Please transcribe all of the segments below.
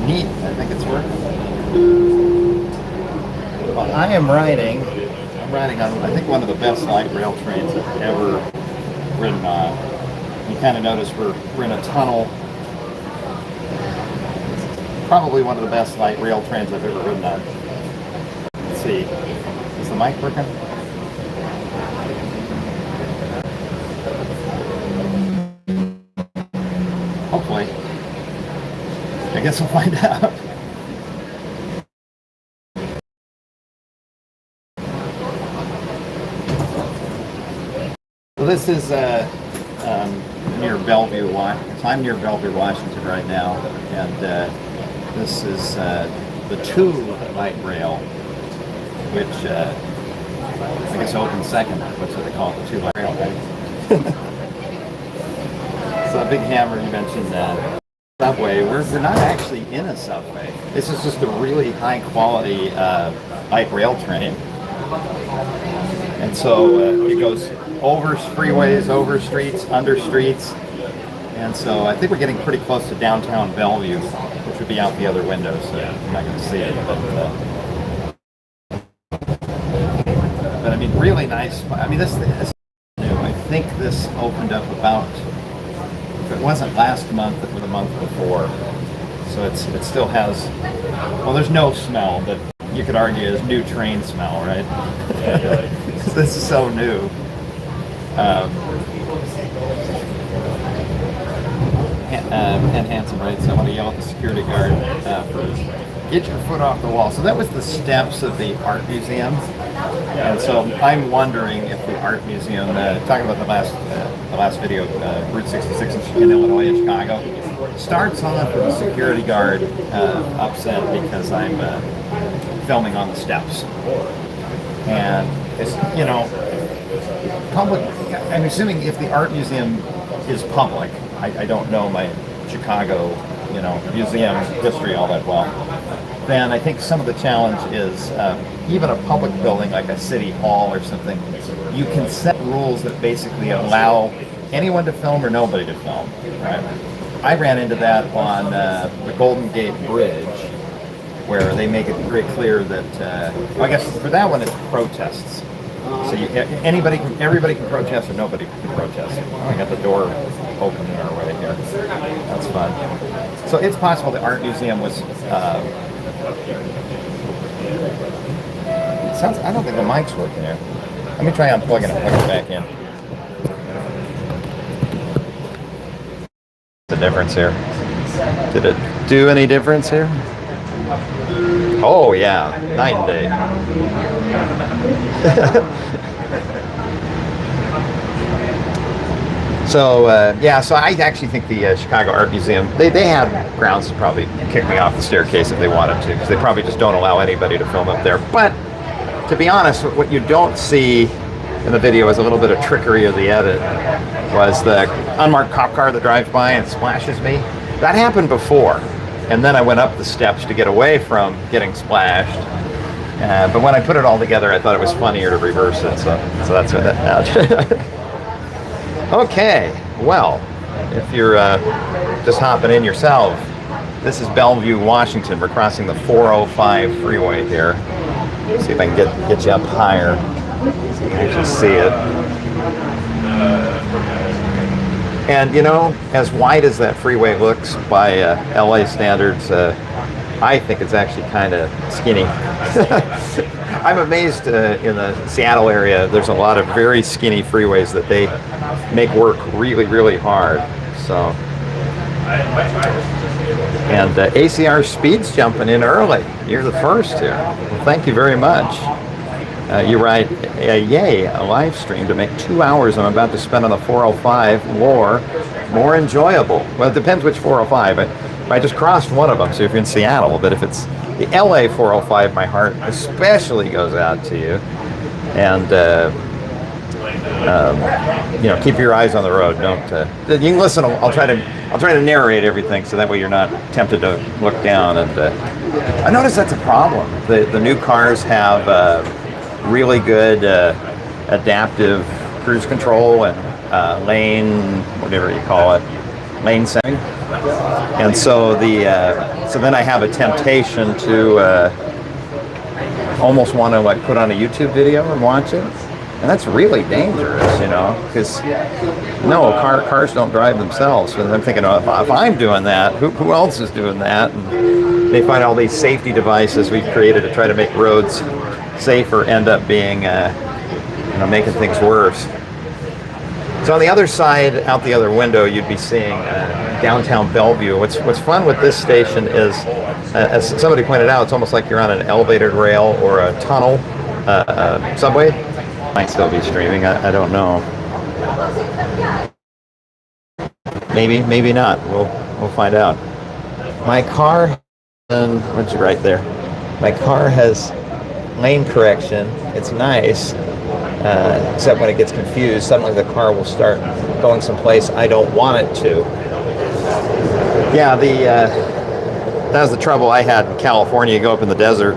Neat. I think it's working. Well, I'm riding on, I think, one of the best light rail trains I've ever ridden on. You kind of notice we're in a tunnel. Probably one of the best light rail trains I've ever ridden on. Let's see. Is the mic working? Hopefully. I guess we'll find out. So this is near Bellevue, Washington. I'm near Bellevue, Washington right now, and this is the 2 light rail, which I guess opened second. That's what they call it, the 2 light rail, right? So Big Hammer, you mentioned subway. We're not actually in a subway. This is just a really high quality light rail train. And so it goes over freeways, over streets, under streets. And so I think we're getting pretty close to downtown Bellevue, which would be out the other window, so you're not going to see it. But I mean, really nice. I mean, this is new. I think this opened up about, if it wasn't last month, it was the month before. So it still has, well, there's no smell, but you could argue is new train smell, right? This is so new. And handsome, right? So I want to yell at the security guard for get your foot off the wall. So that was the steps of the art museum. And so I'm wondering if the art museum, talking about the last video, Route 66 in Illinois and Chicago, starts off with a security guard upset because I'm filming on the steps. And it's, you know, public, I'm assuming if the art museum is public, I don't know my Chicago, you know, museum history all that well, then I think some of the challenge is even a public building like a city hall or something, you can set rules that basically allow anyone to film or nobody to film, right? I ran into that on the Golden Gate Bridge, where they make it very clear that, well, I guess for that one it's protests. So everybody can protest or nobody can protest. I got the door open our way here. That's fun. So it's possible the art museum was. I don't think the mic's working here. Let me try unplugging it and plug it back in. The difference here. Did it do any difference here? Oh yeah, night and day. So so I actually think the Chicago Art Museum, they had grounds to probably kick me off the staircase if they wanted to, because they probably just don't allow anybody to film up there. But to be honest, what you don't see in the video is a little bit of trickery of the edit. Was the unmarked cop car that drives by and splashes me. That happened before. And then I went up the steps to get away from getting splashed. But when I put it all together, I thought it was funnier to reverse it. So that's what that. Okay, well, if you're just hopping in yourself, this is Bellevue, Washington. We're crossing the 405 freeway here. See if I can get you up higher so you can actually see it. And you know, as wide as that freeway looks by LA standards, I think it's actually kind of skinny. I'm amazed in the Seattle area, there's a lot of very skinny freeways that they make work really, really hard. So, and ACR Speed's jumping in early. You're the first here. Well, thank you very much. You write, yay, a live stream to make 2 hours I'm about to spend on the 405 more enjoyable. Well, it depends which 405. I just crossed one of them, so if you're in Seattle, but if it's the LA 405, my heart especially goes out to you. And, you know, keep your eyes on the road. Don't, you can listen, I'll try to narrate everything so that way you're not tempted to look down. And I notice that's a problem. The new cars have really good adaptive cruise control and lane, whatever you call it. lane setting. And so so then I have a temptation to almost want to like put on a YouTube video and watch it. And that's really dangerous, you know, because no, cars don't drive themselves. And I'm thinking, oh, if I'm doing that, who else is doing that? And they find all these safety devices we've created to try to make roads safer end up being, making things worse. So on the other side, out the other window, you'd be seeing downtown Bellevue. What's fun with this station is, as somebody pointed out, it's almost like you're on an elevated rail or a tunnel subway. Might still be streaming. I don't know. Maybe not. We'll find out. My car, what'd you write there? My car has lane correction. It's nice, except when it gets confused, suddenly the car will start going someplace I don't want it to. Yeah, that was the trouble I had in California. You go up in the desert,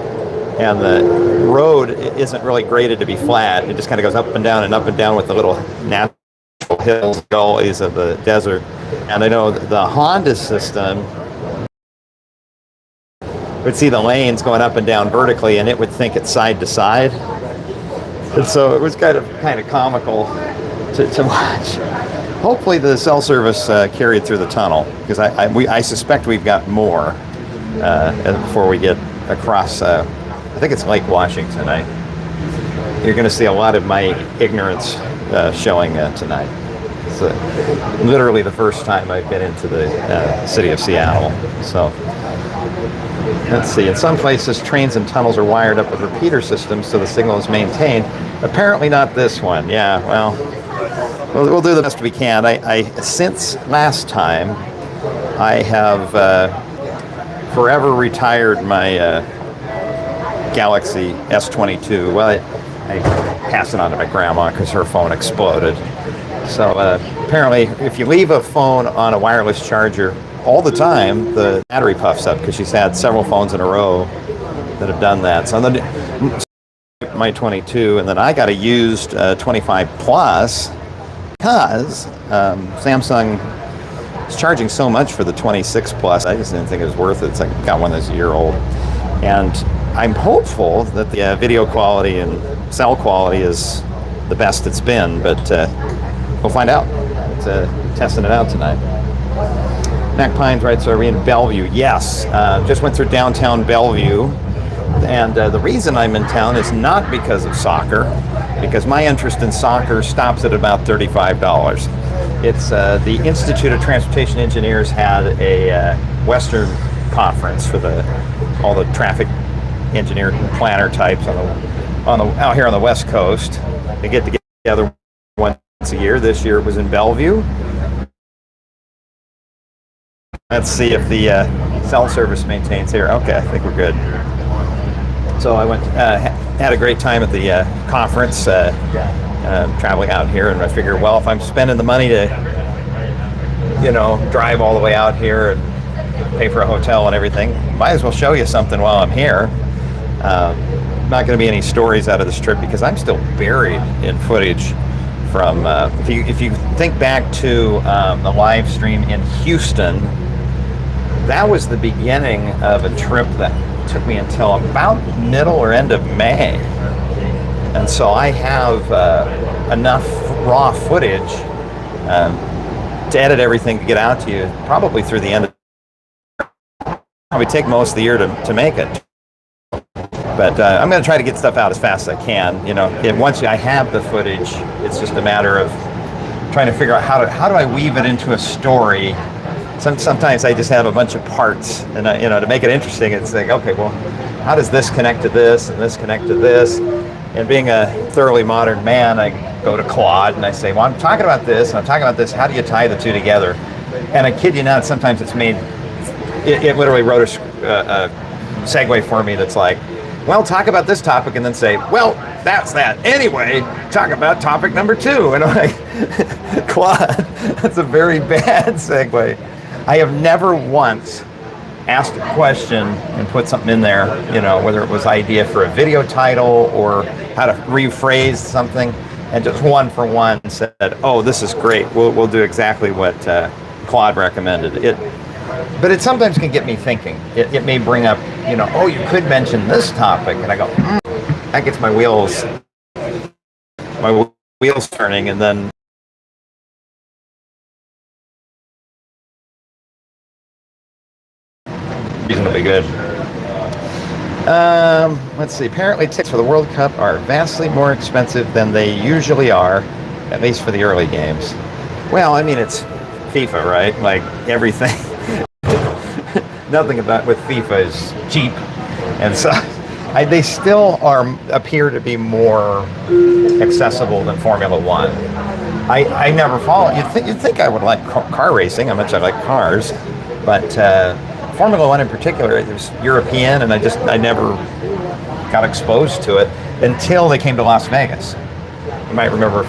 and the road isn't really graded to be flat. It just kind of goes up and down with the little natural hills, gullies of the desert. And I know the Honda system would see the lanes going up and down vertically, and it would think it's side to side. And so it was kind of comical to watch. Hopefully the cell service carried through the tunnel, because I suspect we've got more before we get across. I think it's Lake Washington. You're going to see a lot of my ignorance showing tonight. It's literally the first time I've been into the city of Seattle. So let's see. In some places, trains and tunnels are wired up with repeater systems so the signal is maintained. Apparently not this one. Yeah, well, we'll do the best we can. Since last time, I have forever retired my Galaxy S22. Well, I passed it on to my grandma because her phone exploded. So apparently, if you leave a phone on a wireless charger all the time, the battery puffs up, because she's had several phones in a row that have done that. So my 22, and then I got a used 25 Plus because Samsung is charging so much for the 26 Plus. I just didn't think it was worth it. It's like, got one that's a year old. And I'm hopeful that the video quality and cell quality is the best it's been, but we'll find out. It's testing it out tonight. Mac Pines writes, are we in Bellevue? Yes, just went through downtown Bellevue, and the reason I'm in town is not because of soccer, because my interest in soccer stops at about $35. It's the Institute of Transportation Engineers had a Western conference for all the traffic engineer planner types out here on the West Coast. They get together once a year. This year it was in Bellevue. Let's see if the cell service maintains here. Okay, I think we're good. So I went, had a great time at the conference, traveling out here, and I figured, well, if I'm spending the money to, drive all the way out here and pay for a hotel and everything, might as well show you something while I'm here. Not going to be any stories out of this trip because I'm still buried in footage from, if you think back to the live stream in Houston, that was the beginning of a trip that took me until about middle or end of May. And so I have enough raw footage to edit everything to get out to you probably through the end of probably take most of the year to make it. But I'm going to try to get stuff out as fast as I can. Once I have the footage, it's just a matter of trying to figure out how do I weave it into a story. Sometimes I just have a bunch of parts, and to make it interesting, it's like, okay, well, how does this connect to this, and this connect to this? And being a thoroughly modern man, I go to Claude and I say, well, I'm talking about this, and I'm talking about this. How do you tie the two together? And I kid you not, sometimes it's made. It literally wrote a segue for me that's like, well, talk about this topic, and then say, well, that's that. Anyway, talk about topic number 2. And I'm like, Claude, that's a very bad segue. I have never once asked a question and put something in there, whether it was idea for a video title or how to rephrase something, and just one for one said, oh, this is great. We'll do exactly what Claude recommended it. But it sometimes can get me thinking. It may bring up, oh, you could mention this topic, and I go, that gets my wheels turning, and then reasonably good. Let's see. Apparently, tickets for the World Cup are vastly more expensive than they usually are, at least for the early games. Well, I mean, it's FIFA, right? Like everything. Nothing about with FIFA is cheap, and so they still appear to be more accessible than Formula One. I never follow. You'd think I would like car racing. How much I like cars, but Formula One in particular, it was European, and I never got exposed to it until they came to Las Vegas. You might remember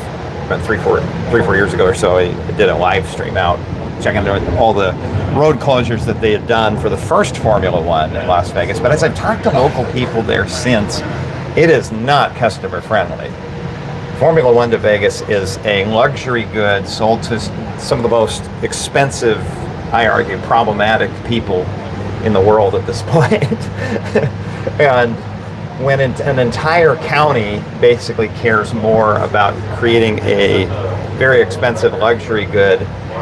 about three, four years ago or so, I did a live stream out, checking out all the road closures that they had done for the first Formula One in Las Vegas. But as I've talked to local people there since, it is not customer friendly. Formula One to Vegas is a luxury good sold to some of the most expensive, I argue, problematic people in the world at this point. And when an entire county basically cares more about creating a very expensive luxury good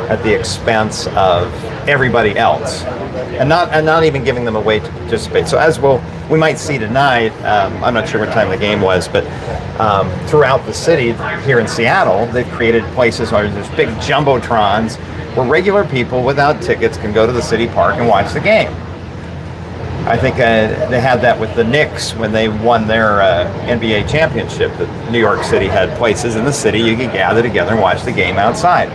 at the expense of everybody else, and not even giving them a way to participate. So as we might see tonight, I'm not sure what time the game was, but throughout the city here in Seattle, they've created places where there's big jumbotrons where regular people without tickets can go to the city park and watch the game. I think they had that with the Knicks when they won their NBA championship. That New York City had places in the city you could gather together and watch the game outside.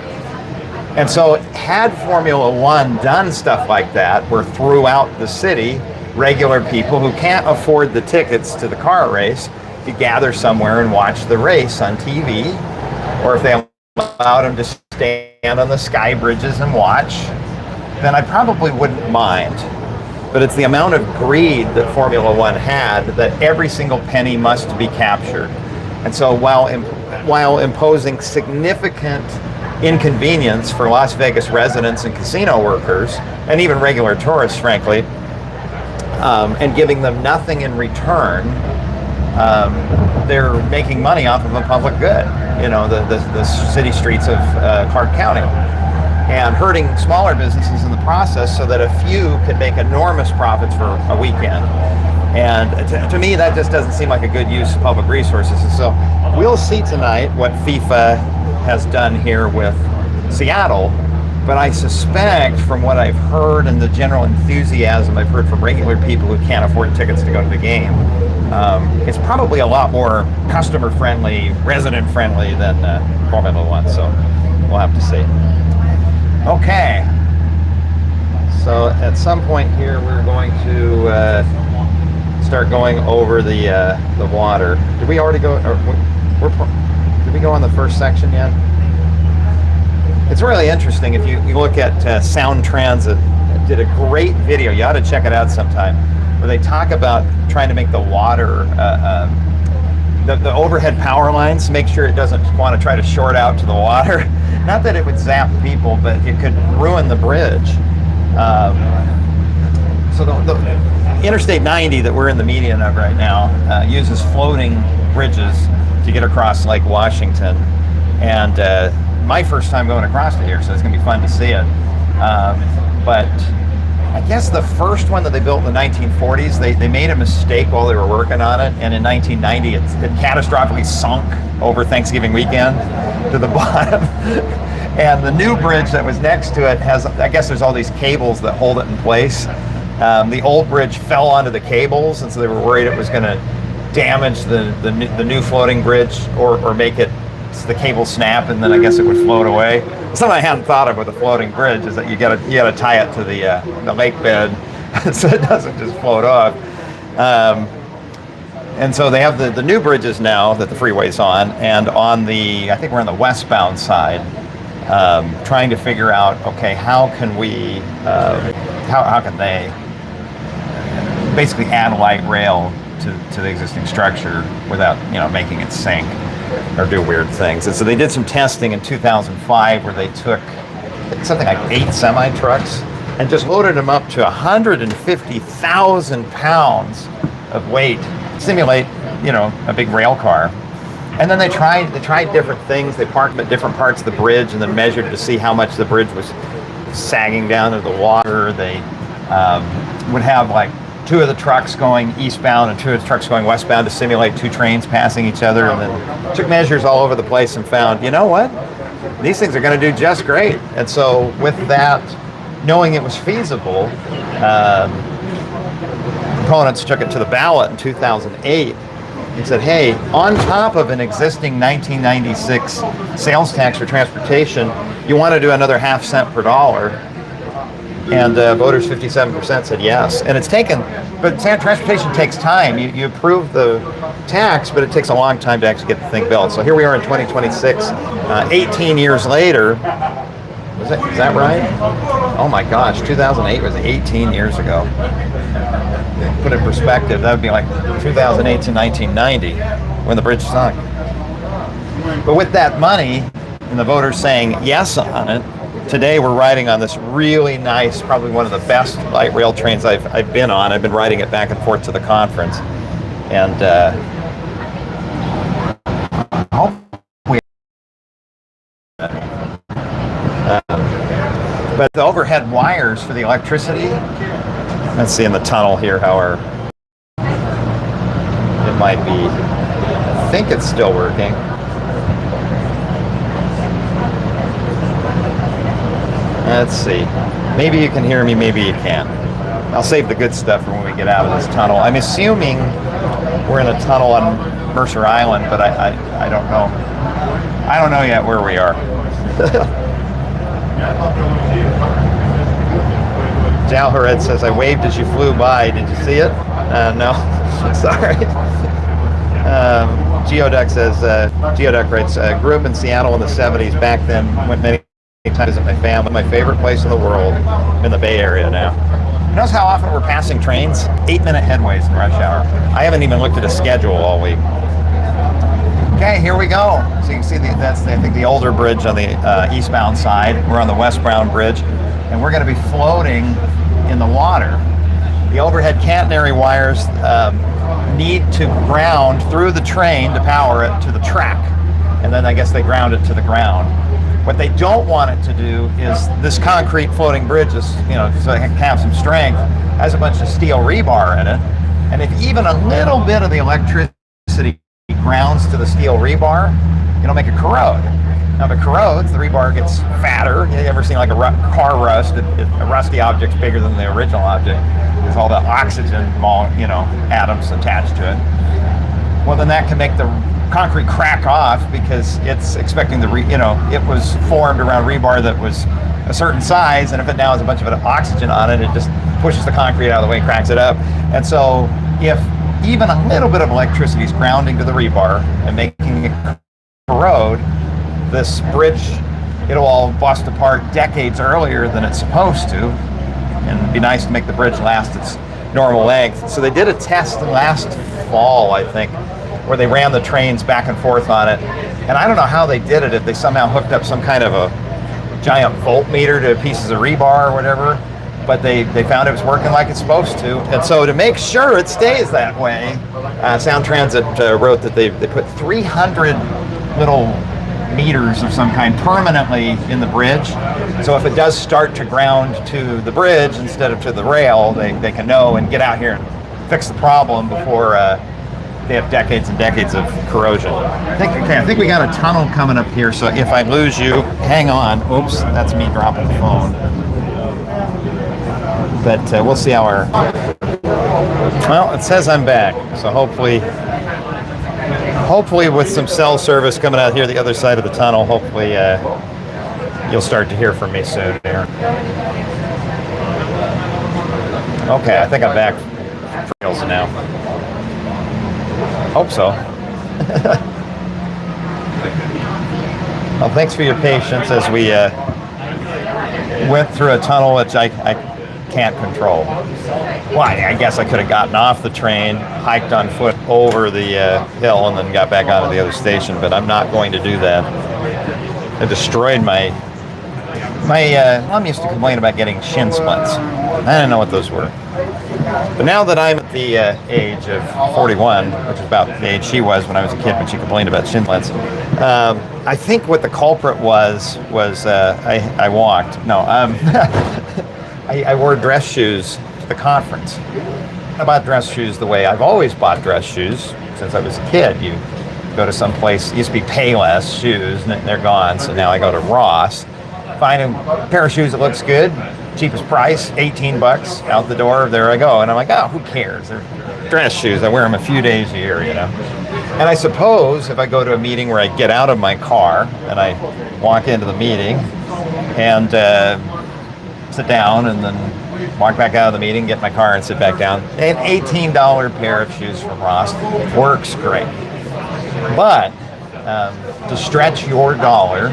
And so had Formula One done stuff like that, where throughout the city, regular people who can't afford the tickets to the car race could gather somewhere and watch the race on TV, or if they allowed them to stand on the sky bridges and watch, then I probably wouldn't mind. But it's the amount of greed that Formula One had that every single penny must be captured. And so while imposing significant inconvenience for Las Vegas residents and casino workers, and even regular tourists, frankly, and giving them nothing in return, they're making money off of a public good, the city streets of Clark County, and hurting smaller businesses in the process so that a few can make enormous profits for a weekend. And to me, that just doesn't seem like a good use of public resources. And so we'll see tonight what FIFA has done here with Seattle, but I suspect from what I've heard and the general enthusiasm I've heard from regular people who can't afford tickets to go to the game, it's probably a lot more customer friendly, resident friendly than Formula One, so we'll have to see. Okay, so at some point here we're going to start going over the water. Did we already go? Did we go on the first section yet? It's really interesting if you look at Sound Transit. Did a great video. You ought to check it out sometime, where they talk about trying to make the water, the overhead power lines, make sure it doesn't want to try to short out to the water. Not that it would zap people, but it could ruin the bridge. So the Interstate 90 that we're in the median of right now uses floating bridges to get across Lake Washington. And my first time going across it here, so it's going to be fun to see it. But I guess the first one that they built in the 1940s, they made a mistake while they were working on it, and in 1990 it catastrophically sunk over Thanksgiving weekend to the bottom. And the new bridge that was next to it has, I guess there's all these cables that hold it in place. The old bridge fell onto the cables, and so they were worried it was going to damage the new floating bridge or make it so the cable snap, and then I guess it would float away. Something I hadn't thought of with a floating bridge is that you gotta tie it to the lake bed so it doesn't just float off. And so they have the new bridges now that the freeway's on, and on I think we're on the westbound side, trying to figure out, okay, how can we, how can they basically add light rail to the existing structure without, making it sink or do weird things. And so they did some testing in 2005 where they took something like 8 semi-trucks, and just loaded them up to 150,000 pounds of weight, simulate, a big rail car. And then they tried different things. They parked them at different parts of the bridge and then measured to see how much the bridge was sagging down to the water. They would have like 2 of the trucks going eastbound and 2 of the trucks going westbound to simulate 2 trains passing each other, and then took measures all over the place and found, you know what? These things are going to do just great. And so with that, knowing it was feasible, proponents took it to the ballot in 2008 and said, hey, on top of an existing 1996 sales tax for transportation, you want to do another ½ cent per dollar? And voters, 57% said yes. And it's taken, but transportation takes time. You approve the tax, but it takes a long time to actually get the thing built. So here we are in 2026, 18 years later. Is that right? Oh my gosh, 2008 was 18 years ago. Put it in perspective, that would be like 2008 to 1990 when the bridge sunk. But with that money and the voters saying yes on it, today we're riding on this really nice, probably one of the best light rail trains I've been on. I've been riding it back and forth to the conference. And but the overhead wires for the electricity, let's see in the tunnel here how it might be, I think it's still working. Let's see. Maybe you can hear me, maybe you can't. I'll save the good stuff for when we get out of this tunnel. I'm assuming we're in a tunnel on Mercer Island, but I don't know. I don't know yet where we are. Jalhared says, I waved as you flew by. Did you see it? No. Sorry. Geoduck says, Geoduck writes, grew up in Seattle in the 70s. Back then, went many times with my family. My favorite place in the world. I'm in the Bay Area now. Notice how often we're passing trains? 8-minute headways in rush hour. I haven't even looked at a schedule all week. Okay, here we go. So you can see that's I think the older bridge on the eastbound side. We're on the westbound bridge, and we're going to be floating in the water. The overhead catenary wires need to ground through the train to power it to the track, and then I guess they ground it to the ground. What they don't want it to do is this concrete floating bridge is, so it can have some strength, has a bunch of steel rebar in it, and if even a little bit of the electricity grounds to the steel rebar, it'll make it corrode. Now, if it corrodes, the rebar gets fatter. You ever seen like a car rust? A rusty object's bigger than the original object. There's all the oxygen, atoms attached to it. Well, then that can make the concrete crack off because it's expecting it was formed around rebar that was a certain size, and if it now has a bunch of oxygen on it, it just pushes the concrete out of the way and cracks it up. And so if even a little bit of electricity is grounding to the rebar and making it corrode, this bridge, it'll all bust apart decades earlier than it's supposed to, and it'd be nice to make the bridge last its normal length. So they did a test last fall, I think, where they ran the trains back and forth on it, and I don't know how they did it, if they somehow hooked up some kind of a giant voltmeter to pieces of rebar or whatever, but they found it was working like it's supposed to. And so to make sure it stays that way, Sound Transit wrote that they put 300 little meters of some kind permanently in the bridge. So if it does start to ground to the bridge instead of to the rail, they can know and get out here and fix the problem before they have decades and decades of corrosion. I think we got a tunnel coming up here, so if I lose you, hang on. Oops, that's me dropping the phone. But we'll see how well, it says I'm back, so hopefully with some cell service coming out here the other side of the tunnel, hopefully you'll start to hear from me soon here. Okay, I think I'm back for reals now. Hope so. Well, thanks for your patience as we went through a tunnel which I can't control. Well, I guess I could have gotten off the train, hiked on foot over the hill, and then got back onto the other station, but I'm not going to do that. I destroyed my My mom used to complain about getting shin splints. I didn't know what those were. But now that I'm at the age of 41, which is about the age she was when I was a kid when she complained about shin splints, I think what the culprit was I walked. No, I wore dress shoes to the conference. I bought dress shoes the way I've always bought dress shoes since I was a kid. You go to some place, it used to be Payless shoes, and they're gone, so now I go to Ross, find a pair of shoes that looks good, cheapest price, 18 bucks, out the door, there I go. And I'm like, oh, who cares? They're dress shoes. I wear them a few days a year, you know. And I suppose if I go to a meeting where I get out of my car and I walk into the meeting and sit down and then walk back out of the meeting, get in my car and sit back down, an $18 pair of shoes from Ross works great. But to stretch your dollar,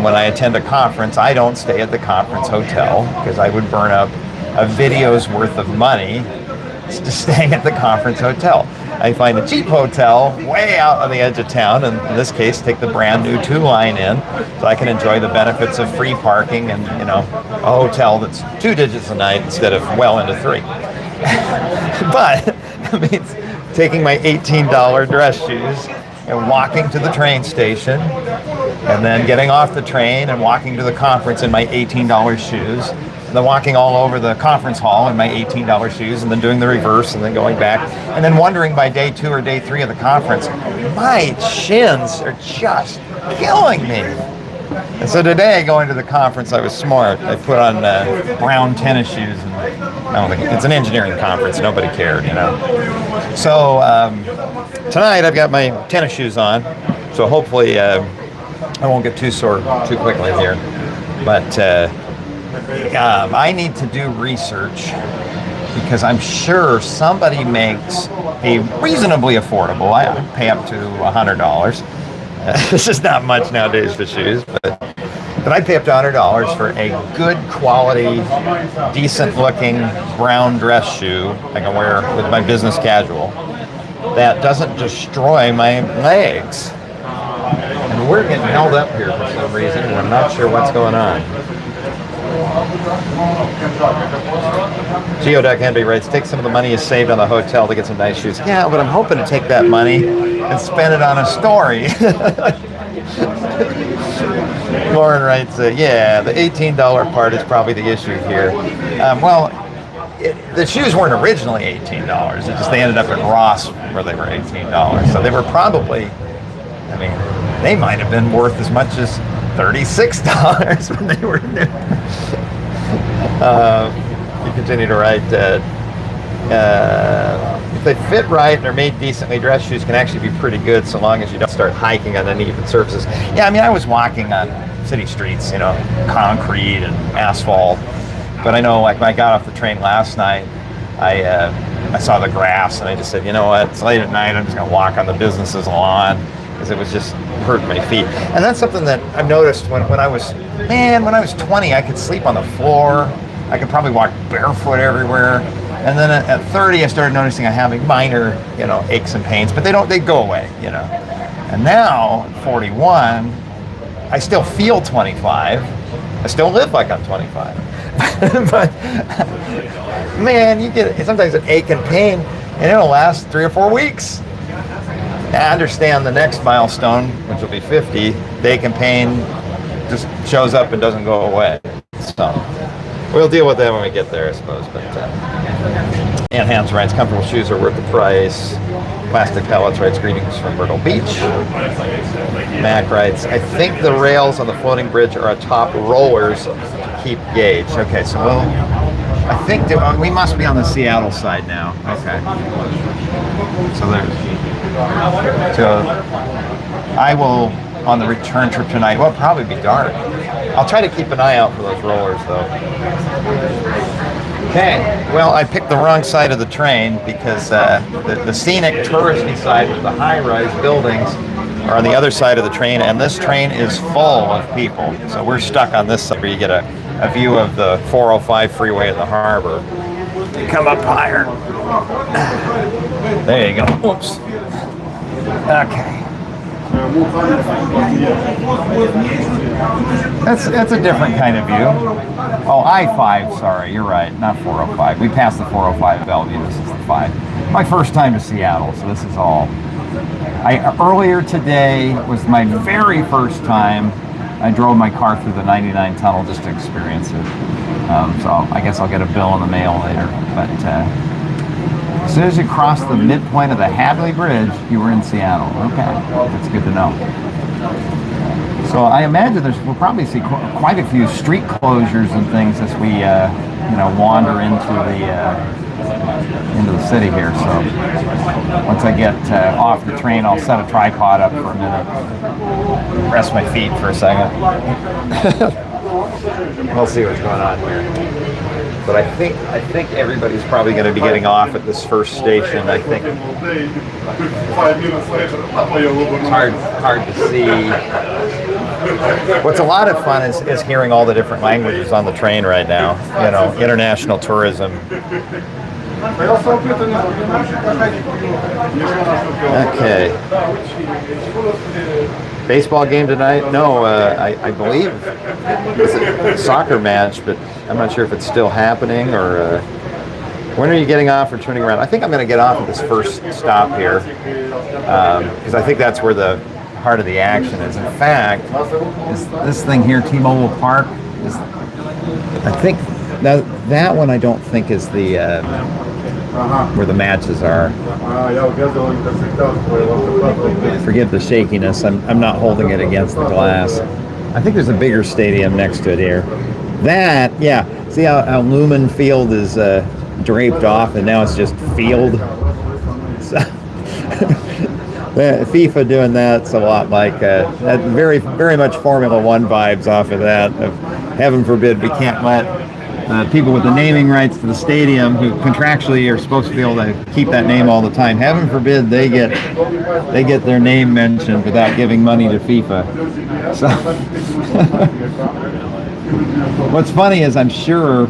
when I attend a conference, I don't stay at the conference hotel because I would burn up a video's worth of money just staying at the conference hotel. I find a cheap hotel way out on the edge of town, and in this case, take the brand new 2-line in so I can enjoy the benefits of free parking and, you know, a hotel that's 2 digits a night instead of well into 3. But it means taking my $18 dress shoes and walking to the train station and then getting off the train and walking to the conference in my $18 shoes, and then walking all over the conference hall in my $18 shoes, and then doing the reverse and then going back, and then wondering by day 2 or day 3 of the conference, my shins are just killing me. And so today, going to the conference, I was smart. I put on brown tennis shoes. And I don't think it's an engineering conference. Nobody cared, you know. So tonight, I've got my tennis shoes on. So hopefully, I won't get too sore too quickly here. But I need to do research because I'm sure somebody makes a reasonably affordable. I pay up to $100. This is not much nowadays for shoes, but I pay up to $100 for a good quality, decent looking brown dress shoe I can wear with my business casual that doesn't destroy my legs. And we're getting held up here for some reason, and I'm not sure what's going on. Geoduck Henry writes, take some of the money you saved on the hotel to get some nice shoes. Yeah, but I'm hoping to take that money and spend it on a story. Lauren writes, yeah, the $18 part is probably the issue here. The shoes weren't originally $18. It just they ended up at Ross where they were $18. So they were probably, I mean, they might have been worth as much as $36 when they were new. You continue to write, if they fit right and are made decently, dress shoes can actually be pretty good so long as you don't start hiking on uneven surfaces. Yeah, I mean, I was walking on city streets, you know, concrete and asphalt. But I know, like, when I got off the train last night, I saw the grass and I just said, you know what, it's late at night, I'm just gonna walk on the business's lawn, because it was just hurting my feet. And that's something that I've noticed when I was 20, I could sleep on the floor. I could probably walk barefoot everywhere. And then at 30, I started noticing I'm having minor, you know, aches and pains, but they go away, you know. And now, at 41, I still feel 25. I still live like I'm 25. But, man, you get sometimes an ache and pain, and it'll last 3 or 4 weeks. Now, I understand the next milestone, which will be 50, the ache and pain just shows up and doesn't go away. So we'll deal with that when we get there, I suppose. But Ann Hans writes, comfortable shoes are worth the price. Plastic Pellets writes, greetings from Myrtle Beach. Mac writes, I think the rails on the floating bridge are atop rollers to keep gauge. Okay, so I think we must be on the Seattle side now. Okay. So I will, on the return trip tonight, well, it'll probably be dark. I'll try to keep an eye out for those rollers, though. Okay, well, I picked the wrong side of the train because the scenic touristy side with the high-rise buildings are on the other side of the train, and this train is full of people. So we're stuck on this side where you get a view of the 405 freeway at the harbor. Come up higher. There you go. Oops. Okay. That's a different kind of view. Oh, I-5, sorry, you're right, not 405. We passed the 405 Bellevue, this is the 5. My first time to Seattle, so this is all. Earlier today was my very first time. I drove my car through the 99 tunnel just to experience it. So I guess I'll get a bill in the mail later. But as soon as you cross the midpoint of the Hadley Bridge, you were in Seattle. Okay, that's good to know. So I imagine we'll probably see quite a few street closures and things as we wander into the city here. So once I get off the train, I'll set a tripod up for a minute, rest my feet for a second. We'll see what's going on here. But I think everybody's probably going to be getting off at this first station. I think it's hard to see. What's a lot of fun is hearing all the different languages on the train right now. You know, international tourism. Okay. Baseball game tonight? No, I believe it's a soccer match, but I'm not sure if it's still happening or when are you getting off or turning around? I think I'm going to get off at this first stop here because I think that's where the heart of the action is. In fact, this thing here, T-Mobile Park, I think that one I don't think is the where the matches are. Forgive the shakiness. I'm not holding it against the glass. I think there's a bigger stadium next to it here. That, yeah. See how Lumen Field is draped off, and now it's just field. So, FIFA doing that's a lot like that. Very, very much Formula One vibes off of that. Of heaven forbid we can't let people with the naming rights to the stadium, who contractually are supposed to be able to keep that name all the time. Heaven forbid they get their name mentioned without giving money to FIFA. So, what's funny is I'm sure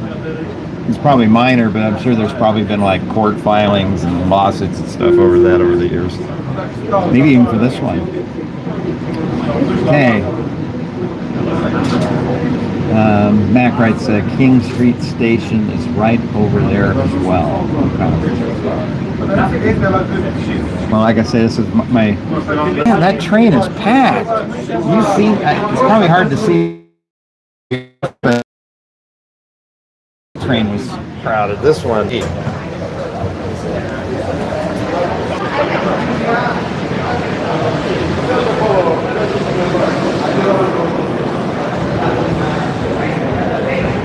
it's probably minor, but I'm sure there's probably been like court filings and lawsuits and stuff over that over the years. Maybe even for this one. Okay. Mac writes, King Street Station is right over there as well. Well, like I said, this is my... Man, that train is packed. You see, it's probably hard to see. The train was crowded. This one...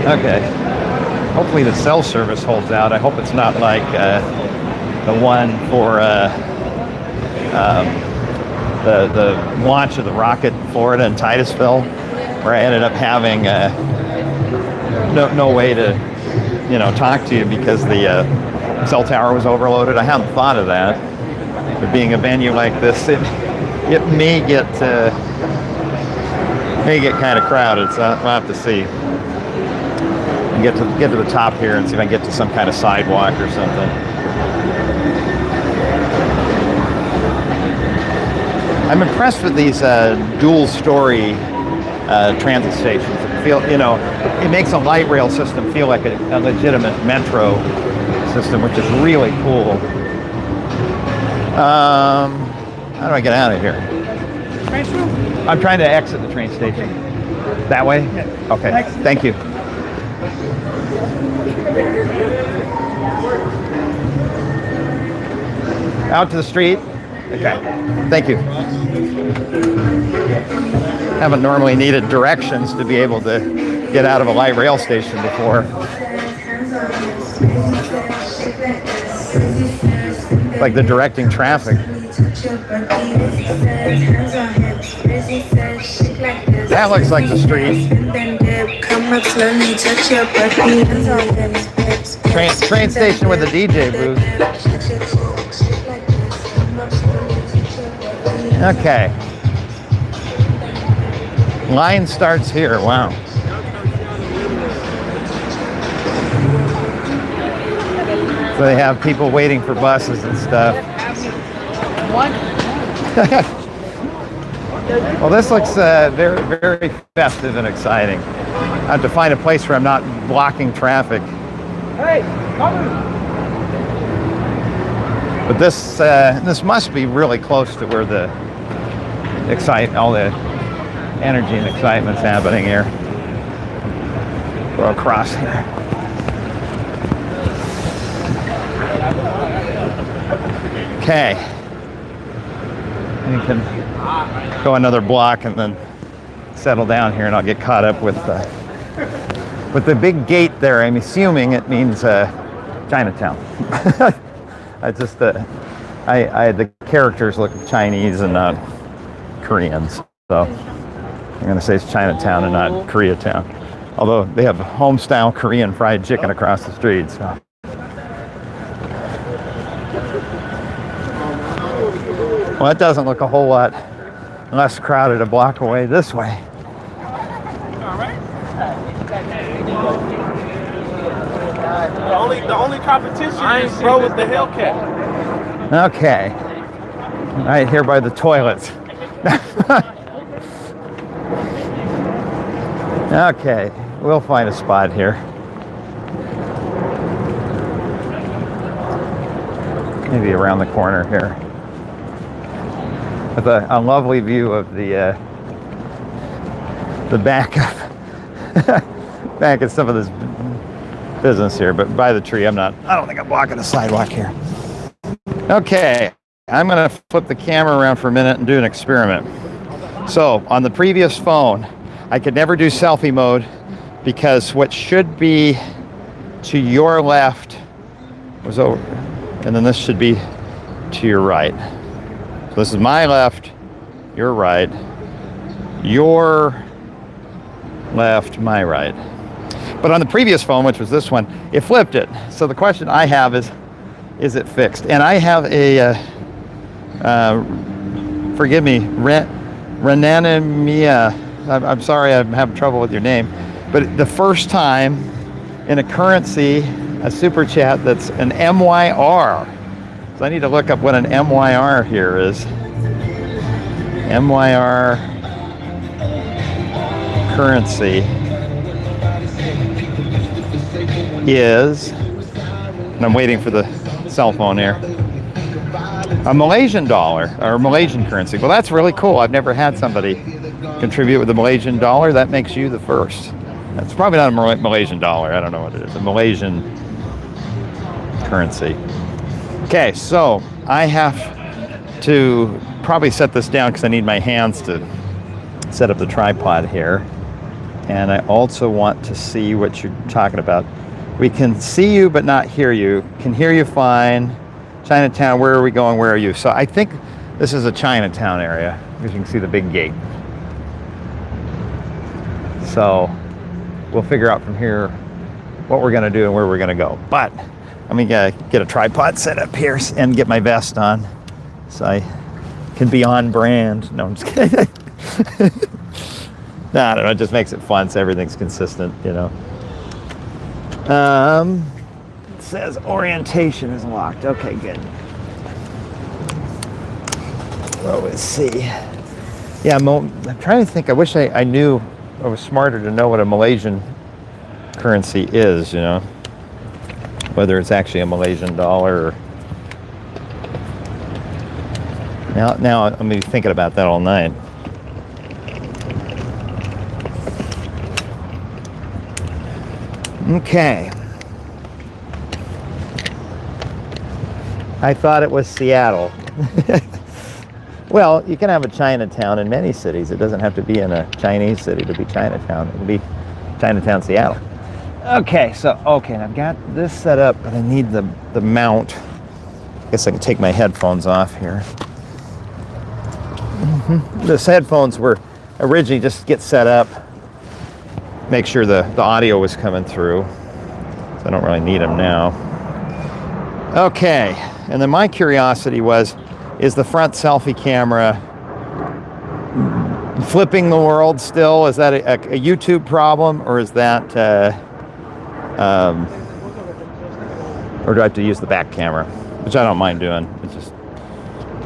Okay. Hopefully the cell service holds out. I hope it's not like the one for the launch of the rocket in Florida and Titusville, where I ended up having no way to talk to you because the cell tower was overloaded. I hadn't thought of that. But being a venue like this, it may get kind of crowded. So we'll have to see. Get to the top here and see if I can get to some kind of sidewalk or something. I'm impressed with these dual-story transit stations. It makes a light rail system feel like a legitimate metro system, which is really cool. How do I get out of here? I'm trying to exit the train station. That way? Okay. Thank you. Out to the street? Okay. Thank you. Haven't normally needed directions to be able to get out of a light rail station before. Like the directing traffic. That looks like the street. Train station with a DJ booth. Okay. Line starts here. Wow. So they have people waiting for buses and stuff. What? Well, this looks very, very festive and exciting. I have to find a place where I'm not blocking traffic. Hey, come. But this must be really close to where the all the energy and excitement's happening here. Go across here. Okay. You can go another block and then settle down here, and I'll get caught up with the big gate there. I'm assuming it means Chinatown. I just the characters look Chinese and not Koreans, so I'm gonna say it's Chinatown and not Koreatown. Although they have home-style Korean fried chicken across the street. So. Well, it doesn't look a whole lot less crowded a block away this way. The only competition is bro with the Hellcat. Okay. Right here by the toilets. Okay, we'll find a spot here. Maybe around the corner here. With a lovely view of the back of some of this business here, but by the tree, I don't think I'm blocking the sidewalk here. Okay, I'm gonna flip the camera around for a minute and do an experiment. So on the previous phone, I could never do selfie mode because what should be to your left was over, and then this should be to your right. So this is my left, your right, your left, my right. But on the previous phone, which was this one, it flipped it. So the question I have is it fixed? And I have a, forgive me, Renanimia. I'm sorry, I'm having trouble with your name. But the first time in a currency, a super chat that's an MYR. So I need to look up what an MYR here is. MYR currency is, and I'm waiting for the cell phone here, a Malaysian dollar or Malaysian currency. Well, that's really cool. I've never had somebody contribute with the Malaysian dollar. That makes you the first. That's probably not a Malaysian dollar. I don't know what it is. A Malaysian currency. Okay, so I have to probably set this down because I need my hands to set up the tripod here. And I also want to see what you're talking about. We can see you but not hear you. Can hear you fine. Chinatown, where are we going? Where are you? So I think this is a Chinatown area, because you can see the big gate. So we'll figure out from here what we're gonna do and where we're gonna go. But I'm gonna get a tripod set up here and get my vest on so I can be on brand. No, I'm just kidding. No, I don't know, it just makes it fun so everything's consistent, you know. It says orientation is locked. Okay, good. Well, let's see. Yeah, I'm trying to think. I wish I knew, I was smarter to know what a Malaysian currency is, you know. Whether it's actually a Malaysian dollar or... Now I'm going to be thinking about that all night. Okay. I thought it was Seattle. Well, you can have a Chinatown in many cities. It doesn't have to be in a Chinese city to be Chinatown. It can be Chinatown, Seattle. Okay, and I've got this set up, but I need the mount. I guess I can take my headphones off here. These headphones were originally just to get set up, make sure the audio was coming through. So I don't really need them now. Okay, and then my curiosity was, is the front selfie camera flipping the world still? Is that a YouTube problem, or is that, or do I have to use the back camera? Which I don't mind doing. It's just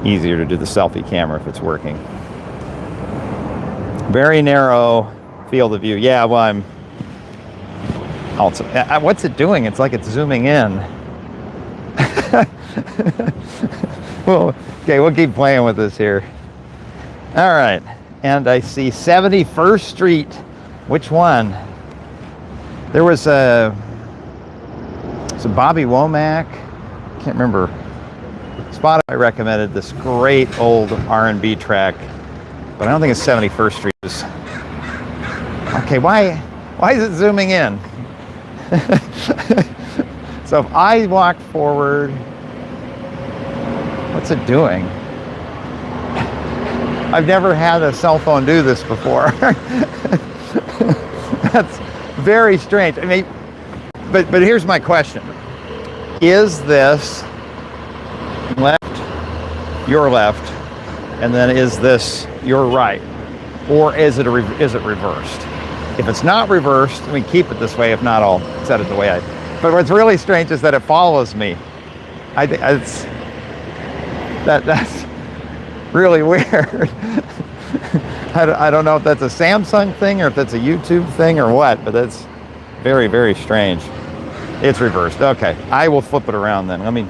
easier to do the selfie camera if it's working. Very narrow field of view. Yeah, well, I'm also, what's it doing? It's like it's zooming in. Well, okay, we'll keep playing with this here. All right, and I see 71st Street. Which one? There was a Bobby Womack. Can't remember. Spotify recommended this great old R&B track, but I don't think it's 71st Street. Okay, why is it zooming in? So if I walk forward, what's it doing? I've never had a cell phone do this before. That's very strange. I mean, but here's my question. Is this left, your left, and then is this your right? Or is it reversed? If it's not reversed, I mean, keep it this way. If not, I'll set it the way but what's really strange is that it follows me. I think that's really weird. I don't know if that's a Samsung thing or if that's a YouTube thing or what, but that's very, very strange. It's reversed. Okay, I will flip it around then. Let me,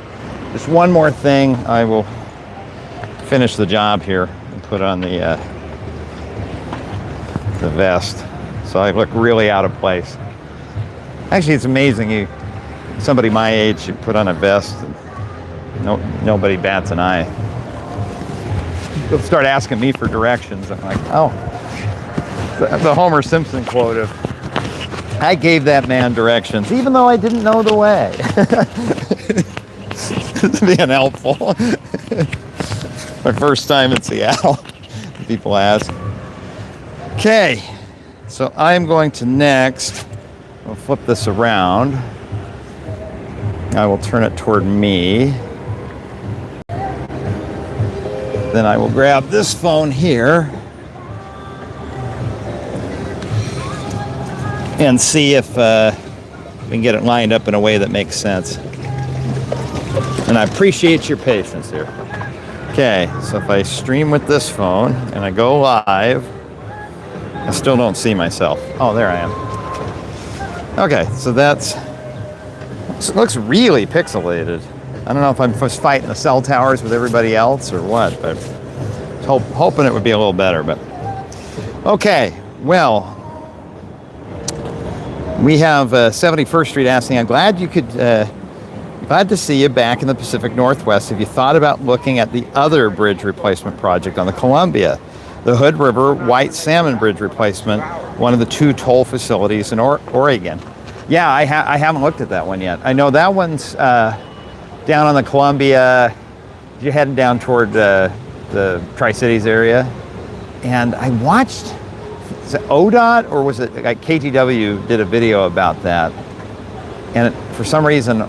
just one more thing. I will finish the job here and put on the vest, so I look really out of place. Actually, it's amazing. Somebody my age should put on a vest. Nobody bats an eye. They'll start asking me for directions. I'm like, oh, the Homer Simpson quote of, I gave that man directions, even though I didn't know the way. It's being helpful. My first time in Seattle, people ask. Okay, so I'm going to next, I'll flip this around. I will turn it toward me. Then I will grab this phone here and see if we can get it lined up in a way that makes sense. And I appreciate your patience here. Okay, so if I stream with this phone and I go live, I still don't see myself. Oh, there I am. Okay, so it looks really pixelated. I don't know if I'm just fighting the cell towers with everybody else or what, but hoping it would be a little better. But okay, well, we have 71st Street asking, I'm glad glad to see you back in the Pacific Northwest. Have you thought about looking at the other bridge replacement project on the Columbia, the Hood River White Salmon Bridge replacement, one of the 2 toll facilities in Oregon? Yeah, I haven't looked at that one yet. I know that one's down on the Columbia. You're heading down toward the Tri-Cities area. And I watched, is it ODOT or was it like KTW did a video about that. And for some reason,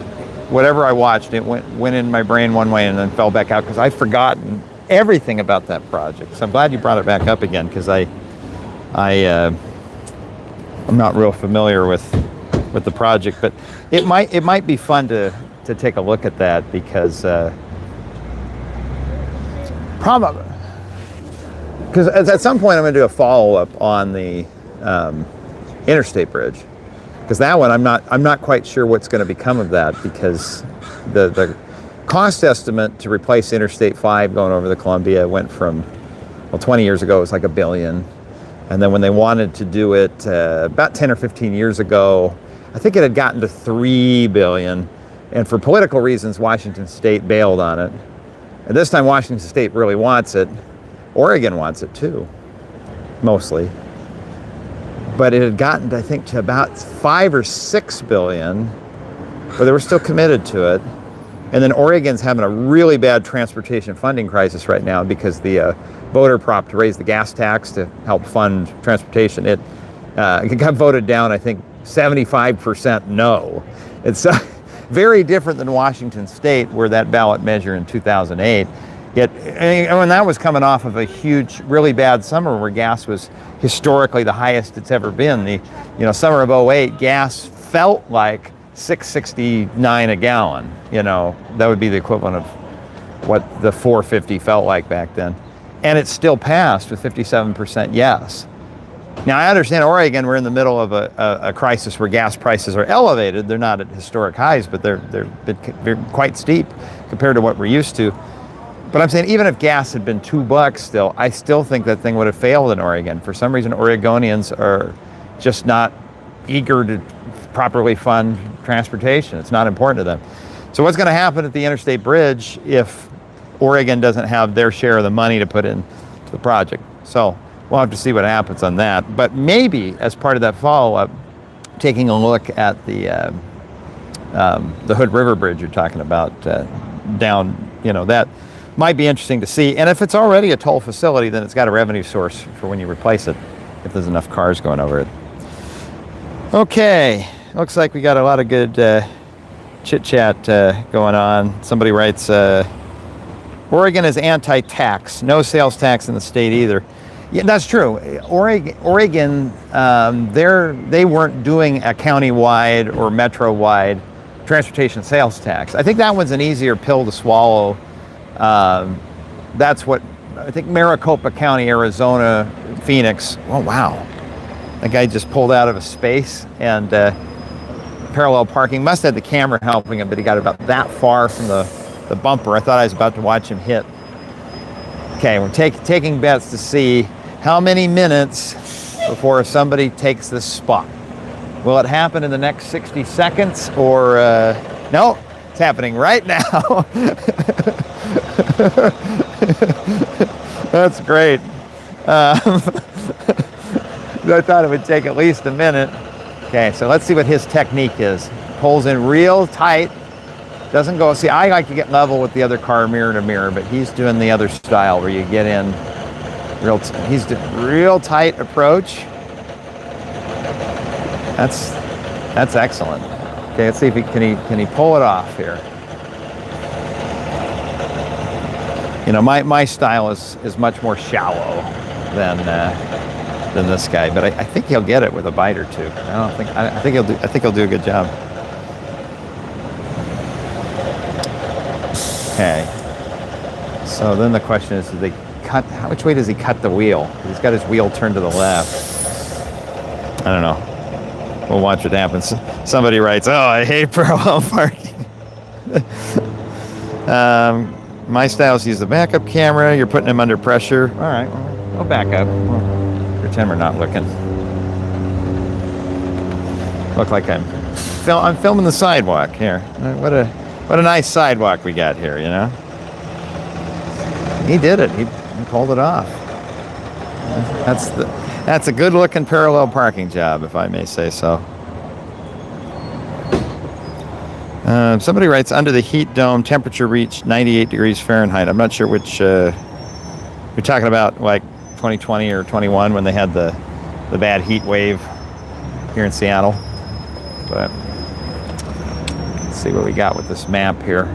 whatever I watched, it went in my brain one way and then fell back out because I've forgotten everything about that project. So I'm glad you brought it back up again because I'm not real familiar with the project, but it might be fun to take a look at that because probably because at some point I'm going to do a follow-up on the Interstate Bridge because that one I'm not quite sure what's going to become of that because the cost estimate to replace Interstate 5 going over the Columbia went from, well, 20 years ago it was like $1 billion, and then when they wanted to do it about 10 or 15 years ago, I think it had gotten to $3 billion. And for political reasons, Washington State bailed on it. And this time, Washington State really wants it. Oregon wants it too, mostly. But it had gotten, I think, to about $5 or $6 billion, but they were still committed to it. And then Oregon's having a really bad transportation funding crisis right now because the voter prop to raise the gas tax to help fund transportation, it got voted down, I think, 75% no. It's very different than Washington State, where that ballot measure in 2008, when that was coming off of a huge, really bad summer where gas was historically the highest it's ever been. The summer of 08, gas felt like $6.69 a gallon. That would be the equivalent of what the $4.50 felt like back then. And it still passed with 57% yes. Now, I understand Oregon, we're in the middle of a crisis where gas prices are elevated. They're not at historic highs, but they're quite steep compared to what we're used to. But I'm saying even if gas had been $2 still, I still think that thing would have failed in Oregon. For some reason, Oregonians are just not eager to properly fund transportation. It's not important to them. So what's going to happen at the Interstate Bridge if Oregon doesn't have their share of the money to put into the project? So we'll have to see what happens on that. But maybe as part of that follow-up, taking a look at the Hood River Bridge you're talking about down, that might be interesting to see. And if it's already a toll facility, then it's got a revenue source for when you replace it, if there's enough cars going over it. Okay, looks like we got a lot of good chit-chat going on. Somebody writes, Oregon is anti-tax, no sales tax in the state either. Yeah, that's true. Oregon, they weren't doing a county-wide or metro-wide transportation sales tax. I think that one's an easier pill to swallow. That's what, I think Maricopa County, Arizona, Phoenix. Oh, wow. That guy just pulled out of a space and parallel parking. Must have had the camera helping him, but he got about that far from the bumper. I thought I was about to watch him hit. Okay, we're taking bets to see how many minutes before somebody takes this spot. Will it happen in the next 60 seconds or, no, it's happening right now. That's great. I thought it would take at least a minute. Okay, so let's see what his technique is. Pulls in real tight. Doesn't go, see, I like to get level with the other car mirror to mirror, but he's doing the other style where you get in he's doing real tight approach. That's excellent. Okay, let's see if can he pull it off here. My style is much more shallow than this guy, but I think he'll get it with a bite or two. I think he'll do a good job. Okay. So then the question is, which way does he cut the wheel? He's got his wheel turned to the left. I don't know. We'll watch what happens. Somebody writes, "Oh, I hate parallel parking." My style is use the backup camera. You're putting him under pressure. All right, we'll back up. We'll pretend we're not looking. Look like I'm filming the sidewalk here. What a nice sidewalk we got here, He did it. He pulled it off. That's a good-looking parallel parking job, if I may say so. Somebody writes, under the heat dome, temperature reached 98 degrees Fahrenheit. I'm not sure which, you're talking about like 2020 or 21 when they had the bad heat wave here in Seattle. But let's see what we got with this map here.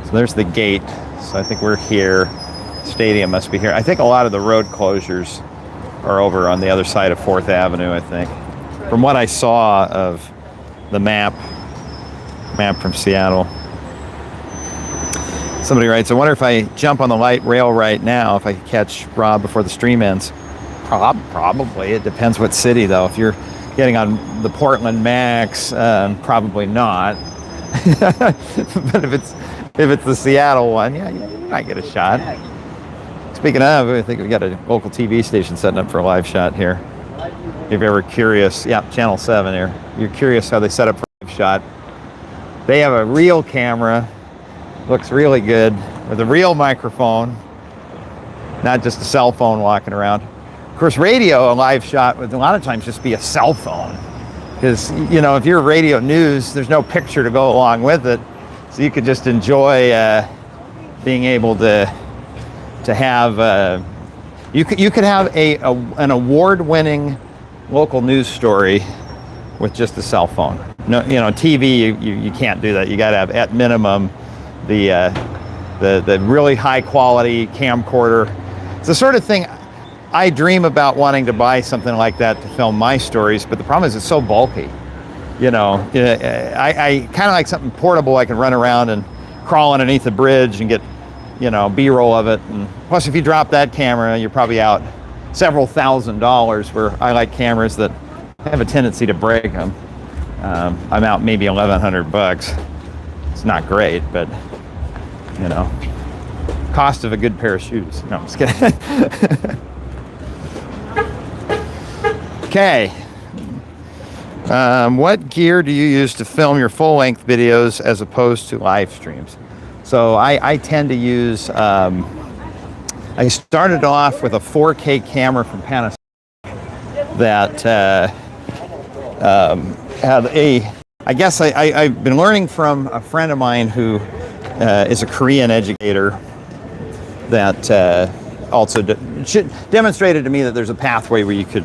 So there's the gate. So I think we're here. Stadium must be here. I think a lot of the road closures are over on the other side of 4th Avenue, I think. From what I saw of the map from Seattle. Somebody writes, I wonder if I jump on the light rail right now, if I could catch Rob before the stream ends. Probably. It depends what city, though. If you're getting on the Portland Max, probably not. But if it's the Seattle one, yeah, you might get a shot. Speaking of, I think we've got a local TV station setting up for a live shot here. If you're ever curious, yeah, Channel 7 here. You're curious how they set up for a live shot. They have a real camera, looks really good, with a real microphone, not just a cell phone walking around. Of course, radio, a live shot would a lot of times just be a cell phone. Because, if you're radio news, there's no picture to go along with it. So you could just enjoy being able to have, you could have an award-winning local news story with just a cell phone. No, TV, you can't do that. You got to have, at minimum, the really high-quality camcorder. It's the sort of thing I dream about wanting to buy something like that to film my stories, but the problem is it's so bulky. I kind of like something portable I can run around and crawl underneath the bridge and get, B-roll of it. And plus, if you drop that camera, you're probably out several $1,000s, where I like cameras that have a tendency to break them. I'm out maybe $1,100. It's not great, but you know, cost of a good pair of shoes. No, I'm just kidding. Okay. What gear do you use to film your full-length videos as opposed to live streams? So I tend to use, I started off with a 4K camera from Panasonic that had I guess I've been learning from a friend of mine who is a Korean educator that also demonstrated to me that there's a pathway where you could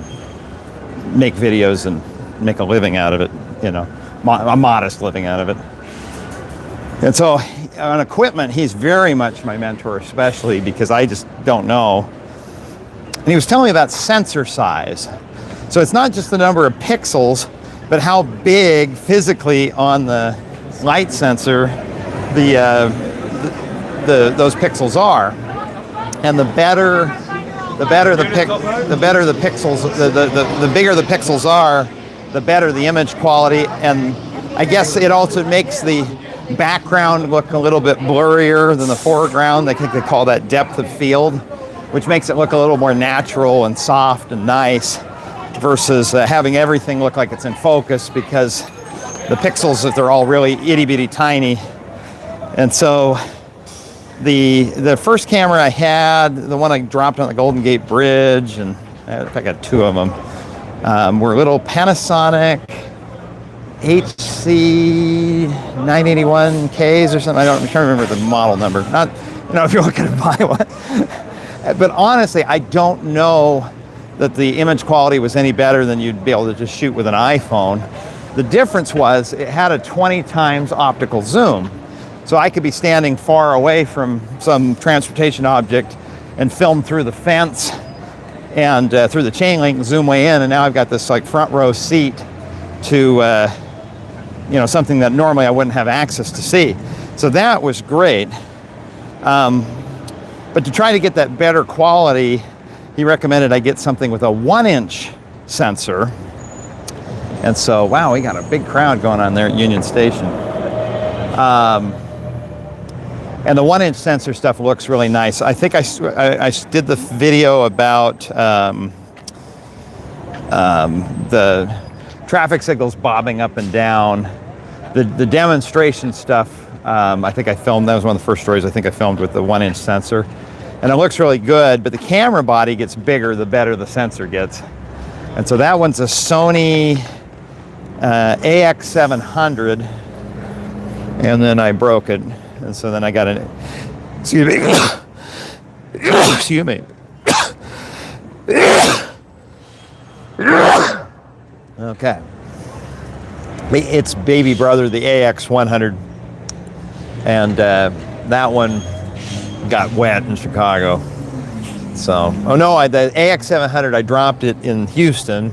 make videos and make a living out of it, you know, a modest living out of it. And so on equipment, he's very much my mentor, especially because I just don't know. And he was telling me about sensor size. So it's not just the number of pixels, but how big physically on the light sensor those pixels are. And the bigger the pixels, the bigger the pixels are, the better the image quality. And I guess it also makes the background look a little bit blurrier than the foreground. I think they call that depth of field, which makes it look a little more natural and soft and nice, versus having everything look like it's in focus, because the pixels, if they're all really itty bitty tiny. And so the first camera I had, the one I dropped on the Golden Gate Bridge, and I got two of them, were little Panasonic HC 981Ks or something. I can't remember the model number. Not, you know, if you're looking to buy one. But honestly, I don't know that the image quality was any better than you'd be able to just shoot with an iPhone. The difference was it had a 20 times optical zoom. So I could be standing far away from some transportation object and film through the fence and through the chain link and zoom way in. And now I've got this like front row seat to, you know, something that normally I wouldn't have access to see. So that was great. But to try to get that better quality, he recommended I get something with a 1-inch sensor. And so, wow, we got a big crowd going on there at Union Station. And the 1-inch sensor stuff looks really nice. I think I did the video about the traffic signals bobbing up and down. The demonstration stuff, I think I filmed, that was one of the first stories I think I filmed with the 1-inch sensor. And it looks really good, but the camera body gets bigger the better the sensor gets. And so that one's a Sony AX700, and then I broke it. And so then I got an, excuse me, excuse me. Okay. It's baby brother, the AX100. And that one got wet in Chicago. So, oh no, the AX700, I dropped it in Houston.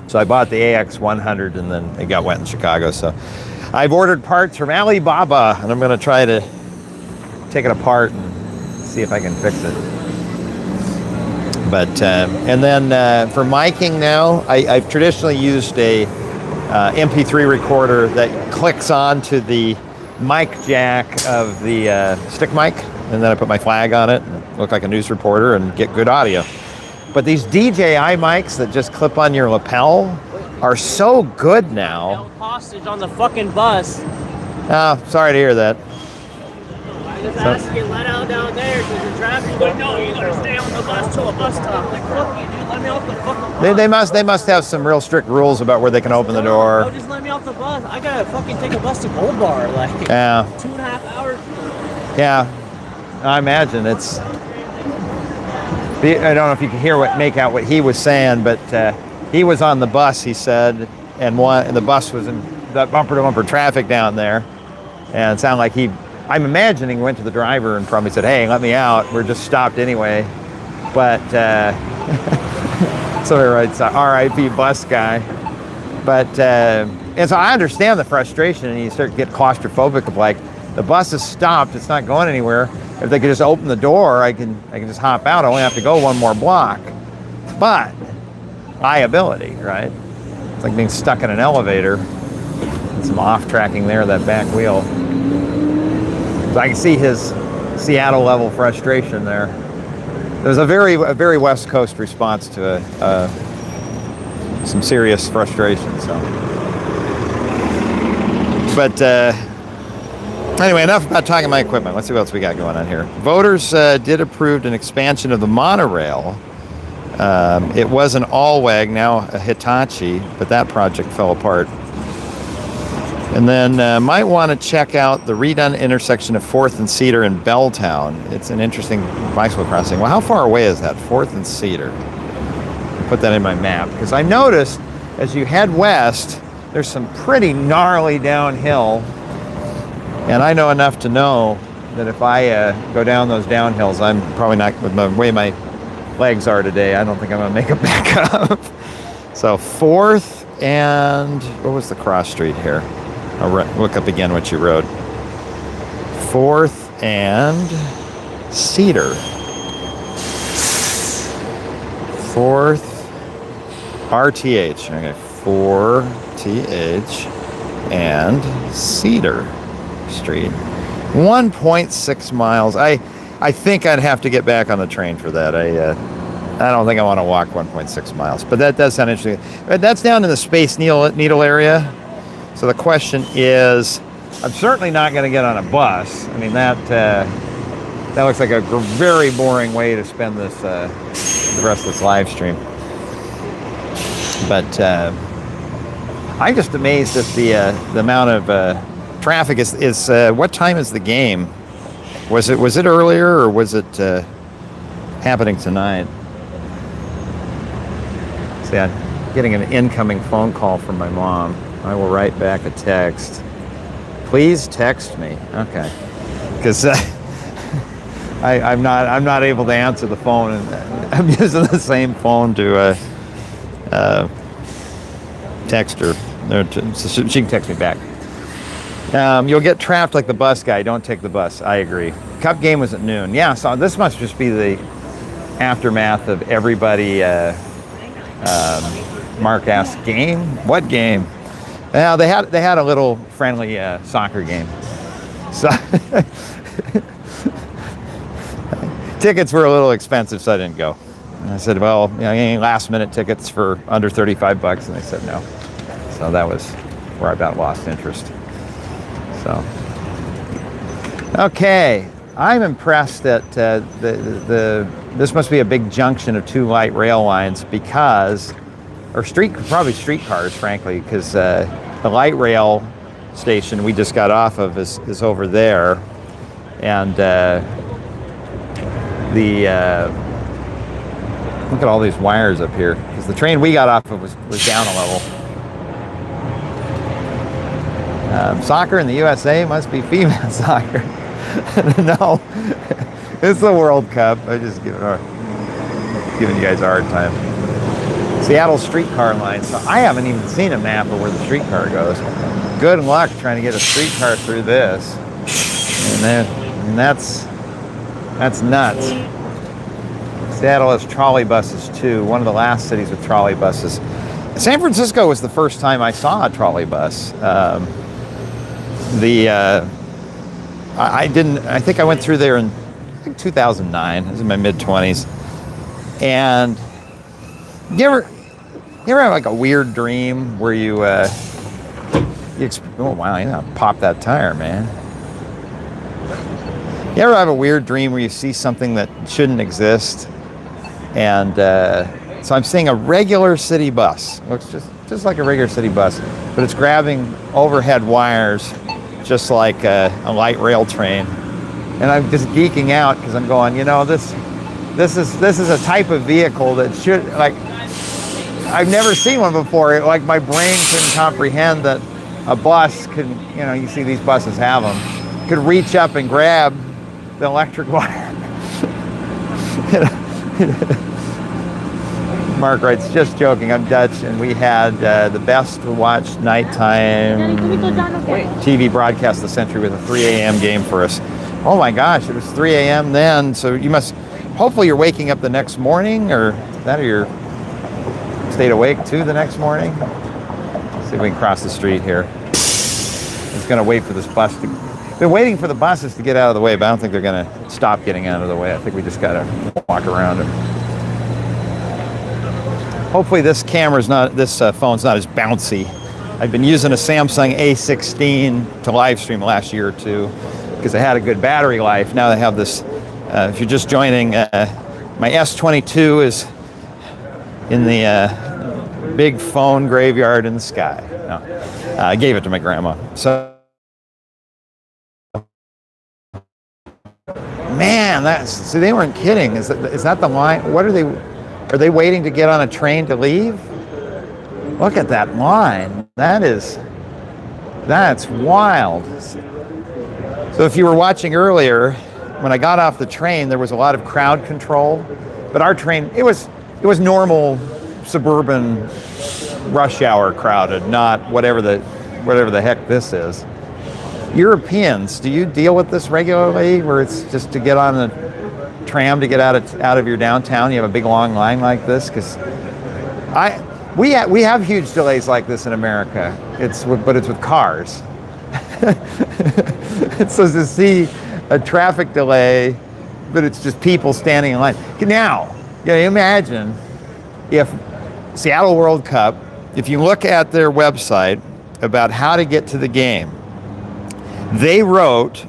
So I bought the AX100 and then it got wet in Chicago. So I've ordered parts from Alibaba and I'm going to try to take it apart and see if I can fix it. But, and then for miking now, I've traditionally used a MP3 recorder that clicks onto the mic jack of the stick mic, and then I put my flag on it and look like a news reporter and get good audio. But these DJI mics that just clip on your lapel are so good now. Held hostage on the fucking bus. Oh, sorry to hear that. I just asked to get let out down there because the traffic. But no, you gotta stay on the bus till a bus stop. Like, fuck you, dude. Let me off the fucking bus. They must have some real strict rules about where they can open the door. No, just let me off the bus. I gotta fucking take a bus to Gold Bar, like yeah. 2.5 hours. Yeah, I imagine it's. I don't know if you can make out what he was saying, but he was on the bus, he said, and the bus was in that bumper-to-bumper traffic down there, and it sounded like I'm imagining went to the driver and probably said, "Hey, let me out. We're just stopped anyway." But so he writes, "R.I.P. bus guy." But and so I understand the frustration, and you start to get claustrophobic of like, the bus is stopped, it's not going anywhere. If they could just open the door, I can just hop out. I only have to go one more block. but liability, right? It's like being stuck in an elevator. Some off tracking there, that back wheel. So I can see his Seattle level frustration there. There's a very West Coast response to some serious frustration. So, but anyway, enough about talking my equipment. Let's see what else we got going on here. Voters did approve an expansion of the monorail. It was an Allwag, now a Hitachi, but that project fell apart. And then might want to check out the redone intersection of 4th and Cedar in Belltown. It's an interesting bicycle crossing. Well, how far away is that, 4th and Cedar? I'll put that in my map, because I noticed as you head west, there's some pretty gnarly downhill. And I know enough to know that if I go down those downhills, I'm probably not, with the way my legs are today, I don't think I'm going to make it back up. So 4th and, what was the cross street here? I'll look up again what you wrote. 4th and Cedar. 4th RTH. Okay, 4TH and Cedar Street. 1.6 miles. I think I'd have to get back on the train for that. I don't think I want to walk 1.6 miles, but that does sound interesting. That's down in the Space Needle area. So the question is, I'm certainly not going to get on a bus. I mean, that looks like a very boring way to spend this the rest of this live stream. But I'm just amazed at the amount of traffic. Is what time is the game? Was it earlier, or was it happening tonight? See, I'm getting an incoming phone call from my mom. I will write back a text. Please text me. Okay, because I'm not able to answer the phone, and I'm using the same phone to text her. So she can text me back. You'll get trapped like the bus guy. Don't take the bus. I agree. Cup game was at noon. Yeah, so this must just be the aftermath of everybody. Mark asked, game? What game? Well, they had a little friendly soccer game. So tickets were a little expensive, so I didn't go. And I said, well, any last minute tickets for under $35, and they said no. So that was where I about lost interest. So, okay, I'm impressed that this must be a big junction of two light rail lines, because, or probably streetcars, frankly, because the light rail station we just got off of is over there, and look at all these wires up here, because the train we got off of was down a level. Soccer in the USA must be female soccer. No, it's the World Cup. I just giving you guys a hard time. Seattle streetcar line. So I haven't even seen a map of where the streetcar goes. Good luck trying to get a streetcar through this. And that's nuts. Seattle has trolley buses too. One of the last cities with trolley buses. San Francisco was the first time I saw a trolley bus. I think I went through there in 2009. I was in my mid-20s. And you ever have like a weird dream where you oh wow, you gotta pop that tire, man. You ever have a weird dream where you see something that shouldn't exist? And so I'm seeing a regular city bus. Looks just like a regular city bus, but it's grabbing overhead wires just like a light rail train. And I'm just geeking out because I'm going, this is a type of vehicle that should, like, I've never seen one before. Like, my brain couldn't comprehend that a bus could, you see these buses have them, could reach up and grab the electric wire. Mark writes, just joking, I'm Dutch, and we had the best to watch nighttime TV broadcast of the century with a 3 a.m. game for us. Oh my gosh, it was 3 a.m. then, so hopefully you're waking up the next morning, or that, or you're stayed awake too the next morning. Let's see if we can cross the street here. It's going to wait for this bus to... Been waiting for the buses to get out of the way, but I don't think they're going to stop getting out of the way. I think we just got to walk around it. Hopefully this phone's not as bouncy. I've been using a Samsung A16 to live stream last year or two because it had a good battery life. Now they have this, if you're just joining, my S22 is in the big phone graveyard in the sky. No, I gave it to my grandma. So, man, see, they weren't kidding. Is that the line? What are they waiting to get on a train to leave? Look at that line. That's wild. So if you were watching earlier, when I got off the train, there was a lot of crowd control, but our train, it was normal suburban rush hour crowded, not whatever the heck this is. Europeans, do you deal with this regularly, where it's just to get on the tram to get out of your downtown, you have a big long line like this? Because we have huge delays like this in America. But it's with cars. So to see a traffic delay, but it's just people standing in line. Now, you imagine if Seattle World Cup, if you look at their website about how to get to the game, they wrote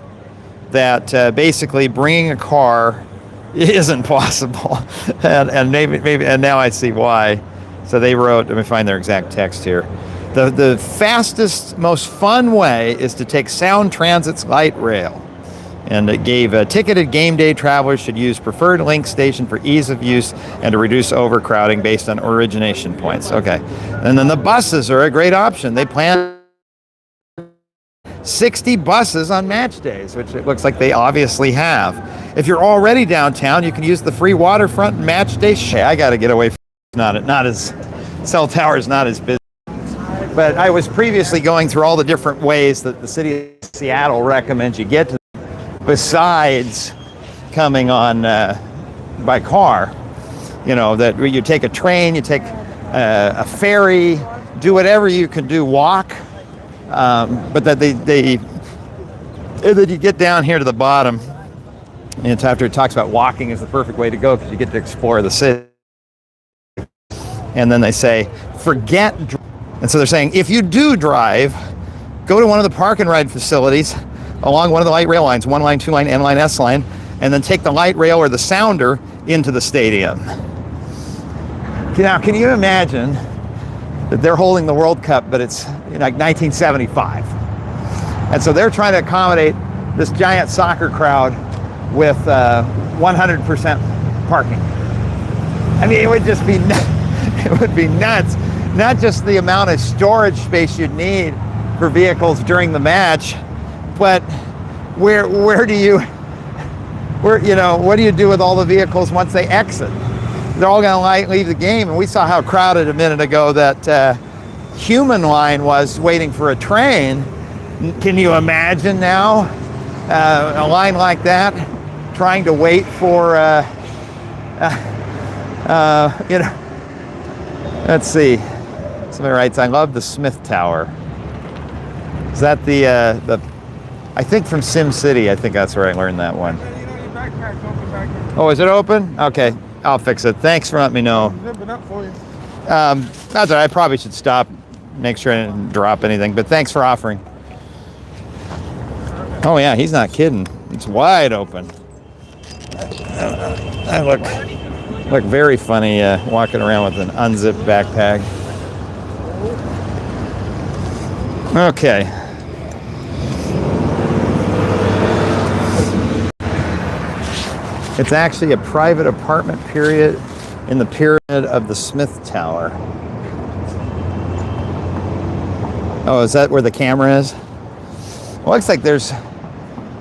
that basically bringing a car isn't possible, and maybe now I see why. So they wrote, let me find their exact text here. The fastest, most fun way is to take Sound Transit's light rail. And it gave ticketed game day travelers should use preferred link station for ease of use and to reduce overcrowding based on origination points. Okay. And then the buses are a great option. They plan 60 buses on match days, which it looks like they obviously have. If you're already downtown, you can use the free waterfront match day. I got to get away from not as cell towers, not as busy. But I was previously going through all the different ways that the city of Seattle recommends you get to, besides coming on by car. You know, that you take a train, you take a ferry, do whatever you can do, walk. But that then you get down here to the bottom, and it's after it talks about walking is the perfect way to go because you get to explore the city. And then they say, and so they're saying, if you do drive, go to one of the park and ride facilities along one of the light rail lines, 1 line, 2 line, N line, S line, and then take the light rail or the sounder into the stadium. Now, can you imagine that they're holding the World Cup, but it's like 1975. And so they're trying to accommodate this giant soccer crowd with 100% parking. I mean, it would just be, it would be nuts. Not just the amount of storage space you'd need for vehicles during the match, but what do you do with all the vehicles once they exit? They're all going to leave the game, and we saw how crowded a minute ago that human line was waiting for a train. Can you imagine now a line like that trying to wait for let's see. Somebody writes, I love the Smith Tower. Is that the I think from Sim City, I think that's where I learned that one. Oh, is it open? Okay, I'll fix it. Thanks for letting me know. That's all right. I probably should stop, make sure I didn't drop anything, but thanks for offering. Oh yeah, he's not kidding. It's wide open. I look very funny walking around with an unzipped backpack. Okay. It's actually a private apartment period in the pyramid of the Smith Tower. Oh, is that where the camera is? Well, looks like there's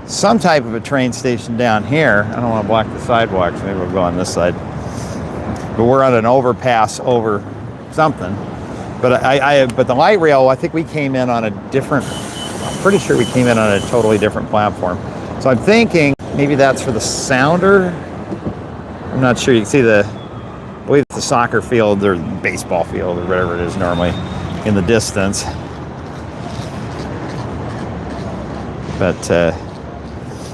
some type of a train station down here. I don't want to block the sidewalks. Maybe we'll go on this side. But we're on an overpass over something. But but the light rail, I think we came in on a different, I'm pretty sure we came in on a totally different platform. So I'm thinking maybe that's for the sounder. I'm not sure. You can see I believe it's the soccer field or baseball field or whatever it is normally in the distance. But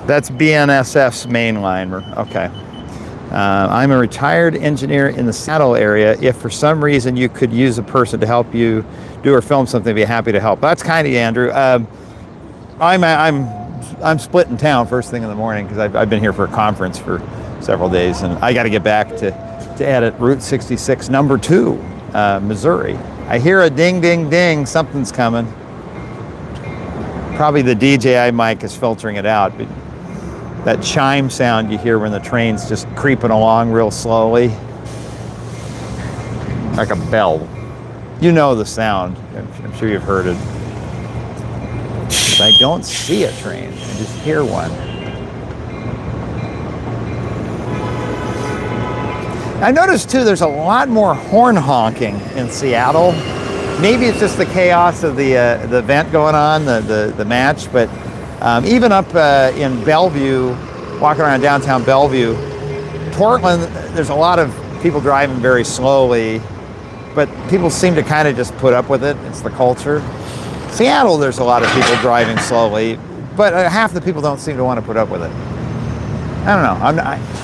that's BNSF's main line. Okay. I'm a retired engineer in the Seattle area. If for some reason you could use a person to help you do or film something, I'd be happy to help. That's kind of you, Andrew. I'm split in town first thing in the morning because I've been here for a conference for several days, and I got to get back to edit Route 66, number 2, Missouri. I hear a ding, ding, ding. Something's coming. Probably the DJI mic is filtering it out, but that chime sound you hear when the train's just creeping along real slowly, like a bell. You know the sound. I'm sure you've heard it. But I don't see a train. I just hear one. I noticed too there's a lot more horn honking in Seattle. Maybe it's just the chaos of the event going on, the match, but even up in Bellevue, walking around downtown Bellevue, Portland, there's a lot of people driving very slowly, but people seem to kind of just put up with it. It's the culture. Seattle, there's a lot of people driving slowly, but half the people don't seem to want to put up with it. I don't know.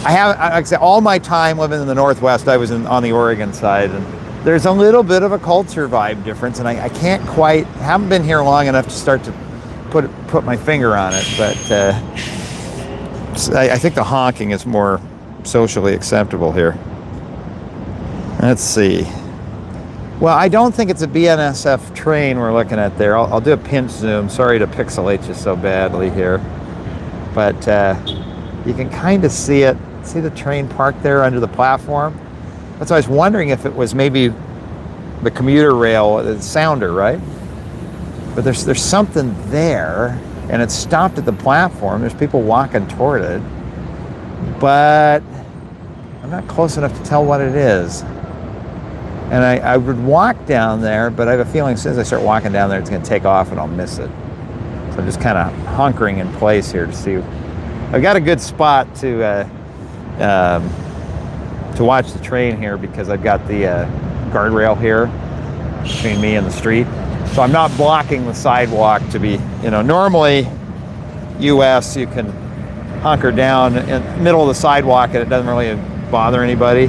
I have, like I said, all my time living in the Northwest, I was on the Oregon side, and there's a little bit of a culture vibe difference, and I can't quite, haven't been here long enough to start to put my finger on it, but I think the honking is more socially acceptable here. Let's see. Well, I don't think it's a BNSF train we're looking at there. I'll do a pinch zoom. Sorry to pixelate you so badly here, but you can kind of see it. See the train parked there under the platform? That's why I was wondering if it was maybe the commuter rail, the sounder, right? But there's something there, and it's stopped at the platform. There's people walking toward it, but I'm not close enough to tell what it is. And I would walk down there, but I have a feeling as soon as I start walking down there, it's going to take off and I'll miss it. So I'm just kind of hunkering in place here to see. I've got a good spot to watch the train here because I've got the guardrail here between me and the street. So I'm not blocking the sidewalk to be, normally US you can hunker down in the middle of the sidewalk and it doesn't really bother anybody.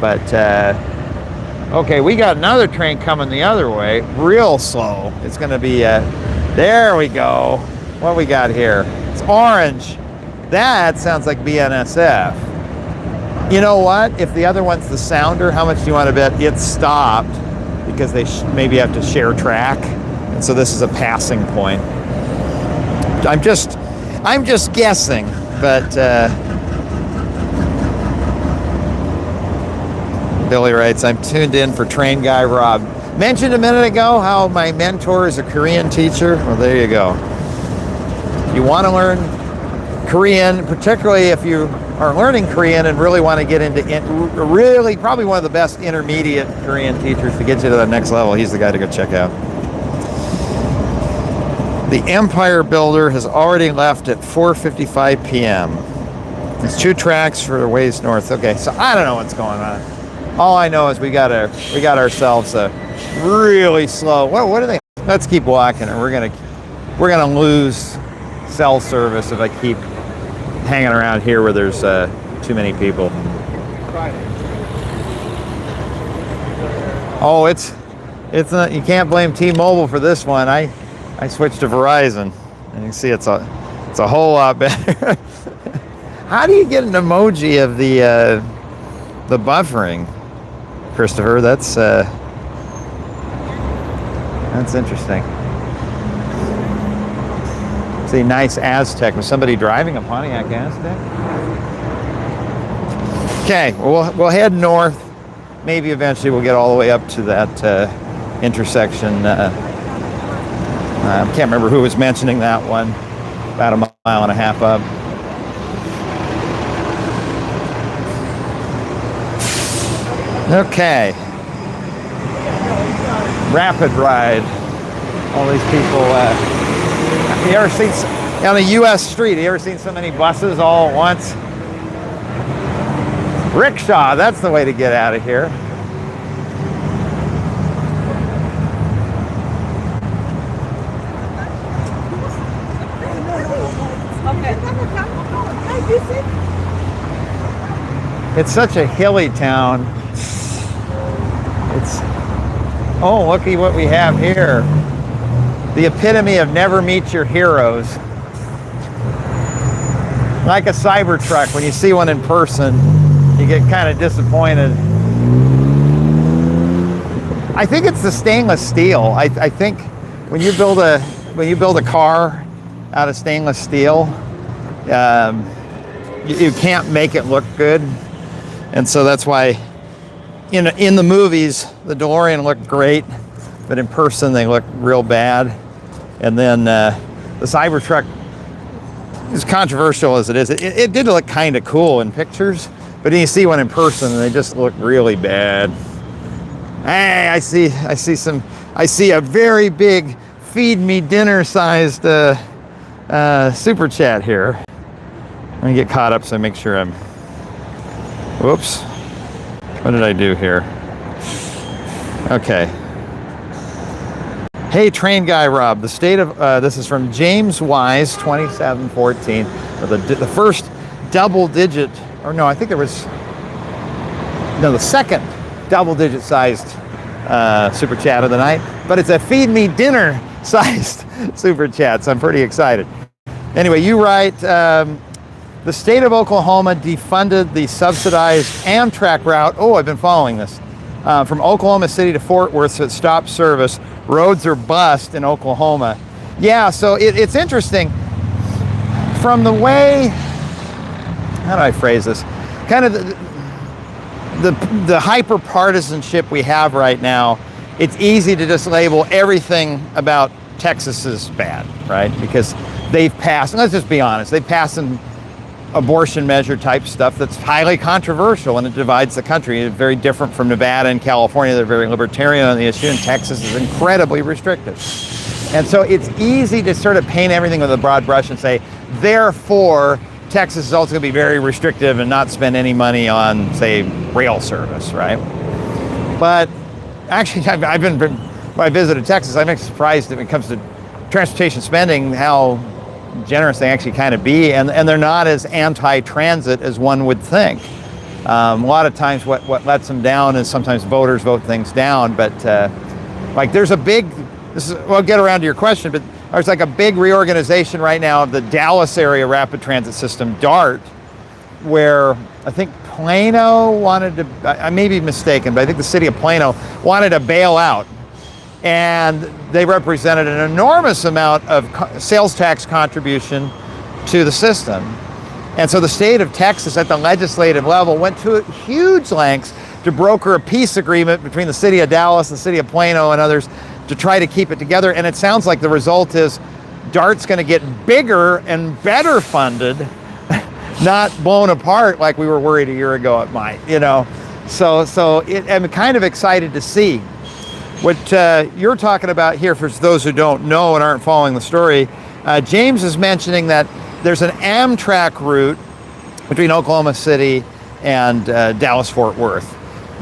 But okay, we got another train coming the other way, real slow. It's gonna be, there we go. What we got here? It's orange. That sounds like BNSF. You know what? If the other one's the sounder, how much do you want to bet it stopped because they maybe have to share track, and so this is a passing point. I'm just guessing, but Billy writes, I'm tuned in for Train Guy Rob. Mentioned a minute ago how my mentor is a Korean teacher. Well, there you go. You want to learn Korean, particularly if you are learning Korean and really want to get into really probably one of the best intermediate Korean teachers to get you to the next level. He's the guy to go check out. The Empire Builder has already left at 4:55 p.m. It's 2 tracks for the ways north. Okay, so I don't know what's going on. All I know is we got ourselves a really slow. What are they? Let's keep walking, and we're gonna lose cell service if I keep hanging around here where there's too many people. Oh, it's not. You can't blame T-Mobile for this one. I switched to Verizon, and you can see it's a whole lot better. How do you get an emoji of the buffering, Christopher? That's interesting. See, nice Aztec. Was somebody driving a Pontiac Aztec? Okay, we'll head north. Maybe eventually we'll get all the way up to that intersection. I can't remember who was mentioning that one. About a mile and a half up. Okay. Rapid ride. All these people. You ever seen on a U.S. street? You ever seen so many buses all at once? Rickshaw, that's the way to get out of here. It's such a hilly town. It's, oh, looky what we have here. The epitome of never meet your heroes. Like a Cybertruck, when you see one in person, you get kind of disappointed. I think it's the stainless steel. I think when you build a car out of stainless steel, you can't make it look good. And so that's why in the movies, the DeLorean looked great, but in person they look real bad. And then the Cybertruck, as controversial as it is, it did look kind of cool in pictures, but then you see one in person and they just look really bad. Hey, I see a very big feed me dinner sized super chat here. Let me get caught up so I make sure I'm, whoops. What did I do here? Okay. Hey, train guy Rob, the state of, this is from James Wise, 2714. The first double digit, or no, I think there was, no, the second double digit sized super chat of the night, but it's a feed me dinner sized super chat, so I'm pretty excited. Anyway, you write, the state of Oklahoma defunded the subsidized Amtrak route. Oh, I've been following this. From Oklahoma City to Fort Worth, so it stopped service. Roads are bust in Oklahoma. Yeah, so it's interesting. From the way, how do I phrase this? Kind of the hyper partisanship we have right now, it's easy to just label everything about Texas as bad, right? Because they've passed, let's just be honest, they've passed some abortion measure type stuff that's highly controversial and it divides the country. It's very different from Nevada and California. They're very libertarian on the issue, and Texas is incredibly restrictive. And so it's easy to sort of paint everything with a broad brush and say, therefore, Texas is also going to be very restrictive and not spend any money on, say, rail service, right? But actually, when I visited Texas, I'm surprised when it comes to transportation spending, how generous they actually kind of be, and they're not as anti-transit as one would think. A lot of times what lets them down is sometimes voters vote things down, but like there's a big, we'll get around to your question, but there's like a big reorganization right now of the Dallas area rapid transit system, DART, where I think Plano wanted to, I may be mistaken, but I think the city of Plano wanted to bail out. And they represented an enormous amount of sales tax contribution to the system. And so the state of Texas at the legislative level went to huge lengths to broker a peace agreement between the city of Dallas, the city of Plano, and others to try to keep it together. And it sounds like the result is DART's going to get bigger and better funded, not blown apart like we were worried a year ago it might, you know. So I'm kind of excited to see. What you're talking about here, for those who don't know and aren't following the story, James is mentioning that there's an Amtrak route between Oklahoma City and Dallas-Fort Worth.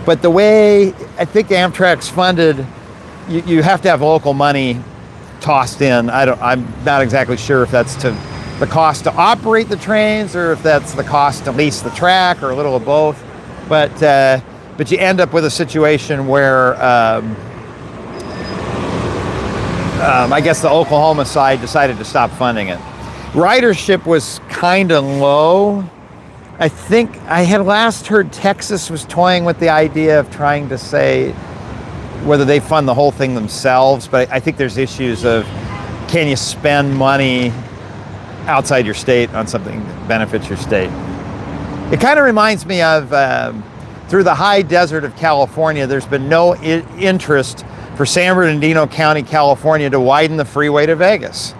But the way I think Amtrak's funded, you have to have local money tossed in. I'm not exactly sure if that's to the cost to operate the trains or if that's the cost to lease the track or a little of both. But you end up with a situation where I guess the Oklahoma side decided to stop funding it. Ridership was kind of low. I think I had last heard Texas was toying with the idea of trying to say whether they fund the whole thing themselves, but I think there's issues of, can you spend money outside your state on something that benefits your state? It kind of reminds me of through the high desert of California, there's been no interest for San Bernardino County, California to widen the freeway to Vegas.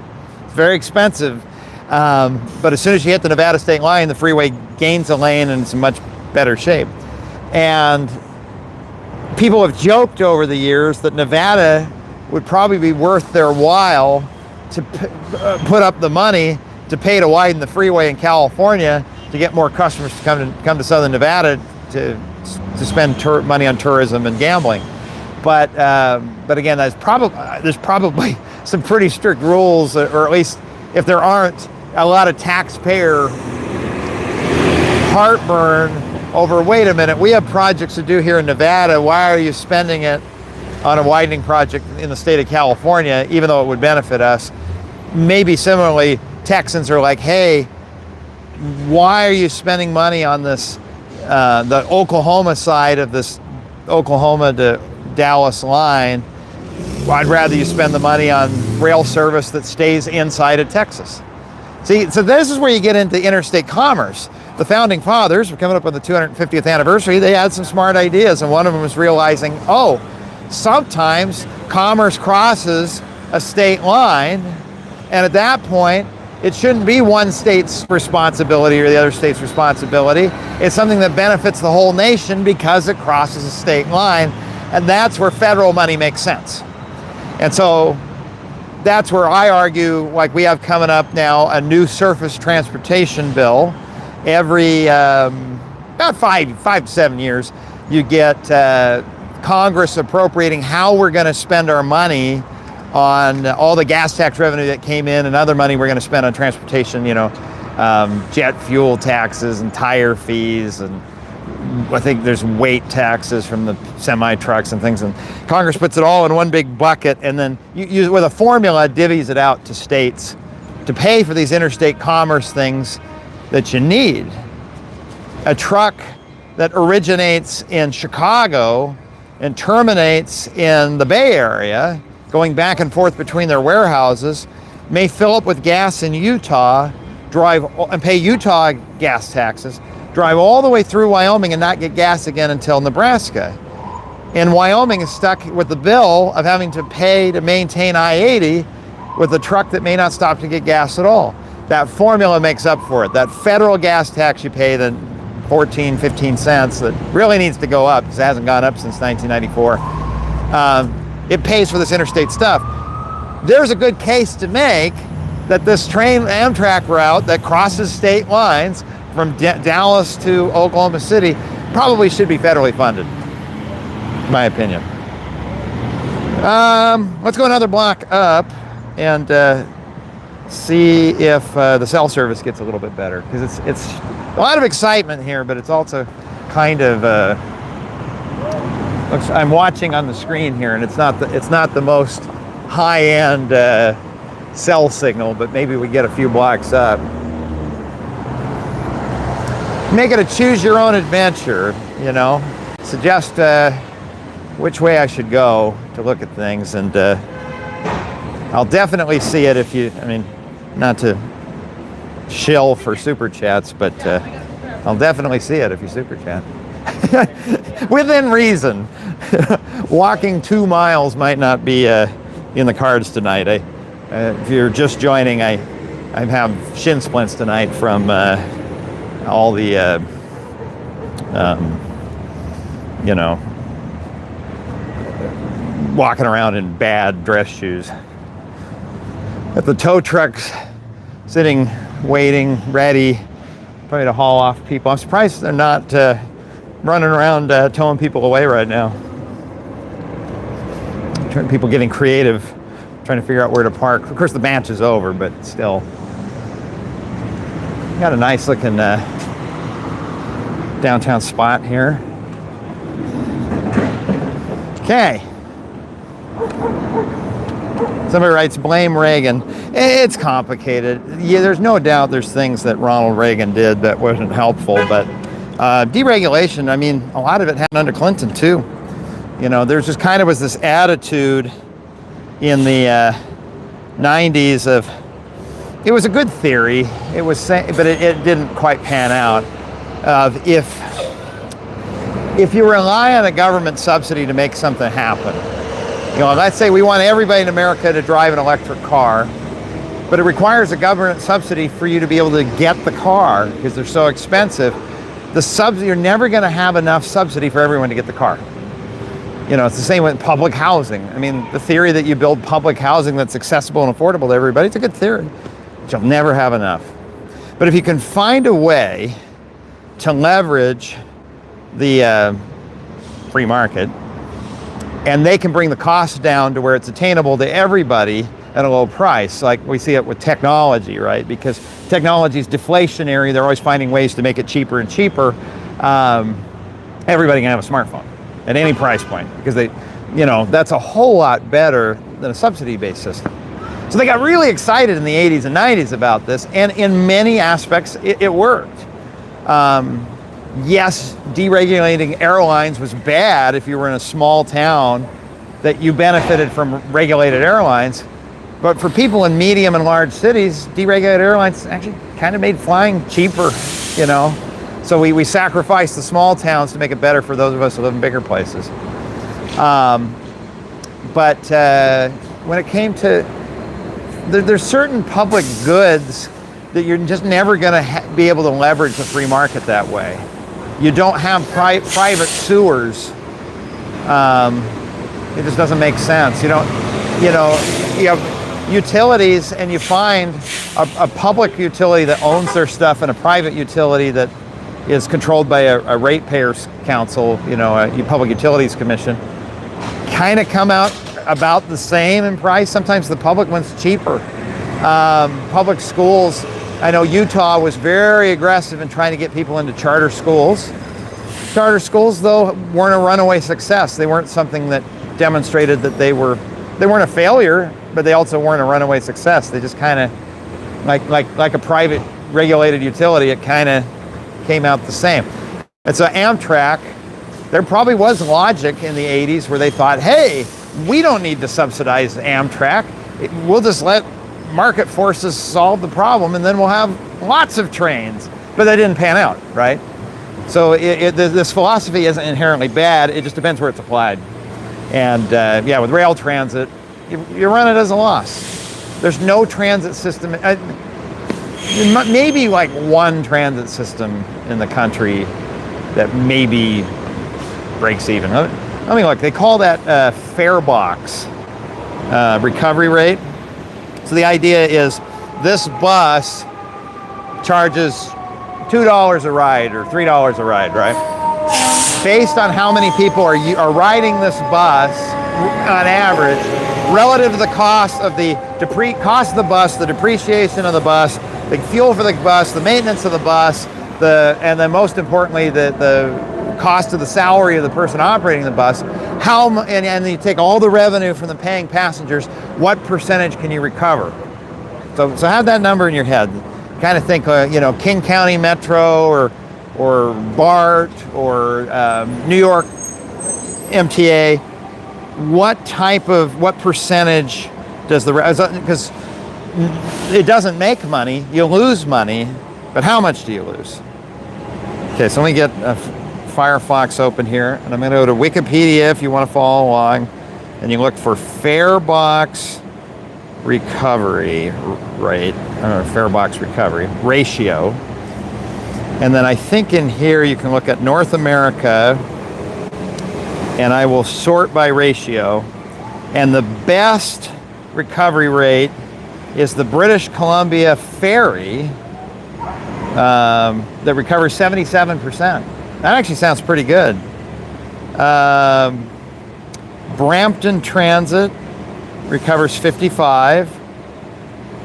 It's very expensive, but as soon as you hit the Nevada state line, the freeway gains a lane and it's in much better shape. And people have joked over the years that Nevada would probably be worth their while to put up the money to pay to widen the freeway in California to get more customers to come to Southern Nevada to spend money on tourism and gambling. But again, there's probably some pretty strict rules, or at least if there aren't, a lot of taxpayer heartburn over, wait a minute, we have projects to do here in Nevada, why are you spending it on a widening project in the state of California, even though it would benefit us? Maybe similarly, Texans are like, hey, why are you spending money on this, the Oklahoma side of this Oklahoma to Dallas line? I'd rather you spend the money on rail service that stays inside of Texas. See, so this is where you get into interstate commerce. The founding fathers, we're coming up on the 250th anniversary, they had some smart ideas, and one of them was realizing, oh, sometimes commerce crosses a state line, and at that point, it shouldn't be one state's responsibility or the other state's responsibility. It's something that benefits the whole nation because it crosses a state line, and that's where federal money makes sense. And so that's where I argue, like we have coming up now, a new surface transportation bill. Every about 5 to 7 years, you get Congress appropriating how we're going to spend our money on all the gas tax revenue that came in and other money we're going to spend on transportation, jet fuel taxes and tire fees, and I think there's weight taxes from the semi trucks and things, and Congress puts it all in one big bucket, and then you with a formula divvies it out to states to pay for these interstate commerce things that you need. A truck that originates in Chicago and terminates in the Bay Area, going back and forth between their warehouses, may fill up with gas in Utah, drive and pay Utah gas taxes, drive all the way through Wyoming and not get gas again until Nebraska. And Wyoming is stuck with the bill of having to pay to maintain I-80 with a truck that may not stop to get gas at all. That formula makes up for it. That federal gas tax you pay, the 14, 15 cents, that really needs to go up because it hasn't gone up since 1994. It pays for this interstate stuff. There's a good case to make that this train Amtrak route that crosses state lines from Dallas to Oklahoma City probably should be federally funded, in my opinion. Let's go another block up and see if the cell service gets a little bit better, because it's a lot of excitement here, but it's also kind of I'm watching on the screen here, and it's not the most high-end cell signal, but maybe we get a few blocks up. Make it a choose your own adventure, suggest which way I should go to look at things, and I'll definitely see it if you, not to shill for super chats, but I'll definitely see it if you super chat. Within reason. Walking 2 miles might not be in the cards tonight. If you're just joining, I have shin splints tonight from all the, walking around in bad dress shoes. At the tow trucks, sitting, waiting, ready, trying to haul off people. I'm surprised they're not running around towing people away right now. People getting creative, trying to figure out where to park. Of course, the match is over, but still. Got a nice looking downtown spot here. Okay. Somebody writes, blame Reagan. It's complicated. Yeah, there's no doubt there's things that Ronald Reagan did that wasn't helpful, but deregulation, a lot of it happened under Clinton too. There's just kind of was this attitude in the 90s of, it was a good theory, but it didn't quite pan out, of if you rely on a government subsidy to make something happen. Let's say we want everybody in America to drive an electric car, but it requires a government subsidy for you to be able to get the car because they're so expensive. You're never going to have enough subsidy for everyone to get the car. It's the same with public housing. The theory that you build public housing that's accessible and affordable to everybody, it's a good theory, but you'll never have enough. But if you can find a way to leverage the free market, and they can bring the cost down to where it's attainable to everybody at a low price, like we see it with technology, right? Because technology is deflationary. They're always finding ways to make it cheaper and cheaper. Everybody can have a smartphone at any price point because that's a whole lot better than a subsidy-based system. So they got really excited in the 80s and 90s about this, and in many aspects, it worked. Yes, deregulating airlines was bad if you were in a small town that you benefited from regulated airlines. But for people in medium and large cities, deregulated airlines actually kind of made flying cheaper, So we sacrificed the small towns to make it better for those of us who live in bigger places. But when it came to, there's certain public goods that you're just never going to be able to leverage the free market that way. You don't have private sewers. It just doesn't make sense. You have utilities, and you find a public utility that owns their stuff and a private utility that is controlled by a ratepayers council, a public utilities commission, kind of come out about the same in price. Sometimes the public one's cheaper. Public schools, I know Utah was very aggressive in trying to get people into charter schools. Charter schools, though, weren't a runaway success. They weren't something that demonstrated that they weren't a failure, but they also weren't a runaway success. They just kind of, like a private regulated utility, it kind of came out the same. And so Amtrak, there probably was logic in the 80s where they thought, hey, we don't need to subsidize Amtrak. We'll just let market forces solve the problem, and then we'll have lots of trains. But that didn't pan out, right? So this philosophy isn't inherently bad. It just depends where it's applied. And with rail transit, you run it as a loss. There's no transit system. Maybe like one transit system in the country that maybe breaks even. Let me look. They call that Farebox Recovery rate. So the idea is this bus charges $2 a ride or $3 a ride, right? Based on how many people are riding this bus on average, relative to the cost of the bus, the depreciation of the bus, the fuel for the bus, the maintenance of the bus, and then most importantly, the cost of the salary of the person operating the bus, and you take all the revenue from the paying passengers, what percentage can you recover? So have that number in your head. Kind of think, King County Metro or BART or New York MTA. What percentage does because it doesn't make money, you lose money, but how much do you lose? Okay, so let me get Firefox open here, and I'm going to go to Wikipedia if you want to follow along, and you look for Farebox Recovery rate, Farebox Recovery ratio, and then I think in here you can look at North America, and I will sort by ratio, and the best recovery rate is the British Columbia ferry that recovers 77%. That actually sounds pretty good. Brampton Transit recovers 55.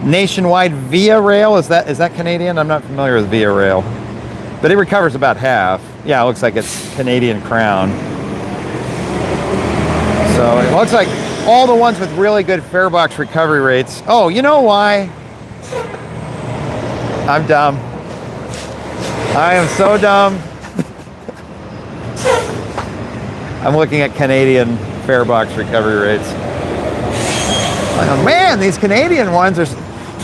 Nationwide Via Rail, is that Canadian? I'm not familiar with Via Rail, but it recovers about half. Yeah, it looks like it's Canadian Crown. So it looks like all the ones with really good Farebox recovery rates. Oh, you know why? I'm dumb. I am so dumb. I'm looking at Canadian Farebox recovery rates. Oh, man, these Canadian ones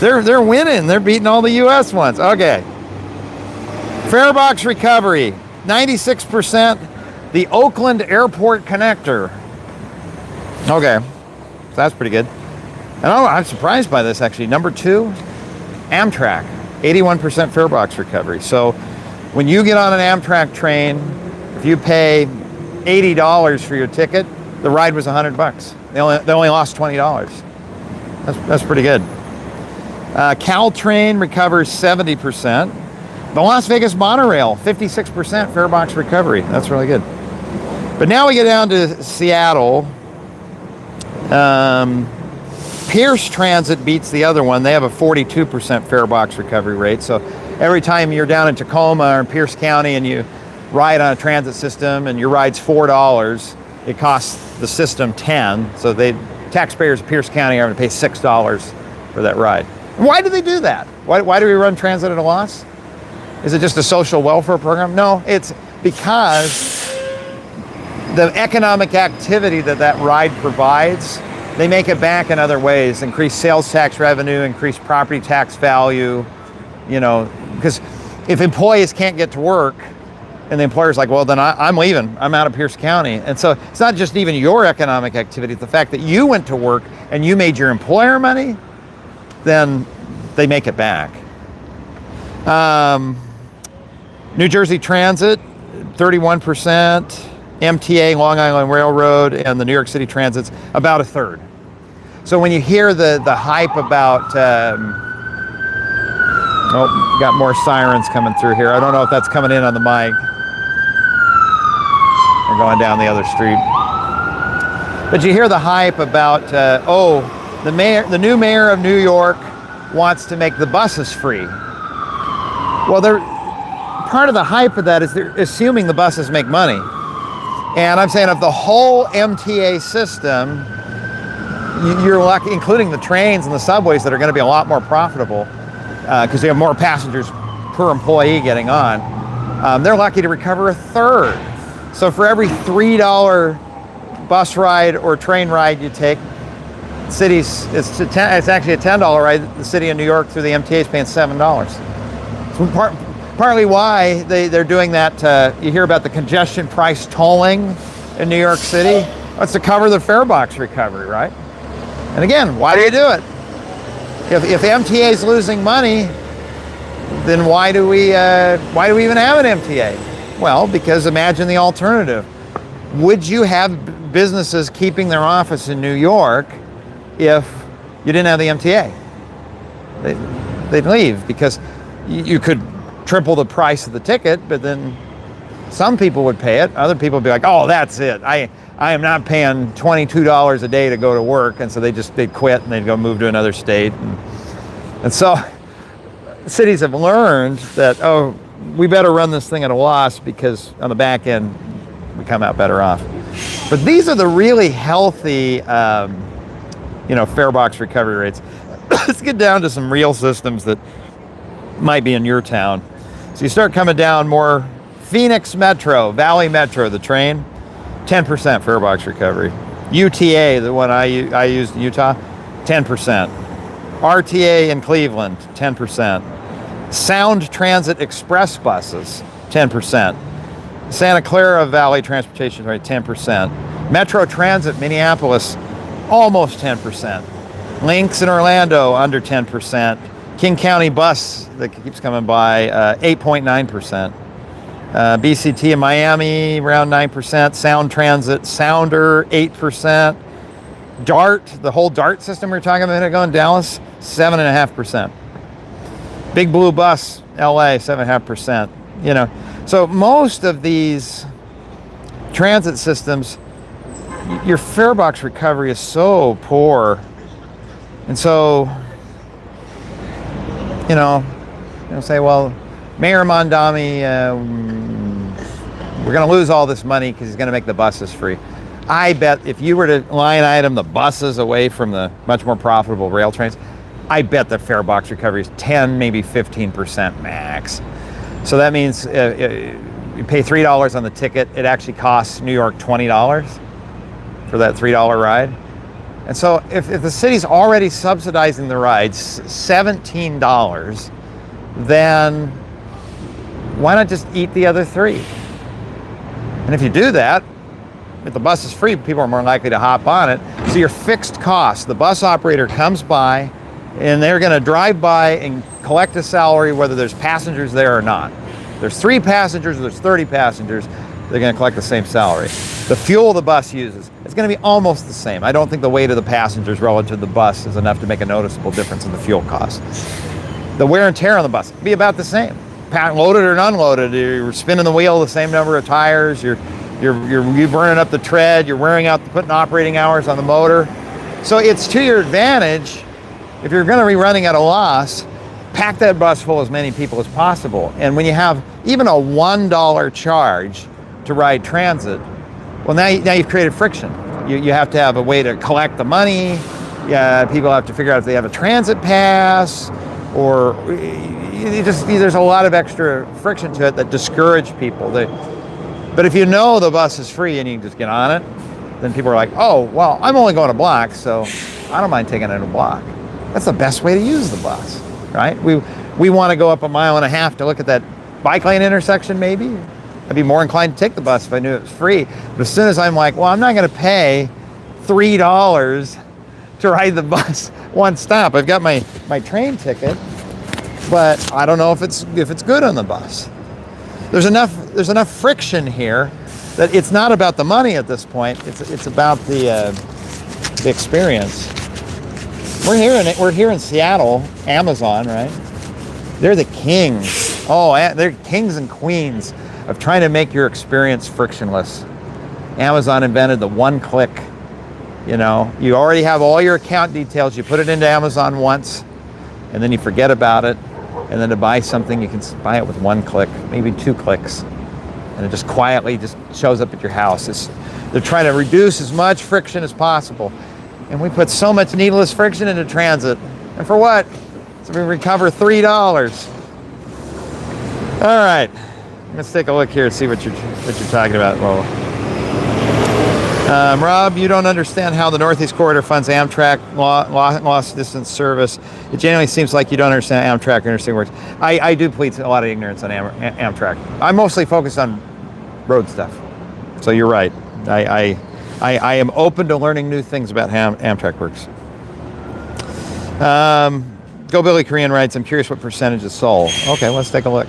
they're winning. They're beating all the US ones. Okay. Farebox recovery, 96%. The Oakland Airport Connector. Okay. So that's pretty good. And I'm surprised by this actually. Number 2, Amtrak, 81% Farebox recovery. So when you get on an Amtrak train, if you pay $80 for your ticket, the ride was $100. They only lost $20. That's pretty good. Caltrain recovers 70%. The Las Vegas monorail, 56% Farebox Recovery. That's really good. But now we get down to Seattle. Pierce Transit beats the other one. They have a 42% Farebox Recovery rate. So every time you're down in Tacoma or in Pierce County and you ride on a transit system and your ride's $4, it costs the system $10. So taxpayers of Pierce County are going to pay $6 for that ride. Why do they do that? Why do we run transit at a loss? Is it just a social welfare program? No, it's because the economic activity that ride provides, they make it back in other ways. Increase sales tax revenue, increase property tax value, because if employees can't get to work and the employer's like, well, then I'm leaving. I'm out of Pierce County. And so it's not just even your economic activity. It's the fact that you went to work and you made your employer money, then they make it back. New Jersey Transit, 31%. MTA, Long Island Railroad, and the New York City Transit's about a third. So when you hear the hype about, got more sirens coming through here. I don't know if that's coming in on the mic. We're going down the other street. But you hear the hype about, the new mayor of New York wants to make the buses free. Well, part of the hype of that is they're assuming the buses make money. And I'm saying of the whole MTA system, you're lucky, including the trains and the subways that are going to be a lot more profitable because you have more passengers per employee getting on. They're lucky to recover a third. So for every $3 bus ride or train ride you take, cities, it's actually a $10 ride. The city of New York through the MTA is paying $7. So partly why they're doing that, you hear about the congestion price tolling in New York City. That's to cover the Farebox Recovery, right? And again, why do you do it? If MTA is losing money, then why do we even have an MTA? Well, because imagine the alternative. Would you have businesses keeping their office in New York if you didn't have the MTA? They'd leave because you could triple the price of the ticket, but then some people would pay it. Other people would be like, oh, that's it. I am not paying $22 a day to go to work. And so they'd quit and they'd go move to another state. And so cities have learned that, we better run this thing at a loss because on the back end, we come out better off. But these are the really healthy, Farebox recovery rates. Let's get down to some real systems that might be in your town. So you start coming down more. Phoenix Metro, Valley Metro, the train, 10% Farebox recovery. UTA, the one I used in Utah, 10%. RTA in Cleveland, 10%. Sound Transit Express buses, 10%. Santa Clara Valley Transportation Rate, 10%. Metro Transit Minneapolis, almost 10%. Lynx in Orlando, under 10%. King County Bus, that keeps coming by, 8.9%. BCT in Miami, around 9%. Sound Transit, Sounder, 8%. DART, the whole DART system we were talking about a minute ago in Dallas, 7.5%. Big Blue Bus, LA, 7.5%. So most of these transit systems, your Farebox recovery is so poor. And so, say, well, Mayor Mondami, we're going to lose all this money because he's going to make the buses free. I bet if you were to line item the buses away from the much more profitable rail trains, I bet the Farebox recovery is 10, maybe 15% max. So that means you pay $3 on the ticket. It actually costs New York $20 for that $3 ride. And so if the city's already subsidizing the rides $17, then why not just eat the other $3? And if you do that, if the bus is free, people are more likely to hop on it. So your fixed cost, the bus operator comes by and they're going to drive by and collect a salary whether there's passengers there or not. There's 3 passengers or there's 30 passengers, they're going to collect the same salary. The fuel the bus uses, it's going to be almost the same. I don't think the weight of the passengers relative to the bus is enough to make a noticeable difference in the fuel cost. The wear and tear on the bus will be about the same. loaded or unloaded. You're spinning the wheel the same number of tires. You're burning up the tread. You're wearing out, putting operating hours on the motor. So it's to your advantage. If you're going to be running at a loss, pack that bus full as many people as possible. And when you have even a $1 charge to ride transit, well, now you've created friction. You have to have a way to collect the money. People have to figure out if they have a transit pass, or there's a lot of extra friction to it that discourage people. But if you know the bus is free and you can just get on it, then people are like, oh, well, I'm only going a block, so I don't mind taking it in a block. That's the best way to use the bus, right? We want to go up 1.5 miles to look at that bike lane intersection, maybe. I'd be more inclined to take the bus if I knew it was free. But as soon as I'm like, well, I'm not going to pay $3 to ride the bus one stop. I've got my train ticket, but I don't know if it's good on the bus. There's enough friction here that it's not about the money at this point. It's about the experience. We're here in Seattle, Amazon, right? They're the kings. Oh, they're kings and queens of trying to make your experience frictionless. Amazon invented the one click. You know, you already have all your account details. You put it into Amazon once, and then you forget about it. And then to buy something, you can buy it with one click, maybe 2 clicks. And it just quietly just shows up at your house. They're trying to reduce as much friction as possible. And we put so much needless friction into transit. And for what? So we recover $3. All right. Let's take a look here and see what you're talking about. Well, Rob, you don't understand how the Northeast Corridor funds Amtrak lost distance service. It genuinely seems like you don't understand Amtrak or Interstate works. I do plead a lot of ignorance on Amtrak. I'm mostly focused on road stuff. So you're right. I am open to learning new things about how Amtrak works. Go Billy Korean writes, I'm curious what percentage is sold. Okay, let's take a look.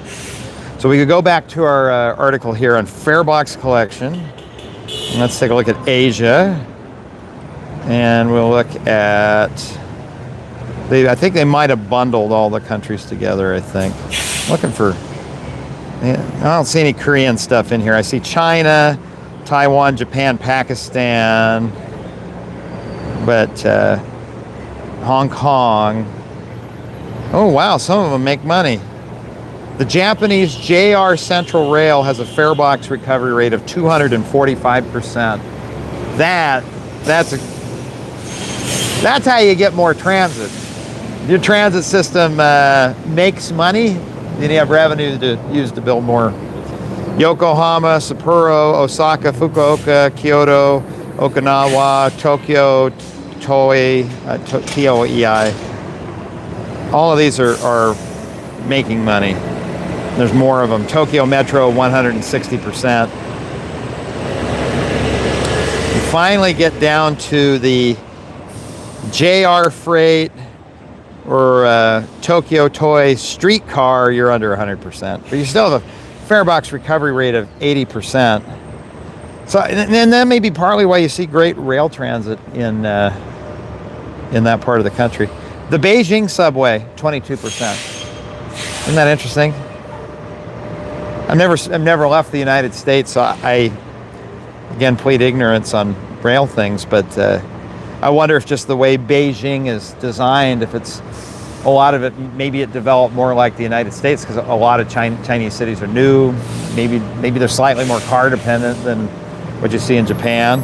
So we could go back to our article here on Farebox collection. And let's take a look at Asia. And we'll look at, I think they might have bundled all the countries together, I think. Looking for, I don't see any Korean stuff in here. I see China, Taiwan, Japan, Pakistan, but Hong Kong. Oh wow, some of them make money. The Japanese JR Central Rail has a farebox recovery rate of 245%. That's how you get more transit. Your transit system makes money, then you have revenue to use to build more. Yokohama, Sapporo, Osaka, Fukuoka, Kyoto, Okinawa, Tokyo, Toei, all of these are making money. There's more of them. Tokyo Metro, 160%. You finally get down to the JR Freight or Tokyo Toei streetcar, you're under 100%. But you still have a farebox recovery rate of 80%. So, and that may be partly why you see great rail transit in that part of the country. The Beijing subway, 22%. Isn't that interesting? I've never left the United States, so I again plead ignorance on rail things, but I wonder if just the way Beijing is designed, if it's a lot of it, maybe it developed more like the United States because a lot of Chinese cities are new. Maybe they're slightly more car dependent than what you see in Japan,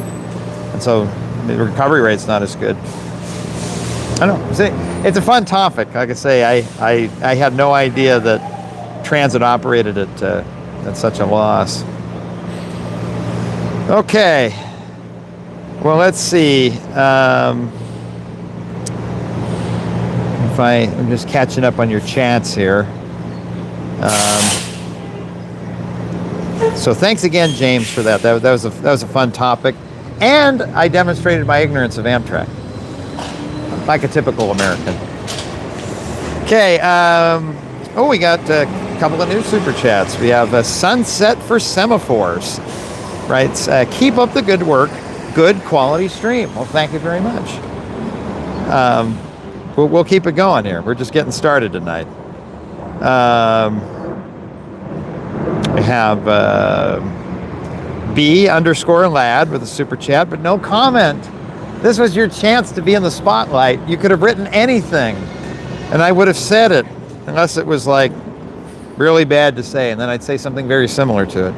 and so the recovery rate's not as good. I don't know. It's a fun topic. Like I say, I had no idea that transit operated at such a loss. Okay. Well, let's see. If I'm just catching up on your chats here. So thanks again, James, for that. That was a fun topic, and I demonstrated my ignorance of Amtrak, like a typical American. Okay. We got a couple of new super chats. We have a Sunset for Semaphores, right? Keep up the good work, good quality stream. Well, thank you very much. We'll keep it going here. We're just getting started tonight. have B_lad with a super chat, but no comment. This was your chance to be in the spotlight. You could have written anything, and I would have said it, unless it was like really bad to say, and then I'd say something very similar to it.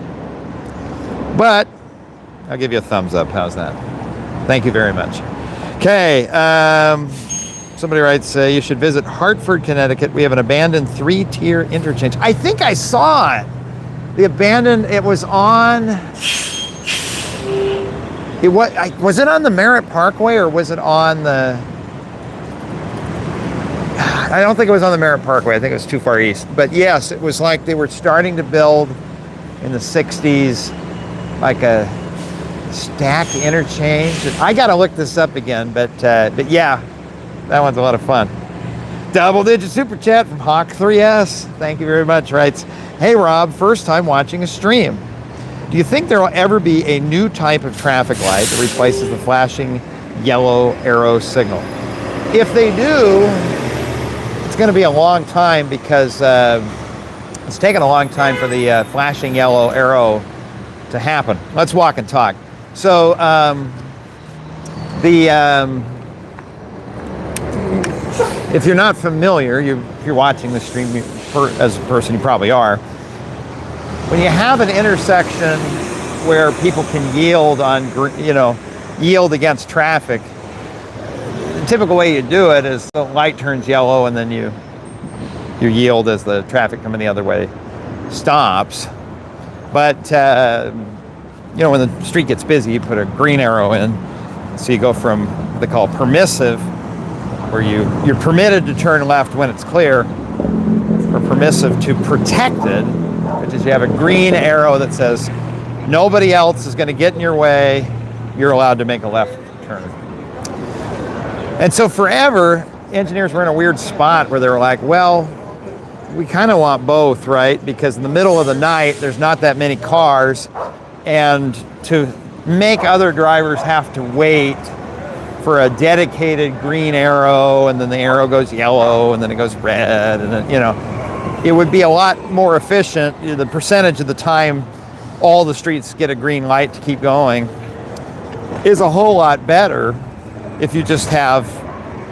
But I'll give you a thumbs up. How's that? Thank you very much. Okay. Somebody writes, you should visit Hartford, Connecticut. We have an abandoned 3-tier interchange. I think I saw it. The abandoned, it was on, was it on the Merritt Parkway or was it on the, I don't think it was on the Merritt Parkway. I think it was too far east. But yes, it was like they were starting to build in the 60s, like a stacked interchange. I got to look this up again, but yeah, that one's a lot of fun. Double-digit super chat from Hawk3S. Thank you very much. Writes, hey Rob, first time watching a stream. Do you think there will ever be a new type of traffic light that replaces the flashing yellow arrow signal? If they do, it's going to be a long time because it's taken a long time for the flashing yellow arrow to happen. Let's walk and talk. So if you're not familiar, if you're watching the stream as a person, you probably are. When you have an intersection where people can yield on, yield against traffic, the typical way you do it is the light turns yellow and then you yield as the traffic coming the other way stops. But when the street gets busy, you put a green arrow in, so you go from what they call permissive, where you're permitted to turn left when it's clear, or permissive, to protected, which is you have a green arrow that says nobody else is going to get in your way, you're allowed to make a left turn. And so forever, engineers were in a weird spot where they were like, well, we kind of want both, right? Because in the middle of the night, there's not that many cars, and to make other drivers have to wait for a dedicated green arrow, and then the arrow goes yellow, and then it goes red, and then, it would be a lot more efficient. The percentage of the time all the streets get a green light to keep going is a whole lot better if you just have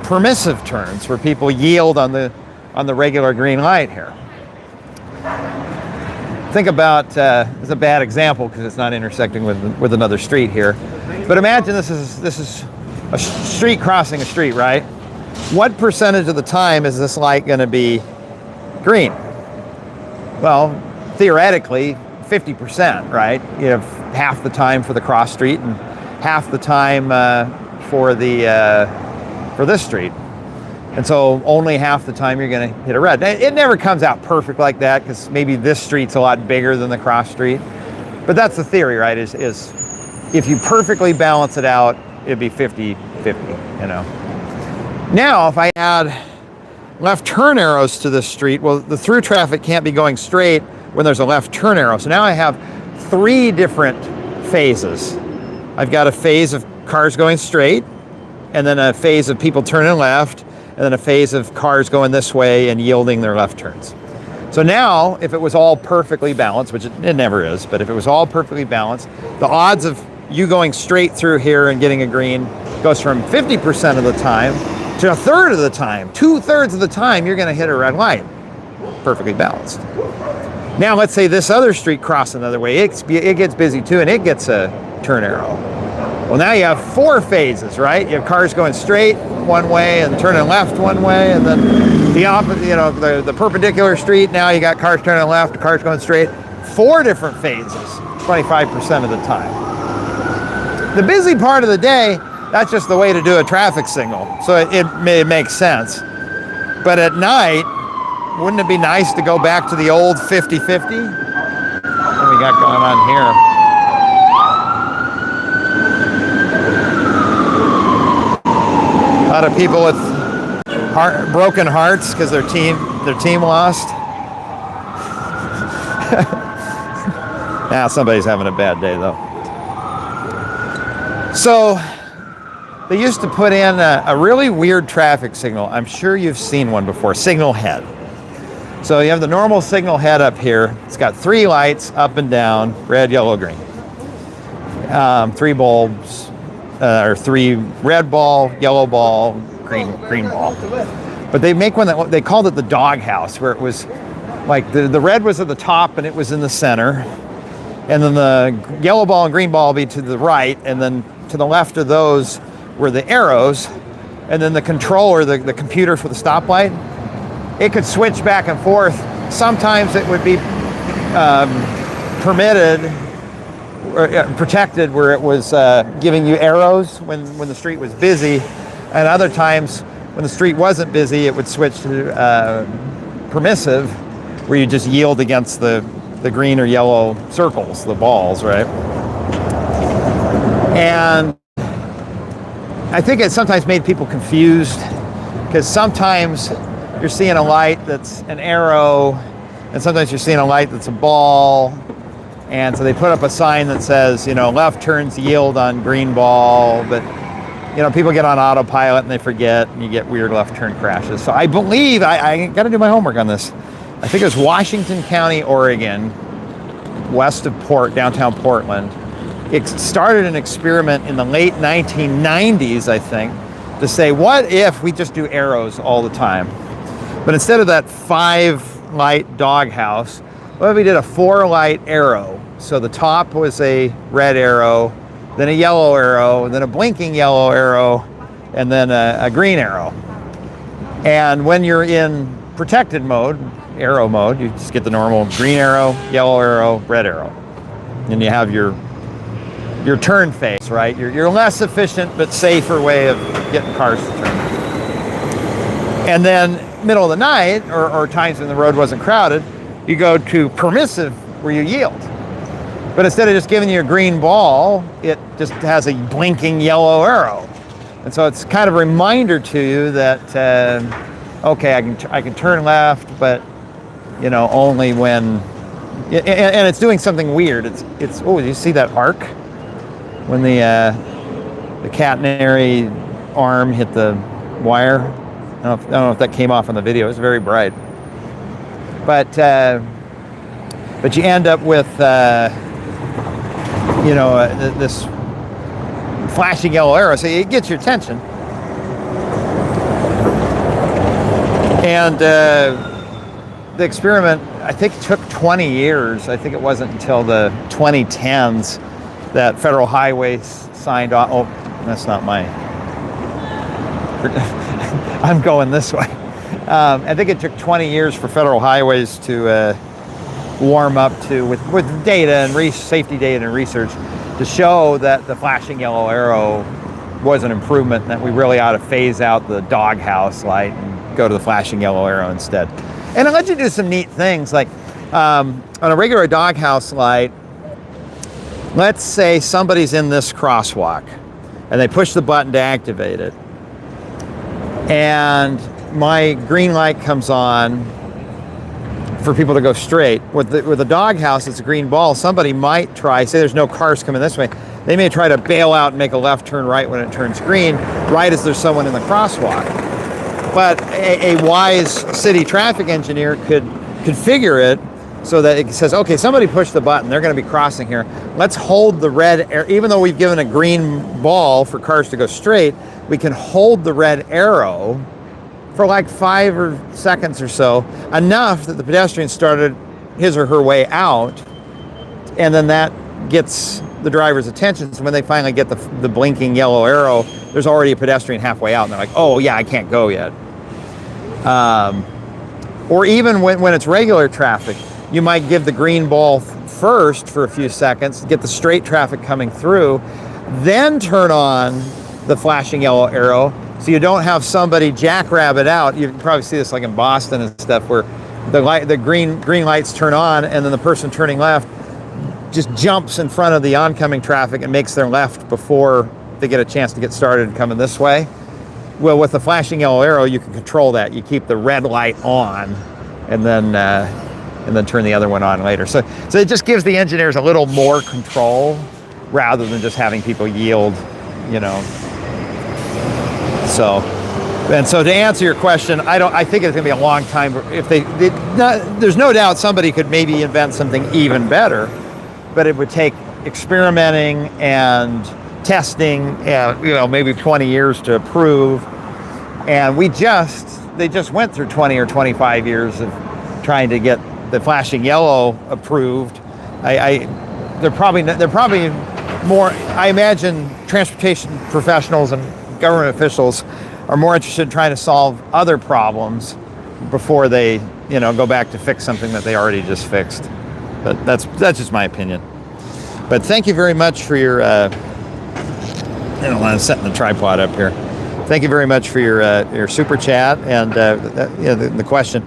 permissive turns where people yield on the regular green light here. Think about, it's a bad example because it's not intersecting with another street here, but imagine this is a street crossing a street, right? What percentage of the time is this light going to be green? Well, theoretically, 50%, right? You have half the time for the cross street and half the time for this street. And so only half the time you're going to hit a red. It never comes out perfect like that because maybe this street's a lot bigger than the cross street. But that's the theory, right? Is if you perfectly balance it out, it'd be 50-50, Now, if I add left turn arrows to this street, well, the through traffic can't be going straight when there's a left turn arrow. So now I have 3 different phases. I've got a phase of cars going straight, and then a phase of people turning left, and then a phase of cars going this way and yielding their left turns. So now, if it was all perfectly balanced, which it never is, but if it was all perfectly balanced, the odds of you going straight through here and getting a green goes from 50% of the time to a third of the time. 2/3 of the time, you're going to hit a red light. Perfectly balanced. Now, let's say this other street crossing the other way. It gets busy too, and it gets a turn arrow. Well, now you have 4 phases, right? You have cars going straight one way and turning left one way, and then the opposite, the perpendicular street. Now you got cars turning left, cars going straight. 4 different phases, 25% of the time. The busy part of the day, that's just the way to do a traffic signal. So it makes sense. But at night, wouldn't it be nice to go back to the old 50-50? What do we got going on here? A lot of people with broken hearts because their team lost. Somebody's having a bad day though. So they used to put in a really weird traffic signal. I'm sure you've seen one before. Signal head. So you have the normal signal head up here. It's got 3 lights up and down, red, yellow, green. 3 bulbs, or 3 red ball, yellow ball, green ball. But they make one that they called it the doghouse, where it was like the red was at the top and it was in the center. And then the yellow ball and green ball will be to the right, and then to the left of those were the arrows. And then the controller, the computer for the stoplight, it could switch back and forth. Sometimes it would be permitted or protected where it was giving you arrows when the street was busy, and other times when the street wasn't busy, it would switch to permissive, where you just yield against the green or yellow circles, the balls, right? And I think it sometimes made people confused, because sometimes you're seeing a light that's an arrow, and sometimes you're seeing a light that's a ball. And so they put up a sign that says, you know, left turns yield on green ball, but you know, people get on autopilot and they forget, and you get weird left turn crashes. So I believe, I got to do my homework on this. I think it was Washington County, Oregon, west of downtown Portland. It started an experiment in the late 1990s, I think, to say, what if we just do arrows all the time? But instead of that 5-light doghouse, what if we did a 4-light arrow? So the top was a red arrow, then a yellow arrow, then a blinking yellow arrow, and then a green arrow. And when you're in protected mode, arrow mode, you just get the normal green arrow, yellow arrow, red arrow. And you have your turn phase, right? Your less efficient but safer way of getting cars to turn. And then middle of the night, or times when the road wasn't crowded, you go to permissive, where you yield. But instead of just giving you a green ball, it just has a blinking yellow arrow. And so it's kind of a reminder to you that, okay, I can turn left, but you know, only when, and it's doing something weird. It's oh, you see that arc? When the catenary arm hit the wire. I don't know if that came off on the video. It was very bright. But you end up with you know, this flashing yellow arrow, so it gets your attention. And the experiment, I think, took 20 years. I think it wasn't until the 2010s that Federal Highways signed off. Oh, that's not my. I'm going this way. I think it took 20 years for Federal Highways to warm up to, with data and safety data and research, to show that the flashing yellow arrow was an improvement, that we really ought to phase out the doghouse light and go to the flashing yellow arrow instead. And it lets you do some neat things, like on a regular doghouse light, let's say somebody's in this crosswalk and they push the button to activate it, and my green light comes on for people to go straight. With the doghouse, it's a green ball. Somebody might try, say there's no cars coming this way, they may try to bail out and make a left turn right when it turns green, right as there's someone in the crosswalk. But a wise city traffic engineer could configure it so that it says, okay, somebody pushed the button, they're going to be crossing here. Let's hold the red arrow, even though we've given a green ball for cars to go straight, we can hold the red arrow for like 5 seconds or so, enough that the pedestrian started his or her way out, and then that gets the driver's attention. So when they finally get the blinking yellow arrow, there's already a pedestrian halfway out, and they're like, oh yeah, I can't go yet. Or even when it's regular traffic, you might give the green ball first for a few seconds, get the straight traffic coming through, then turn on the flashing yellow arrow, so you don't have somebody jackrabbit out. You can probably see this like in Boston and stuff, where the green lights turn on, and then the person turning left just jumps in front of the oncoming traffic and makes their left before they get a chance to get started coming this way. Well, with the flashing yellow arrow, you can control that. You keep the red light on, and then turn the other one on later. So it just gives the engineers a little more control, rather than just having people yield, you know. So And so to answer your question, I think it's going to be a long time. If there's no doubt somebody could maybe invent something even better, but it would take experimenting and testing, and maybe 20 years to approve. And they just went through 20 or 25 years of trying to get the flashing yellow approved. They're probably more. I imagine transportation professionals and government officials are more interested in trying to solve other problems before they, go back to fix something that they already just fixed. But that's just my opinion. But thank you very much for your. I'm setting the tripod up here. Thank you very much for your super chat and the question.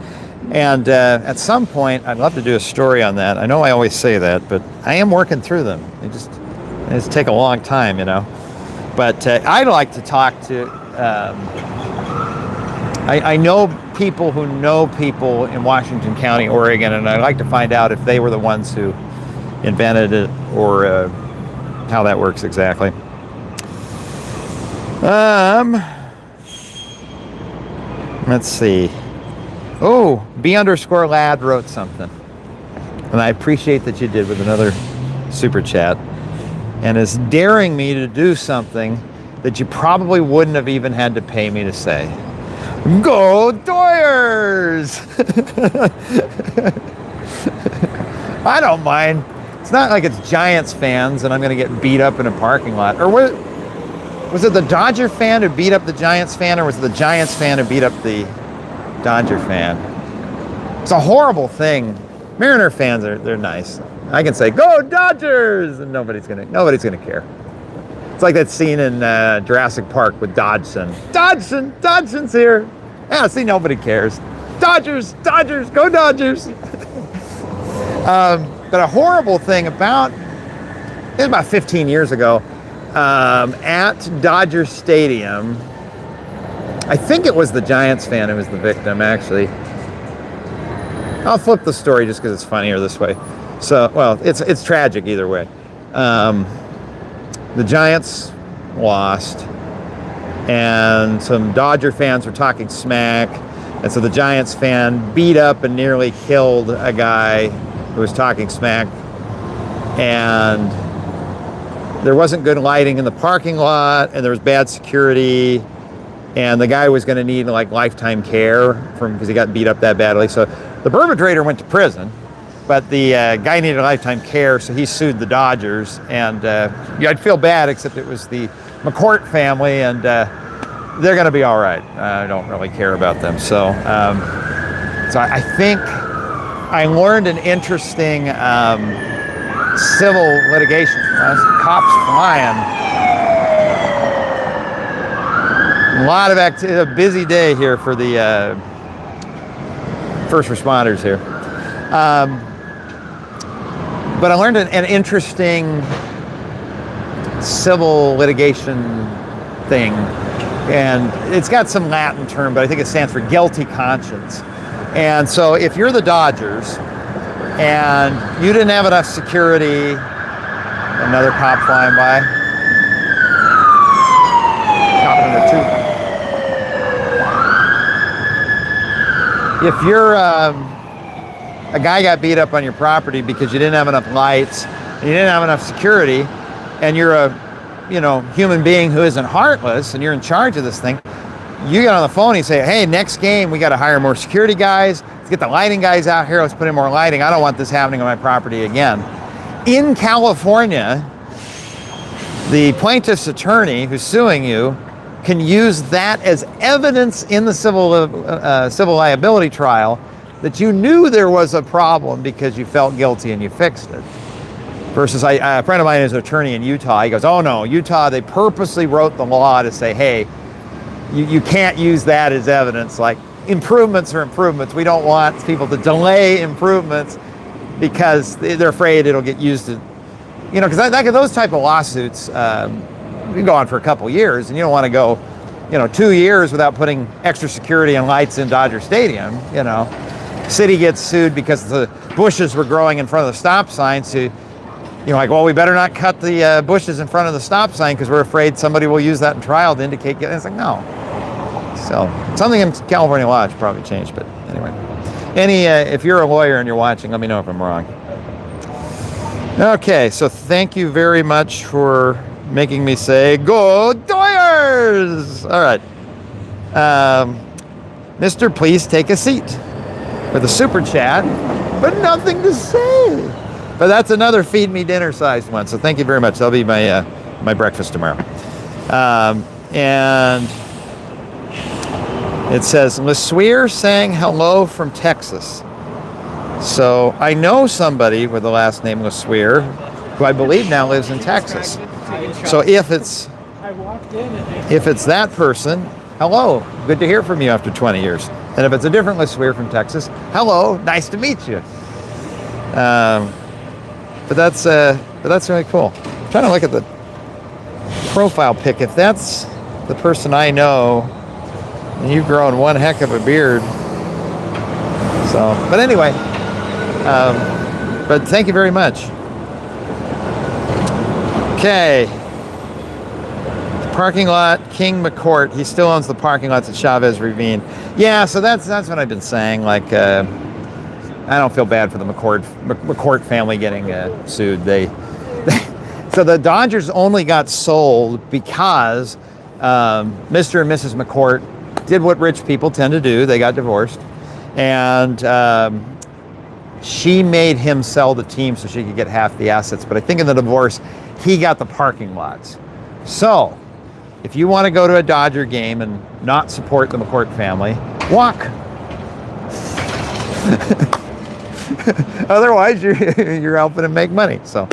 And at some point, I'd love to do a story on that. I know I always say that, but I am working through them. They just take a long time, But I'd like to talk to. I know people who know people in Washington County, Oregon, and I'd like to find out if they were the ones who invented it or how that works exactly. Let's see. Oh, B_lad wrote something. And I appreciate that you did with another super chat. And is daring me to do something that you probably wouldn't have even had to pay me to say. Go Doyers! I don't mind. It's not like it's Giants fans and I'm going to get beat up in a parking lot. Or was it the Dodger fan who beat up the Giants fan, or was it the Giants fan who beat up the Dodger fan? It's a horrible thing. Mariner fans they're nice. I can say "Go Dodgers" and nobody's gonna care. It's like that scene in Jurassic Park with Dodgson. Dodgson's here. Yeah, see, nobody cares. Dodgers, go Dodgers. But a horrible thing it was about 15 years ago, at Dodger Stadium. I think it was the Giants fan who was the victim, actually. I'll flip the story just because it's funnier this way. So, well, it's tragic either way. The Giants lost, and some Dodger fans were talking smack, and so the Giants fan beat up and nearly killed a guy who was talking smack, and there wasn't good lighting in the parking lot, and there was bad security, and the guy was going to need lifetime care because he got beat up that badly. So the perpetrator went to prison, but the guy needed lifetime care, so he sued the Dodgers. And I'd feel bad, except it was the McCourt family, and they're going to be all right. I don't really care about them. So I think I learned an interesting civil litigation. Cops flying. A lot of activity. A busy day here for the first responders here. But I learned an interesting civil litigation thing, and it's got some Latin term, but I think it stands for guilty conscience. And so if you're the Dodgers and you didn't have enough security, another cop flying by, cop number 2. If you're a guy got beat up on your property because you didn't have enough lights, and you didn't have enough security, and you're a human being who isn't heartless, and you're in charge of this thing, you get on the phone and you say, hey, next game we got to hire more security guys, let's get the lighting guys out here, let's put in more lighting, I don't want this happening on my property again. In California, the plaintiff's attorney who's suing you can use that as evidence in the civil liability trial that you knew there was a problem because you felt guilty and you fixed it. Versus a friend of mine is an attorney in Utah. He goes, oh no, Utah, they purposely wrote the law to say, hey, you can't use that as evidence. Like, improvements are improvements. We don't want people to delay improvements because they're afraid it'll get used to, because those type of lawsuits, can go on for a couple years, and you don't want to go, 2 years without putting extra security and lights in Dodger Stadium. City gets sued because the bushes were growing in front of the stop sign. So, well, we better not cut the bushes in front of the stop sign because we're afraid somebody will use that in trial to indicate. It's like, no, So something in California law should probably change, but anyway. If you're a lawyer and you're watching, let me know if I'm wrong. Okay, so thank you very much for making me say, go Doyers! All right. Mr. Please take a seat with a super chat, but nothing to say. But that's another feed me dinner sized one. So thank you very much. That'll be my breakfast tomorrow. And it says, LeSueur saying hello from Texas. So I know somebody with the last name LeSueur, who I believe now lives in Texas. So if it's that person, hello, good to hear from you after 20 years. And if it's a different LeSueur from Texas, hello, nice to meet you. But that's really cool. I'm trying to look at the profile pic. If that's the person I know, and you've grown one heck of a beard. So, but anyway, but thank you very much. Okay. The parking lot, King McCourt. He still owns the parking lots at Chavez Ravine. Yeah, so that's what I've been saying. Like, I don't feel bad for the McCourt family getting sued. So the Dodgers only got sold because Mr. and Mrs. McCourt did what rich people tend to do. They got divorced, and she made him sell the team so she could get half the assets. But I think in the divorce, he got the parking lots. So if you want to go to a Dodger game and not support the McCourt family, walk. Otherwise, you're helping him make money. So,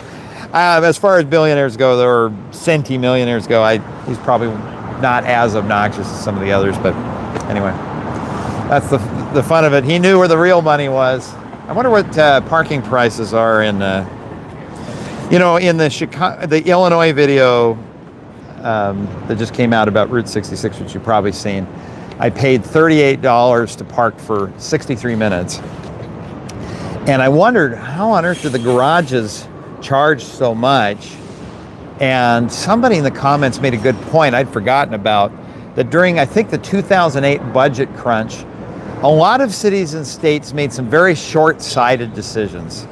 as far as billionaires go, or centimillionaires go, he's probably not as obnoxious as some of the others. But anyway, that's the fun of it. He knew where the real money was. I wonder what parking prices are in, in the Illinois video that just came out about Route 66, which you've probably seen. I paid $38 to park for 63 minutes. And I wondered, how on earth do the garages charge so much? And somebody in the comments made a good point I'd forgotten about, that during, I think, the 2008 budget crunch, a lot of cities and states made some very short-sighted decisions.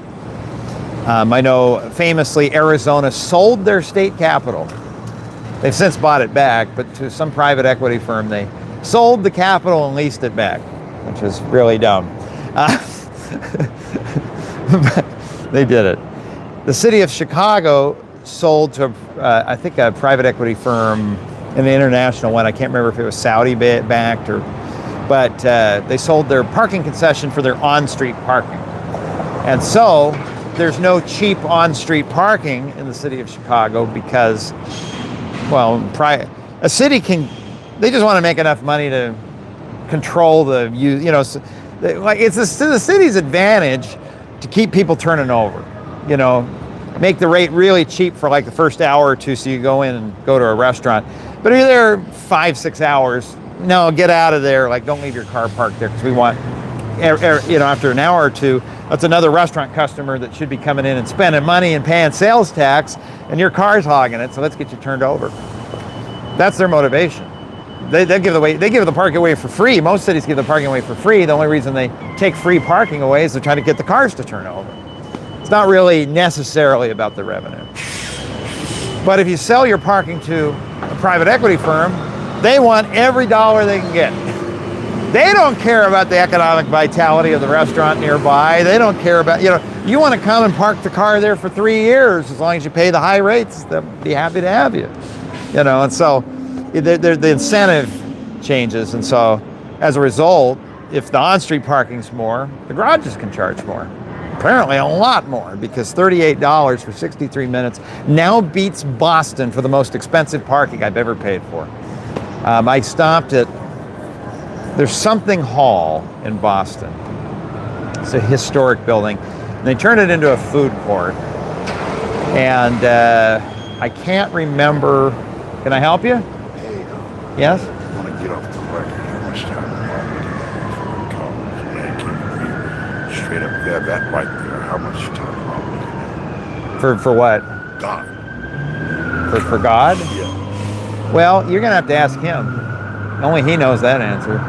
I know famously Arizona sold their state capital. They've since bought it back, but to some private equity firm, they sold the capital and leased it back, which is really dumb. They did it. The city of Chicago sold to, I think, a private equity firm in the international one. I can't remember if it was Saudi backed but they sold their parking concession for their on-street parking. And so there's no cheap on-street parking in the city of Chicago because, well, a city they just want to make enough money to control it's the city's advantage to keep people turning over, make the rate really cheap for like the first hour or two so you go in and go to a restaurant. But if you're there 5-6 hours, no, get out of there. Like, don't leave your car parked there because we want, after an hour or two, that's another restaurant customer that should be coming in and spending money and paying sales tax, and your car's hogging it, so let's get you turned over. That's their motivation. They give the parking away for free. Most cities give the parking away for free. The only reason they take free parking away is they're trying to get the cars to turn over. It's not really necessarily about the revenue. But if you sell your parking to a private equity firm, they want every dollar they can get. They don't care about the economic vitality of the restaurant nearby. They don't care about, you want to come and park the car there for 3 years, as long as you pay the high rates, they'll be happy to have you. And so the incentive changes. And so as a result, if the on-street parking's more, the garages can charge more. Apparently a lot more, because $38 for 63 minutes now beats Boston for the most expensive parking I've ever paid for. I stopped at, there's something hall in Boston. It's a historic building. And they turned it into a food court. And I can't remember, can I help you? Hey, Yes? I want to get off the record. How much time can you straight up there, that right there? How much time am I looking For what? at? God. For God? Yeah. Well, you're going to have to ask him. Only he knows that answer.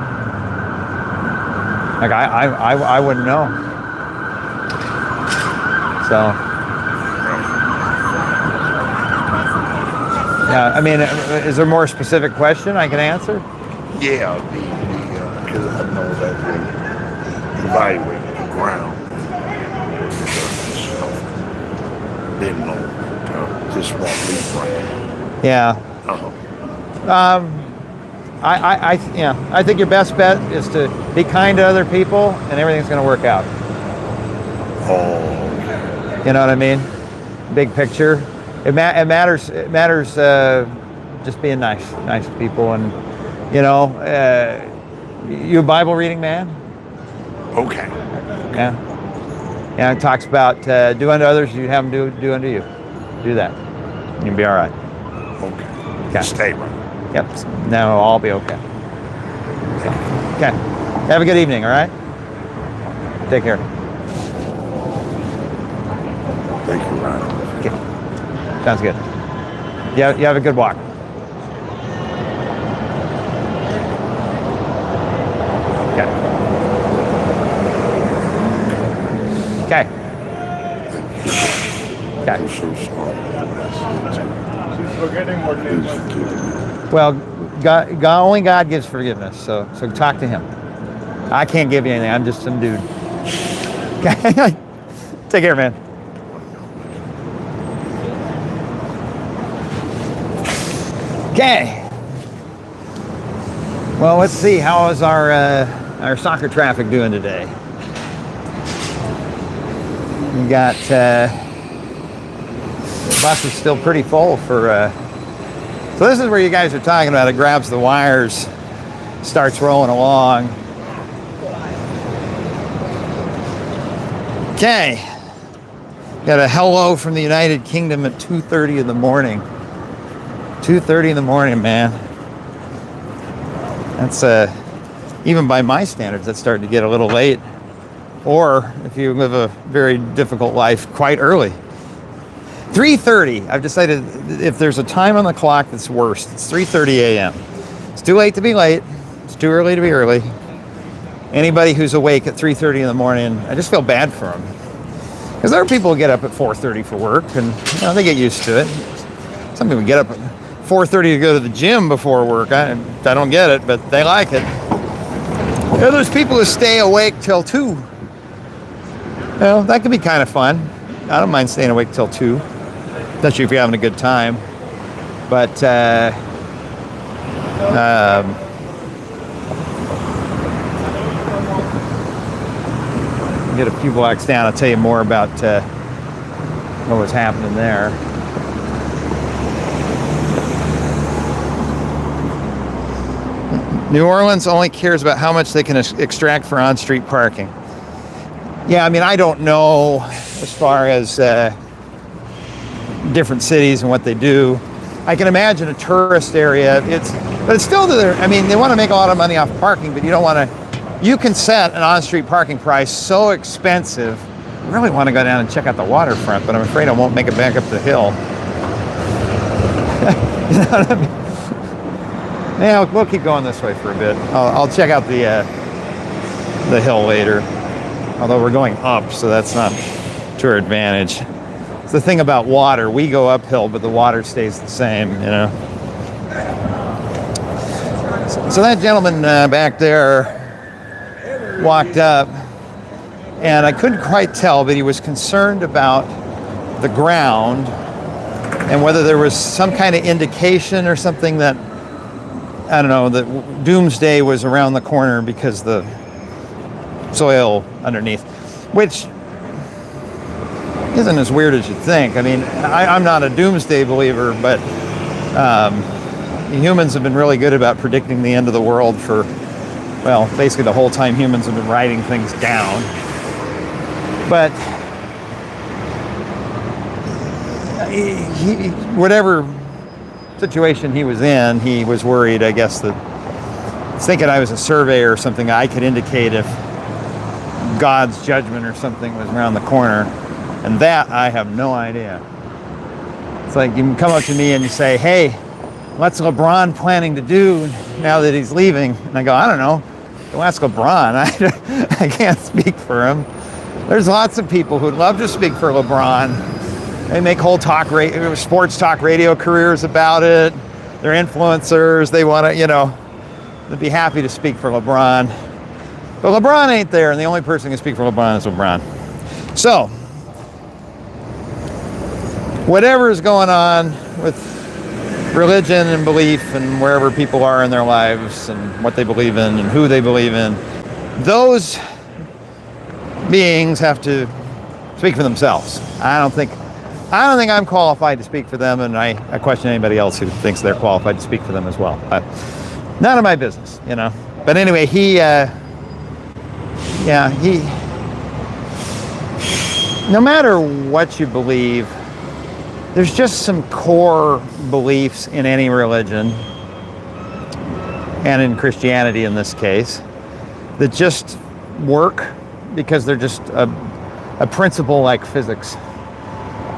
Like I wouldn't know. So yeah, I mean, is there a more specific question I can answer? Yeah, because I know that they evaluate the ground. They know this won't leave right. Yeah. Uh-huh. I think your best bet is to be kind to other people, and everything's going to work out. Oh. You know what I mean? Big picture. It matters. It matters. Just being nice to people, and you a Bible reading man? Okay. Yeah. Yeah. It talks about do unto others as you have them do unto you. Do that. You'll be all right. Okay. Stay right. Yep. Now it'll all be okay. Okay. Have a good evening. All right. Take care. Thank you, Ryan. Okay. Sounds good. Yeah. You have a good walk. Okay. Okay. Okay. I'm so sorry. She's forgetting what it Please is. forgive me. Well, God, only God gives forgiveness. So talk to Him. I can't give you anything. I'm just some dude. Okay. Take care, man. Okay. Well, let's see. How is our soccer traffic doing today? We got the bus is still pretty full for. So this is where you guys are talking about. It grabs the wires, starts rolling along. Okay. Got a hello from the United Kingdom at 2:30 in the morning. 2:30 in the morning, man. That's even by my standards, that's starting to get a little late. Or if you live a very difficult life, quite early. 3:30. I've decided if there's a time on the clock that's worse, it's 3:30 a.m. It's too late to be late. It's too early to be early. Anybody who's awake at 3:30 in the morning, I just feel bad for them. Because there are people who get up at 4:30 for work, and they get used to it. Some people get up at 4:30 to go to the gym before work. I don't get it, but they like it. There are those people who stay awake till 2. That can be kind of fun. I don't mind staying awake till 2, especially if you're having a good time. But get a few blocks down, I'll tell you more about what was happening there. New Orleans only cares about how much they can extract for on-street parking. Yeah, I mean, I don't know as far as different cities and what they do. I can imagine a tourist area, but it's still there. I mean, they want to make a lot of money off parking, but you don't want to. You can set an on-street parking price so expensive. I really want to go down and check out the waterfront, but I'm afraid I won't make it back up the hill. You know what I mean? Yeah, we'll keep going this way for a bit. I'll check out the hill later. Although we're going up, so that's not to our advantage. It's the thing about water. We go uphill, but the water stays the same, So that gentleman back there walked up, and I couldn't quite tell, but he was concerned about the ground and whether there was some kind of indication or something that, I don't know, that doomsday was around the corner because the soil underneath, which isn't as weird as you think. I mean, I'm not a doomsday believer, but humans have been really good about predicting the end of the world for, well, basically the whole time humans have been writing things down. But whatever situation he was in, he was worried, I guess, that thinking I was a surveyor or something, I could indicate if God's judgment or something was around the corner. And that, I have no idea. It's like you can come up to me and you say, hey, what's LeBron planning to do now that he's leaving? And I go, I don't know. Go ask LeBron. I can't speak for him. There's lots of people who'd love to speak for LeBron. They make whole sports talk radio careers about it. They're influencers. They want to, they'd be happy to speak for LeBron. But LeBron ain't there, and the only person who can speak for LeBron is LeBron. So, whatever is going on with religion and belief and wherever people are in their lives and what they believe in and who they believe in, those beings have to speak for themselves. I don't think I'm qualified to speak for them, and I question anybody else who thinks they're qualified to speak for them as well. None of my business, But anyway, he no matter what you believe, there's just some core beliefs in any religion, and in Christianity in this case, that just work because they're just a principle like physics.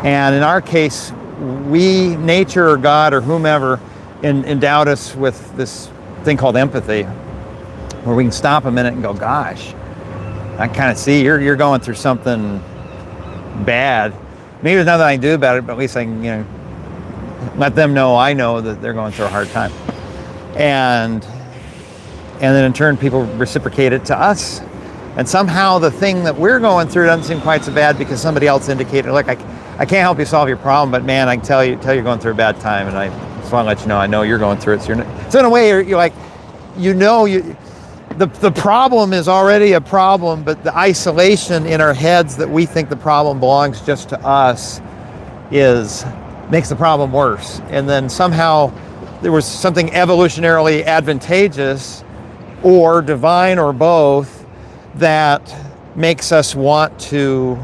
And in our case, nature or God or whomever endowed us with this thing called empathy, where we can stop a minute and go, gosh, I kind of see you're going through something bad. Maybe there's nothing I can do about it, but at least I can, let them know I know that they're going through a hard time. And then in turn, people reciprocate it to us. And somehow the thing that we're going through doesn't seem quite so bad because somebody else indicated, look, I can't help you solve your problem, but man, I can tell you're going through a bad time, and I just want to let you know I know you're going through it. So in a way, you're like, the problem is already a problem, but the isolation in our heads that we think the problem belongs just to us makes the problem worse. And then somehow there was something evolutionarily advantageous or divine or both that makes us want to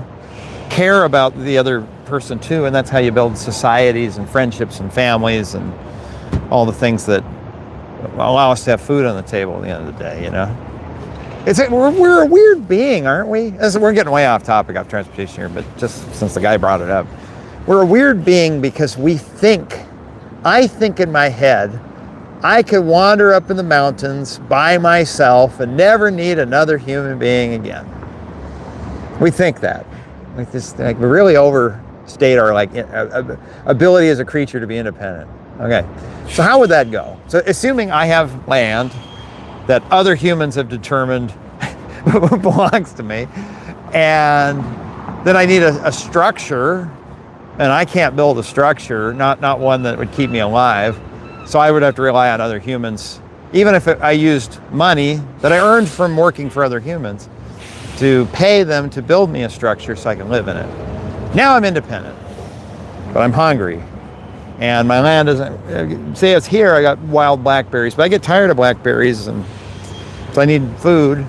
care about the other person too, and that's how you build societies and friendships and families and all the things that allow us to have food on the table at the end of the day, We're a weird being, aren't we? We're getting way off topic, off transportation here, but just since the guy brought it up. We're a weird being because I think in my head, I could wander up in the mountains by myself and never need another human being again. We think that. We really overstate our ability as a creature to be independent. Okay, so how would that go? So assuming I have land that other humans have determined belongs to me, and then I need a structure, and I can't build a structure, not one that would keep me alive. So I would have to rely on other humans, even if I used money that I earned from working for other humans to pay them to build me a structure so I can live in it. Now I'm independent, but I'm hungry. And my land isn't, say it's here, I got wild blackberries, but I get tired of blackberries, and so I need food.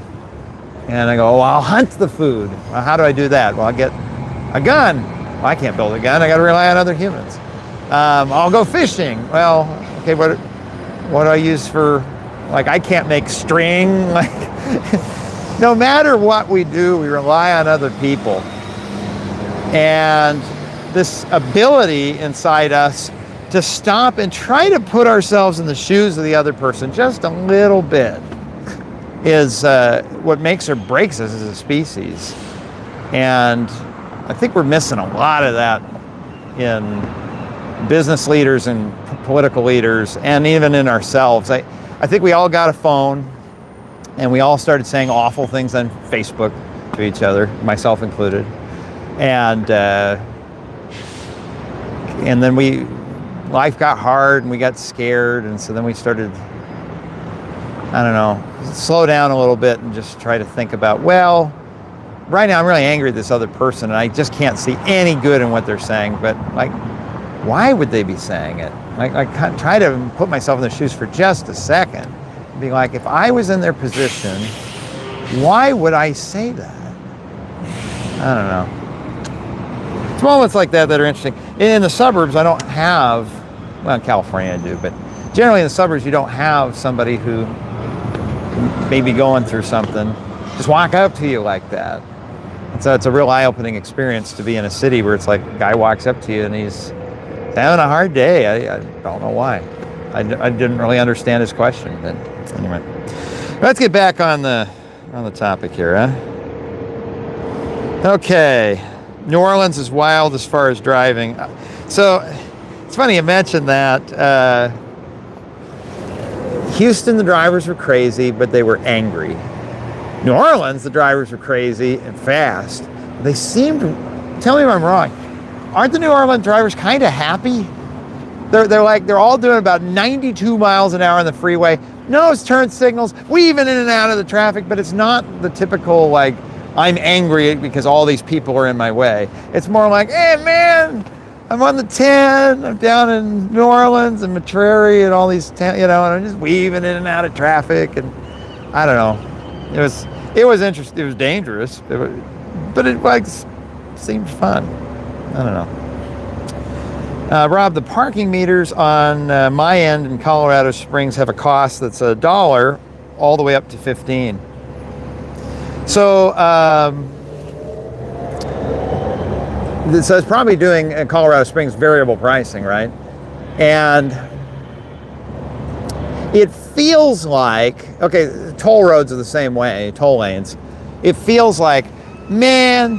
And I go, well, I'll hunt the food. Well, how do I do that? Well, I'll get a gun. Well, I can't build a gun, I gotta rely on other humans. I'll go fishing. Well, okay, what do I use for, I can't make string. No matter what we do, we rely on other people. And this ability inside us to stop and try to put ourselves in the shoes of the other person just a little bit is what makes or breaks us as a species. And I think we're missing a lot of that in business leaders and political leaders, and even in ourselves. I think we all got a phone, and we all started saying awful things on Facebook to each other, myself included. And then life got hard and we got scared, and so then we started, slow down a little bit and just try to think about, well, right now I'm really angry at this other person and I just can't see any good in what they're saying, but why would they be saying it? I try to put myself in their shoes for just a second. Be like, if I was in their position, why would I say that? I don't know. It's moments like that are interesting. In the suburbs, I don't have, well, in California I do, but generally in the suburbs, you don't have somebody who may be going through something just walk up to you like that. So it's a real eye-opening experience to be in a city where it's like a guy walks up to you and he's having a hard day. I don't know why. I didn't really understand his question, but anyway. Let's get back on the topic here, huh? Okay. New Orleans is wild as far as driving. So it's funny you mentioned that. Houston, the drivers were crazy, but they were angry. New Orleans, the drivers were crazy and fast. They seemed, tell me if I'm wrong, aren't the New Orleans drivers kind of happy? They're all doing about 92 miles an hour on the freeway. No turn signals, weaving in and out of the traffic, but it's not the typical, like, I'm angry because all these people are in my way. It's more like, hey man, I'm on the 10, I'm down in New Orleans and Metrairie and all these, and I'm just weaving in and out of traffic, and I don't know. It was interesting. It was dangerous, but it like seemed fun. I don't know. Rob, the parking meters on my end in Colorado Springs have a cost that's $1 all the way up to 15. So, so it's probably doing in Colorado Springs variable pricing, right? And it feels like, okay, toll roads are the same way, toll lanes. It feels like, man,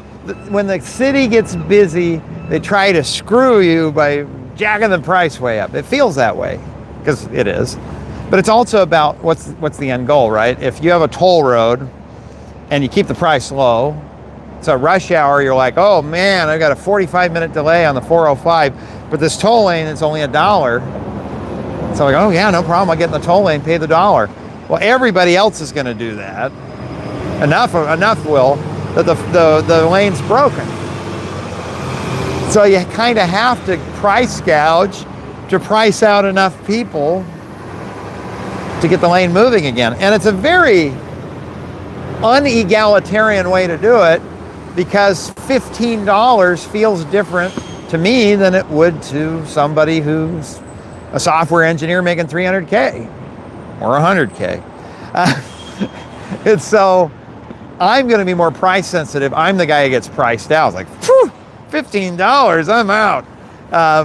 when the city gets busy, they try to screw you by jacking the price way up. It feels that way, because it is. But it's also about what's the end goal, right? If you have a toll road and you keep the price low, so rush hour, you're like, oh man, I got a 45-minute delay on the 405, but this toll lane is only $1. So like, oh yeah, no problem, I'll get in the toll lane, pay the $1. Well, everybody else is going to do that. Enough will, that the lane's broken. So you kind of have to price gouge to price out enough people to get the lane moving again. And it's a very unegalitarian way to do it, because $15 feels different to me than it would to somebody who's a software engineer making $300K or $100K. And so I'm going to be more price sensitive. I'm the guy who gets priced out. It's like, phew, $15, I'm out.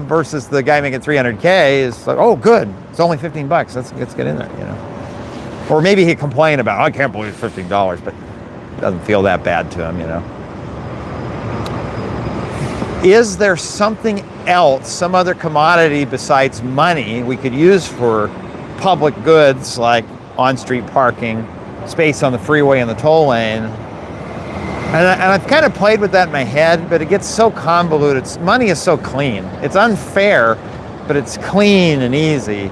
Versus the guy making $300K is like, oh, good, it's only $15. Let's get in there, Or maybe he'd complain about, I can't believe it's $15, but it doesn't feel that bad to him, Is there something else, some other commodity besides money we could use for public goods like on-street parking, space on the freeway and the toll lane? And I've kind of played with that in my head, but it gets so convoluted. Money is so clean. It's unfair, but it's clean and easy.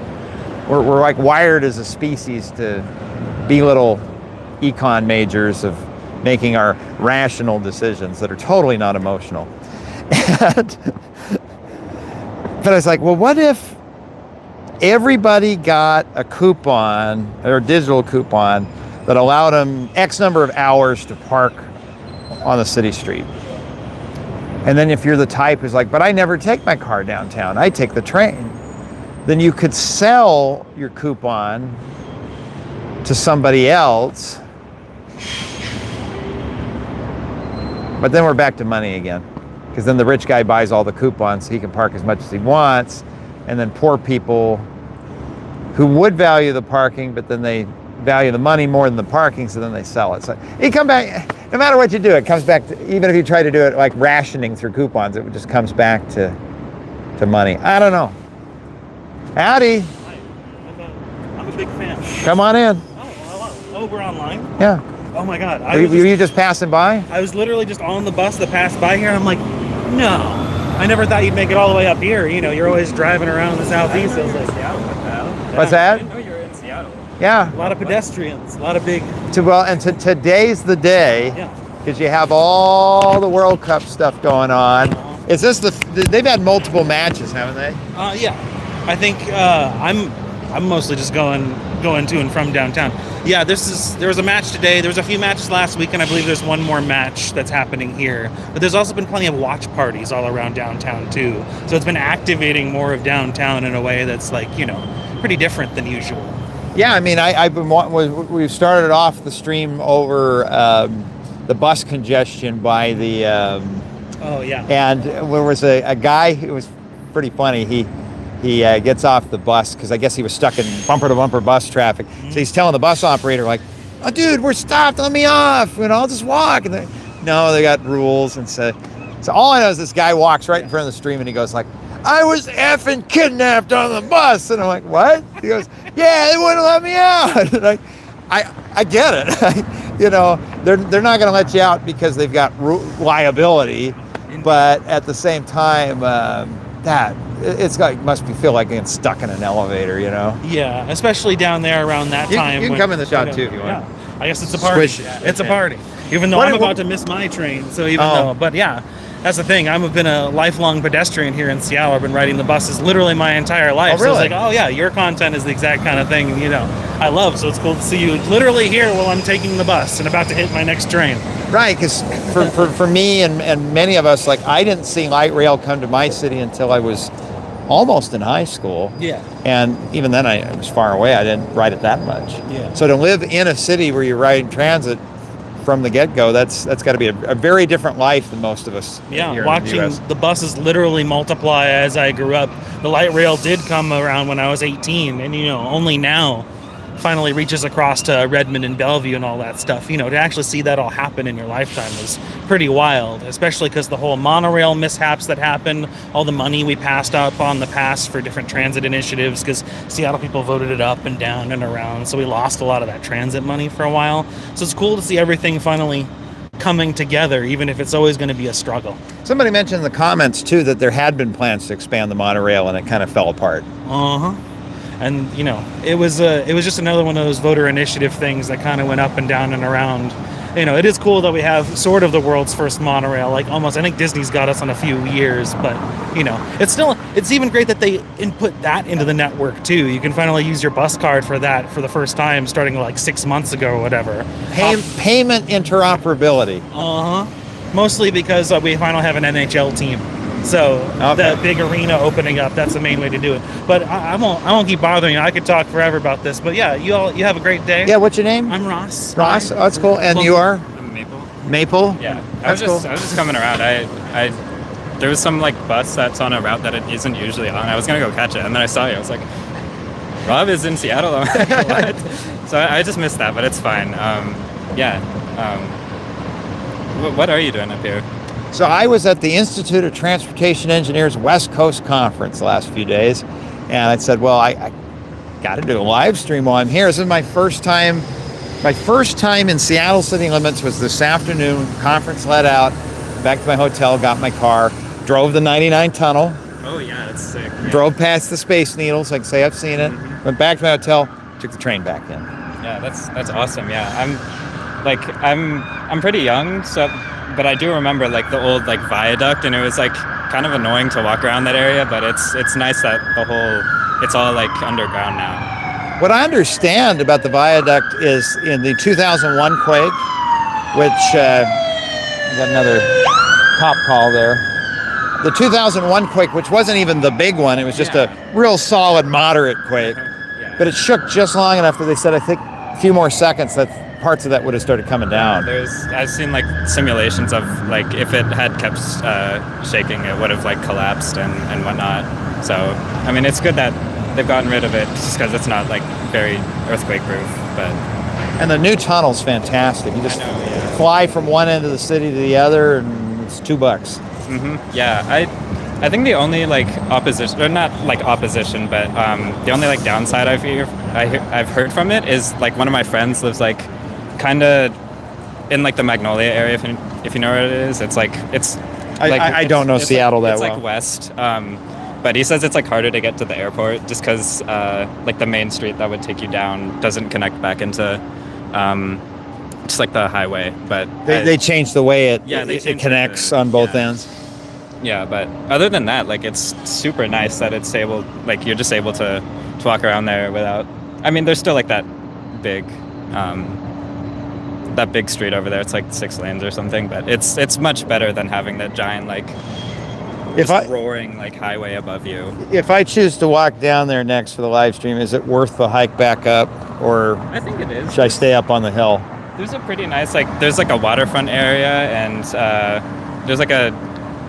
We're like wired as a species to be little econ majors of making our rational decisions that are totally not emotional. But I was like, well, what if everybody got a coupon or a digital coupon that allowed them X number of hours to park on the city street? And then if you're the type who's like, but I never take my car downtown, I take the train, then you could sell your coupon to somebody else. But then we're back to money again, because then the rich guy buys all the coupons so he can park as much as he wants, and then poor people who would value the parking, but then they value the money more than the parking, so then they sell it. So you come back, no matter what you do, it comes back to, even if you try to do it like rationing through coupons, it just comes back to money. I don't know. Howdy. Hi. I'm a big fan. Come on in. Oh, we're online? Yeah. Oh my God. Were you just passing by? I was literally just on the bus that passed by here. I'm like, no. I never thought you'd make it all the way up here. You're always driving around the southeast. I was like, What's that? I didn't know you were in Seattle. Yeah. a lot of pedestrians, a lot of big. Today's the day, because you have all the World Cup stuff going on. Is this they've had multiple matches, haven't they? Yeah. I think I'm mostly just going to and from downtown. Yeah, there was a match today. There was a few matches last week, and I believe there's one more match that's happening here. But there's also been plenty of watch parties all around downtown too. So it's been activating more of downtown in a way that's like, pretty different than usual. Yeah, I mean, we started off the stream over the bus congestion by the. Oh yeah. And there was a guy who was pretty funny. he gets off the bus because I guess he was stuck in bumper-to-bumper bus traffic. So he's telling the bus operator, like, "Oh, dude, we're stopped. Let me off. I'll just walk." And no, they got rules. And so all I know is this guy walks right in front of the stream, and he goes like, "I was effing kidnapped on the bus." And I'm like, "What?" He goes, "Yeah, they wouldn't let me out." And I get it. They're not going to let you out because they've got liability, but at the same time, feel like getting stuck in an elevator, Yeah, especially down there around that time. You can come in the shot too if you want. Yeah, I guess it's a party. Squish it. It's a party. Even though I'm about to miss my train, so but yeah. That's the thing. I've been a lifelong pedestrian here in Seattle. I've been riding the buses literally my entire life. Oh, really? So it's like, oh yeah, your content is the exact kind of thing, I love. So it's cool to see you literally here while I'm taking the bus and about to hit my next train. Right, because for me and many of us, like, I didn't see light rail come to my city until I was almost in high school. Yeah. And even then I was far away. I didn't ride it that much. Yeah. So to live in a city where you're riding transit from the get-go, that's got to be a very different life than most of us. Yeah, here watching in the US. the buses literally multiply as I grew up. The light rail did come around when I was 18, and only now finally reaches across to Redmond and Bellevue and all that stuff. To actually see that all happen in your lifetime is pretty wild, especially because the whole monorail mishaps that happened, all the money we passed up on the past for different transit initiatives, because Seattle people voted it up and down and around, so we lost a lot of that transit money for a while. So it's cool to see everything finally coming together, even if it's always going to be a struggle. Somebody mentioned in the comments too that there had been plans to expand the monorail and it kind of fell apart. And it was just another one of those voter initiative things that kind of went up and down and around. It is cool that we have sort of the world's first monorail, like almost. I think Disney's got us on a few years, but it's even great that they input that into the network too. You can finally use your bus card for that for the first time, starting like 6 months ago or whatever. Payment interoperability. Mostly because we finally have an NHL team. So the big arena opening up, that's the main way to do it. But I won't keep bothering you. I could talk forever about this. But yeah, you have a great day. Yeah, what's your name? I'm Ross. Ross? Oh, that's cool. And you are? I'm Maple. Maple? Yeah. I was just coming around. I there was some bus that's on a route that it isn't usually on. I was gonna go catch it, and then I saw you. I was like, Rob is in Seattle. I'm like, what? So I just missed that, but it's fine. What are you doing up here? So I was at the Institute of Transportation Engineers West Coast Conference the last few days, and I said, well, I got to do a live stream while I'm here. This is my first time. My first time in Seattle city limits was this afternoon. Conference let out, back to my hotel, got my car, drove the 99 tunnel. Oh yeah, that's sick. Man. Drove past the Space Needle, so I can say I've seen it. Went back to my hotel, took the train back in. Yeah, that's awesome. Yeah, I'm pretty young, so. But I do remember the old viaduct, and it was kind of annoying to walk around that area. But it's nice that it's all underground now. What I understand about the viaduct is in the 2001 quake, which got another cop call there. The 2001 quake, which wasn't even the big one, it was just a real solid, moderate quake. But it shook just long enough that they said, I think, a few more seconds that parts of that would have started coming down. I've seen simulations of if it had kept shaking, it would have collapsed and whatnot. So I mean, it's good that they've gotten rid of it just because it's not very earthquake proof. But and the new tunnel's fantastic. You just fly from one end of the city to the other, and it's $2. Yeah, I think the only opposition, or not opposition, but the only downside I've heard from it is one of my friends lives kind of in the Magnolia area, if you know where it is. It's I don't know Seattle that well. It's west, but he says it's harder to get to the airport just because the main street that would take you down doesn't connect back into just the highway. But they changed the way it connects on both ends. Yeah, but other than that, it's super nice that it's able, you're just able to walk around there without. I mean, there's still that big street over there. It's 6 lanes or something, but it's much better than having that giant roaring highway above you. If I choose to walk down there next for the live stream, is it worth the hike back up, or I think it is. Should I stay up on the hill? There's a pretty nice there's a waterfront area, and there's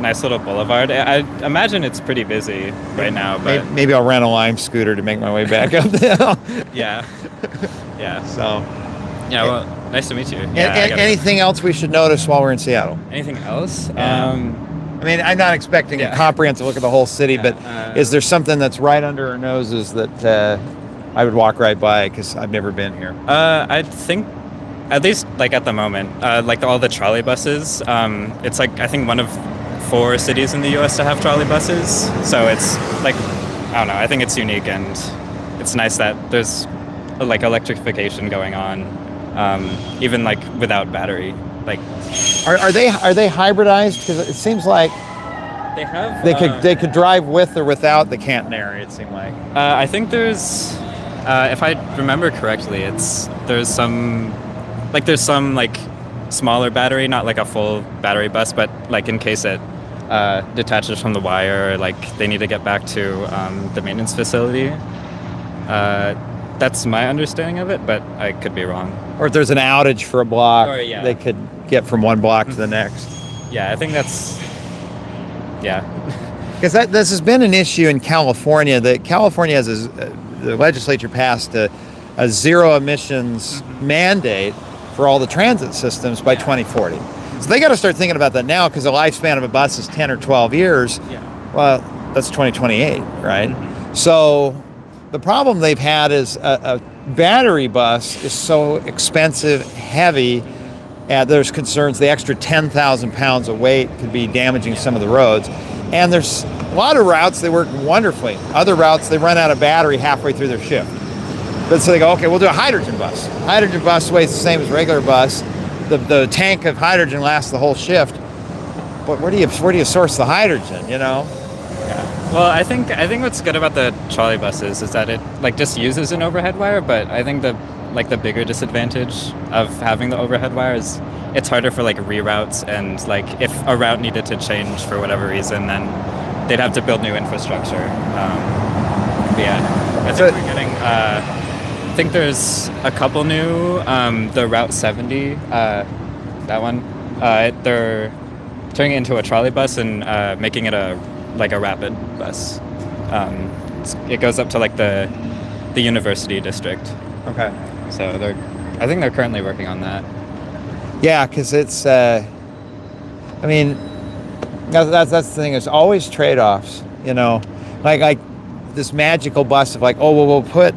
nice little boulevard. I imagine it's pretty busy right now, but Maybe I'll rent a Lime scooter to make my way back up the hill. yeah. Yeah. So, Yeah, well, nice to meet you. Yeah, I gotta- anything else we should notice while we're in Seattle? Anything else? Yeah. I mean, I'm not expecting a Yeah. comprehensive look at the whole city, but is there something that's right under our noses that I would walk right by because I've never been here? I think, at least like at the moment, like all the trolley buses. It's like I think one of 4 cities in the U.S. to have trolley buses. So it's like, I don't know. I think it's unique, and it's nice that there's like electrification going on, even like without battery. Like, Are they hybridized? Because it seems like they have. they could drive with or without the Canton area. It seemed like. I think there's, if I remember correctly, there's some smaller battery, not like a full battery bus, but like in case it detaches from the wire, or like they need to get back to the maintenance facility. That's my understanding of it, but I could be wrong. Or if there's an outage for a block, Or, yeah. they could get from one block to the next. Yeah, I think that's. Yeah. Because this has been an issue in California. That California has the legislature passed a zero emissions mandate for all the transit systems by 2040. So they got to start thinking about that now, because the lifespan of a bus is 10 or 12 years. Yeah. Well, that's 2028, right? So the problem they've had is a battery bus is so expensive, heavy, and there's concerns the extra 10,000 pounds of weight could be damaging some of the roads. And there's a lot of routes they work wonderfully. Other routes, they run out of battery halfway through their shift. But so they go, okay, we'll do a hydrogen bus. Hydrogen bus weighs the same as regular bus. The tank of hydrogen lasts the whole shift. But where do you source the hydrogen, you know? Well, I think what's good about the trolley buses is that it like just uses an overhead wire, but I think the bigger disadvantage of having the overhead wire is it's harder for like reroutes, and like if a route needed to change for whatever reason, then they'd have to build new infrastructure. But yeah, I think we're getting. I think there's a couple new. The Route 70, that one. They're turning it into a trolley bus and making it a rapid bus. It goes up to like the university district. Okay. So I think they're currently working on that. Yeah, because it's, I mean, that's the thing. There's always trade-offs, you know, like this magical bus of like, oh, well, we'll put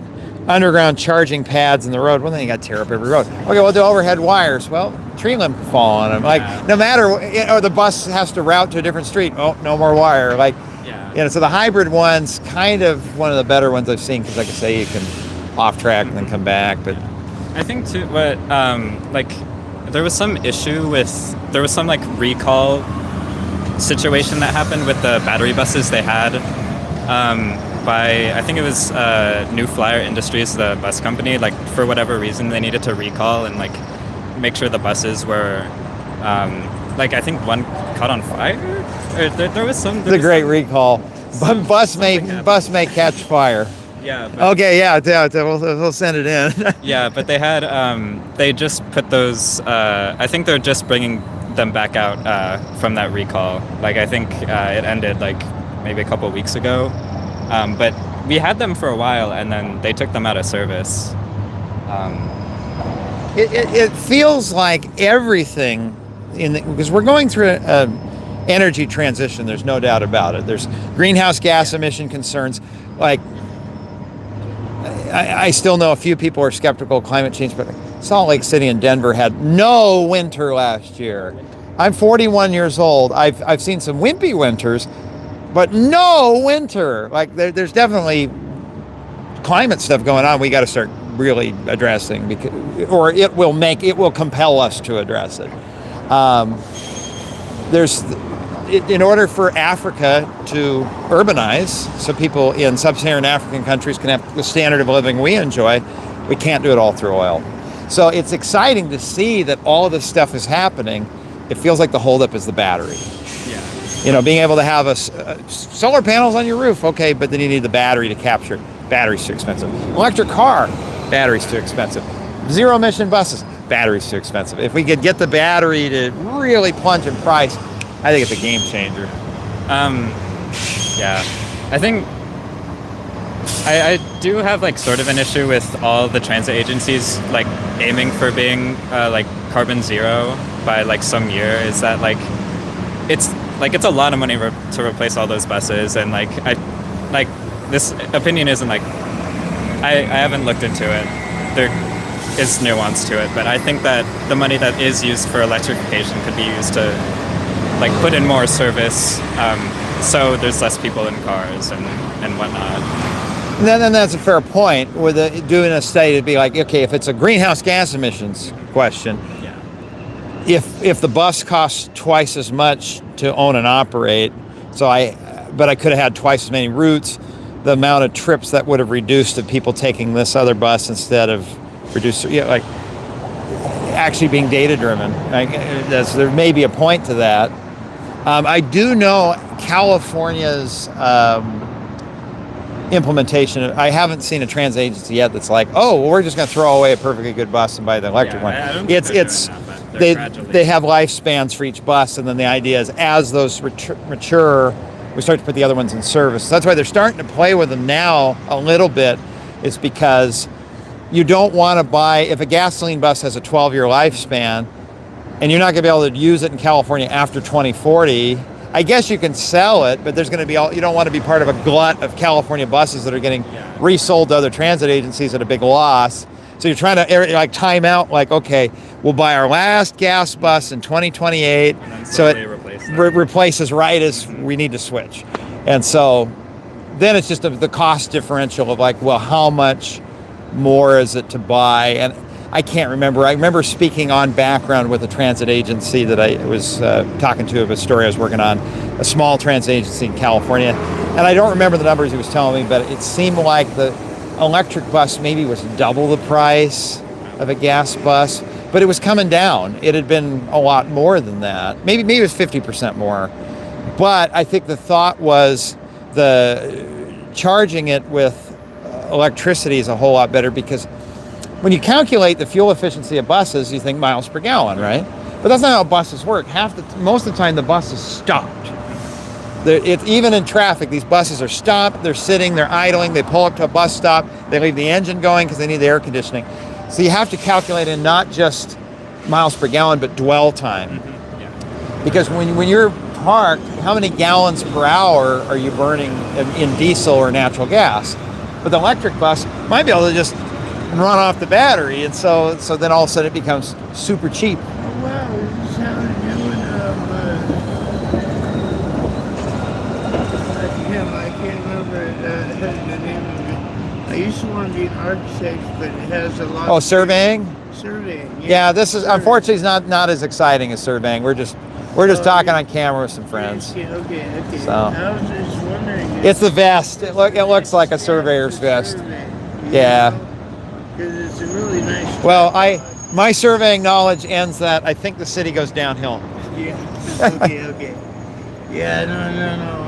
underground charging pads in the road. Well, then you got to tear up every road. Okay, we'll do overhead wires. Well, tree limb can fall on them. Like, no matter, or the bus has to route to a different street. Oh, no more wire. Like, you know, so the hybrid one's kind of one of the better ones I've seen, because like I say, you can off track and then come back. But I think too, what there was some like recall situation that happened with the battery buses they had by, I think it was New Flyer Industries, the bus company. Like for whatever reason, they needed to recall and like make sure the buses were like, I think one caught on fire. Or there was some. It's a great recall. Bus may catch fire. Yeah. Okay. Yeah. We'll send it in. Yeah, but they had they just put those. I think they're just bringing them back out from that recall. Like I think it ended like maybe a couple of weeks ago. But we had them for a while, and then they took them out of service. It feels like everything because we're going through an energy transition. There's no doubt about it. There's greenhouse gas emission concerns. Like I still know a few people are skeptical of climate change, but Salt Lake City and Denver had no winter last year. I'm 41 years old. I've seen some wimpy winters, but no winter. Like there's definitely climate stuff going on. We got to start really addressing, because, or it will compel us to address it. In order for Africa to urbanize, so people in sub-Saharan African countries can have the standard of living we enjoy, we can't do it all through oil. So it's exciting to see that all of this stuff is happening. It feels like the holdup is the battery. Yeah. You know, being able to have solar panels on your roof, okay, but then you need the battery to capture. Battery's too expensive. Electric car, battery's too expensive. Zero emission buses, battery's too expensive. If we could get the battery to really plunge in price, I think it's a game changer. Yeah, I think I do have like sort of an issue with all the transit agencies like aiming for being like carbon zero by like some year. Is that like it's a lot of money to replace all those buses, and like this opinion isn't like I haven't looked into it. There is nuance to it, but I think that the money that is used for electrification could be used to like put in more service, so there's less people in cars and whatnot. Then that's a fair point. With doing a study, it'd be like, okay, if it's a greenhouse gas emissions question, if the bus costs twice as much to own and operate, but I could have had twice as many routes, the amount of trips that would have reduced to people taking this other bus instead of reduced, like actually being data driven. There may be a point to that. I do know California's implementation. I haven't seen a transit agency yet that's like, oh, well, we're just going to throw away a perfectly good bus and buy the electric one. I don't think They have lifespans for each bus, and then the idea is as those mature, we start to put the other ones in service. So that's why they're starting to play with them now a little bit. Is because you don't want to buy, if a gasoline bus has a 12-year lifespan and you're not going to be able to use it in California after 2040, I guess you can sell it, but there's going to be you don't want to be part of a glut of California buses that are getting resold to other transit agencies at a big loss. So you're trying to like time out, like, okay, we'll buy our last gas bus in 2028, so it replaces right as we need to switch. And so then it's just the cost differential of like, well, how much more is it to buy? And I can't remember. I remember speaking on background with a transit agency that I was talking to of a story I was working on, a small transit agency in California. And I don't remember the numbers he was telling me, but it seemed like the electric bus maybe was double the price of a gas bus, but it was coming down. It had been a lot more than that. Maybe it was 50% more. But I think the thought was the charging it with electricity is a whole lot better, because when you calculate the fuel efficiency of buses, you think miles per gallon, right? But that's not how buses work. Most of the time, the bus is stopped. Even in traffic, these buses are stopped, they're sitting, they're idling, they pull up to a bus stop, they leave the engine going because they need the air conditioning. So you have to calculate in not just miles per gallon, but dwell time. Because when you're parked, how many gallons per hour are you burning in diesel or natural gas? But the electric bus might be able to just run off the battery, and so then all of a sudden it becomes super cheap. Wow, this is how they're doing. I can't remember the name of it. I used to want to be an architect, but it has a lot. Oh, surveying. Surveying. Yeah, this is unfortunately is not as exciting as surveying. We're just talking on camera with some friends. Okay. So I was just wondering. it's the vest. It looks like a surveyor's vest. Yeah. Because it's a really nice. Well, my surveying knowledge ends that I think the city goes downhill. Yeah. Okay. Yeah. No.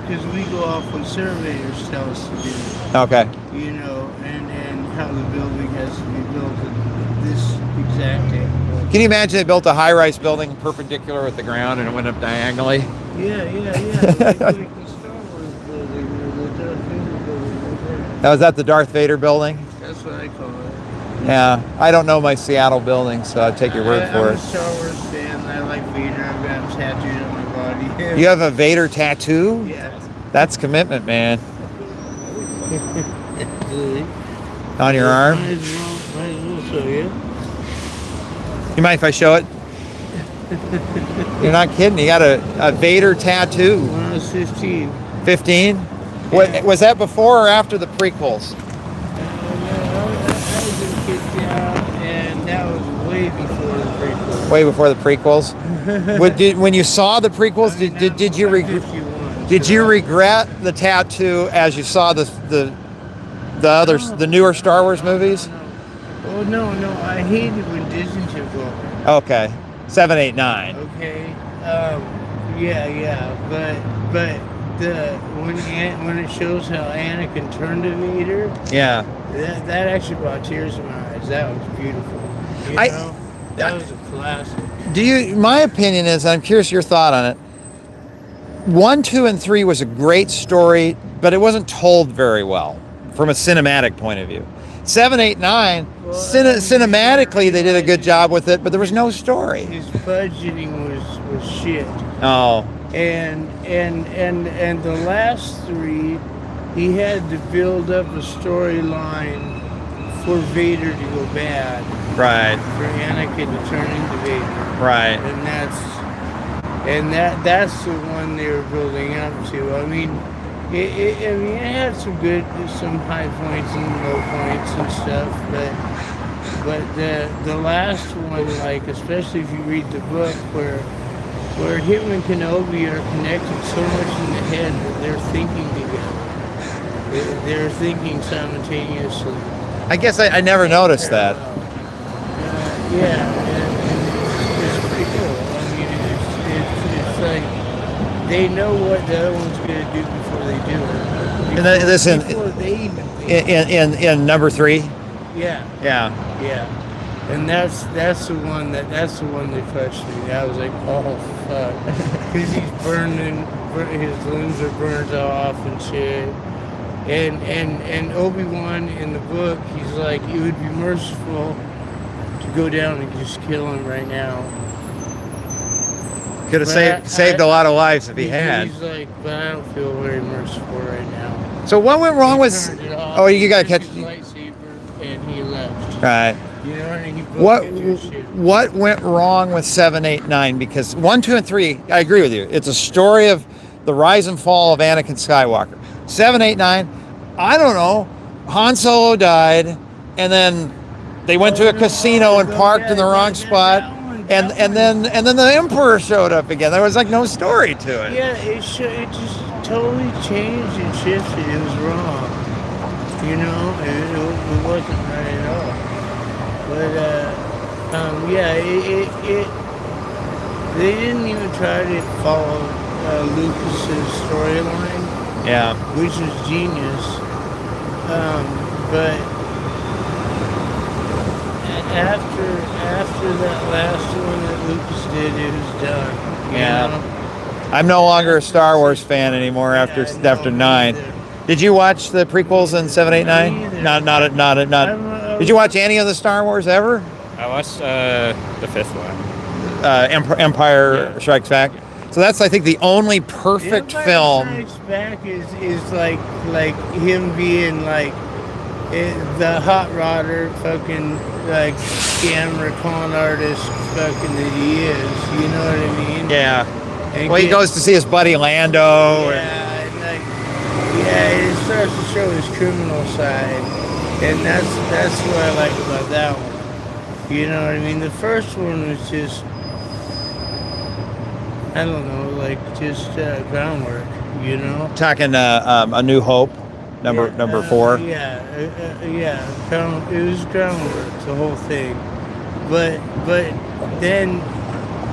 Because we go off what surveyors tell us to do. Okay. You know, and how the building has to be built at this exact angle. Can you imagine they built a high-rise building perpendicular with the ground and it went up diagonally? Yeah. Like the Star Wars building or the Darth Vader building right there. Now, is that the Darth Vader building? That's what I call it. Yeah, I don't know my Seattle building, so I'll take your word for I'm it. a Star Wars fan. I like Vader. I've got him tattooed on my body. You have a Vader tattoo? Yeah. That's commitment, man. On your arm? Might as well show you. You mind if I show it? You're not kidding. You got a Vader tattoo. When I was 15. 15? What, was that before or after the prequels? I was in Kid Town, and that was way before the prequels. Way before the prequels? When you saw the prequels, did you regret? 51. Did you regret the tattoo as you saw the newer Star Wars movies? Oh no, I hated when Disney took over. Okay, 7, 8, 9. Okay, but when it shows how Anakin turned to Vader, Yeah. that actually brought tears to my eyes. That was beautiful. You know? That was a classic. My opinion is, I'm curious your thought on it. 1, 2, and 3 was a great story, but it wasn't told very well from a cinematic point of view. 7, 8, 9, cinematically they did a good job with it, but there was no story. His budgeting was shit. Oh, And the last 3, he had to build up a storyline for Vader to go bad. right, For Anakin to turn into Vader. right. And that's the one they were building up to. I mean, it had some high points and low points and stuff, but the last one, like, especially if you read the book, where him and Kenobi are connected so much in the head that they're thinking together. They're thinking simultaneously. I guess I never noticed that. Yeah, and it's pretty cool. I mean, it's like they know what the other one's going to do before they do it. And then this Before they even think. in number 3. Yeah, Yeah. yeah. And that's the one that touched me. I was like, oh fuck, because he's burning, his limbs are burnt off and shit. And Obi-Wan in the book, he's like, it would be merciful to go down and just kill him right now. Could have saved a lot of lives if he had. He's like, but I don't feel very merciful right now. So what went wrong He with? turned it off, Oh, you gotta took catch. his lightsaber, and he left. Right. You know, and he What went wrong with 7, 8, 9? Because 1, 2, and 3, I agree with you. It's a story of the rise and fall of Anakin Skywalker. 7, 8, 9, I don't know. Han Solo died, and then they went to a casino and parked in the wrong spot, and then the Emperor showed up again. There was like no story to it. Yeah, it just totally changed and shifted. It was wrong. You know, it wasn't right at all. But yeah, they didn't even try to follow Lucas's storyline. Yeah. Which was genius. But after that last one that Lucas did, it was done. You know? I'm no longer a Star Wars fan anymore after 9. Did you watch the prequels in 7, 8, 9? Not. Did you watch any of the Star Wars ever? I watched the 5th one. Empire Strikes Back. So that's, I think, the only perfect film. Empire Strikes Back is like him being like the hot rodder, fucking like scammer, con artist, fucking that he is. You know what I mean? Yeah. And Well, he goes to see his buddy Lando. It starts to show his criminal side, and that's what I like about that one. You know what I mean? The first one was just, I don't know, like just groundwork. You know? Talking A New Hope, number 4. It was groundwork, the whole thing. But then,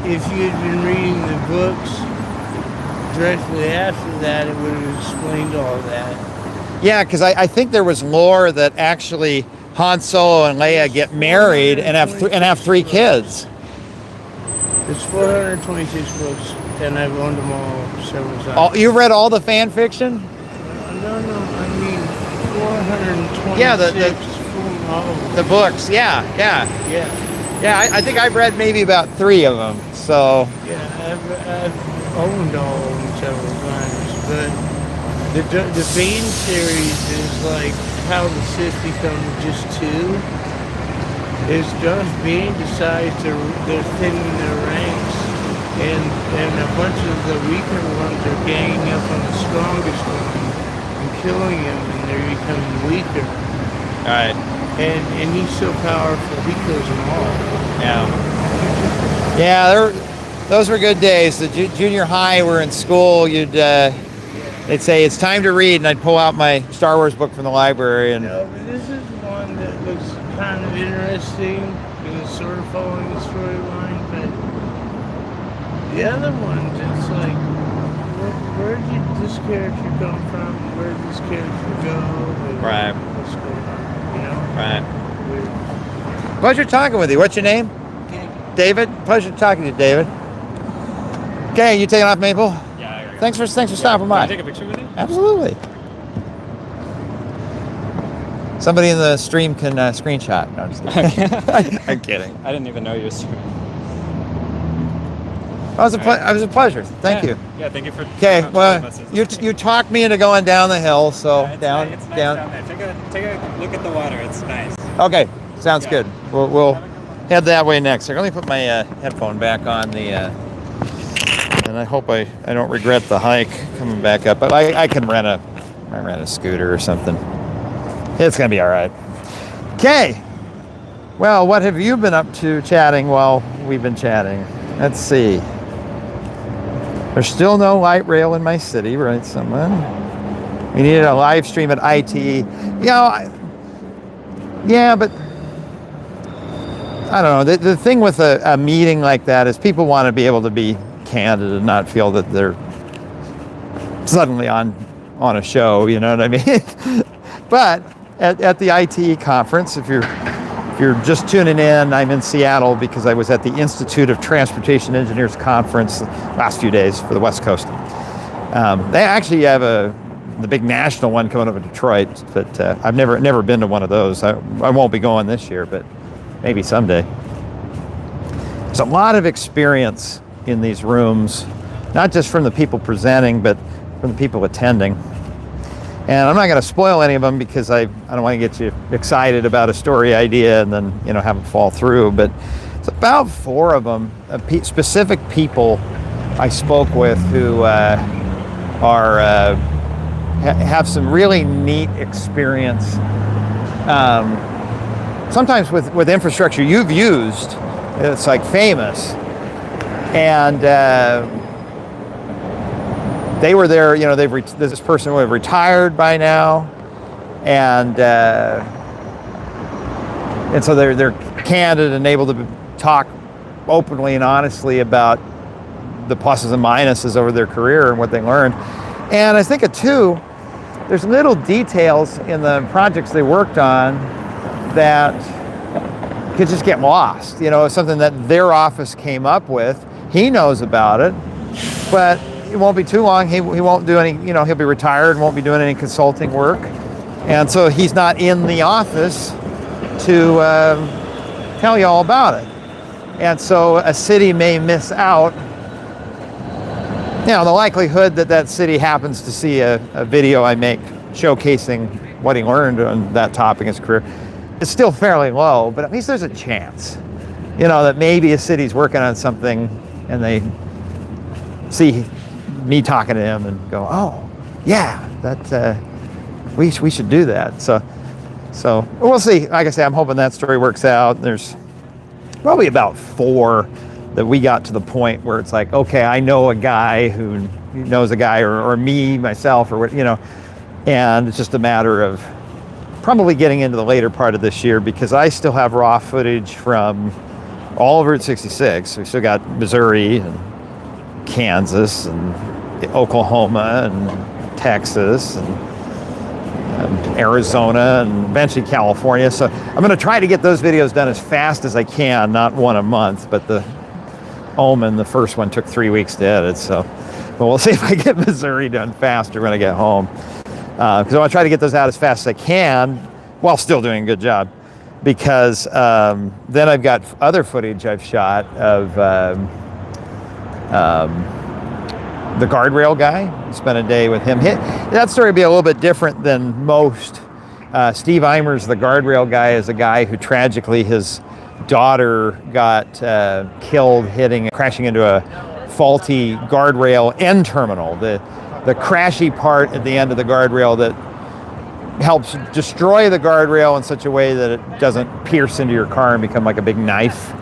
if you had been reading the books directly after that, it would have explained all that. Yeah, because I think there was lore that actually Han Solo and Leia get married and have 3 kids. It's 426 books, and I've owned them all several times. You read all the fan fiction? No, I mean 426. Yeah, the books. Yeah. I think I've read maybe about 3 of them. So. Yeah, I've owned all of them several times, but the Bane series is like how the Sith become just 2. Is Josh Bane decides they're thinning their ranks, and a bunch of the weaker ones are ganging up on the strongest one and killing him, and they're becoming weaker. All right. And he's so powerful, he kills them all. Yeah, those were good days. The junior high, we're in school, they'd say, it's time to read, and I'd pull out my Star Wars book from the library. And no, but this is one that looks kind of interesting, because it's sort of following the storyline, but the other ones, it's like, where did this character come from? Where did this character go? Right. What's going on, you know? Right. Weird. Pleasure talking with you. What's your name? Okay. David? Pleasure talking to you, David. Okay, you taking off, Maple? Yeah, I agree. Thanks for stopping by. Can I take a picture with you? Absolutely. Somebody in the stream can screenshot. No, I'm just kidding. I'm kidding. I didn't even know you were streaming. It was a pleasure. Thank you. Yeah, thank you for. Okay, well, you talked me into going down the hill, so It's down. nice down there. Take a look at the water. It's nice. Okay, sounds good. We'll head that way next. Here, let me put my headphone back on and I hope I don't regret the hike coming back up. But I can rent a scooter or something. It's gonna be all right. Okay. Well, what have you been up to chatting while we've been chatting? Let's see. There's still no light rail in my city, right, someone? We needed a live stream at ITE. Yeah, but I don't know. The thing with a meeting like that is people want to be able to be candid and not feel that they're suddenly on a show, you know what I mean? But at the ITE conference, if you're just tuning in, I'm in Seattle because I was at the Institute of Transportation Engineers conference the last few days for the West Coast. They actually have the big national one coming up in Detroit, but I've never been to one of those. I won't be going this year, but maybe someday. There's a lot of experience in these rooms, not just from the people presenting, but from the people attending. And I'm not going to spoil any of them because I don't want to get you excited about a story idea and then have it fall through. But it's about 4 of them, specific people I spoke with who have some really neat experience. Sometimes with infrastructure you've used, it's like famous, and they were there. This person would have retired by now, and so they're candid and able to talk openly and honestly about the pluses and minuses over their career and what they learned. And I think too, there's little details in the projects they worked on that could just get lost. Something that their office came up with. He knows about it, but it won't be too long. He won't do any, he'll be retired and won't be doing any consulting work. And so he's not in the office to tell you all about it. And so a city may miss out. The likelihood that city happens to see a video I make showcasing what he learned on that topic in his career is still fairly low, but at least there's a chance, that maybe a city's working on something and they see me talking to him and go, oh, yeah, that we should do that. So we'll see. Like I say, I'm hoping that story works out. There's probably about 4 that we got to the point where it's like, okay, I know a guy who knows a guy, or me, myself, or what, and it's just a matter of probably getting into the later part of this year, because I still have raw footage from all of Route 66. We still got Missouri and Kansas and Oklahoma and Texas and Arizona and eventually California. So I'm going to try to get those videos done as fast as I can, not one a month, but the Omen, the first one, took 3 weeks to edit. So, but we'll see if I get Missouri done faster when I get home. Because I want to try to get those out as fast as I can while still doing a good job. Because then I've got other footage I've shot of the guardrail guy. Spent a day with him. That story will be a little bit different than most. Steve Eimers, the guardrail guy, is a guy who tragically his daughter got killed crashing into a faulty guardrail end terminal. The crashy part at the end of the guardrail that helps destroy the guardrail in such a way that it doesn't pierce into your car and become like a big knife.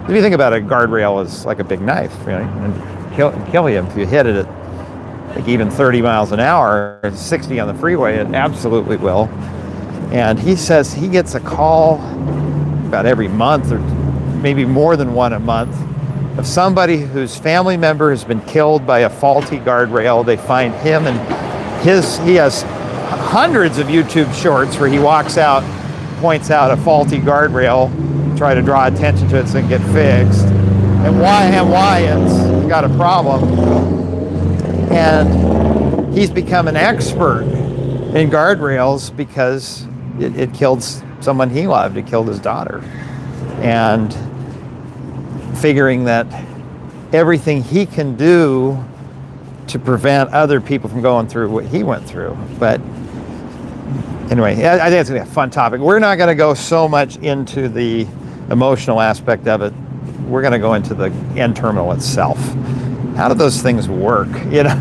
If you think about it, a guardrail is like a big knife, and kill you if you hit it at like even 30 miles an hour, 60 on the freeway, it absolutely will. And he says he gets a call about every month, or maybe more than one a month, of somebody whose family member has been killed by a faulty guardrail. They find him, and he has hundreds of YouTube shorts where he walks out, points out a faulty guardrail, try to draw attention to it so it can get fixed, and why it's got a problem. And he's become an expert in guardrails because it killed someone he loved. It killed his daughter. And figuring that everything he can do to prevent other people from going through what he went through. But anyway, I think it's gonna be a fun topic. We're not gonna go so much into the emotional aspect of it. We're gonna go into the end terminal itself. How do those things work, you know?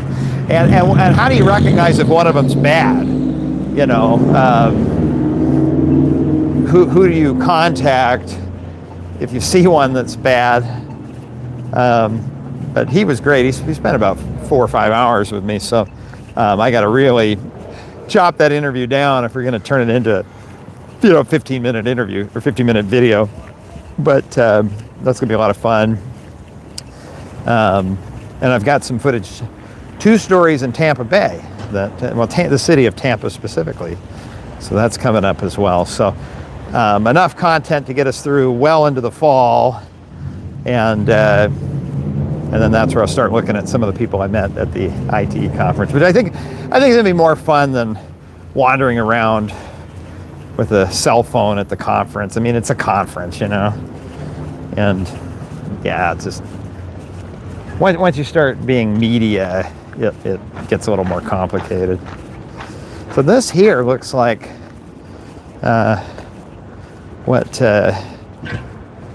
And how do you recognize if one of them's bad? You know, who do you contact if you see one that's bad? But he was great. He spent about 4 or 5 hours with me, so I got to really chop that interview down if we're going to turn it into, you know, a 15-minute interview or 15-minute video. But that's going to be a lot of fun. And I've got some footage, 2 stories in Tampa Bay, the city of Tampa specifically. So that's coming up as well. So enough content to get us through well into the fall, and then that's where I'll start looking at some of the people I met at the IT conference, which I think it's gonna be more fun than wandering around with a cell phone at the conference. I mean, it's a conference, you know, and yeah, it's just once you start being media, it gets a little more complicated. So this here looks like what some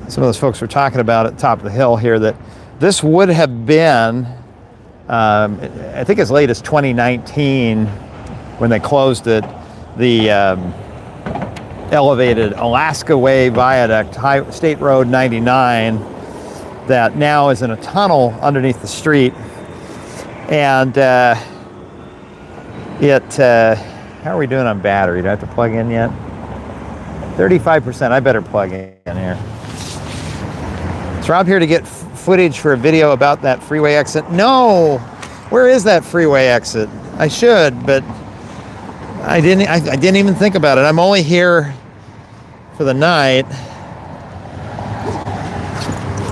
of those folks were talking about at the top of the hill here, that this would have been, I think as late as 2019 when they closed it, the elevated Alaska Way Viaduct, State Road 99, that now is in a tunnel underneath the street. And how are we doing on battery? Do I have to plug in yet? 35%, I better plug in here. So I'm here to get footage for a video about that freeway exit. No, where is that freeway exit? I should, but I didn't even think about it. I'm only here for the night.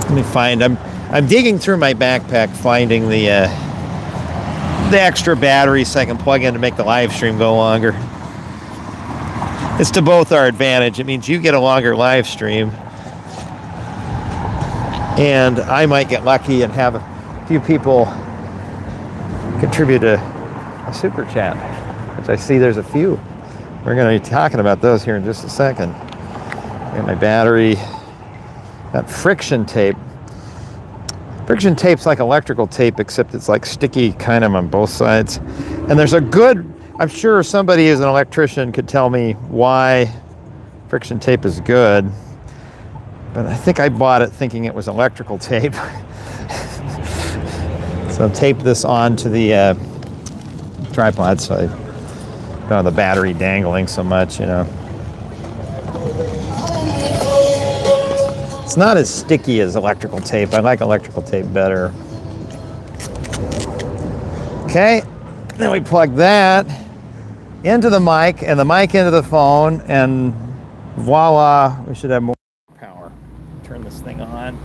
Let me find, I'm digging through my backpack, finding the extra battery so I can plug in to make the live stream go longer. It's to both our advantage. It means you get a longer live stream, and I might get lucky and have a few people contribute a super chat, which I see there's a few. We're going to be talking about those here in just a second. Got my battery, got friction tape. Friction tape's like electrical tape, except it's like sticky kind of on both sides. And there's a good, I'm sure somebody who's an electrician could tell me why friction tape is good, but I think I bought it thinking it was electrical tape. So tape this onto the tripod so I don't have the battery dangling so much, you know. It's not as sticky as electrical tape. I like electrical tape better. Okay, then we plug that into the mic and the mic into the phone, and voila, we should have more power. Turn this thing on.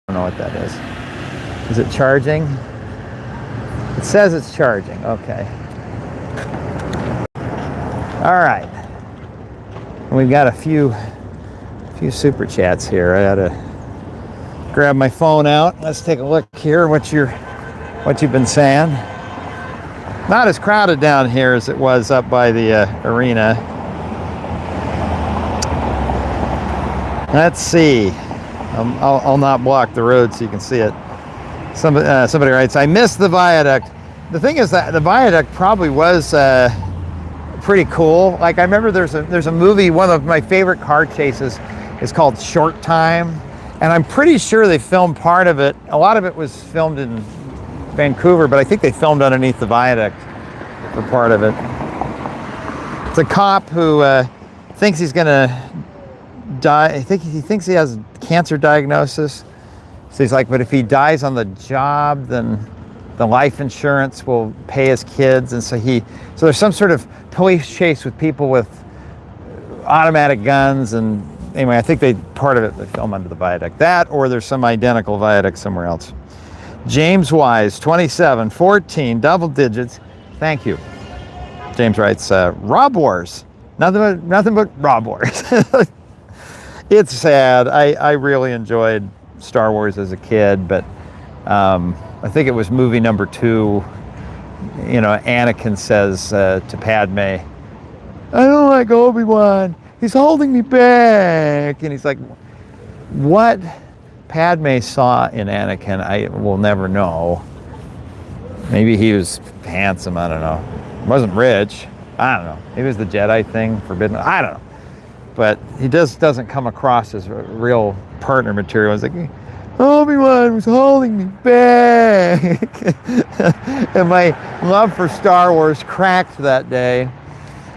I don't know what that is. Is it charging? It says it's charging. Okay. All right. And we've got a few super chats here. I gotta grab my phone out. Let's take a look here. What you've been saying. Not as crowded down here as it was up by the arena. Let's see. I'll not block the road so you can see it. Somebody writes, I missed the viaduct. The thing is that the viaduct probably was pretty cool. Like, I remember there's a movie, one of my favorite car chases is called Short Time, and I'm pretty sure they filmed part of it. A lot of it was filmed in Vancouver, but I think they filmed underneath the viaduct for part of it. It's a cop who thinks he's gonna die. He thinks he has cancer diagnosis. So he's like, but if he dies on the job, then the life insurance will pay his kids. And so there's some sort of police chase with people with automatic guns, and anyway, I think they film under the viaduct. That, or there's some identical viaduct somewhere else. James Wise, 27, 14, double digits. Thank you. James writes, Rob Wars. Nothing but Rob Wars. It's sad. I really enjoyed Star Wars as a kid, but I think it was movie number 2. You know, Anakin says to Padme, I don't like Obi-Wan. He's holding me back. And he's like, what Padme saw in Anakin, I will never know. Maybe he was handsome, I don't know. He wasn't rich, I don't know. Maybe it was the Jedi thing, forbidden, I don't know. But he doesn't come across as real partner material. He's like, Obi-Wan was holding me back. And my love for Star Wars cracked that day.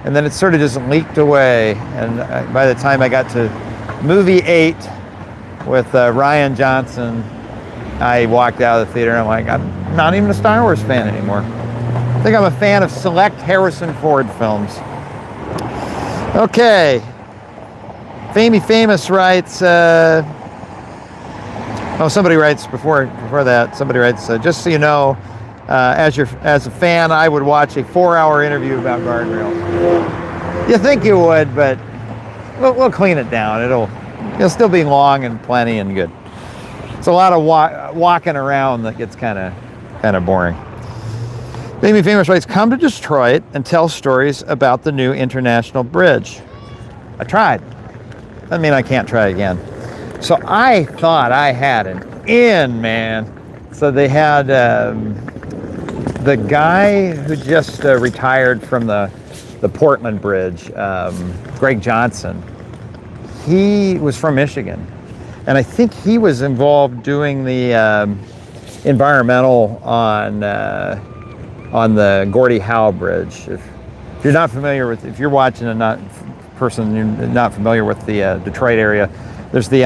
And then it sort of just leaked away. And by the time I got to movie 8 with Rian Johnson, I walked out of the theater and I'm like, I'm not even a Star Wars fan anymore. I think I'm a fan of select Harrison Ford films. Okay. Famous writes, somebody writes before that, somebody writes, just so you know, as a fan, I would watch a 4-hour interview about guardrails. You think you would, but we'll clean it down. It'll still be long and plenty and good. It's a lot of walking around that gets kind of boring. Famous writes, come to Detroit and tell stories about the new International Bridge. I tried. I mean, I can't try again. So I thought I had an in, man. So they had the guy who just retired from the Portland Bridge, Greg Johnson. He was from Michigan. And I think he was involved doing the environmental on the Gordie Howe Bridge. If you're not familiar with, if you're watching and you're not familiar with the Detroit area, there's the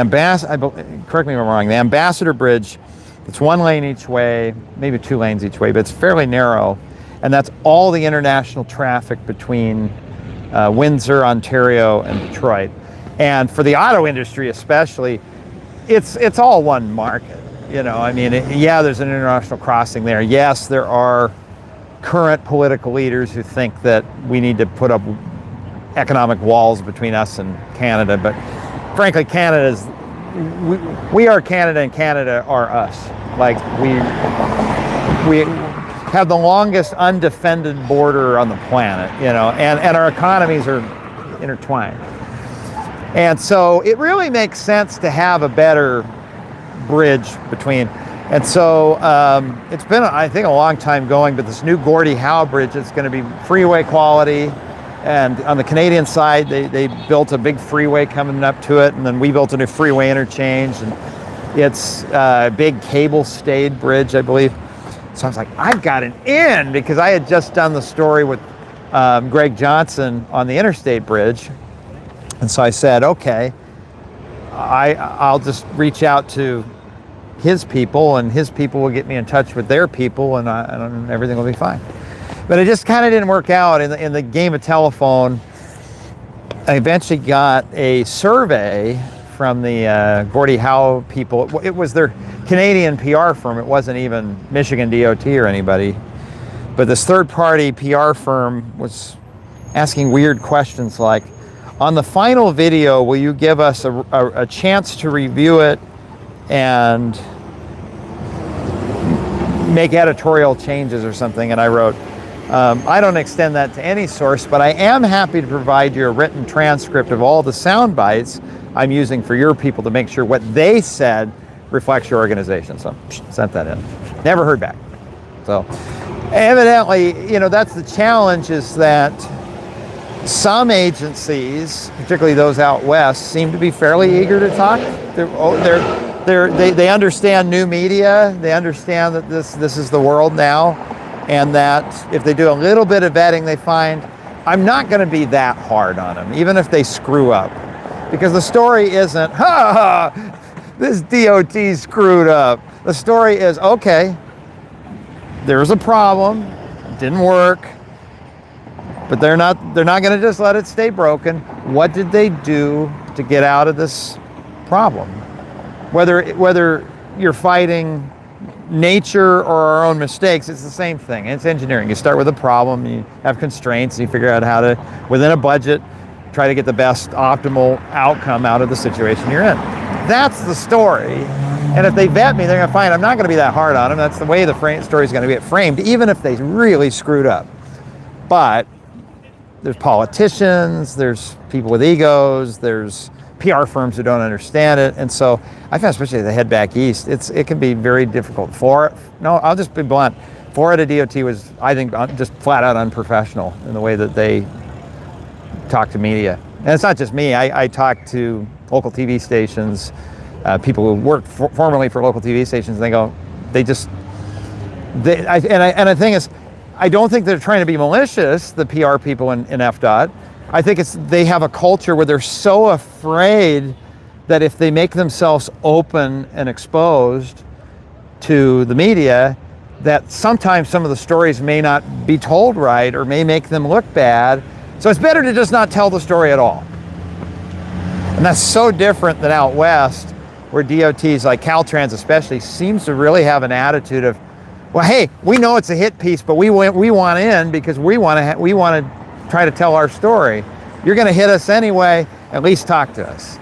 correct me if I'm wrong, the Ambassador Bridge. It's 1 lane each way, maybe 2 lanes each way, but it's fairly narrow. And that's all the international traffic between Windsor, Ontario, and Detroit. And for the auto industry especially, it's all one market. You know, I mean, there's an international crossing there. Yes, there are current political leaders who think that we need to put up economic walls between us and Canada, but frankly, we are Canada and Canada are us. Like we have the longest undefended border on the planet, you know, and our economies are intertwined. And so it really makes sense to have a better bridge between. And so it's been, I think, a long time going, but this new Gordie Howe Bridge is going to be freeway quality. And on the Canadian side, they built a big freeway coming up to it, and then we built a new freeway interchange, and it's a big cable-stayed bridge, I believe. So I was like, I've got an in, because I had just done the story with Greg Johnson on the Interstate Bridge. And so I said, okay, I'll just reach out to his people, and his people will get me in touch with their people, and everything will be fine. But it just kind of didn't work out. In the game of telephone, I eventually got a survey from the Gordie Howe people. It was their Canadian PR firm. It wasn't even Michigan DOT or anybody. But this third-party PR firm was asking weird questions like, on the final video, will you give us a chance to review it and make editorial changes or something? And I wrote, I don't extend that to any source, but I am happy to provide you a written transcript of all the sound bites I'm using for your people to make sure what they said reflects your organization. So sent that in. Never heard back. So evidently, you know, that's the challenge, is that some agencies, particularly those out west, seem to be fairly eager to talk. They understand new media. They understand that this is the world now, and that if they do a little bit of vetting, they find I'm not going to be that hard on them, even if they screw up, because the story isn't, this DOT screwed up. The story is, okay, there's a problem, it didn't work. but they're not going to just let it stay broken. What did they do to get out of this problem? Whether you're fighting nature or our own mistakes, it's the same thing. It's engineering. You start with a problem, you have constraints, and you figure out how to, within a budget, try to get the best optimal outcome out of the situation you're in. That's the story. And if they vet me, they're going to find I'm not going to be that hard on them. That's the way the story is going to get framed, even if they really screwed up. But there's politicians, there's people with egos, there's PR firms who don't understand it. And so I found, especially as I head back east, it can be very difficult. I'll just be blunt. Florida DOT was, I think, just flat out unprofessional in the way that they talk to media. And it's not just me. I talk to local TV stations, people who work formerly for local TV stations, and the thing is, I don't think they're trying to be malicious, the PR people in FDOT. I think they have a culture where they're so afraid that if they make themselves open and exposed to the media, that sometimes some of the stories may not be told right or may make them look bad. So it's better to just not tell the story at all. And that's so different than out west, where DOTs like Caltrans especially seems to really have an attitude of, well, hey, we know it's a hit piece, but we want in because we want to try to tell our story. You're going to hit us anyway. At least talk to us.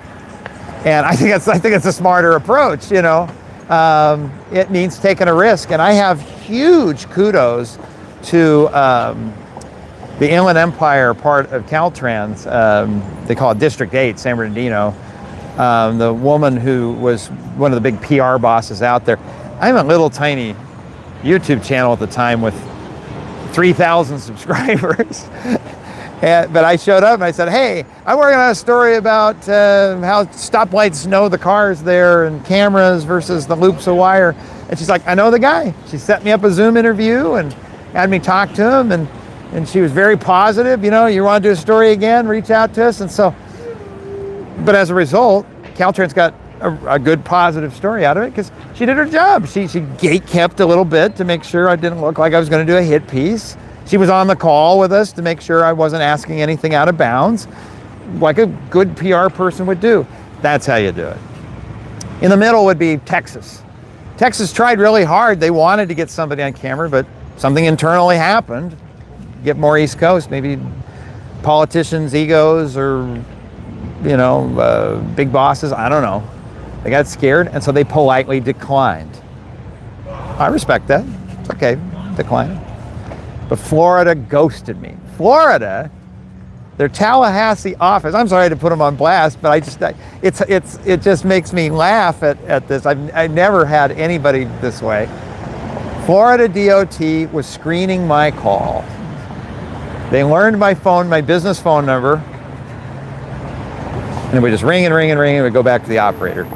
And I think it's a smarter approach. It means taking a risk. And I have huge kudos to the Inland Empire part of Caltrans. They call it District 8, San Bernardino. The woman who was one of the big PR bosses out there. I'm a little tiny YouTube channel at the time with 3,000 subscribers. But I showed up and I said, hey, I'm working on a story about how stoplights know the cars there and cameras versus the loops of wire. And she's like, I know the guy. She set me up a Zoom interview and had me talk to him. And she was very positive. You want to do a story again, reach out to us. And so, but as a result, Caltrans got a good positive story out of it because she did her job. She gate-kept a little bit to make sure I didn't look like I was going to do a hit piece. She was on the call with us to make sure I wasn't asking anything out of bounds, like a good PR person would do. That's how you do it. In the middle would be Texas. Texas tried really hard. They wanted to get somebody on camera, but something internally happened. Get more East Coast, maybe politicians' egos or, big bosses, I don't know. They got scared, and so they politely declined. I respect that. It's okay, decline. But Florida ghosted me. Florida, their Tallahassee office, I'm sorry to put them on blast, but it just makes me laugh at this. I've never had anybody this way. Florida DOT was screening my call. They learned my business phone number, and it would just ring and ring and ring, and it would go back to the operator.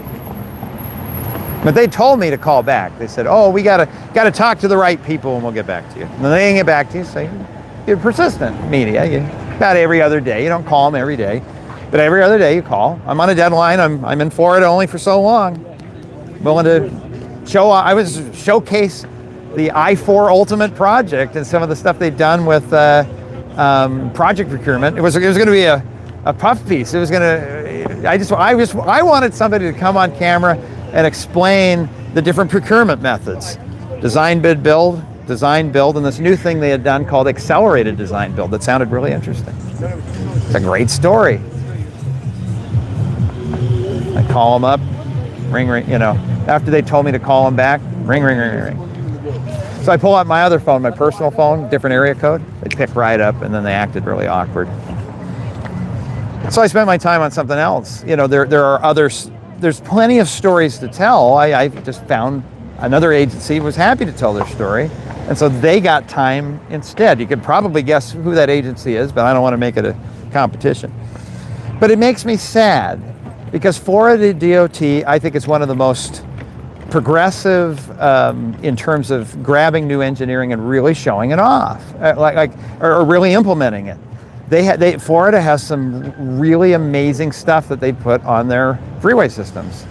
But they told me to call back. They said, oh, we gotta talk to the right people and we'll get back to you. And then they didn't get back to you, so you're persistent media. About every other day. You don't call them every day, but every other day you call. I'm on a deadline. I'm in Florida only for so long. Willing to showcase the I-4 Ultimate project and some of the stuff they've done with project procurement. It was going to be a puff piece. It was going to. I wanted somebody to come on camera and explain the different procurement methods. Design, bid, build, and this new thing they had done called accelerated design build that sounded really interesting. It's a great story. I call them up, ring, after they told me to call them back, ring. So I pull out my other phone, my personal phone, different area code. They pick right up, and then they acted really awkward. So I spent my time on something else. There are others. There's plenty of stories to tell. I just found another agency was happy to tell their story, and so they got time instead. You could probably guess who that agency is, but I don't want to make it a competition. But it makes me sad because Florida DOT, I think, is one of the most progressive in terms of grabbing new engineering and really showing it off, or really implementing it. Florida has some really amazing stuff that they put on their freeway systems.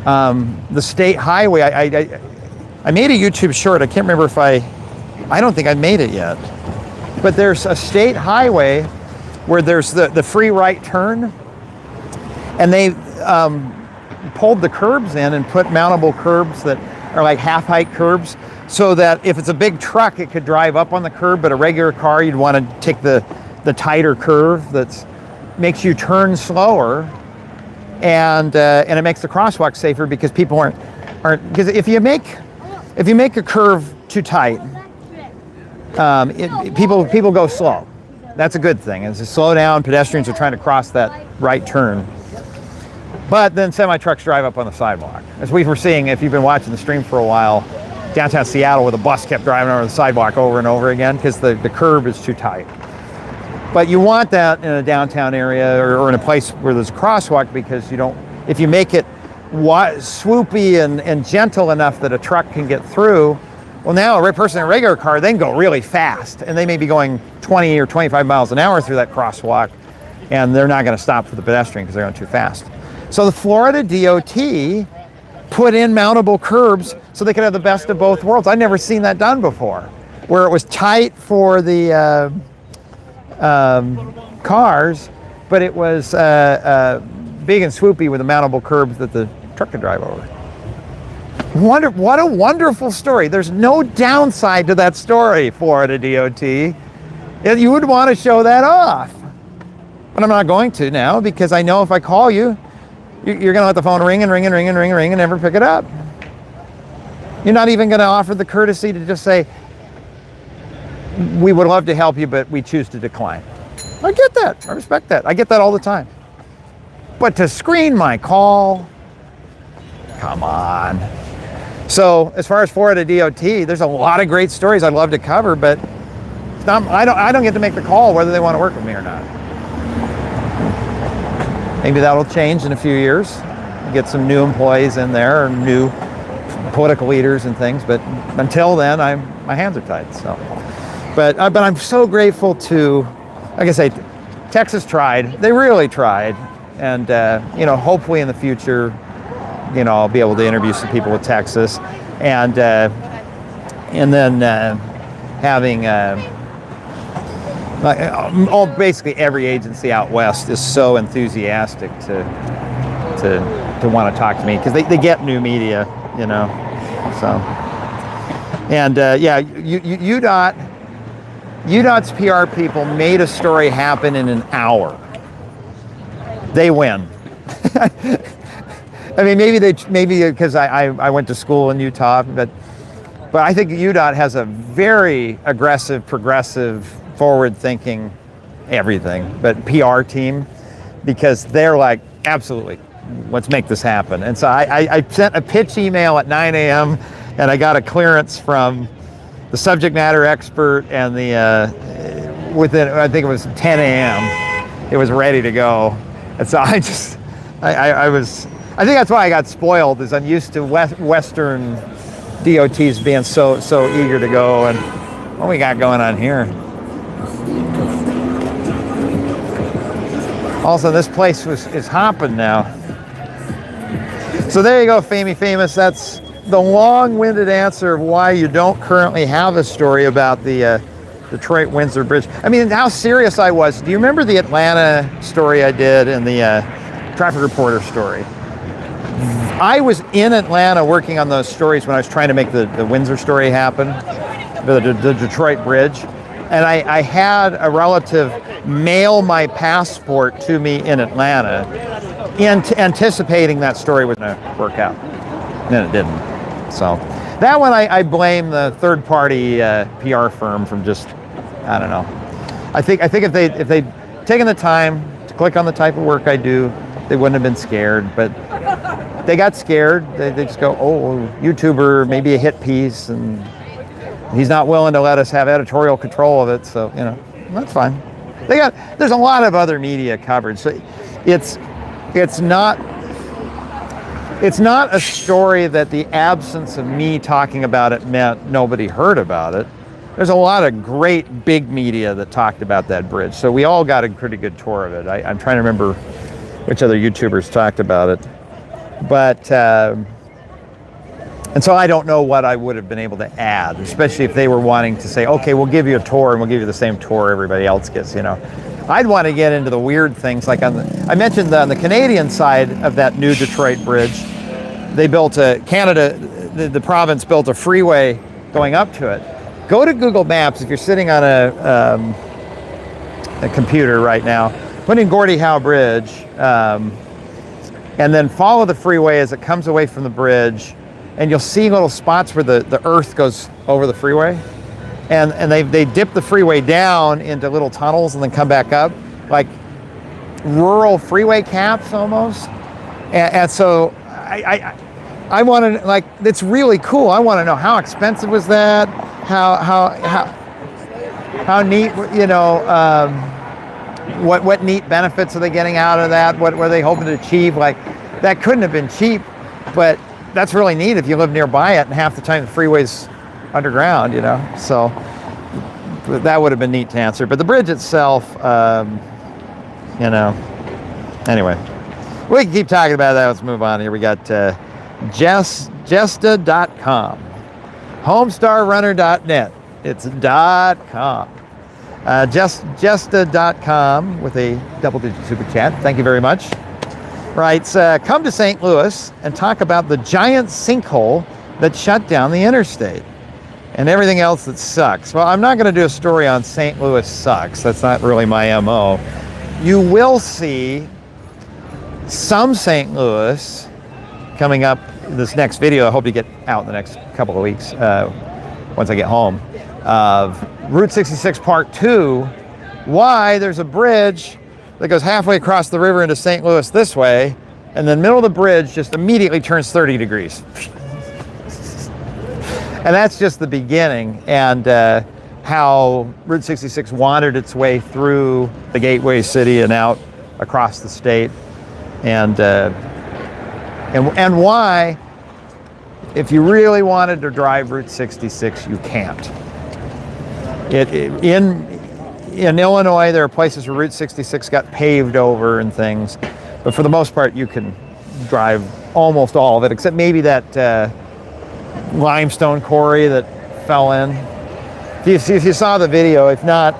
The state highway, I made a YouTube short. I can't remember if I don't think I made it yet. but there's a state highway where there's the free right turn, and they pulled the curbs in and put mountable curbs that are like half-height curbs, so that if it's a big truck, it could drive up on the curb, but a regular car, you'd want to take the tighter curve that makes you turn slower, and it makes the crosswalk safer because people aren't because if you make a curve too tight, people go slow. That's a good thing. As you slow down, pedestrians are trying to cross that right turn. But then semi-trucks drive up on the sidewalk. As we were seeing, if you've been watching the stream for a while, downtown Seattle, where the bus kept driving over the sidewalk over and over again because the curb is too tight. But you want that in a downtown area or in a place where there's a crosswalk, because you don't, if you make it swoopy and gentle enough that a truck can get through, well, now a person in a regular car, they can go really fast, and they may be going 20 or 25 miles an hour through that crosswalk, and they're not going to stop for the pedestrian because they're going too fast. So the Florida DOT put in mountable curbs so they could have the best of both worlds. I'd never seen that done before, where it was tight for the cars, but it was big and swoopy with the mountable curbs that the truck could drive over. What a wonderful story. There's no downside to that story, Florida DOT. You would want to show that off. But I'm not going to now, because I know if I call you, you're going to let the phone ring and ring and ring and ring and ring and never pick it up. You're not even going to offer the courtesy to just say, we would love to help you, but we choose to decline. I get that. I respect that. I get that all the time. But to screen my call, come on. So as far as Florida DOT, there's a lot of great stories I'd love to cover, but it's not, I don't get to make the call whether they want to work with me or not. Maybe that'll change in a few years. Get some new employees in there, or new political leaders and things. But until then, my hands are tied. So, but I'm so grateful to, like I say, Texas tried. They really tried, and hopefully in the future, I'll be able to interview some people with Texas, and then having. Basically every agency out west is so enthusiastic to want to talk to me, because they get new media, So, and UDOT's PR people made a story happen in an hour. They win. I mean, maybe because I went to school in Utah, but I think UDOT has a very aggressive, progressive, forward-thinking, everything, but PR team, because they're like, absolutely, let's make this happen. And so I sent a pitch email at 9 a.m. and I got a clearance from the subject matter expert, and within, I think it was 10 a.m. it was ready to go. And so I think that's why I got spoiled, is I'm used to Western DOTs being so eager to go. And what we got going on here? Also, this place is hopping now. So there you go, Famous. That's the long-winded answer of why you don't currently have a story about the Detroit-Windsor Bridge. I mean, how serious I was. Do you remember the Atlanta story I did and the traffic reporter story? I was in Atlanta working on those stories when I was trying to make the Windsor story happen, the Detroit Bridge. And I had a relative mail my passport to me in Atlanta, anticipating that story was going to work out. And then it didn't. So that one, I blame the third-party PR firm from just, I don't know. I think if they'd taken the time to click on the type of work I do, they wouldn't have been scared. But they got scared. They just go, oh, YouTuber, maybe a hit piece, and he's not willing to let us have editorial control of it, so that's fine. There's a lot of other media coverage, so it's not a story that the absence of me talking about it meant nobody heard about it. There's a lot of great big media that talked about that bridge, so we all got a pretty good tour of it. I'm trying to remember which other YouTubers talked about it, but And so I don't know what I would have been able to add, especially if they were wanting to say, okay, we'll give you a tour and we'll give you the same tour everybody else gets, you know. I'd want to get into the weird things, like I mentioned on the Canadian side of that new Detroit Bridge, they built the province built a freeway going up to it. Go to Google Maps if you're sitting on a computer right now, put in Gordie Howe Bridge, and then follow the freeway as it comes away from the bridge, and you'll see little spots where the earth goes over the freeway. And they dip the freeway down into little tunnels and then come back up, like rural freeway caps almost. And so I want to, like, it's really cool. I want to know how expensive was that, how neat, you know, what neat benefits are they getting out of that? What were they hoping to achieve? Like, that couldn't have been cheap, but that's really neat if you live nearby it, and half the time the freeway's underground, you know. So that would have been neat to answer. But the bridge itself, you know, anyway, we can keep talking about that. Let's move on here. We got Jesta.com, homestarrunner.net. It's .com. Jesta.com with a double-digit super chat. Thank you very much. Writes, come to St. Louis and talk about the giant sinkhole that shut down the interstate and everything else that sucks. Well, I'm not going to do a story on St. Louis sucks. That's not really my MO. You will see some St. Louis coming up in this next video. I hope to get out in the next couple of weeks once I get home, of Route 66 Part 2, why there's a bridge that goes halfway across the river into St. Louis this way, and then middle of the bridge just immediately turns 30 degrees. And that's just the beginning, and how Route 66 wandered its way through the gateway city and out across the state, and why, if you really wanted to drive Route 66, you can't. In Illinois, there are places where Route 66 got paved over and things, but for the most part, you can drive almost all of it, except maybe that limestone quarry that fell in. If you saw the video, if not,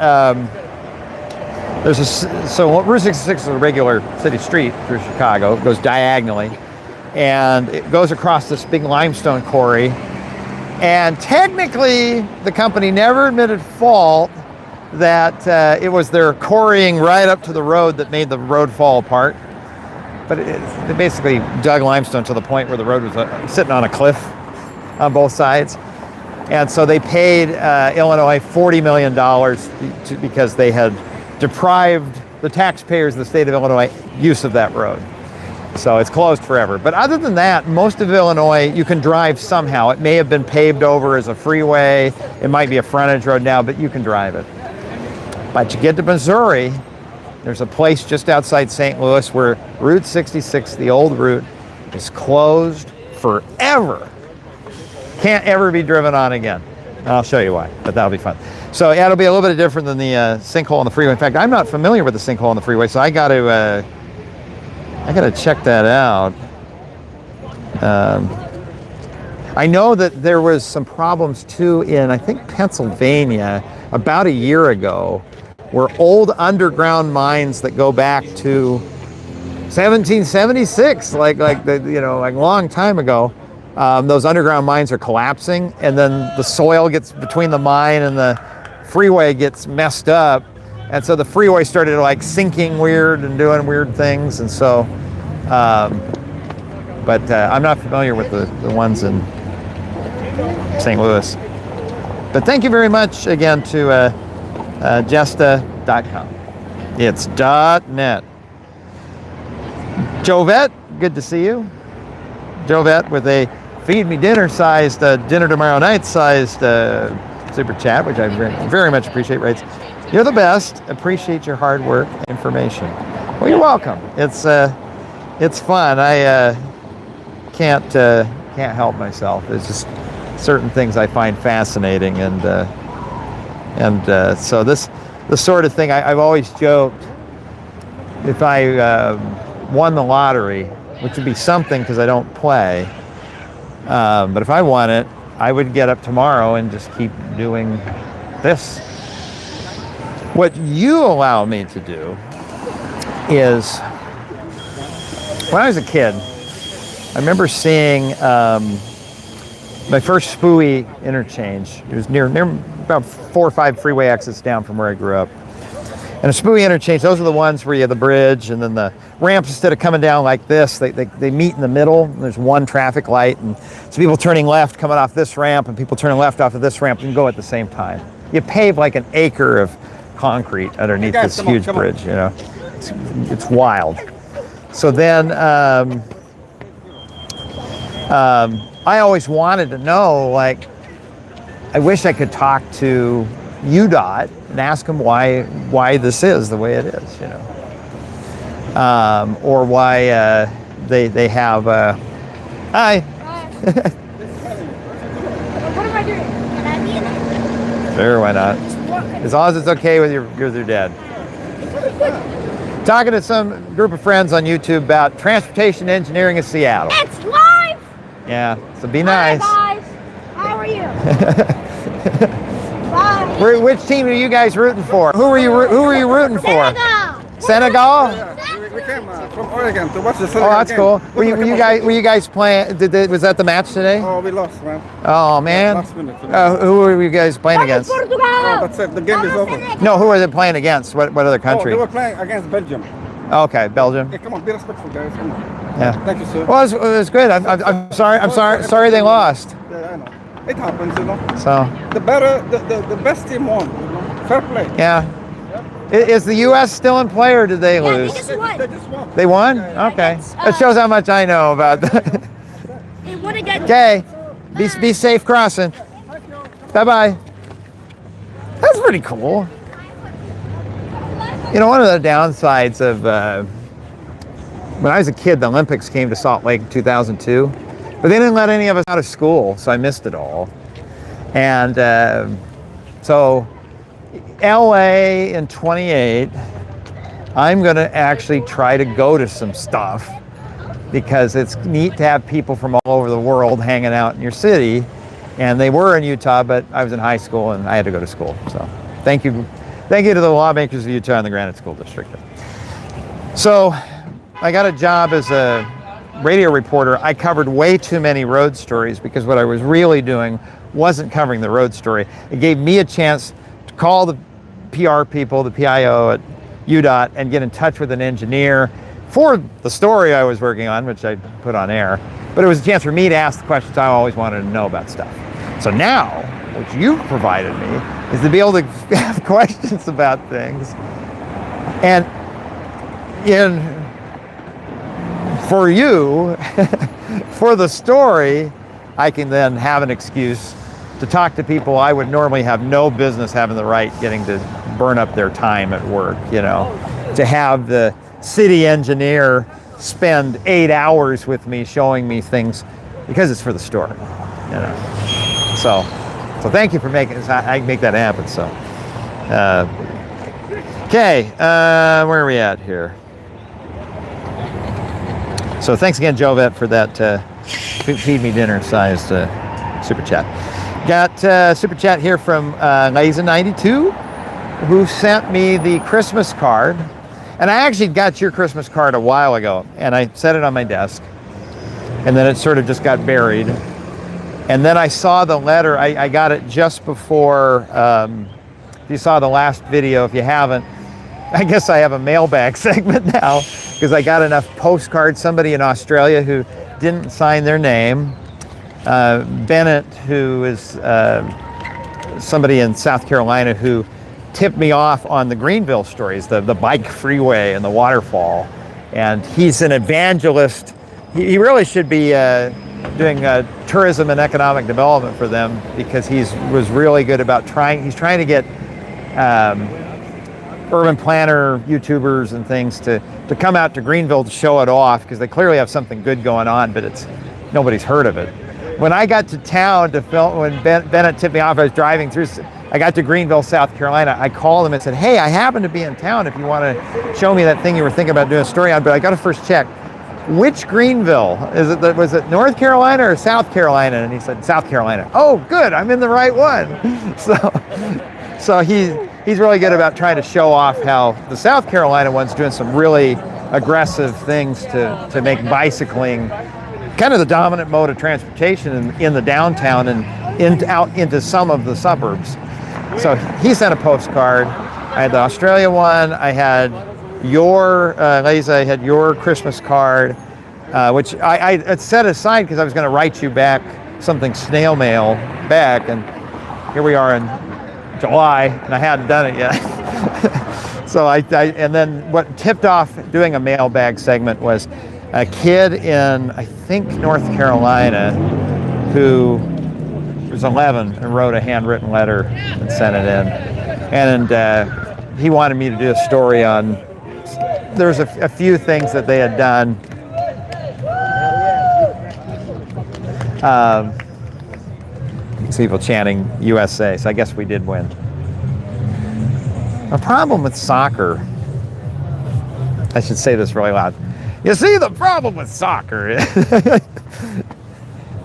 so Route 66 is a regular city street through Chicago. It goes diagonally, and it goes across this big limestone quarry. And technically, the company never admitted fault that it was their quarrying right up to the road that made the road fall apart. But they basically dug limestone to the point where the road was sitting on a cliff on both sides. And so they paid Illinois $40 million because they had deprived the taxpayers of the state of Illinois use of that road. So it's closed forever. But other than that, most of Illinois, you can drive somehow. It may have been paved over as a freeway. It might be a frontage road now, but you can drive it. But you get to Missouri, there's a place just outside St. Louis where Route 66, the old route, is closed forever. Can't ever be driven on again. I'll show you why, but that'll be fun. So yeah, it'll be a little bit different than the sinkhole on the freeway. In fact, I'm not familiar with the sinkhole on the freeway, so I got to check that out. I know that there was some problems too in, I think, Pennsylvania about a year ago, where old underground mines that go back to 1776, like a long time ago, those underground mines are collapsing, and then the soil gets between the mine and the freeway gets messed up, and so the freeway started like sinking weird and doing weird things, and so but I'm not familiar with the ones in St. Louis. But thank you very much again to Jesta.com. It's .net. Jovette, good to see you. Jovette with a feed me dinner sized, dinner tomorrow night sized super chat, which I very much appreciate. Writes, you're the best. Appreciate your hard work, information. Well, you're welcome. It's fun. I can't help myself. There's just certain things I find fascinating, and so the sort of thing I've always joked, if I won the lottery, which would be something because I don't play, But if I want it, I would get up tomorrow and just keep doing this. What you allow me to do is, when I was a kid, I remember seeing my first spooey interchange. It was near about 4 or 5 freeway exits down from where I grew up. And a spooey interchange, those are the ones where you have the bridge and then the ramps, instead of coming down like this, they meet in the middle. And there's one traffic light, and so people turning left coming off this ramp and people turning left off of this ramp and go at the same time. You pave like an acre of concrete underneath this huge bridge, you know. It's wild. So then I always wanted to know, like, I wish I could talk to UDOT and ask them why this is the way it is, you know, or why they have. Hi. What am I doing? Can I be in it? Sure, why not? As long as it's okay with your dad. Talking to some group of friends on YouTube about transportation engineering in Seattle. It's live. Yeah, so be nice. Hi guys. How are you? Bye. Which team are you guys rooting for? Who are you rooting for? Senegal. Senegal? We came from Oregon to watch the Senegal Oh, that's game. cool. Were you guys playing? Was that the match today? Oh, we lost, man. Oh man. Last minute. Who were you guys playing against? Oh, that's it. The game is over. No, who are they playing against? What other Oh, country? they were playing against Belgium. Okay, Belgium. Hey, come on, be respectful, guys. Come on. Yeah. Thank you, sir. Well, it was good. I'm sorry they lost. Yeah, I know. It happens, you know. So The best team won. You know? Fair play. yeah. Is the U.S. still in play or did they Yeah, they lose? just won. They just won. They won? Okay. That shows how much I know about that. They won again. Okay. Be safe crossing. Bye-bye. That's pretty cool. You know, one of the downsides of when I was a kid, the Olympics came to Salt Lake in 2002, but they didn't let any of us out of school, so I missed it all. And so LA in 28, I'm going to actually try to go to some stuff because it's neat to have people from all over the world hanging out in your city. And they were in Utah, but I was in high school and I had to go to school. So thank you to the lawmakers of Utah and the Granite School District. So I got a job as a radio reporter. I covered way too many road stories because what I was really doing wasn't covering the road story. It gave me a chance to call the PR people, the PIO at UDOT, and get in touch with an engineer for the story I was working on, which I put on air. But it was a chance for me to ask the questions I always wanted to know about stuff. So now, what you've provided me is to be able to have questions about things. And for you, for the story, I can then have an excuse to talk to people I would normally have no business having the right getting to burn up their time at work, you know. To have the city engineer spend 8 hours with me showing me things because it's for the story, you know. So thank you for making this. I can make that happen. So, okay, where are we at here? So thanks again, Jovet, for that feed me dinner sized super chat. Got super chat here from Liza92, who sent me the Christmas card. And I actually got your Christmas card a while ago, and I set it on my desk, and then it sort of just got buried. And then I saw the letter. I got it just before, if you saw the last video. If you haven't, I guess I have a mailbag segment now, because I got enough postcards. Somebody in Australia who didn't sign their name, Bennett, who is somebody in South Carolina who tipped me off on the Greenville stories, the bike freeway and the waterfall. And he's an evangelist. He really should be doing tourism and economic development for them, because was really good about he's trying to get urban planner YouTubers and things to come out to Greenville to show it off, because they clearly have something good going on, but nobody's heard of it. When I got to town to film, when Bennett tipped me off, I was driving through, I got to Greenville, South Carolina. I called him and said, hey, I happen to be in town if you want to show me that thing you were thinking about doing a story on, but I got to first check which Greenville? Was it North Carolina or South Carolina? And he said, South Carolina. Oh, good, I'm in the right one. So he's really good about trying to show off how the South Carolina one's doing some really aggressive things to make bicycling kind of the dominant mode of transportation in the downtown and out into some of the suburbs. So he sent a postcard. I had the Australia one. I had your, Liza, I had your Christmas card, which I had set aside because I was going to write you back something snail mail back. And here we are in July, and I hadn't done it yet. So and then what tipped off doing a mailbag segment was a kid in, I think, North Carolina who was 11 and wrote a handwritten letter and sent it in. And he wanted me to do a story on, there's a few things that they had done. People chanting USA, so I guess we did win. A problem with soccer, I should say this really loud. You see, the problem with soccer is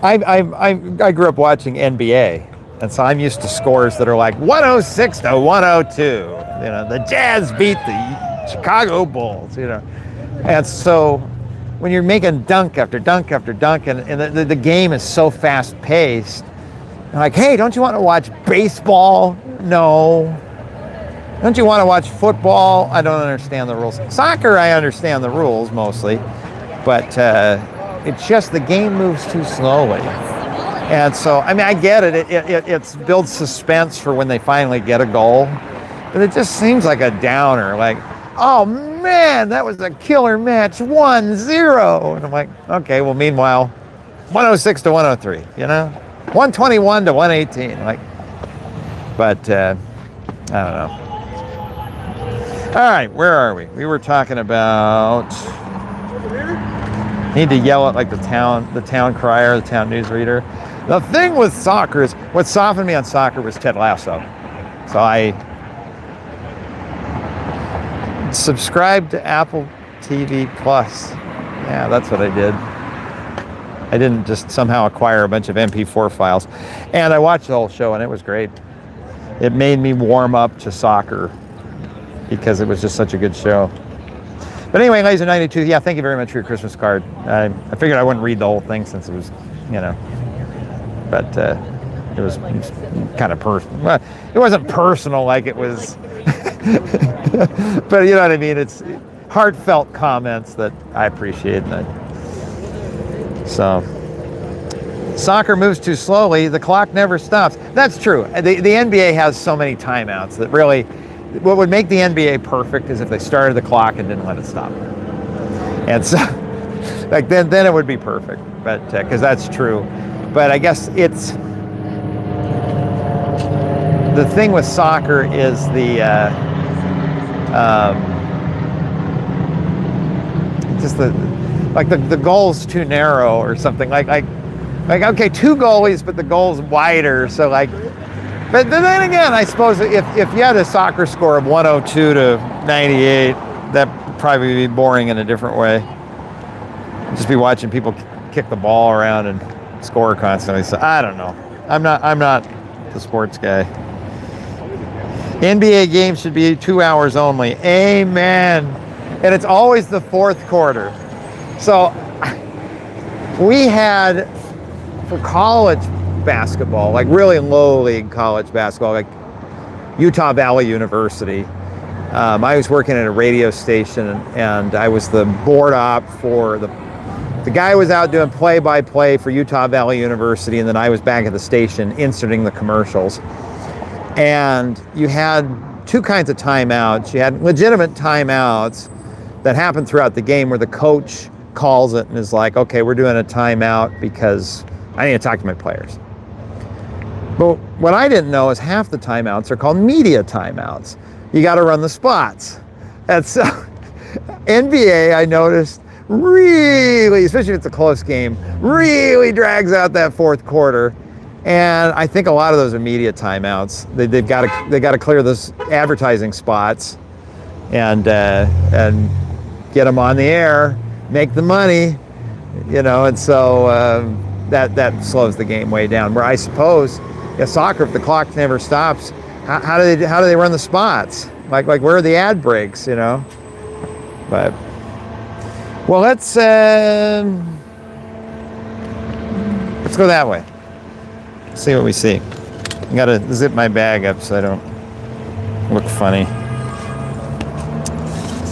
I grew up watching NBA, and so I'm used to scores that are like 106 to 102. You know, the Jazz beat the Chicago Bulls, you know. And so when you're making dunk after dunk after dunk, and the game is so fast paced, like, hey, don't you want to watch baseball? No. Don't you want to watch football? I don't understand the rules. Soccer, I understand the rules mostly, but it's just the game moves too slowly. And so, I mean, I get it. It builds suspense for when they finally get a goal, but it just seems like a downer. Like, oh man, that was a killer match, 1-0. And I'm like, okay, well, meanwhile, 106 to 103, you know? 121 to 118, like, but I don't know. All right, where are we? We were talking about, need to yell at like the town crier, the town newsreader. The thing with soccer is, what softened me on soccer was Ted Lasso. So I subscribed to Apple TV Plus. Yeah, that's what I did. I didn't just somehow acquire a bunch of MP4 files. And I watched the whole show, and it was great. It made me warm up to soccer because it was just such a good show. But anyway, Laser 92, yeah, thank you very much for your Christmas card. I figured I wouldn't read the whole thing since it was, you know, but it was kind of personal. Well, it wasn't personal like it was, but you know what I mean? It's heartfelt comments that I appreciate. So, soccer moves too slowly, the clock never stops. That's true. The NBA has so many timeouts that really, what would make the NBA perfect is if they started the clock and didn't let it stop. And so, like then it would be perfect, but because that's true. But I guess it's, the thing with soccer is just the goal's too narrow or something. Like okay, two goalies, but the goal's wider. So like, but then again, I suppose if you had a soccer score of 102 to 98, that'd probably be boring in a different way. Just be watching people kick the ball around and score constantly. So I don't know. I'm not the sports guy. NBA games should be 2 hours only. Amen. And it's always the fourth quarter. So we had, for college basketball, like really low league college basketball, like Utah Valley University. I was working at a radio station, and I was the board op for the guy was out doing play-by-play for Utah Valley University, and then I was back at the station inserting the commercials. And you had two kinds of timeouts. You had legitimate timeouts that happened throughout the game where the coach calls it and is like, okay, we're doing a timeout because I need to talk to my players. But what I didn't know is half the timeouts are called media timeouts. You got to run the spots. And so NBA, I noticed, really, especially if it's a close game, really drags out that fourth quarter. And I think a lot of those are media timeouts. They got to clear those advertising spots and get them on the air. make the money, and so that slows the game way down. Where I suppose, soccer, if the clock never stops, how do they run the spots? Like where are the ad breaks? But well, let's go that way. See what we see. I gotta zip my bag up so I don't look funny.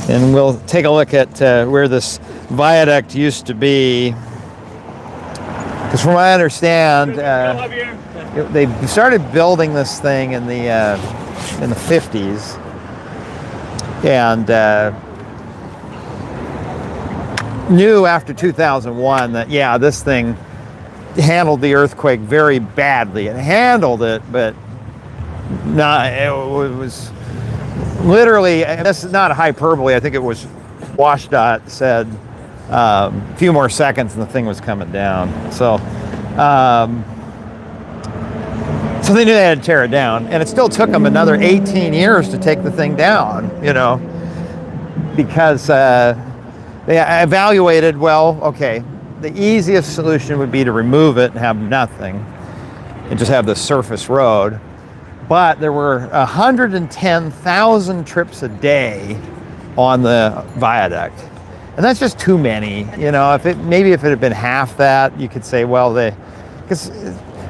And we'll take a look at where this viaduct used to be. Because from what I understand, they started building this thing in the 50s, and knew after 2001 that this thing handled the earthquake very badly. It handled it, but it was literally, and this is not a hyperbole, I think it was WashDOT said a few more seconds and the thing was coming down. So so they knew they had to tear it down, and it still took them another 18 years to take the thing down, because they evaluated, the easiest solution would be to remove it and have nothing and just have the surface road. But there were 110,000 trips a day on the viaduct. And that's just too many. If it had been half that, you could say, because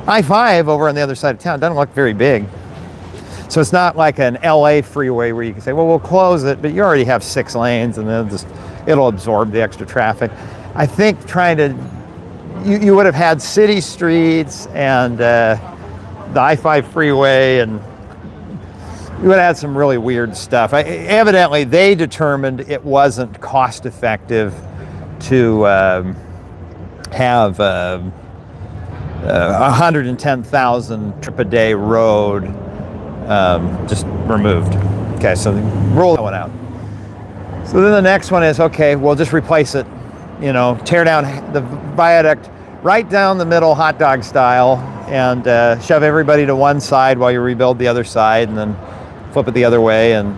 I-5 over on the other side of town doesn't look very big. So it's not like an LA freeway where you can say, we'll close it, but you already have 6 lanes and then it'll absorb the extra traffic. I think you would have had city streets and the I-5 freeway, and you would have had some really weird stuff. Evidently, they determined it wasn't cost effective to have 110,000 trip a day road just removed. Okay, so roll that one out. So then the next one is, we'll just replace it. Tear down the viaduct right down the middle, hot dog style, and shove everybody to one side while you rebuild the other side, and then flip it the other way, and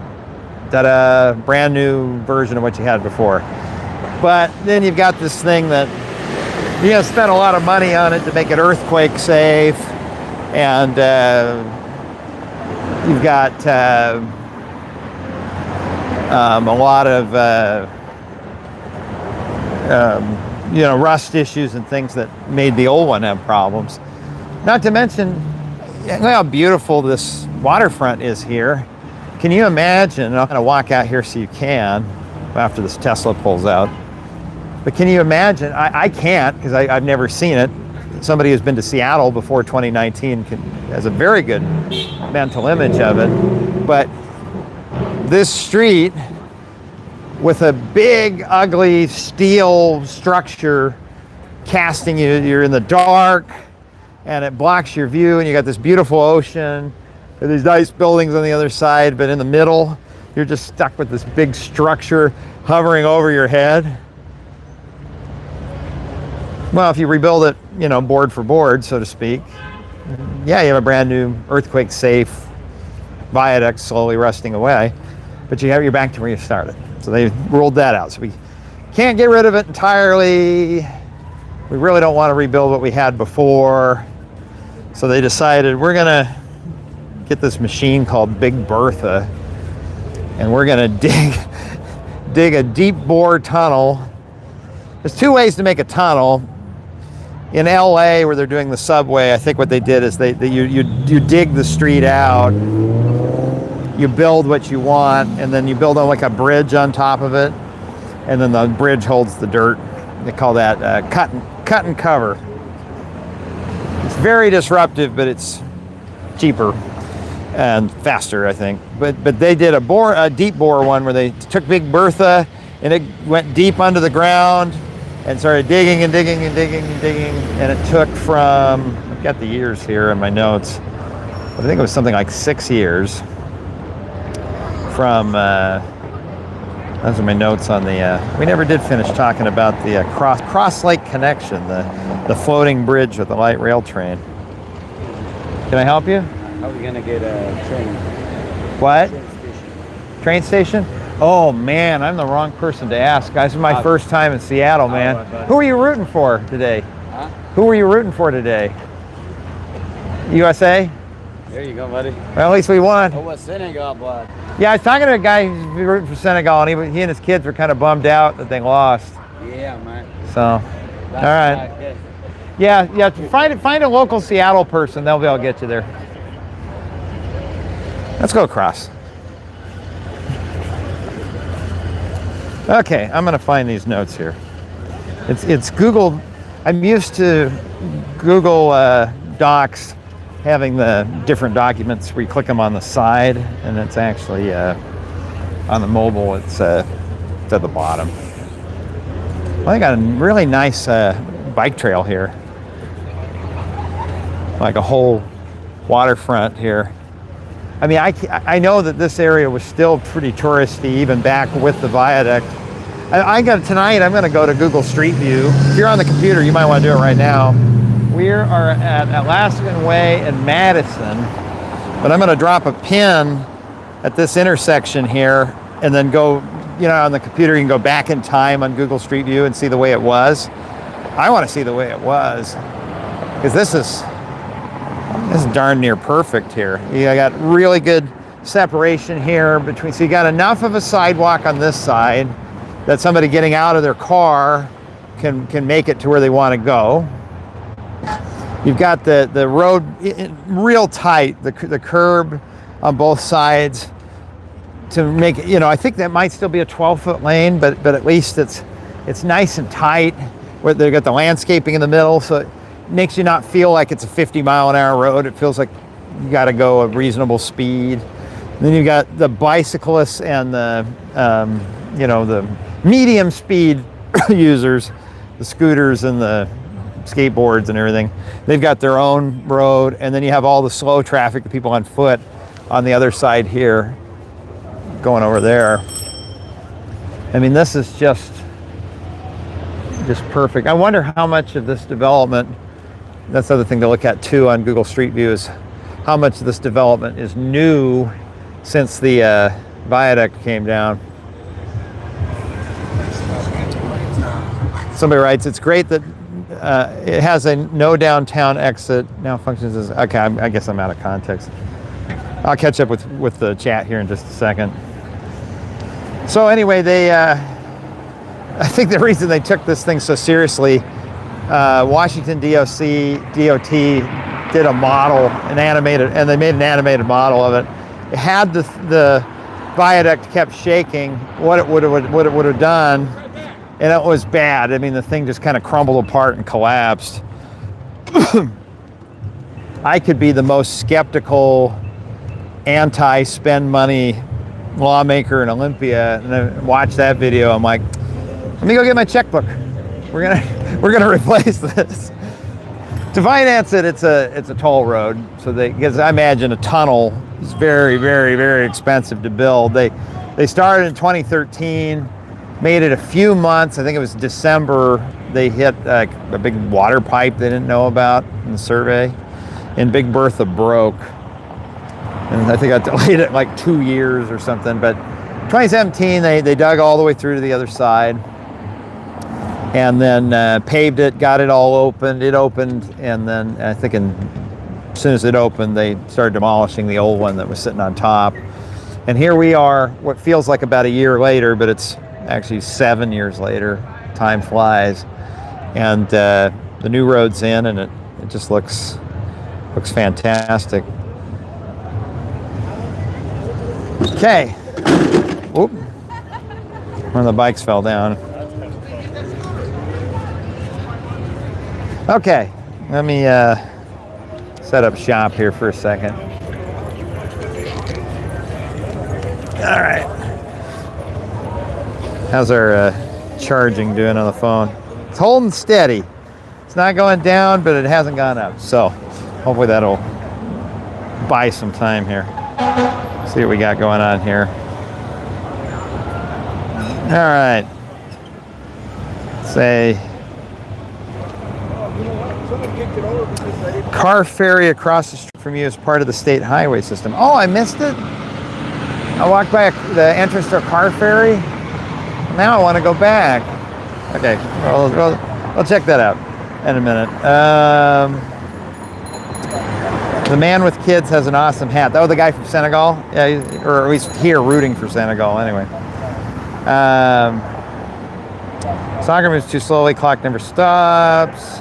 ta-da, brand new version of what you had before. But then you've got this thing that spent a lot of money on it to make it earthquake safe, and you've got a lot of rust issues and things that made the old one have problems. Not to mention how beautiful this waterfront is here. Can you imagine? I'm going to walk out here so you can after this Tesla pulls out. But can you imagine? I can't, because I've never seen it. Somebody who's been to Seattle before 2019 has a very good mental image of it. But this street with a big, ugly steel structure casting you, you're in the dark, and it blocks your view, and you got this beautiful ocean, and these nice buildings on the other side, but in the middle, you're just stuck with this big structure hovering over your head. Well, if you rebuild it, board for board, so to speak, you have a brand new earthquake safe viaduct slowly rusting away, but you're back to where you started. So they ruled that out. So we can't get rid of it entirely. We really don't want to rebuild what we had before. So they decided we're gonna get this machine called Big Bertha, and we're gonna dig a deep bore tunnel. There's 2 ways to make a tunnel. In LA, where they're doing the subway, I think what they did is you dig the street out, you build what you want, and then you build like a bridge on top of it, and then the bridge holds the dirt. They call that cut and cover. It's very disruptive, but it's cheaper and faster, I think. But they did a deep bore one where they took Big Bertha and it went deep under the ground and started digging and digging and digging and digging, and it took from, I've got the years here in my notes, I think it was something like 6 years from, those are my notes on the, we never did finish talking about the Cross Lake connection, the floating bridge with the light rail train. Can I help you? How are we gonna get a train? What? Train station? Oh man, I'm the wrong person to ask. This is my first time in Seattle, man. Who are you rooting for today? Huh? Who are you rooting for today? USA? There you go, buddy. Well, at least we won. Oh, what's Senegal, bud? Yeah, I was talking to a guy who's rooting for Senegal, and he and his kids were kind of bummed out that they lost. Yeah, man. So, all right. Yeah. Find a local Seattle person. They'll be able to get you there. Let's go across. Okay, I'm gonna find these notes here. It's Google. I'm used to Google Docs having the different documents where you click them on the side, and it's actually on the mobile. It's at the bottom. Well, they got a really nice bike trail here, like a whole waterfront here. I mean, I know that this area was still pretty touristy even back with the viaduct. Tonight I'm going to go to Google Street View. If you're on the computer, you might want to do it right now. We are at Alaskan Way and Madison, but I'm going to drop a pin at this intersection here and then go, on the computer you can go back in time on Google Street View and see the way it was. I want to see the way it was because this is darn near perfect here. You got really good separation here between, so you got enough of a sidewalk on this side that somebody getting out of their car can make it to where they want to go. You've got the road real tight, the curb on both sides to make it, I think that might still be a 12-foot lane, but at least it's nice and tight. Where they've got the landscaping in the middle, so it makes you not feel like it's a 50-mile-an-hour road. It feels like you got to go a reasonable speed. And then you've got the bicyclists and the medium speed users, the scooters and the skateboards and everything. They've got their own road, and then you have all the slow traffic, the people on foot on the other side here, going over there. I mean, this is just perfect. I wonder how much of this development, that's the other thing to look at too on Google Street View, is how much of this development is new since the viaduct came down. Somebody writes, it's great that it has a no downtown exit, now functions as, okay, I guess I'm out of context. I'll catch up with the chat here in just a second. So anyway, I think the reason they took this thing so seriously, Washington DOT did a model, and they made an animated model of it. It had the viaduct kept shaking, what it would have done, and it was bad. I mean, the thing just kind of crumbled apart and collapsed. I could be the most skeptical, anti-spend money lawmaker in Olympia, and then watch that video. I'm like, let me go get my checkbook. We're gonna replace this. To finance it, it's a toll road. So because I imagine a tunnel is very, very, very expensive to build. They started in 2013. Made it a few months, I think it was December, they hit a big water pipe they didn't know about in the survey, and Big Bertha broke. And I think I delayed it like 2 years or something, but 2017 they dug all the way through to the other side, and then paved it, got it all opened. It opened, and then I think as soon as it opened, they started demolishing the old one that was sitting on top. And here we are, what feels like about a year later, but it's actually 7 years later. Time flies, and the new road's in, and it just looks fantastic. Okay. Whoop. One of the bikes fell down. Okay, let me set up shop here for a second. All right. How's our charging doing on the phone? It's holding steady. It's not going down, but it hasn't gone up. So hopefully that'll buy some time here. See what we got going on here. All right. Say car ferry across the street from you is part of the state highway system. Oh, I missed it? I walked by the Interstate car ferry. Now I want to go back. Okay, we'll check that out in a minute. The man with kids has an awesome hat. That was the guy from Senegal? Yeah, or he's here rooting for Senegal anyway. Soccer moves too slowly, clock never stops.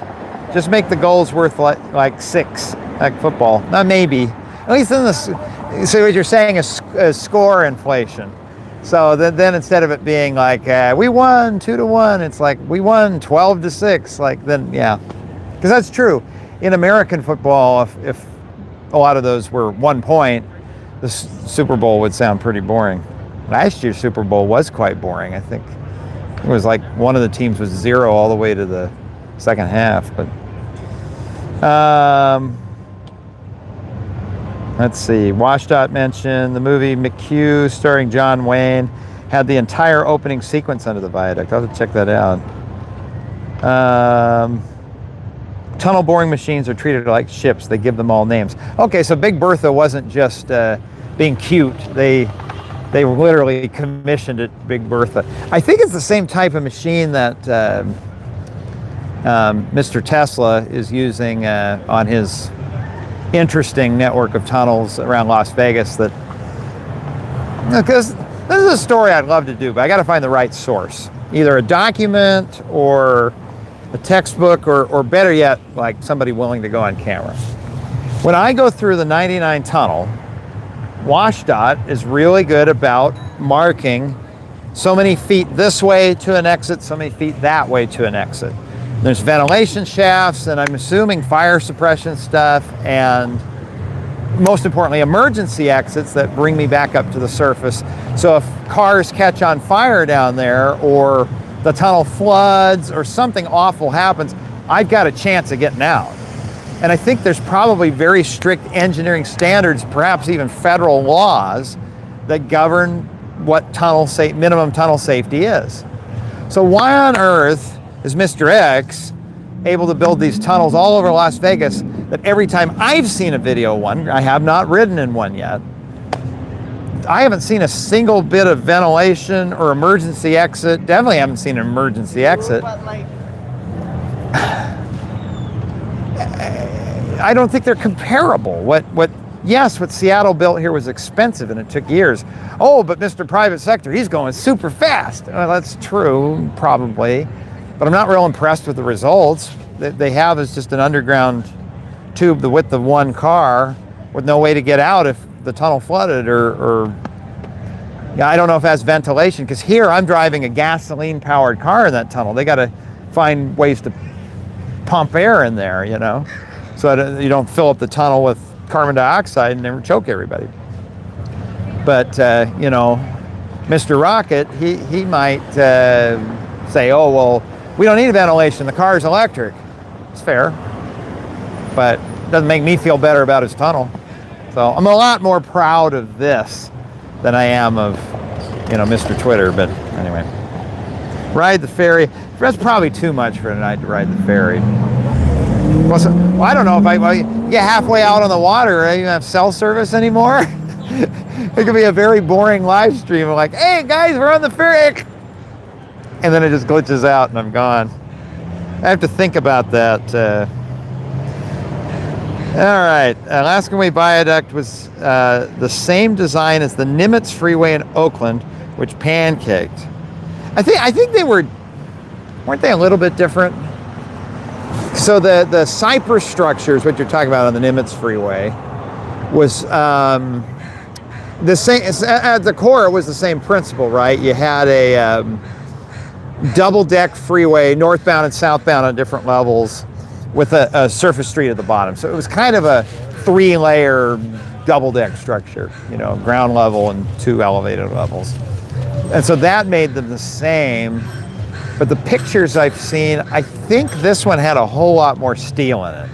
Just make the goals worth like 6, like football. Maybe. At least in this, so what you're saying is score inflation. So then instead of it being like, we won 2-1, it's like, we won 12-6. Like then, yeah. Because that's true. In American football, if a lot of those were 1 point, the Super Bowl would sound pretty boring. Last year's Super Bowl was quite boring. I think it was like one of the teams was 0 all the way to the second half. But let's see. WashDOT mentioned the movie McHugh starring John Wayne had the entire opening sequence under the viaduct. I'll have to check that out. Tunnel boring machines are treated like ships. They give them all names. Okay, so Big Bertha wasn't just being cute. They literally commissioned it, Big Bertha. I think it's the same type of machine that Mr. Tesla is using on his interesting network of tunnels around Las Vegas. That, because this is a story I'd love to do, but I got to find the right source, either a document or a textbook, or better yet, like somebody willing to go on camera. When I go through the 99 tunnel, WashDOT is really good about marking so many feet this way to an exit, so many feet that way to an exit. There's ventilation shafts, and I'm assuming fire suppression stuff, and most importantly, emergency exits that bring me back up to the surface. So if cars catch on fire down there, or the tunnel floods, or something awful happens, I've got a chance of getting out. And I think there's probably very strict engineering standards, perhaps even federal laws, that govern what minimum tunnel safety is. So why on earth is Mr. X able to build these tunnels all over Las Vegas that every time I've seen a video one, I have not ridden in one yet, I haven't seen a single bit of ventilation or emergency exit. Definitely haven't seen an emergency exit. I don't think they're comparable. Yes, what Seattle built here was expensive and it took years. Oh, but Mr. Private Sector, he's going super fast. Well, that's true, probably. But I'm not real impressed with the results. That they have is just an underground tube the width of one car with no way to get out if the tunnel flooded, or yeah, I don't know if it has ventilation, because here I'm driving a gasoline powered car in that tunnel. They got to find ways to pump air in there, so that you don't fill up the tunnel with carbon dioxide and never choke everybody. But Mr. Rocket, he might say, oh well, we don't need ventilation, the car's electric. It's fair, but it doesn't make me feel better about his tunnel. So I'm a lot more proud of this than I am of, Mr. Twitter. But anyway, ride the ferry. That's probably too much for tonight to ride the ferry. Well, I don't know if I get halfway out on the water, I don't have cell service anymore. It could be a very boring live stream of like, hey guys, we're on the ferry. And then it just glitches out and I'm gone. I have to think about that. All right, Alaskan Way Viaduct was the same design as the Nimitz Freeway in Oakland, which pancaked. I think they weren't they a little bit different? So the cypress structures, what you're talking about on the Nimitz Freeway, was the same. At the core, it was the same principle, right? You had a double-deck freeway, northbound and southbound on different levels, with a surface street at the bottom. So it was kind of a 3-layer double-deck structure, ground level and 2 elevated levels. And so that made them the same. But the pictures I've seen, I think this one had a whole lot more steel in it.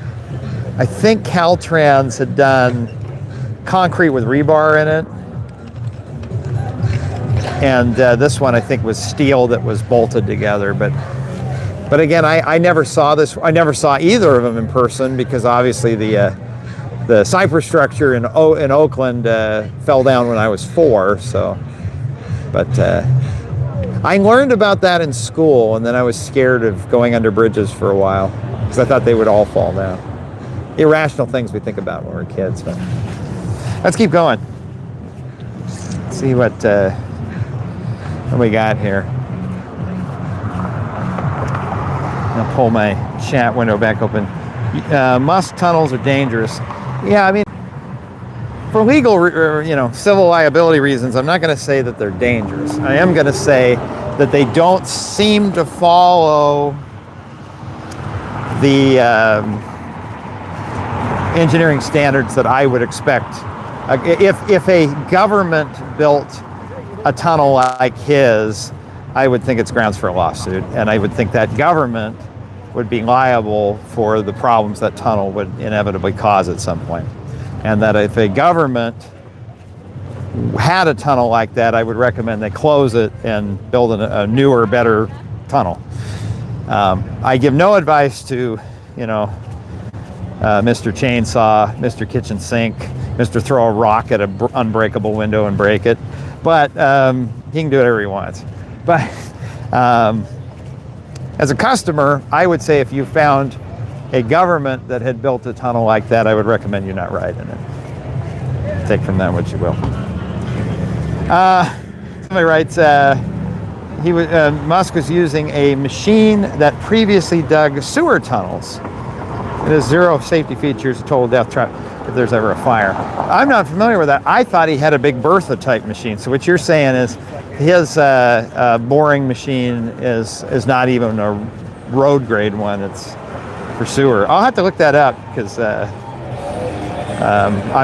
I think Caltrans had done concrete with rebar in it. And this one, I think, was steel that was bolted together. But again, I never saw this. I never saw either of them in person, because obviously the the superstructure in Oakland fell down when I was 4. So, but I learned about that in school, and then I was scared of going under bridges for a while because I thought they would all fall down. Irrational things we think about when we're kids. But let's keep going. Let's see what we got here. I'll pull my chat window back open. Musk tunnels are dangerous. Yeah, I mean, for legal, civil liability reasons, I'm not going to say that they're dangerous. I am going to say that they don't seem to follow the engineering standards that I would expect. If a government built a tunnel like his, I would think it's grounds for a lawsuit, and I would think that government would be liable for the problems that tunnel would inevitably cause at some point. And that if a government had a tunnel like that, I would recommend they close it and build a newer, better tunnel. I give no advice to, Mr. Chainsaw, Mr. Kitchen Sink, Mr. Throw a rock at an unbreakable window and break it. But he can do whatever he wants. But as a customer, I would say if you found a government that had built a tunnel like that, I would recommend you not ride in it. Take from that what you will. Somebody writes, Musk was using a machine that previously dug sewer tunnels. It has 0 safety features, total death trap if there's ever a fire. I'm not familiar with that. I thought he had a big Bertha type machine. So what you're saying is his boring machine is not even a road grade one. It's for sewer. I'll have to look that up because I'm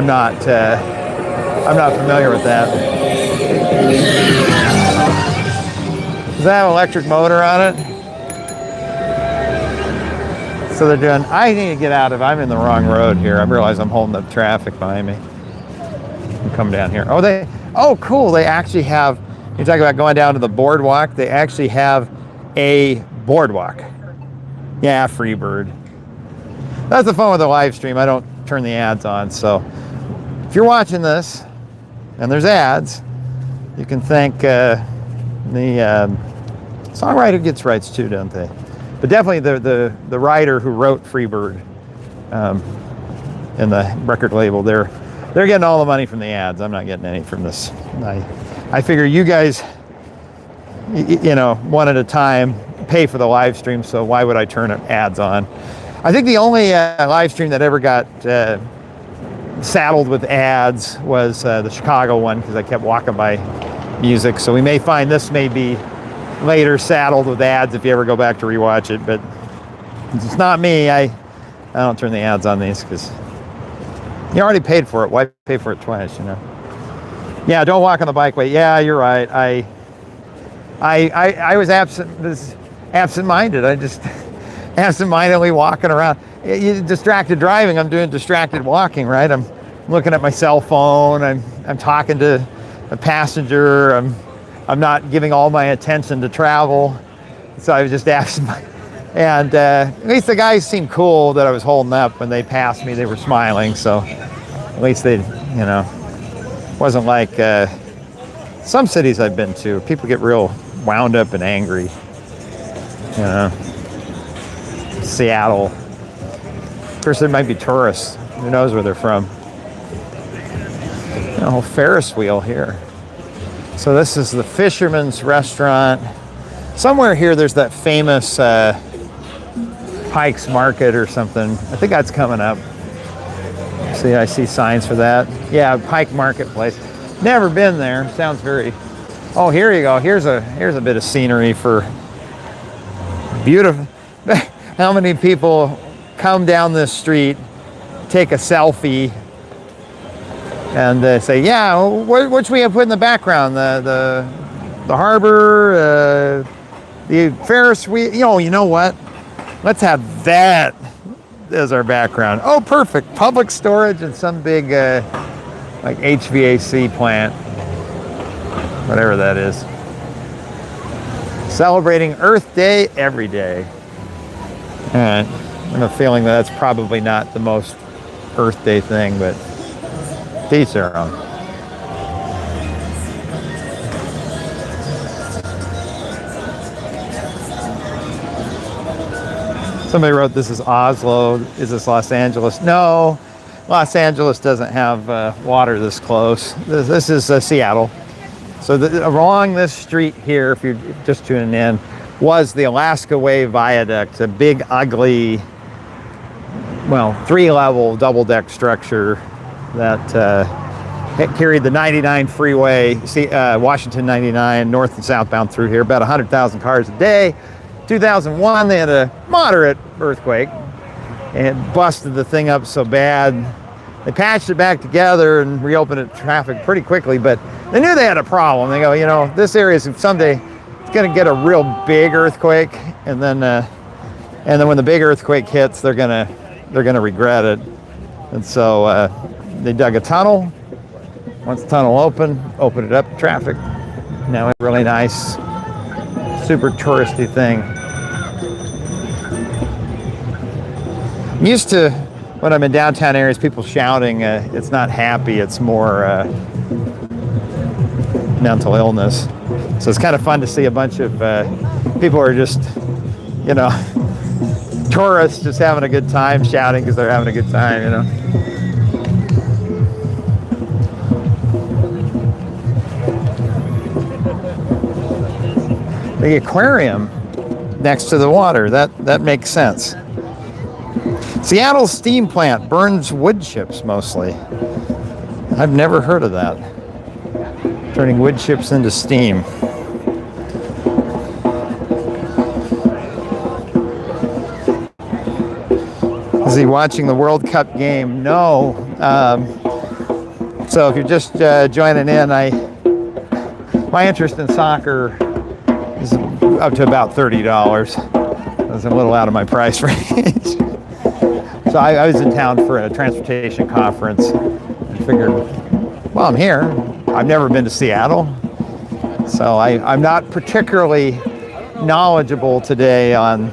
not familiar with that. Does that have an electric motor on it? So they're doing, I need to get out of, I'm in the wrong road here. I realize I'm holding up traffic behind me. I'll come down here. Oh, cool. They actually have, you talk about going down to the boardwalk. They actually have a boardwalk. Yeah, Freebird. That's the fun with the live stream. I don't turn the ads on. So if you're watching this and there's ads, you can thank the songwriter gets rights too, don't they? But definitely the writer who wrote Freebird in the record label, they're getting all the money from the ads. I'm not getting any from this. I figure you guys, one at a time, pay for the live stream, so why would I turn ads on? I think the only live stream that ever got saddled with ads was the Chicago one, because I kept walking by music. So we may find this may be later saddled with ads if you ever go back to rewatch it, but it's not me. I don't turn the ads on these because you already paid for it. Why pay for it twice, Yeah, don't walk on the bikeway. Yeah, you're right. I was absent-minded. I just absent-mindedly walking around. Distracted driving, I'm doing distracted walking, right? I'm looking at my cell phone. I'm talking to a passenger. I'm not giving all my attention to travel, so I was just absent. And at least the guys seemed cool that I was holding up when they passed me. They were smiling, so at least they, wasn't like some cities I've been to. People get real wound up and angry. Seattle. Of course, there might be tourists. Who knows where they're from? A Ferris wheel here. So this is the Fisherman's Restaurant. Somewhere here there's that famous Pike's Market or something. I think that's coming up. See, I see signs for that. Yeah, Pike Marketplace. Never been there. Sounds very... Oh, here you go. Here's a bit of scenery for beautiful... How many people come down this street, take a selfie, and say, yeah, what should we have put in the background? The harbor, the Ferris wheel. You know what? Let's have that as our background. Oh, perfect. Public storage and some big like HVAC plant, whatever that is. Celebrating Earth Day every day. All right. I have a feeling that that's probably not the most Earth Day thing, but to each their own. Somebody wrote, this is Oslo. Is this Los Angeles? No, Los Angeles doesn't have water this close. This is Seattle. So along this street here, if you're just tuning in, was the Alaska Way Viaduct, a big, ugly, well, 3-level double-deck structure that carried the 99 freeway, Washington 99, north and southbound through here, about 100,000 cars a day. 2001, they had a moderate earthquake and busted the thing up so bad. They patched it back together and reopened it to traffic pretty quickly, but they knew they had a problem. They go, you know, this area is someday it's going to get a real big earthquake, and then when the big earthquake hits, they're gonna regret it. And so they dug a tunnel. Once the tunnel opened it up to traffic. Now it's a really nice, super touristy thing. I'm used to, when I'm in downtown areas, people shouting, it's not happy, it's more mental illness. So it's kind of fun to see a bunch of people who are just, you know, tourists just having a good time, shouting because they're having a good time, you know. The aquarium next to the water, that makes sense. Seattle's steam plant burns wood chips mostly. I've never heard of that. Turning wood chips into steam. Is he watching the World Cup game? No. So if you're just joining in, my interest in soccer is up to about $30. That's a little out of my price range. So I was in town for a transportation conference and figured, well, I'm here. I've never been to Seattle. So I'm not particularly knowledgeable today on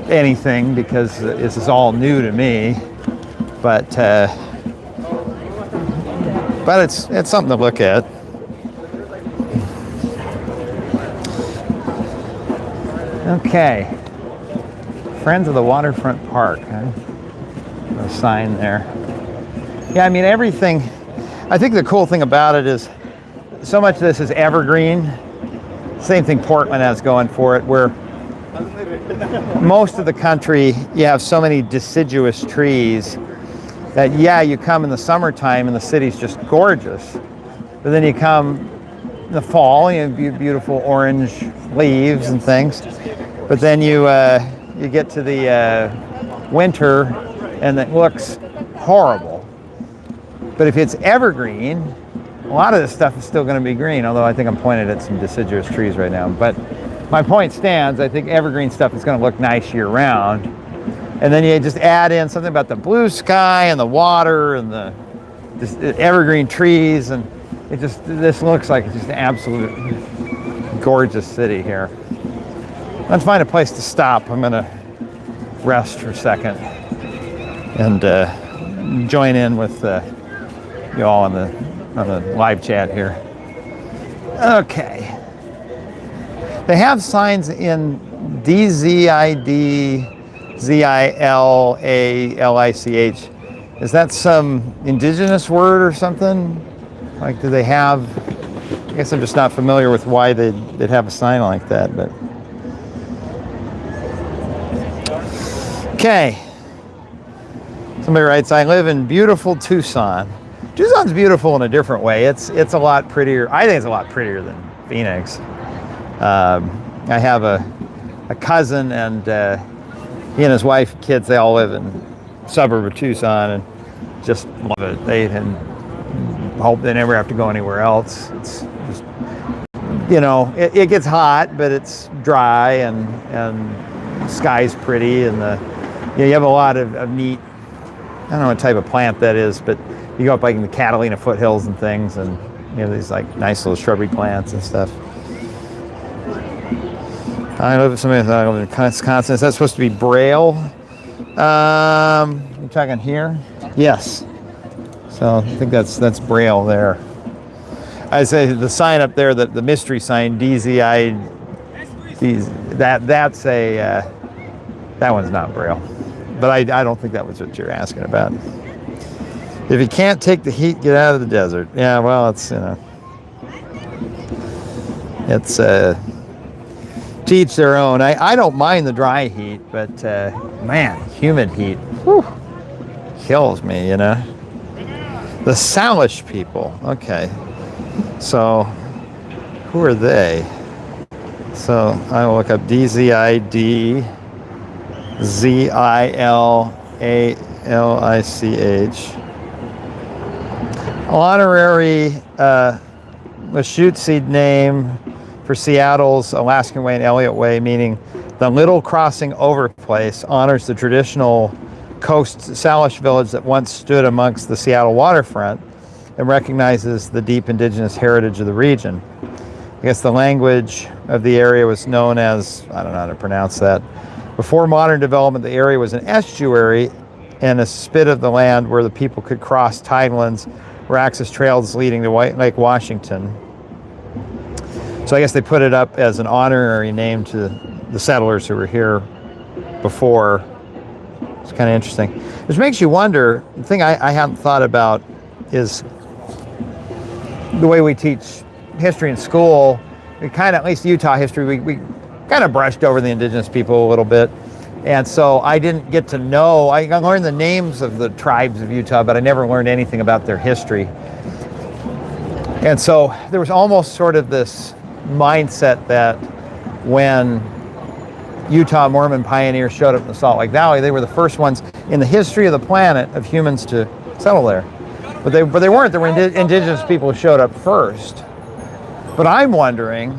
anything because this is all new to me. But it's something to look at. Okay, Friends of the Waterfront Park, huh? A sign there. Yeah, I mean, everything, I think the cool thing about it is so much of this is evergreen. Same thing Portland has going for it, where most of the country, you have so many deciduous trees that, yeah, you come in the summertime and the city's just gorgeous. But then you come in the fall, you have beautiful orange leaves and things. But then you get to the winter and it looks horrible. But if it's evergreen, a lot of this stuff is still going to be green, although I think I'm pointing at some deciduous trees right now. But my point stands, I think evergreen stuff is going to look nice year round. And then you just add in something about the blue sky and the water and the evergreen trees, and this looks like just an absolute gorgeous city here. Let's find a place to stop. I'm gonna rest for a second and join in with you all on the live chat here. Okay. They have signs in DZID, ZILALICH. Is that some indigenous word or something? Like, do they have? I guess I'm just not familiar with why they'd have a sign like that, but. Okay. Somebody writes, I live in beautiful Tucson. Tucson's beautiful in a different way. It's a lot prettier. I think it's a lot prettier than Phoenix. I have a cousin, and he and his wife, kids, they all live in the suburb of Tucson and just love it. They hope they never have to go anywhere else. It's just, you know, it gets hot, but it's dry and the sky's pretty, and you have a lot of neat, I don't know what type of plant that is, but you go up like in the Catalina foothills and things, and you know, these like nice little shrubbery plants and stuff. I live with somebody in Wisconsin. Is that supposed to be Braille? I'm talking here. Yes. So I think that's Braille there. I say the sign up there, the mystery sign, DZI, that's a, that one's not Braille. But I don't think that was what you're asking about. If you can't take the heat, get out of the desert. Yeah, well, it's, you know, it's to each their own. I don't mind the dry heat, but man, humid heat, whew, kills me, you know. The Salish people, okay. So, who are they? So, I will look up DZID ZILALICH. Honorary Lashute name for Seattle's Alaskan Way and Elliott Way, meaning the Little Crossing Overplace, honors the traditional coast Salish village that once stood amongst the Seattle waterfront and recognizes the deep indigenous heritage of the region. I guess the language of the area was known as, I don't know how to pronounce that. Before modern development, the area was an estuary and a spit of the land where the people could cross tidelands or access trails leading to Lake Washington. So I guess they put it up as an honorary name to the settlers who were here before. It's kind of interesting. Which makes you wonder, the thing I hadn't thought about is the way we teach history in school. We kind of, at least Utah history, we kind of brushed over the indigenous people a little bit. And so I didn't get to know, I learned the names of the tribes of Utah, but I never learned anything about their history. And so there was almost sort of this mindset that when Utah Mormon pioneers showed up in the Salt Lake Valley, they were the first ones in the history of the planet of humans to settle there. But they weren't. There were indigenous people who showed up first. But I'm wondering,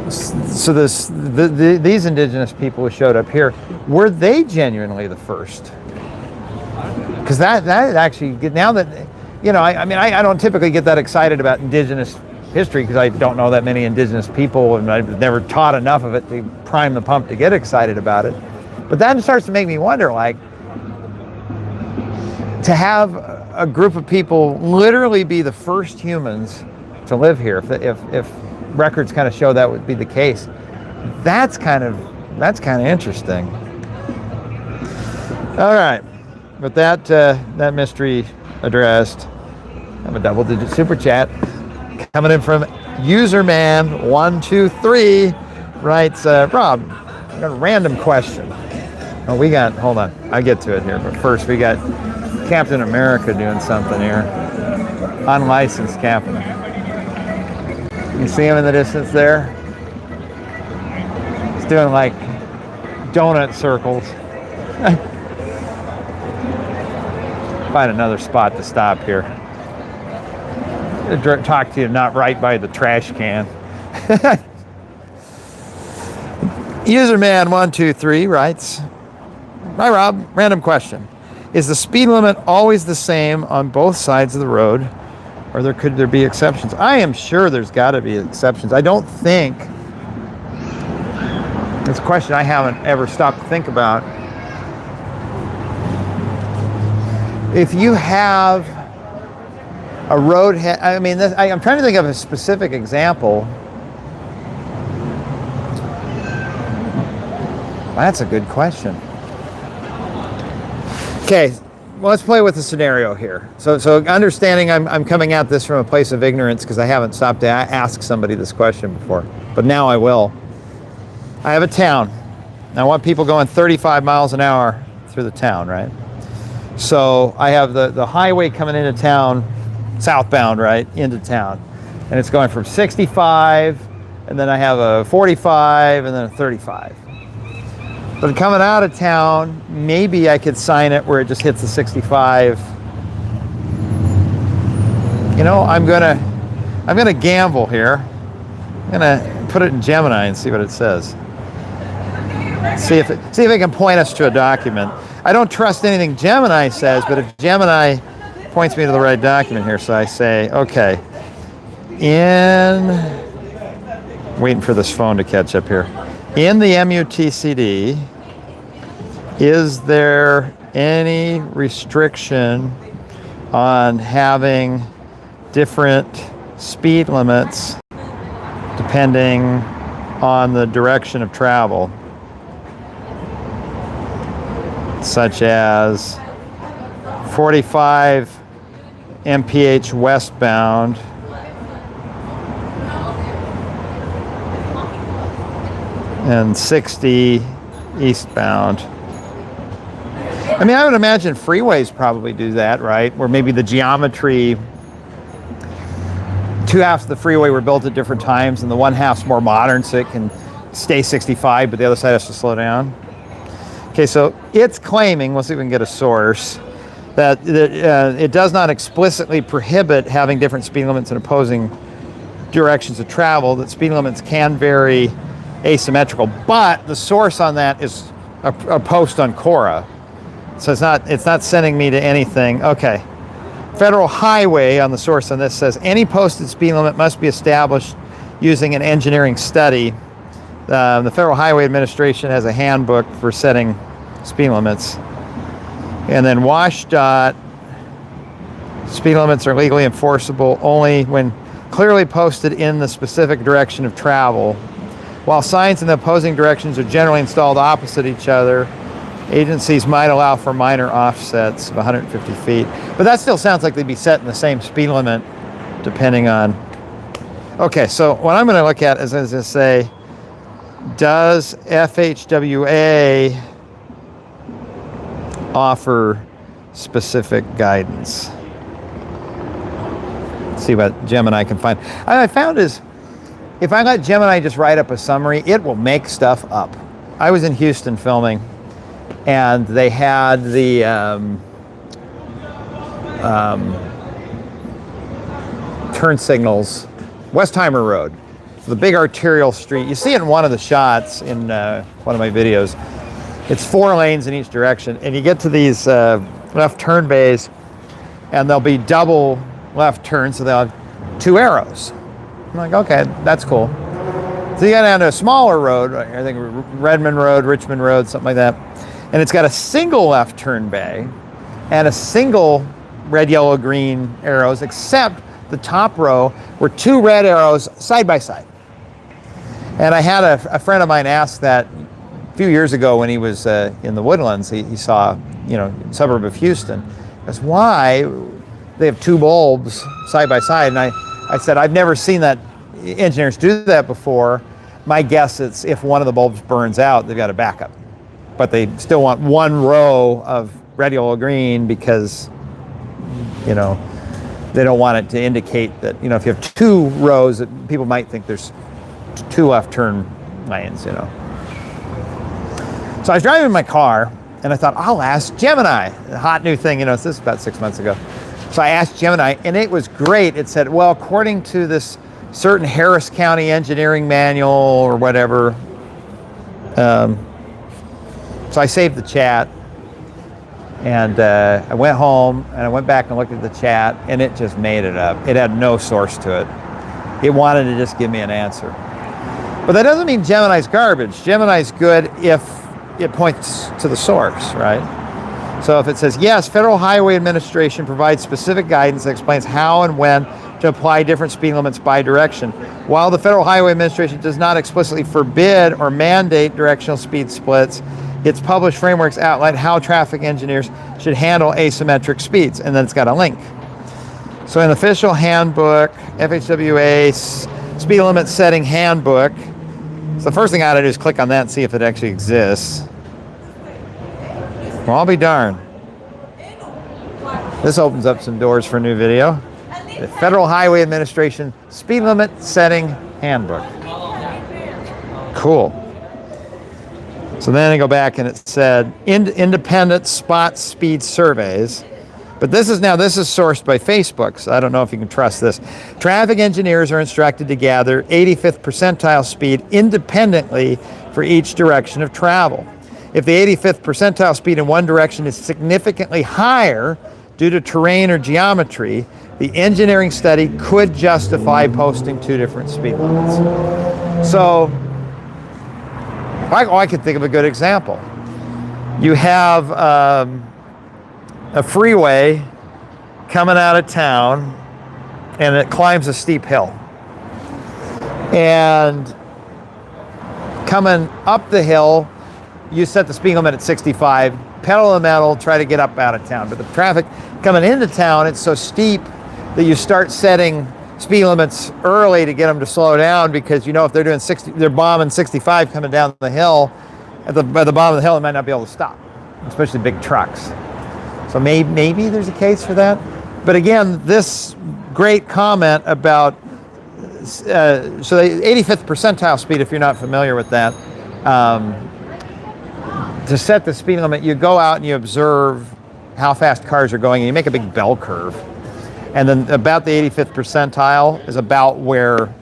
so these indigenous people who showed up here, were they genuinely the first? Because that actually, now that, you know, I mean, I don't typically get that excited about indigenous history because I don't know that many indigenous people and I've never taught enough of it to prime the pump to get excited about it. But that starts to make me wonder, like, to have a group of people literally be the first humans to live here, if records kind of show that would be the case, that's kind of interesting. All right, with that mystery addressed, I have a double-digit super chat coming in from userman123, writes, Rob, I got a random question. Oh, hold on, I'll get to it here, but first we got Captain America doing something here. Unlicensed Captain. You see him in the distance there? He's doing like donut circles. Find another spot to stop here. Talk to you not right by the trash can. Userman123 writes, hi Rob, random question. Is the speed limit always the same on both sides of the road, or could there be exceptions? I am sure there's got to be exceptions. I don't think, it's a question I haven't ever stopped to think about. If you have a road, I mean, I'm trying to think of a specific example. That's a good question. Okay, well, let's play with the scenario here. So understanding I'm coming at this from a place of ignorance because I haven't stopped to ask somebody this question before, but now I will. I have a town. I want people going 35 miles an hour through the town, right? So I have the highway coming into town, southbound, right, into town. And it's going from 65, and then I have a 45, and then a 35. But coming out of town, maybe I could sign it where it just hits the 65. You know, I'm gonna gamble here. I'm gonna put it in Gemini and see what it says. See if it can point us to a document. I don't trust anything Gemini says, but if Gemini points me to the right document here, so I say, okay, waiting for this phone to catch up here. In the MUTCD, is there any restriction on having different speed limits depending on the direction of travel, such as 45 mph westbound and 60 eastbound. I mean, I would imagine freeways probably do that, right? Where maybe the geometry, two halves of the freeway were built at different times, and the one half's more modern, so it can stay 65, but the other side has to slow down. Okay, so it's claiming, we'll see if we can get a source, that it does not explicitly prohibit having different speed limits in opposing directions of travel, that speed limits can vary asymmetrical, but the source on that is a post on Quora. So it's not sending me to anything. Okay. Federal Highway on the source on this says any posted speed limit must be established using an engineering study. The Federal Highway Administration has a handbook for setting speed limits. And then WashDOT, speed limits are legally enforceable only when clearly posted in the specific direction of travel. While signs in the opposing directions are generally installed opposite each other, agencies might allow for minor offsets of 150 feet. But that still sounds like they'd be set in the same speed limit depending on... Okay, so what I'm going to look at is to say, does FHWA offer specific guidance? Let's see what Gemini can find. I found is, if I let Gemini just write up a summary, it will make stuff up. I was in Houston filming, and they had the turn signals, Westheimer Road, the big arterial street. You see it in one of the shots in one of my videos. It's 4 lanes in each direction, and you get to these left turn bays, and there'll be double left turns, so they'll have 2 arrows. I'm like, okay, that's cool. So you got down to a smaller road, I think Redmond Road, Richmond Road, something like that, and it's got a single left turn bay and a single red, yellow, green arrows, except the top row were 2 red arrows side by side. And I had a friend of mine ask that a few years ago when he was in the Woodlands. He saw, suburb of Houston. He goes, why they have 2 bulbs side by side? And I said, I've never seen that. Engineers do that before. My guess is if one of the bulbs burns out, they've got a backup. But they still want 1 row of red, yellow, green because, they don't want it to indicate that, if you have 2 rows, that people might think there's 2 left turn lanes, So I was driving in my car, and I thought, I'll ask Gemini. A hot new thing, this is about 6 months ago. So I asked Gemini, and it was great. It said, well, according to this certain Harris County engineering manual or whatever. So I saved the chat, and I went home, and I went back and looked at the chat, and it just made it up. It had no source to it. It wanted to just give me an answer. But that doesn't mean Gemini's garbage. Gemini's good if it points to the source, right? So if it says, yes, Federal Highway Administration provides specific guidance that explains how and when to apply different speed limits by direction. While the Federal Highway Administration does not explicitly forbid or mandate directional speed splits, its published frameworks outline how traffic engineers should handle asymmetric speeds, and then it's got a link. So in the official handbook, FHWA speed limit setting handbook, so the first thing I ought to do is click on that and see if it actually exists. Well, I'll be darned. This opens up some doors for a new video. The Federal Highway Administration Speed Limit Setting Handbook. Cool. So then I go back and it said independent spot speed surveys. But this is sourced by Facebook, so I don't know if you can trust this. Traffic engineers are instructed to gather 85th percentile speed independently for each direction of travel. If the 85th percentile speed in one direction is significantly higher due to terrain or geometry, the engineering study could justify posting 2 different speed limits. So, I could think of a good example. You have a freeway coming out of town, and it climbs a steep hill. And coming up the hill, you set the speed limit at 65, pedal to the metal, try to get up out of town. But the traffic coming into town, it's so steep that you start setting speed limits early to get them to slow down, because you know if they're doing 60, they're bombing 65 coming down the hill, at the bottom of the hill, they might not be able to stop, especially big trucks. So maybe there's a case for that. But again, this great comment about so the 85th percentile speed, if you're not familiar with that, to set the speed limit, you go out and you observe how fast cars are going, and you make a big bell curve. And then about the 85th percentile is about where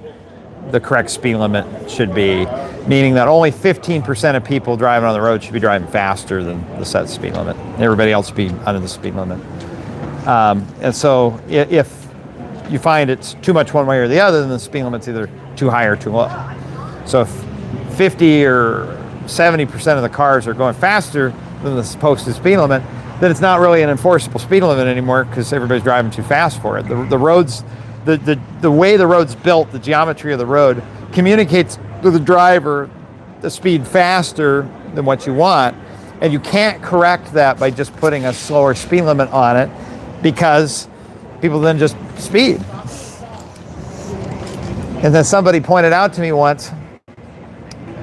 the correct speed limit should be, meaning that only 15% of people driving on the road should be driving faster than the set speed limit. Everybody else should be under the speed limit. And so if you find it's too much one way or the other, then the speed limit's either too high or too low. So if 50 or 70% of the cars are going faster than the posted speed limit, then it's not really an enforceable speed limit anymore, because everybody's driving too fast for it. The roads, the way the road's built, the geometry of the road communicates to the driver the speed faster than what you want, and you can't correct that by just putting a slower speed limit on it, because people then just speed. And then somebody pointed out to me once,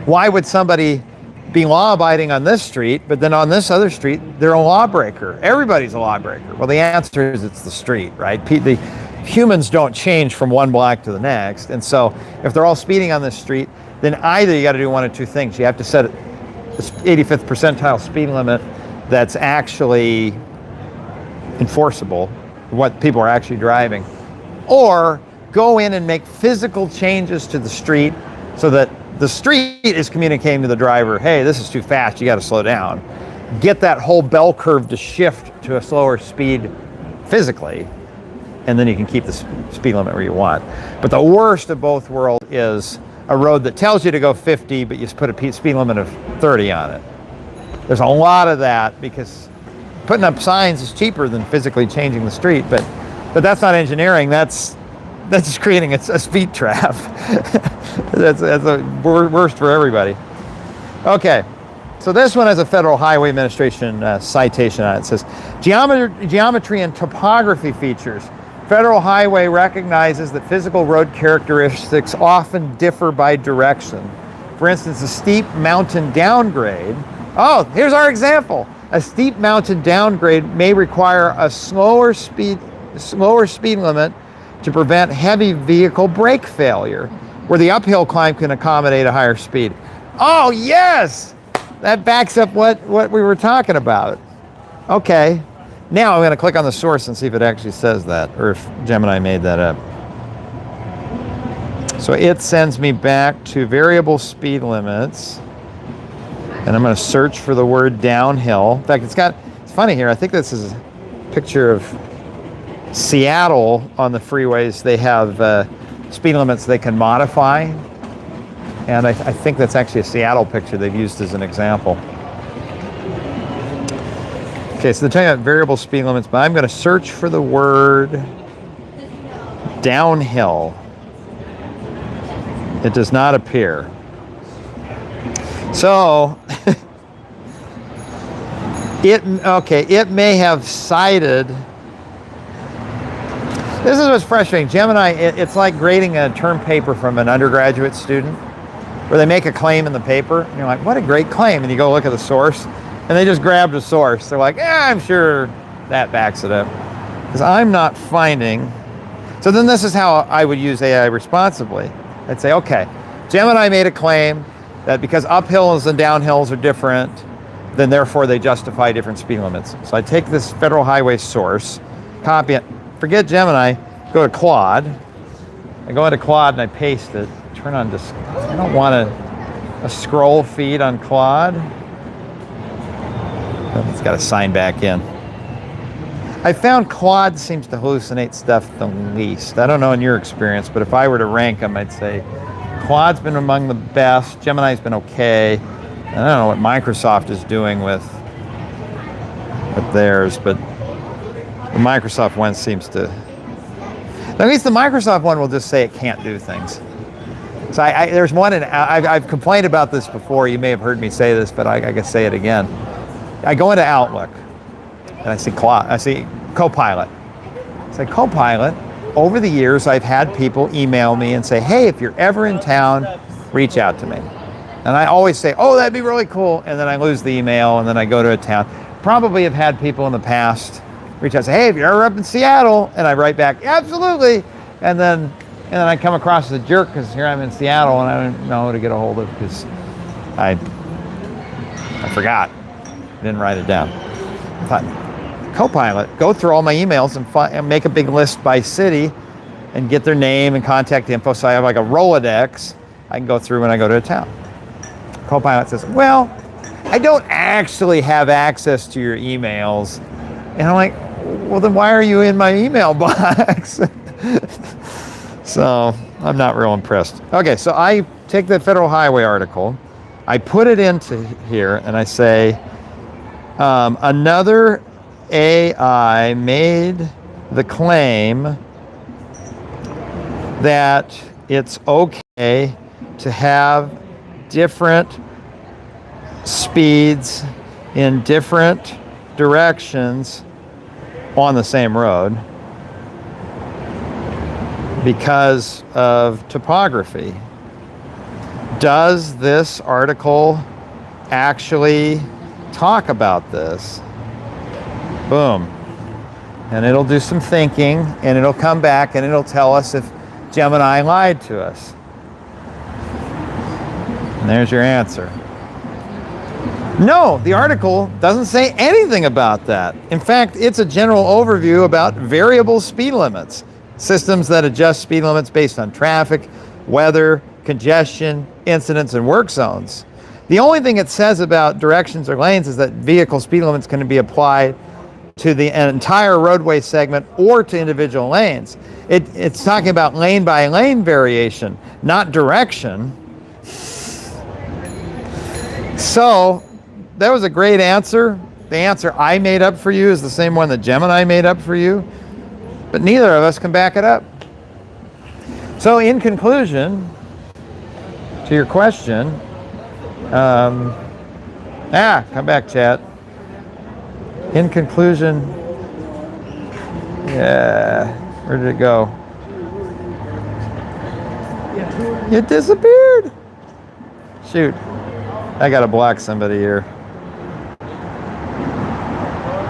why would somebody be law-abiding on this street, but then on this other street, they're a lawbreaker? Everybody's a lawbreaker. Well, the answer is it's the street, right? The humans don't change from one block to the next. And so if they're all speeding on this street, then either you got to do one of two things. You have to set this 85th percentile speed limit that's actually enforceable, what people are actually driving, or go in and make physical changes to the street so that the street is communicating to the driver, hey, this is too fast, you got to slow down. Get that whole bell curve to shift to a slower speed physically, and then you can keep the speed limit where you want. But the worst of both worlds is a road that tells you to go 50, but you just put a speed limit of 30 on it. There's a lot of that, because putting up signs is cheaper than physically changing the street, but that's not engineering, that's just creating a speed trap. That's the worst for everybody. Okay, so this one has a Federal Highway Administration citation on it. It says, geometry and topography features. Federal Highway recognizes that physical road characteristics often differ by direction. For instance, a steep mountain downgrade. Oh, here's our example. A steep mountain downgrade may require a slower speed limit to prevent heavy vehicle brake failure, where the uphill climb can accommodate a higher speed. Oh, yes! That backs up what we were talking about. Okay. Now I'm going to click on the source and see if it actually says that, or if Gemini made that up. So it sends me back to variable speed limits, and I'm going to search for the word downhill. In fact, it's funny here. I think this is a picture of Seattle on the freeways. They have speed limits they can modify, and I think that's actually a Seattle picture they've used as an example. Okay, so they're talking about variable speed limits, but I'm going to search for the word downhill. It does not appear. So, it may have cited. This is what's frustrating. Gemini, it's like grading a term paper from an undergraduate student, where they make a claim in the paper, and you're like, what a great claim, and you go look at the source, and they just grabbed a source. They're like, I'm sure that backs it up. Because I'm not finding. So then this is how I would use AI responsibly. I'd say, okay, Gemini made a claim that because uphills and downhills are different, then therefore they justify different speed limits. So I take this Federal Highway source, copy it, forget Gemini, go to Claude. I go into Claude and I paste it, turn on just, I don't want a scroll feed on Claude. It's got to sign back in. I found Claude seems to hallucinate stuff the least. I don't know in your experience, but if I were to rank them, I'd say Claude's been among the best. Gemini's been okay. I don't know what Microsoft is doing with theirs, but The Microsoft one seems to, at least the Microsoft one will just say it can't do things. So there's one, I've complained about this before. You may have heard me say this, but I can say it again. I go into Outlook and I see Copilot. I say, Copilot, over the years, I've had people email me and say, hey, if you're ever in town, reach out to me. And I always say, oh, that'd be really cool. And then I lose the email and then I go to a town. Probably have had people in the past reach out and say, hey, if you're ever up in Seattle, and I write back, absolutely. And then I come across as a jerk because here I'm in Seattle and I don't know who to get a hold of because I forgot. Didn't write it down. I thought, Copilot, go through all my emails and make a big list by city and get their name and contact info. So I have like a Rolodex I can go through when I go to a town. Copilot says, well, I don't actually have access to your emails. And I'm like, well, then why are you in my email box? So I'm not real impressed. Okay, so I take the Federal Highway article, I put it into here, and I say, another AI made the claim that it's okay to have different speeds in different directions on the same road because of topography. Does this article actually talk about this? Boom. And it'll do some thinking and it'll come back and it'll tell us if Gemini lied to us. And there's your answer. No, the article doesn't say anything about that. In fact, it's a general overview about variable speed limits, systems that adjust speed limits based on traffic, weather, congestion, incidents, and work zones. The only thing it says about directions or lanes is that vehicle speed limits can be applied to the entire roadway segment or to individual lanes. It's talking about lane by lane variation, not direction. So that was a great answer. The answer I made up for you is the same one that Gemini made up for you, but neither of us can back it up. So in conclusion, to your question, come back, chat. In conclusion, where did it go? It disappeared. Shoot, I gotta block somebody here.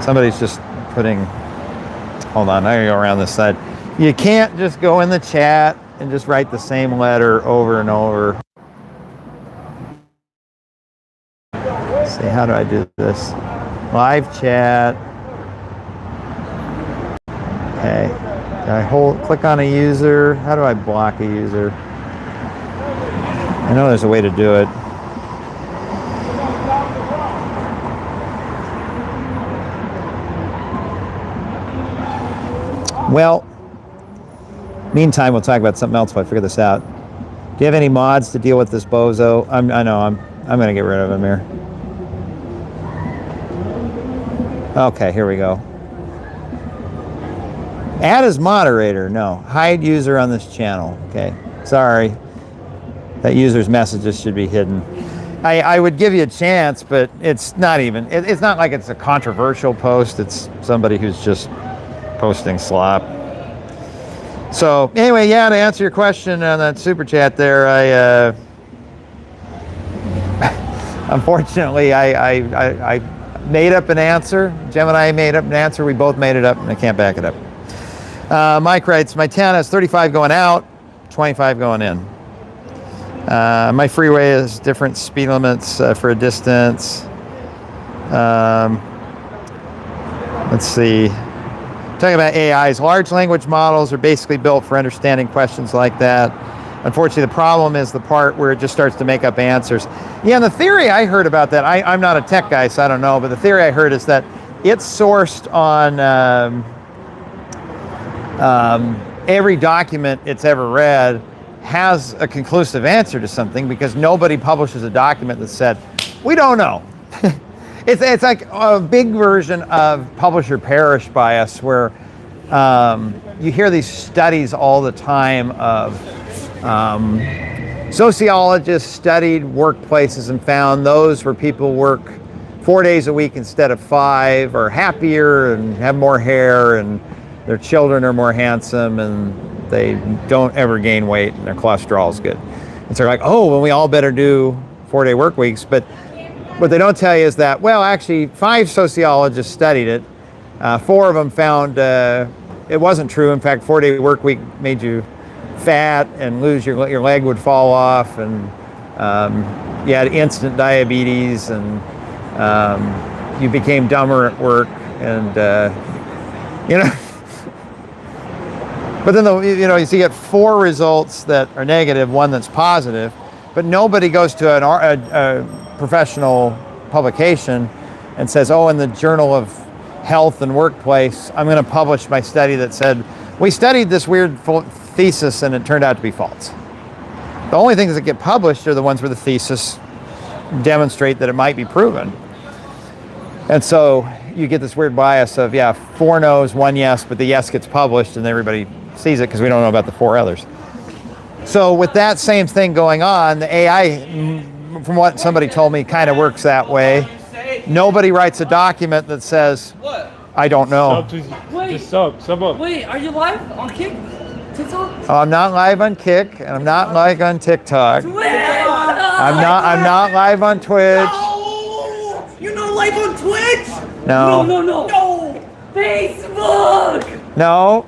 Somebody's just putting, hold on, I gotta go around this side. You can't just go in the chat and just write the same letter over and over. Let's see, how do I do this? Live chat. Okay. Do I click on a user? How do I block a user? I know there's a way to do it. Well, meantime, we'll talk about something else if I figure this out. Do you have any mods to deal with this bozo? I know, I'm going to get rid of him here. Okay, here we go. Add as moderator. No. Hide user on this channel. Okay. Sorry. That user's messages should be hidden. I would give you a chance, but it's not even. It's not like it's a controversial post. It's somebody who's just posting slop. So anyway, yeah, to answer your question on that super chat there, I unfortunately I made up an answer. Gemini made up an answer. We both made it up, and I can't back it up. Mike writes, my town has 35 going out, 25 going in. My freeway has different speed limits for a distance. Let's see. Talking about AIs, large language models are basically built for understanding questions like that. Unfortunately, the problem is the part where it just starts to make up answers. Yeah, and the theory I heard about that, I'm not a tech guy, so I don't know, but the theory I heard is that it's sourced on every document it's ever read has a conclusive answer to something because nobody publishes a document that said, we don't know. It's like a big version of publisher perish bias, where you hear these studies all the time of sociologists studied workplaces and found those where people work 4 days a week instead of 5 are happier and have more hair and their children are more handsome and they don't ever gain weight and their cholesterol is good. And so they're like, oh, well, we all better do 4-day work weeks. But what they don't tell you is that, well, actually 5 sociologists studied it. 4 of them found it wasn't true. In fact, 4-day work week made you fat and lose your leg would fall off, and you had instant diabetes, and you became dumber at work, and you know. But then you get 4 results that are negative, 1 that's positive, but nobody goes to a professional publication and says, oh, in the Journal of Health and Workplace, I'm going to publish my study that said, we studied this weird thesis and it turned out to be false. The only things that get published are the ones where the thesis demonstrate that it might be proven. And so you get this weird bias of, 4 no's, 1 yes, but the yes gets published and everybody sees it because we don't know about the 4 others. So with that same thing going on, the AI, from what somebody told me, kind of works that way. Nobody writes a document that says, I don't know. Wait, are you live on Kick? TikTok? Oh, I'm not live on Kick, and I'm not live on TikTok. I'm not live on Twitch. No! You're not live on Twitch? No. No! Facebook! No.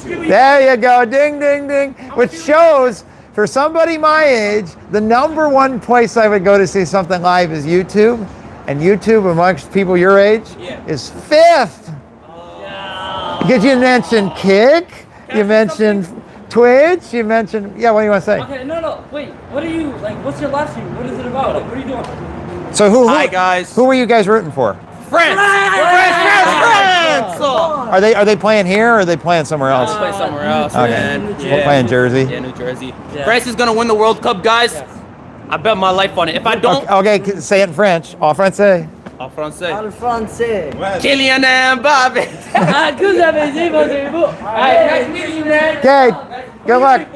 There you go, ding, ding, ding. Which shows, for somebody my age, the #1 place I would go to see something live is YouTube. And YouTube, amongst people your age, is 5th. Because you mentioned Kick, you mentioned Twitch, you mentioned, what do you want to say? Okay, no, wait, what are you, what's your live stream? What is it about? What are you doing? So Hi, guys. Who were you guys rooting for? Friends! Friends! Are they playing here or are they playing somewhere else? Let's play somewhere else, Okay. man. We're playing Jersey. Yeah, New Jersey. France is going to win the World Cup, guys. I bet my life on it. If I don't... Okay, say it in French. En français. En français. En français. Kylian Mbappé. Que vous avez dit, vous? Nice meeting you, man. Okay, good luck.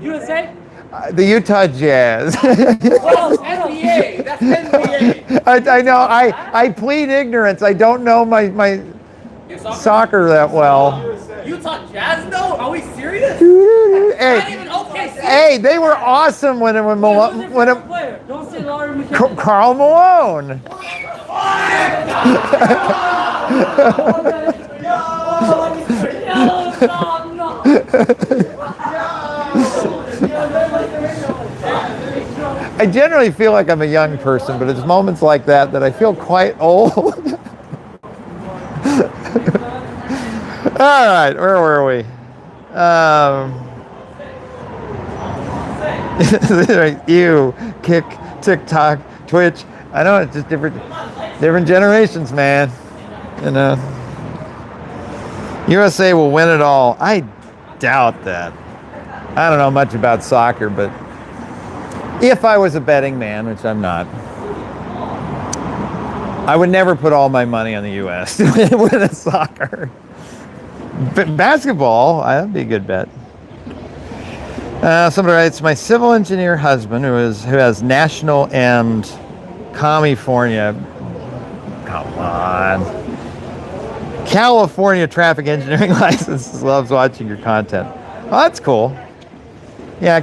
USA? The Utah Jazz. Oh, NBA. That's NBA. I know. I plead ignorance. I don't know my soccer that well. Utah Jazz, though? Are we serious? Hey, Not even okay. hey, they were awesome when Don't say Larry McKenzie. Karl Malone. No. I generally feel like I'm a young person, but it's moments like that I feel quite old. All right, where were we? You, Kick, TikTok, Twitch. I know it's just different generations, man. You know. USA will win it all. I doubt that. I don't know much about soccer, but if I was a betting man, which I'm not, I would never put all my money on the U.S. to win a soccer. But basketball, that'd be a good bet. Somebody writes, my civil engineer husband, who has national and California traffic engineering license, loves watching your content. Oh, that's cool. Yeah, I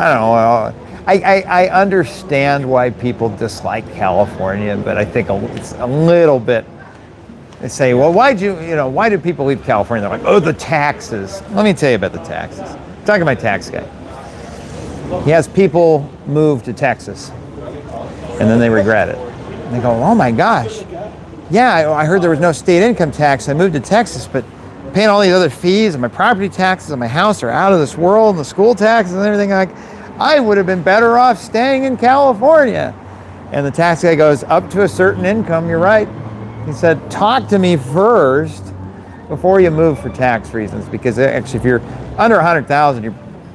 don't know. I understand why people dislike California, but I think it's a little bit. They say, well, why do people leave California? They're like, oh, the taxes. Let me tell you about the taxes. I'm talking to my tax guy. He has people move to Texas, and then they regret it. And they go, oh my gosh. Yeah, I heard there was no state income tax. I moved to Texas, but paying all these other fees and my property taxes on my house are out of this world, and the school taxes and everything. I would have been better off staying in California. And the tax guy goes, up to a certain income, you're right. He said, talk to me first before you move for tax reasons, because actually if you're under 100,000, you're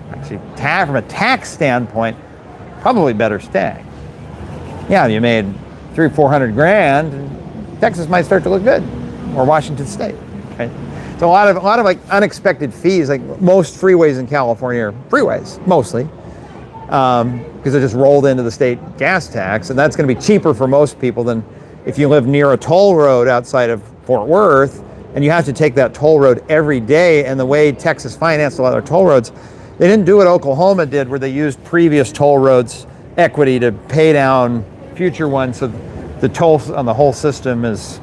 actually from a tax standpoint, probably better staying. Yeah, you made 300 or 400 grand, Texas might start to look good, or Washington State. Right? So a lot of like unexpected fees. Like most freeways in California are freeways mostly, because they're just rolled into the state gas tax, and that's going to be cheaper for most people than if you live near a toll road outside of Fort Worth, and you have to take that toll road every day. And the way Texas financed a lot of their toll roads, they didn't do what Oklahoma did, where they used previous toll roads equity to pay down future ones, so the toll on the whole system is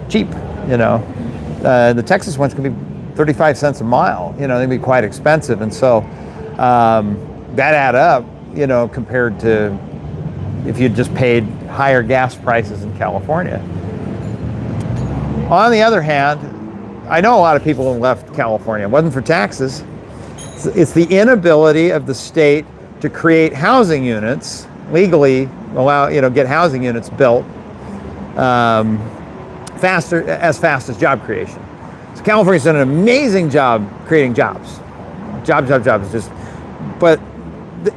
cheap. You know, the Texas ones can be 35 cents a mile. You know, they can be quite expensive, and so that add up. You know, compared to if you just paid higher gas prices in California. On the other hand, I know a lot of people who left California. It wasn't for taxes. It's the inability of the state to create housing units legally, get housing units built fast as job creation. So California's done an amazing job creating jobs. Jobs. But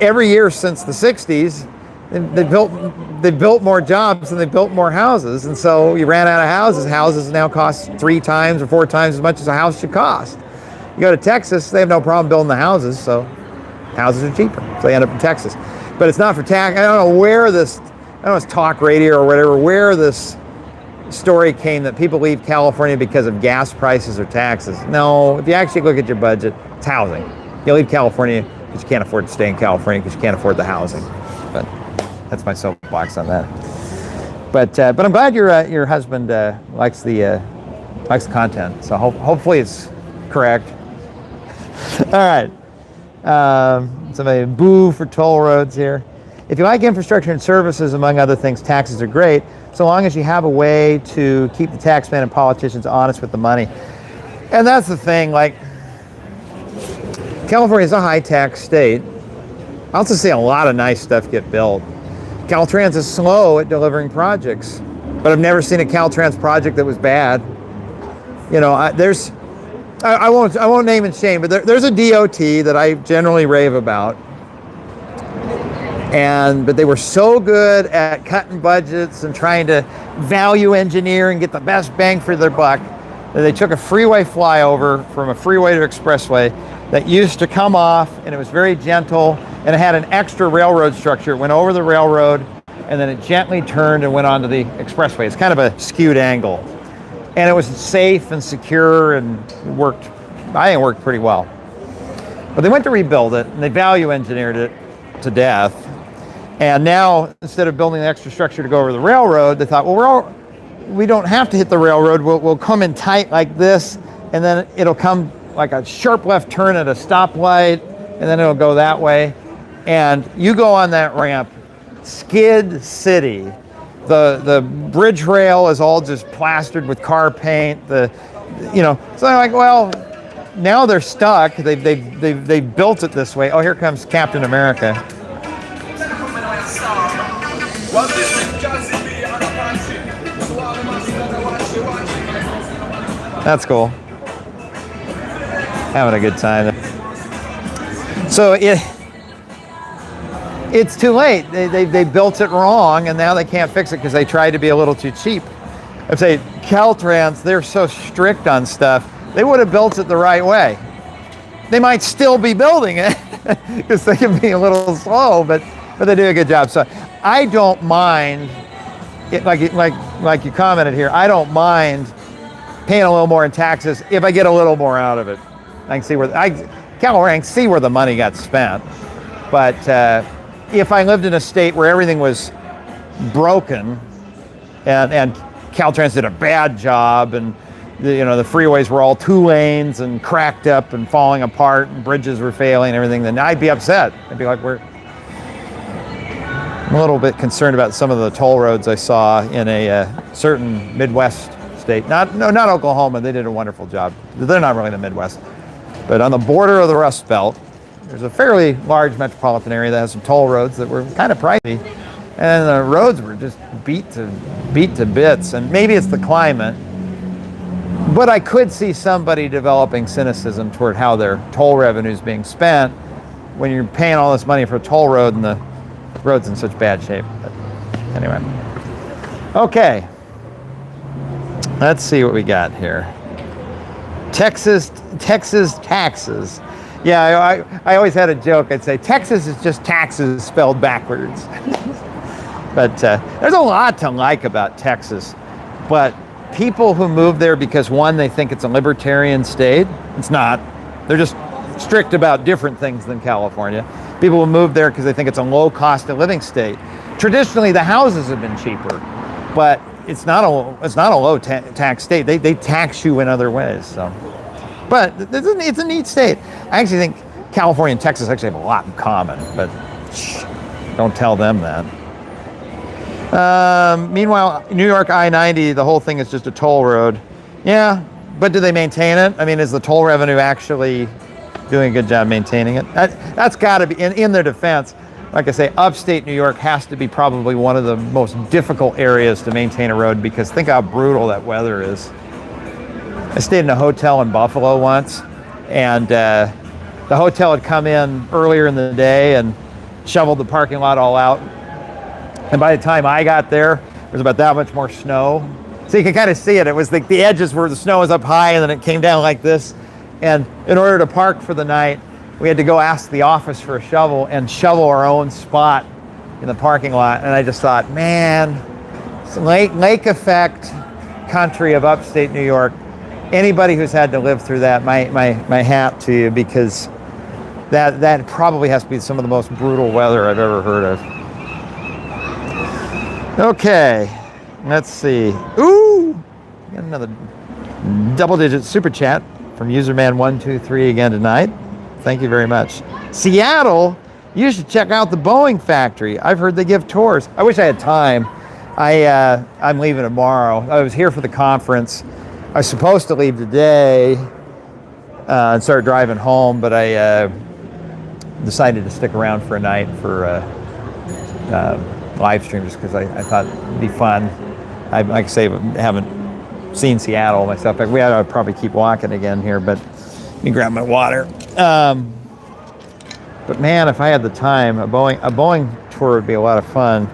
every year since the 60s, they built more jobs and they built more houses, and so you ran out of houses. Houses now cost 3 times or 4 times as much as a house should cost. You go to Texas, they have no problem building the houses, so houses are cheaper. So they end up in Texas. But it's not for tax. I don't know where this, I don't know if it's talk radio or whatever, where this story came that people leave California because of gas prices or taxes. No, if you actually look at your budget, it's housing. You leave California because you can't afford to stay in California because you can't afford the housing. But that's my soapbox on that. But I'm glad your husband likes the content. So hopefully it's correct. All right. Somebody boo for toll roads here. If you like infrastructure and services, among other things, taxes are great, so long as you have a way to keep the taxman and politicians honest with the money. And that's the thing, like, California is a high tax state. I also see a lot of nice stuff get built. Caltrans is slow at delivering projects, but I've never seen a Caltrans project that was bad. You know, I won't name and shame, but there's a DOT that I generally rave about. But they were so good at cutting budgets and trying to value engineer and get the best bang for their buck that they took a freeway flyover from a freeway to expressway that used to come off, and it was very gentle, and it had an extra railroad structure. It went over the railroad, and then it gently turned and went onto the expressway. It's kind of a skewed angle. And it was safe and secure and worked, I think it worked pretty well. But they went to rebuild it, and they value engineered it to death. And now, instead of building the extra structure to go over the railroad, they thought, well, we don't have to hit the railroad. We'll come in tight like this, and then it'll come like a sharp left turn at a stoplight, and then it'll go that way. And you go on that ramp, Skid City. The bridge rail is all just plastered with car paint. So they're like, well, now they're stuck. They built it this way. Oh, here comes Captain America. That's cool. Having a good time. So it's too late. They built it wrong, and now they can't fix it because they tried to be a little too cheap. I'd say Caltrans, they're so strict on stuff. They would have built it the right way. They might still be building it because they can be a little slow, but they do a good job. So I don't mind, like you commented here, I don't mind paying a little more in taxes if I get a little more out of it. I can see where the money got spent. But if I lived in a state where everything was broken and Caltrans did a bad job, and the freeways were all 2 lanes and cracked up and falling apart and bridges were failing and everything, then I'd be upset. I'd be like, I'm a little bit concerned about some of the toll roads I saw in a certain Midwest state. Not Oklahoma. They did a wonderful job. They're not really the Midwest. But on the border of the Rust Belt, there's a fairly large metropolitan area that has some toll roads that were kind of pricey. And the roads were just beat to bits. And maybe it's the climate. But I could see somebody developing cynicism toward how their toll revenue is being spent when you're paying all this money for a toll road and the road's in such bad shape. But Anyway. Okay. Let's see what we got here. Texas taxes. Yeah, I always had a joke. I'd say Texas is just taxes spelled backwards. But there's a lot to like about Texas. But people who move there because, one, they think it's a libertarian state. It's not. They're just strict about different things than California. People who move there because they think it's a low cost of living state. Traditionally, the houses have been cheaper, but it's not a low tax state. They tax you in other ways. So. But it's a neat state. I actually think California and Texas actually have a lot in common, but don't tell them that. Meanwhile, New York I-90, the whole thing is just a toll road. Yeah, but do they maintain it? I mean, is the toll revenue actually doing a good job maintaining it? That's got to be, in their defense, like I say, upstate New York has to be probably one of the most difficult areas to maintain a road, because think how brutal that weather is. I stayed in a hotel in Buffalo once, and the hotel had come in earlier in the day and shoveled the parking lot all out. And by the time I got there was about that much more snow. So you can kind of see it. It was like the edges where the snow was up high, and then it came down like this. And in order to park for the night, we had to go ask the office for a shovel and shovel our own spot in the parking lot. And I just thought, man, it's lake effect country of upstate New York. Anybody who's had to live through that, my hat to you, because that probably has to be some of the most brutal weather I've ever heard of. Okay, let's see. Ooh, got another double-digit super chat from userman123 again tonight. Thank you very much. Seattle, you should check out the Boeing factory. I've heard they give tours. I wish I had time. I'm leaving tomorrow. I was here for the conference. I was supposed to leave today and start driving home, but I decided to stick around for a night for live stream, just because I thought it'd be fun. I, like I say, haven't seen Seattle myself. We ought to probably keep walking again here, but let me grab my water. But man, if I had the time, a Boeing tour would be a lot of fun.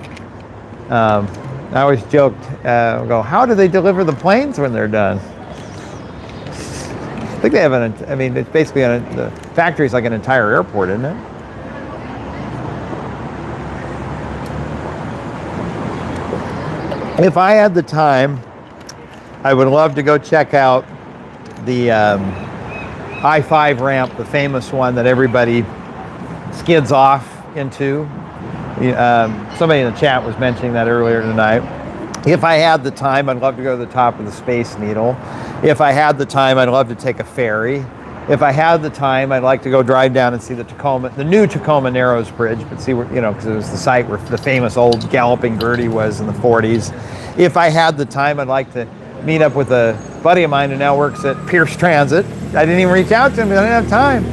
I always joked, go, how do they deliver the planes when they're done? I think they have it's basically the factory's like an entire airport, isn't it? If I had the time, I would love to go check out the I-5 ramp, the famous one that everybody skids off into. Somebody in the chat was mentioning that earlier tonight. If I had the time, I'd love to go to the top of the Space Needle. If I had the time, I'd love to take a ferry. If I had the time, I'd like to go drive down and see the new Tacoma Narrows Bridge, but see where, because it was the site where the famous old galloping Gordie was in the 40s. If I had the time, I'd like to meet up with a buddy of mine who now works at Pierce Transit. I didn't even reach out to him because I didn't have time.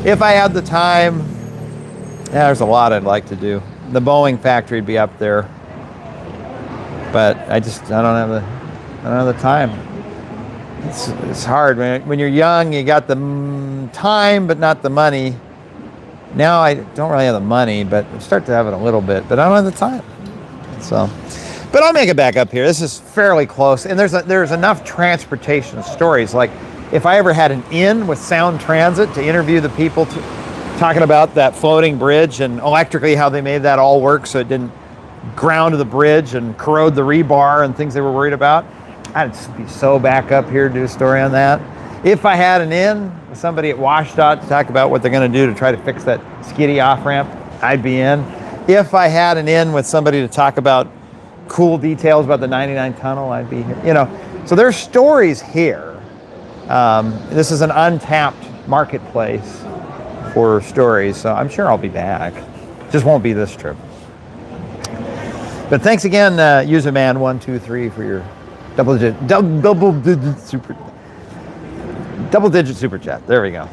If I had the time, there's a lot I'd like to do. The Boeing factory would be up there, but I don't have the time. It's hard when you're young. You got the time, but not the money. Now I don't really have the money, but I start to have it a little bit, but I don't have the time. So, but I'll make it back up here. This is fairly close, and there's enough transportation stories. Like if I ever had an in with Sound Transit to interview the people talking about that floating bridge and electrically how they made that all work so it didn't ground the bridge and corrode the rebar and things they were worried about, I'd be so back up here to do a story on that. If I had an in with somebody at WashDOT to talk about what they're going to do to try to fix that Skidding off-ramp, I'd be in. If I had an in with somebody to talk about cool details about the 99 tunnel, I'd be here. So there's stories here. This is an untapped marketplace for stories, so I'm sure I'll be back. Just won't be this trip. But thanks again, userman123, for your double digit super chat. There we go.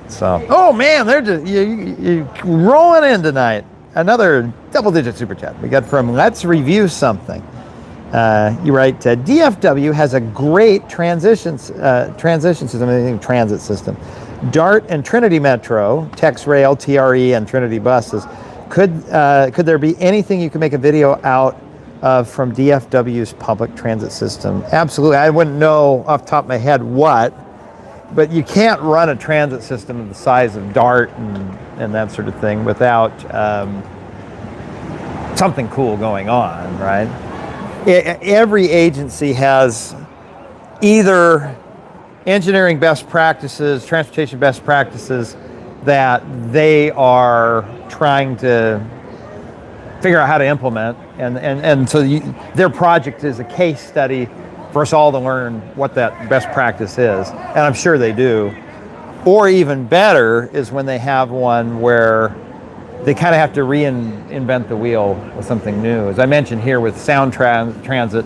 So, oh man, they're just you rolling in tonight. Another double digit super chat we got from Let's Review Something. You write, DFW has a great transition system, transit system. DART and Trinity Metro, Tex Rail, TRE, and Trinity buses. Could there be anything you can make a video out from DFW's public transit system. Absolutely, I wouldn't know off the top of my head what, but you can't run a transit system of the size of DART and that sort of thing without something cool going on, right? Every agency has either engineering best practices, transportation best practices that they are trying to figure out how to implement, and so their project is a case study for us all to learn what that best practice is, and I'm sure they do. Or even better is when they have one where they kind of have to reinvent the wheel with something new. As I mentioned here with sound transit,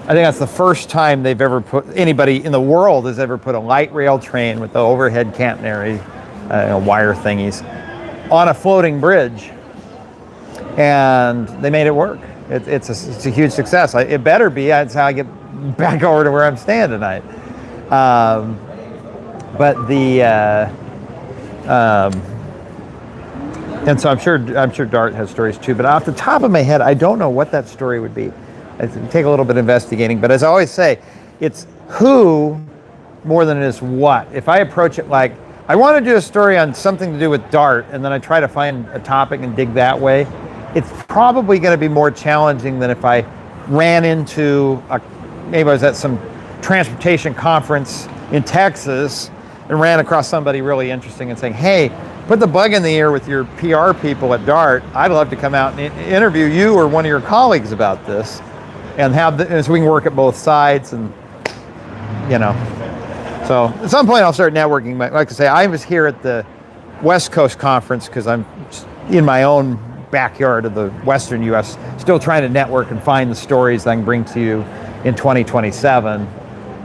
I think that's the first time they've ever anybody in the world has ever put a light rail train with the overhead catenary wire thingies on a floating bridge. And they made it work. It's a huge success. It better be. That's how I get back over to where I'm staying tonight. And so I'm sure DART has stories too. But off the top of my head, I don't know what that story would be. It'd take a little bit of investigating. But as I always say, it's who more than it is what. If I approach it like I want to do a story on something to do with DART, and then I try to find a topic and dig that way, it's probably going to be more challenging than if I ran into maybe I was at some transportation conference in Texas and ran across somebody really interesting and saying, hey, put the bug in the ear with your PR people at DART. I'd love to come out and interview you or one of your colleagues about this, and so we can work at both sides, and So at some point I'll start networking. Like I say, I was here at the West Coast conference because I'm in my own backyard of the Western U.S. still trying to network and find the stories I can bring to you in 2027.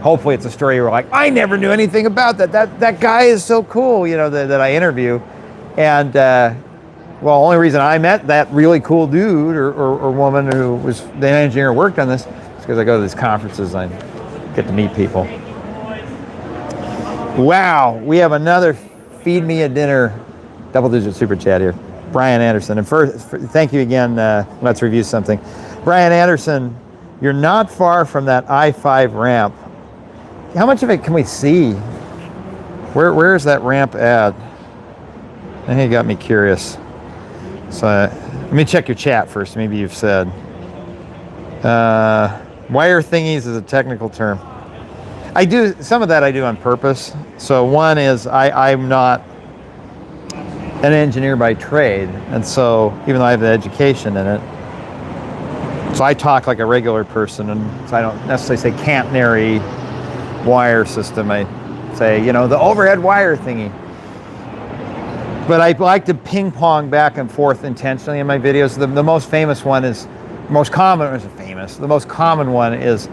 Hopefully it's a story you're like, I never knew anything about that. That guy is so cool, that I interview. And well, only reason I met that really cool dude or woman who was the engineer who worked on this is because I go to these conferences and I get to meet people. Wow, we have another feed me a dinner double-digit super chat here. Brian Anderson. And first, thank you again. Let's review something. Brian Anderson, you're not far from that I-5 ramp. How much of it can we see? Where is that ramp at? I think it got me curious. So let me check your chat first. Maybe you've said. Wire thingies is a technical term. I do, some of that I do on purpose. So one is I'm not an engineer by trade, and so even though I have the education in it, so I talk like a regular person, and so I don't necessarily say catenary wire system. I say, the overhead wire thingy. But I like to ping pong back and forth intentionally in my videos. The most famous one is, the most common one is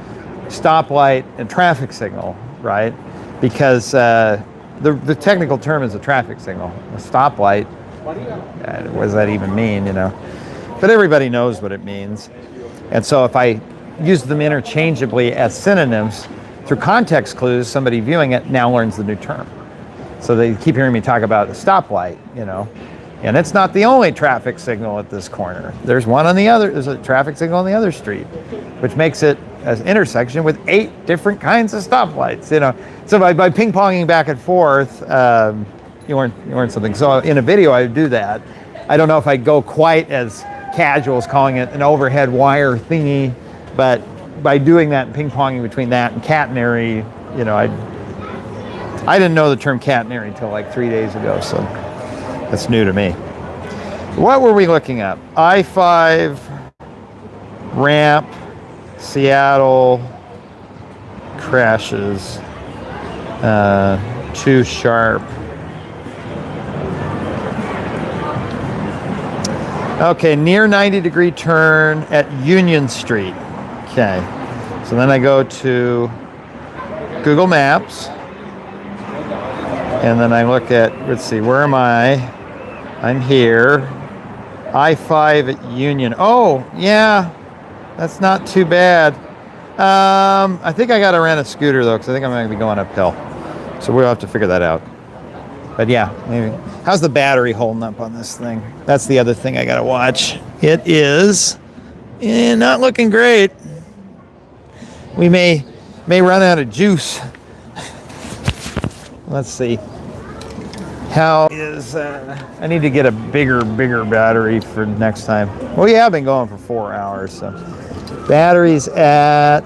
stoplight and traffic signal, right? Because the technical term is a traffic signal. A stoplight, what does that even mean, But everybody knows what it means. And so if I use them interchangeably as synonyms, through context clues, somebody viewing it now learns the new term. So they keep hearing me talk about a stoplight, and it's not the only traffic signal at this corner. There's a traffic signal on the other street, which makes it an intersection with 8 different kinds of stoplights, So by ping-ponging back and forth, you learn something. So in a video, I would do that. I don't know if I'd go quite as casual as calling it an overhead wire thingy, but by doing that and ping-ponging between that and catenary, I didn't know the term catenary until like 3 days ago, so that's new to me. What were we looking at? I-5, ramp, Seattle, crashes, too sharp. Okay, near 90-degree turn at Union Street. Okay, so then I go to Google Maps, and then I look at, let's see, where am I? I'm here. I-5 at Union. Oh, yeah, that's not too bad. I think I got to rent a scooter, though, because I think I'm going to be going uphill. So we'll have to figure that out. But yeah, maybe. How's the battery holding up on this thing? That's the other thing I got to watch. It is Not looking great. We may run out of juice. Let's see. How is I need to get a bigger battery for next time. We have been going for 4 hours, so battery's at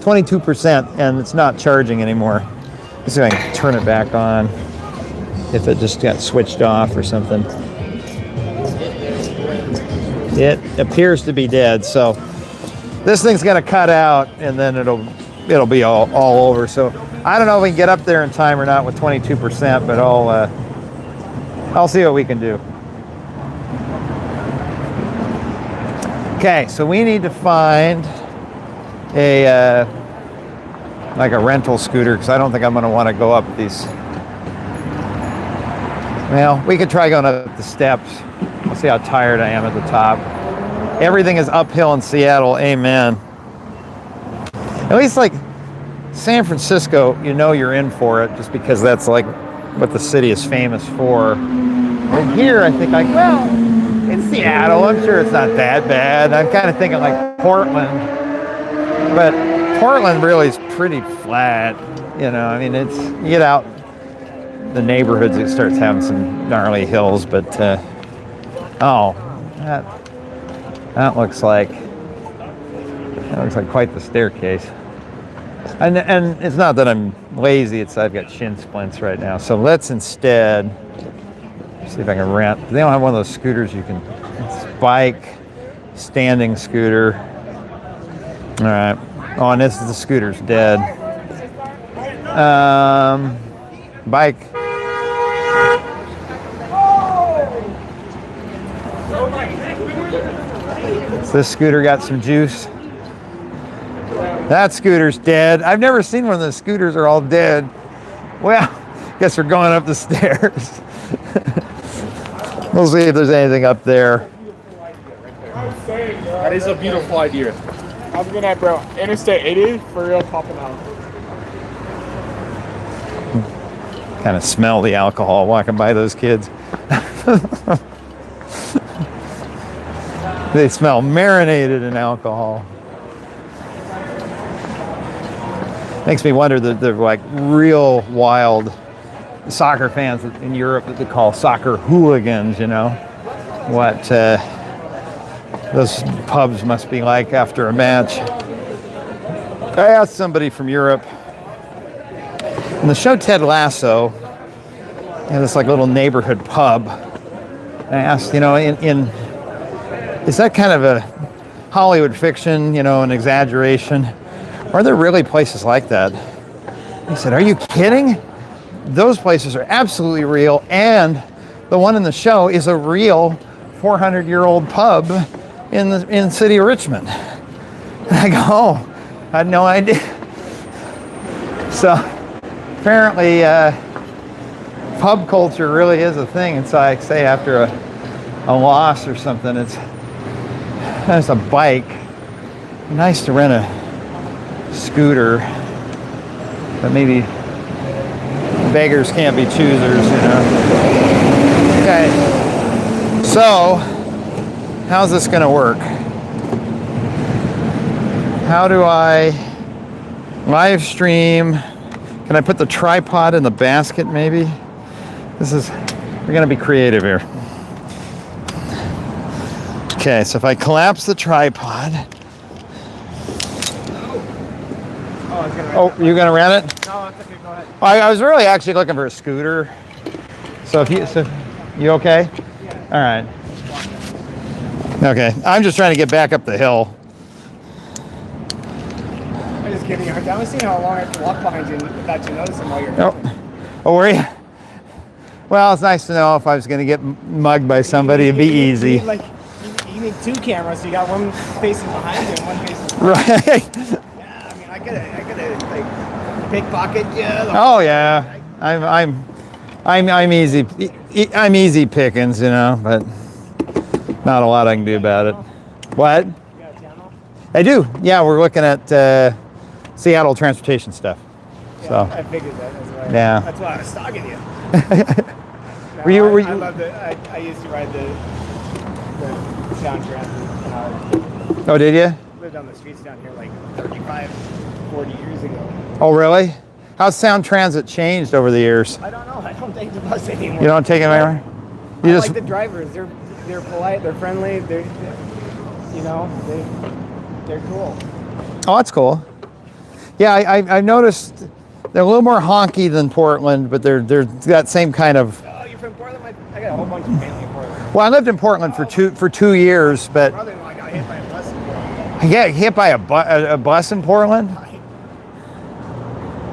22% and it's not charging anymore. Let's see if I can turn it back on if it just got switched off or something. It appears to be dead, so this thing's gonna cut out and then it'll be all over. So I don't know if we can get up there in time or not with 22%, but I'll see what we can do. Okay, so we need to find a like a rental scooter because I don't think I'm going to want to go up these. Well, we could try going up the steps. I'll see how tired I am at the top. Everything is uphill in Seattle. Amen. At least like San Francisco, you know you're in for it just because that's like what the city is famous for. And here I think like, well, it's Seattle. I'm sure it's not that bad. I'm kind of thinking like Portland. But Portland really is pretty flat. You know, I mean, it's, you get out the neighborhoods, it starts having some gnarly hills, but oh, that looks like quite the staircase. And it's not that I'm lazy, it's I've got shin splints right now. So let's instead see if I can rent. They don't have one of those scooters you can, it's bike, standing scooter. All right. Oh, and this is the scooter's dead. Bike. So this scooter got some juice. That scooter's dead. I've never seen one of those scooters are all dead. Well, guess we're going up the stairs. We'll see if there's anything up there. That is a beautiful idea. How's it going at, bro? Interstate 80 for real popping out. Kind of smell the alcohol walking by those kids. They smell marinated in alcohol. Makes me wonder that they're like real wild soccer fans in Europe that they call soccer hooligans, you know, what those pubs must be like after a match. I asked somebody from Europe in the show Ted Lasso, they had this like little neighborhood pub. I asked, you know, is that kind of a Hollywood fiction, you know, an exaggeration? Are there really places like that? He said, are you kidding? Those places are absolutely real, and the one in the show is a real 400-year-old pub in the city of Richmond. And I go, oh, I had no idea. So apparently pub culture really is a thing. And so I say after a loss or something, it's a bike. Nice to rent a scooter, but maybe beggars can't be choosers, you know. Okay, so how's this gonna work? How do I live stream? Can I put the tripod in the basket maybe? We're gonna be creative here. Okay, so if I collapse the tripod. Oh, you gonna rent it? No, it's okay, go ahead. I was really actually looking for a scooter. So you okay? Yeah. All right. Okay, I'm just trying to get back up the hill. I'm just kidding. I was seeing how long I have to walk behind you without you noticing while you're filming. Oh, were you? Well, it's nice to know if I was gonna get mugged by somebody, it'd be easy. You need two cameras, so you got one facing behind you and one facing front. Right. Yeah, I mean, I gotta like pickpocket you. Oh yeah, I'm easy. I'm easy pickings, you know, but not a lot I can do about it. What? You got a channel? I do. Yeah, we're looking at Seattle transportation stuff. So. I figured that. That's why. Yeah. That's why I was stalking you. Were you? I love I used to ride the Sound Transit. Oh, did you? Lived on the streets down here like 35, 40 years ago. Oh, really? How's Sound Transit changed over the years? I don't know. I don't take the bus anymore. You don't take it anywhere? I like the drivers. They're polite. They're friendly. They're cool. Oh, that's cool. Yeah, I noticed they're a little more honky than Portland, but they're that same kind of. Oh, you're from Portland? I got a whole bunch of family in Portland. Well, I lived in Portland for 2 years, but. My brother-in-law got hit by a bus in Portland. Yeah, hit by a bus in Portland.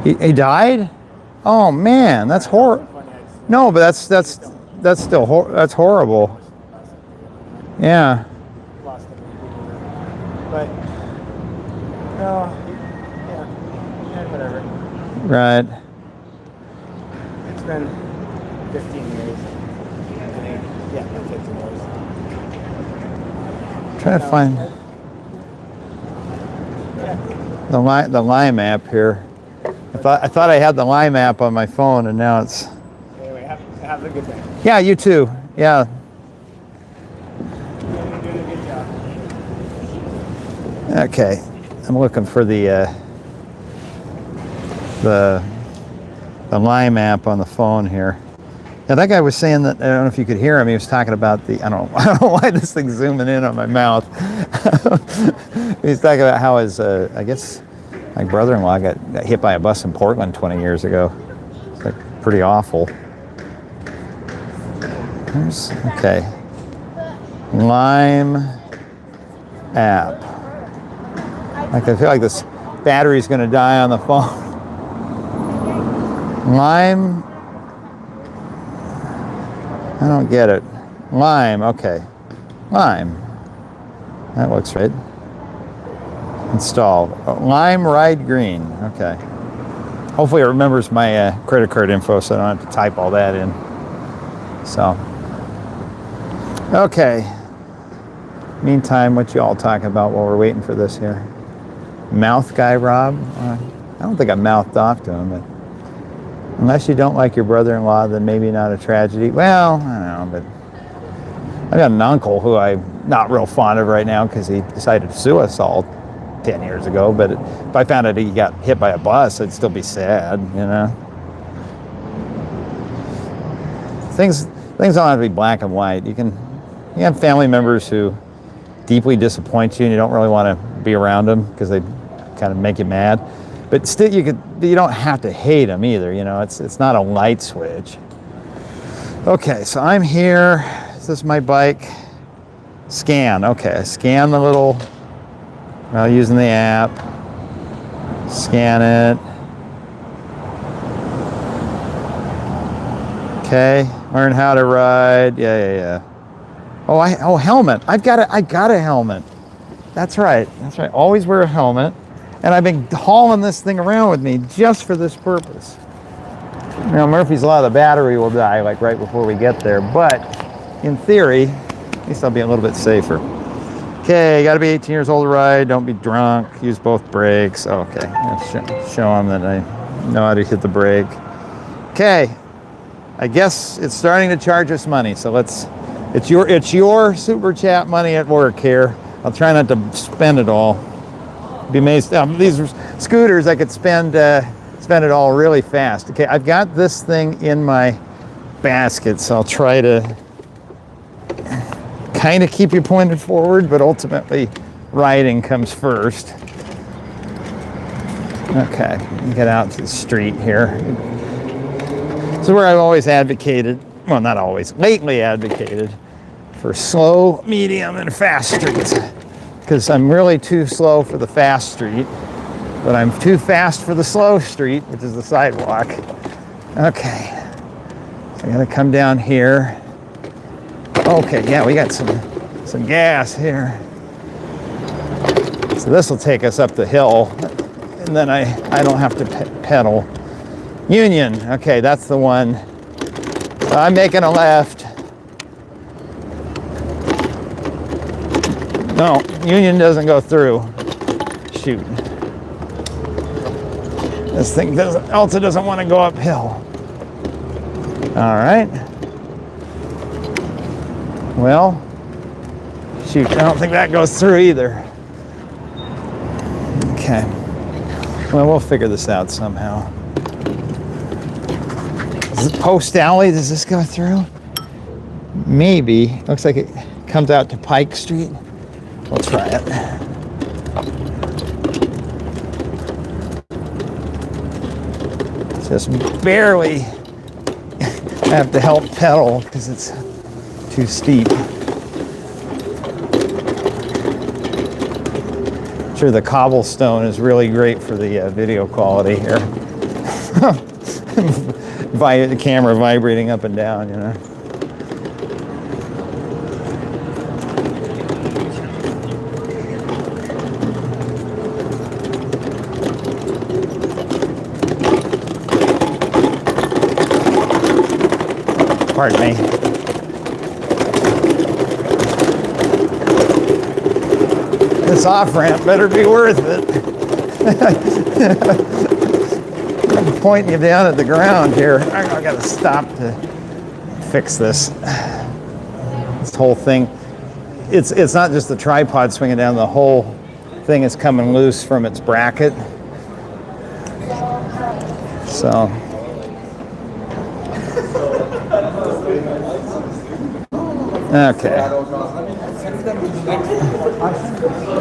He died? Oh man, that's horrible. No, but that's still that's horrible. Yeah. Lost him. But no, yeah, whatever. Right. It's been 15 years. Yeah, 15 years. Trying to find the Lime app here. I thought I had the Lime app on my phone, and now it's. Anyway, have a good day. Yeah, you too. Yeah. You're doing a good job. Okay, I'm looking for the Lime app on the phone here. Now that guy was saying that, I don't know if you could hear him, he was talking about I don't know why this thing's zooming in on my mouth. He's talking about how his, I guess, my brother-in-law got hit by a bus in Portland 20 years ago. It's like pretty awful. Okay. Lime app. Like I feel like this battery's gonna die on the phone. Lime. I don't get it. Lime, okay. Lime. That looks right. Installed. Lime Ride Green, okay. Hopefully it remembers my credit card info so I don't have to type all that in. So, okay. Meantime, what you all talking about while we're waiting for this here? Mouth guy, Rob? I don't think I mouthed off to him, but unless you don't like your brother-in-law, then maybe not a tragedy. Well, I don't know, but I got an uncle who I'm not real fond of right now because he decided to sue us all 10 years ago, but if I found out he got hit by a bus, I'd still be sad, you know? Things don't have to be black and white. You have family members who deeply disappoint you and you don't really want to be around them because they kind of make you mad. But still, you don't have to hate them either, you know? It's not a light switch. Okay, so I'm here. This is my bike. Scan, okay, scan the little, using the app. Scan it. Okay, learn how to ride. Yeah. Oh, helmet. I got a helmet. That's right. Always wear a helmet. And I've been hauling this thing around with me just for this purpose. You know, Murphy's Law, the battery will die like right before we get there, but in theory, at least I'll be a little bit safer. Okay, you gotta be 18 years old to ride, don't be drunk, use both brakes. Okay, let's show them that I know how to hit the brake. Okay, I guess it's starting to charge us money, so it's your super chat money at work here. I'll try not to spend it all. Be amazed. These are scooters, I could spend it all really fast. Okay, I've got this thing in my basket, so I'll try to kind of keep you pointed forward, but ultimately riding comes first. Okay, get out to the street here. This is where I've always advocated, well, not always, lately advocated for slow, medium, and fast streets. Because I'm really too slow for the fast street, but I'm too fast for the slow street, which is the sidewalk. Okay, so I gotta come down here. Okay, yeah, we got some gas here. So this will take us up the hill, and then I don't have to pedal. Union, okay, that's the one. So I'm making a left. No, Union doesn't go through. Shoot. This thing also doesn't want to go uphill. All right. Well, Shoot, I don't think that goes through either. Okay. Well, we'll figure this out somehow. Is it Post Alley? Does this go through? Maybe. Looks like it comes out to Pike Street. We'll try it. Just barely have to help pedal because it's too steep. Sure, the cobblestone is really great for the video quality here. The camera vibrating up and down, you know. Pardon me. This off-ramp better be worth it. I'm pointing you down at the ground here. I gotta stop to fix this. This whole thing, it's not just the tripod swinging down, the whole thing is coming loose from its bracket. So. Okay.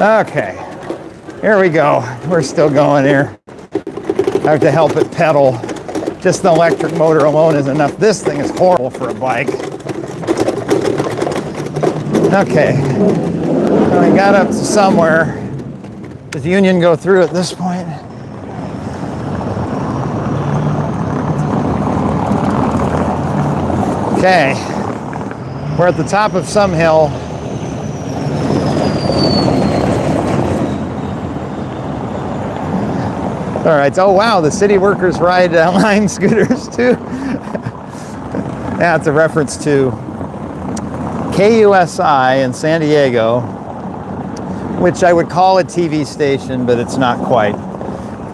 Okay. Here we go. We're still going here. I have to help it pedal. Just the electric motor alone is enough. This thing is horrible for a bike. Okay. I got up to somewhere. Does Union go through at this point? Okay. We're at the top of some hill. All right. Oh, wow. The city workers ride Lime scooters too. That's a reference to KUSI in San Diego, which I would call a TV station, but it's not quite,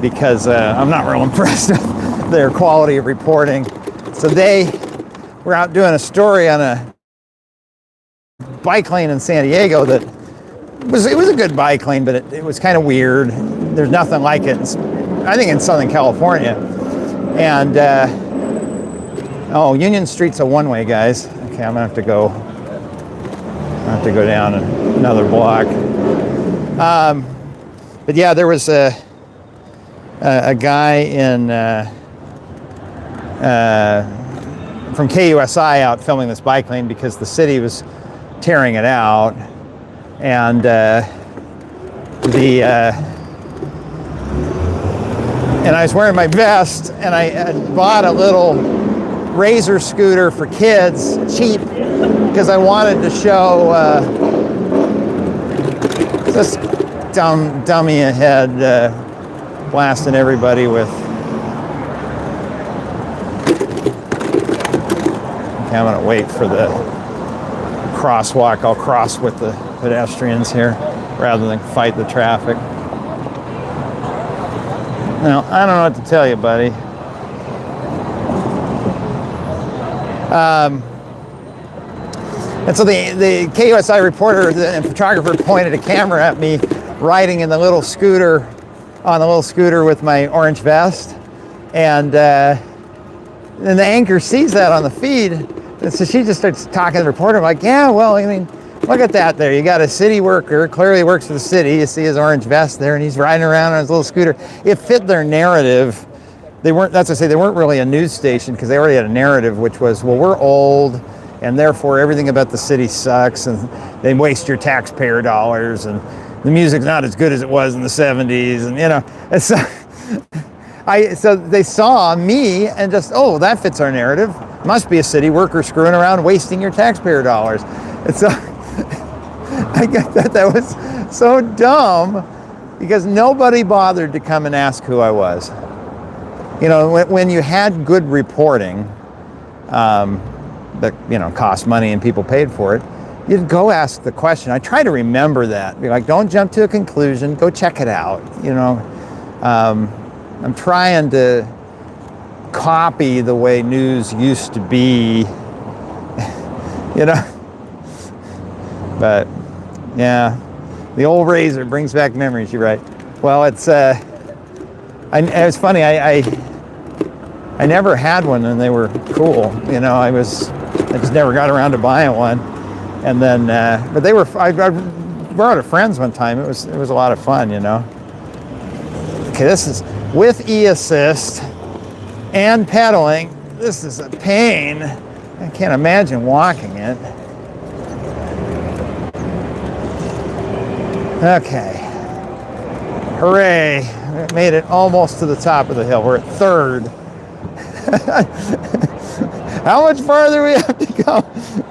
because I'm not real impressed with their quality of reporting. So they were out doing a story on a bike lane in San Diego that was a good bike lane, but it was kind of weird. There's nothing like it, I think, in Southern California. And oh, Union Street's a one-way, guys. Okay, I'm gonna have to go down another block. But yeah, there was a guy in from KUSI out filming this bike lane because the city was tearing it out, and and I was wearing my vest, and I had bought a little razor scooter for kids, cheap, because I wanted to show this dummy ahead blasting everybody with. Okay, I'm gonna wait for the crosswalk. I'll cross with the pedestrians here rather than fight the traffic. Now, I don't know what to tell you, buddy. And so the KUSI reporter and photographer pointed a camera at me riding in the little scooter, on the little scooter with my orange vest. And then the anchor sees that on the feed. And so she just starts talking to the reporter. I'm like, yeah, well, I mean, look at that there. You got a city worker, clearly works for the city. You see his orange vest there, and he's riding around on his little scooter. It fit their narrative. They weren't, that's to say, they weren't really a news station because they already had a narrative, which was, well, we're old, and therefore everything about the city sucks, and they waste your taxpayer dollars, and the music's not as good as it was in the 70s, and you know. And so, so they saw me and just, oh, that fits our narrative. Must be a city worker screwing around, wasting your taxpayer dollars. And so I got that was so dumb because nobody bothered to come and ask who I was. You know, when you had good reporting that, you know, cost money and people paid for it, you'd go ask the question. I try to remember that. Be like, don't jump to a conclusion. Go check it out. You know, I'm trying to copy the way news used to be, you know. But Yeah. The old razor brings back memories, you're right. Well, it's it's funny, I never had one and they were cool. You know, I just never got around to buying one. And then, but they were, I borrowed a friend's one time. It was a lot of fun, you know. Okay, this is with e-assist and pedaling. This is a pain. I can't imagine walking it. Okay. Hooray. We made it almost to the top of the hill. We're at third. How much farther we have to go?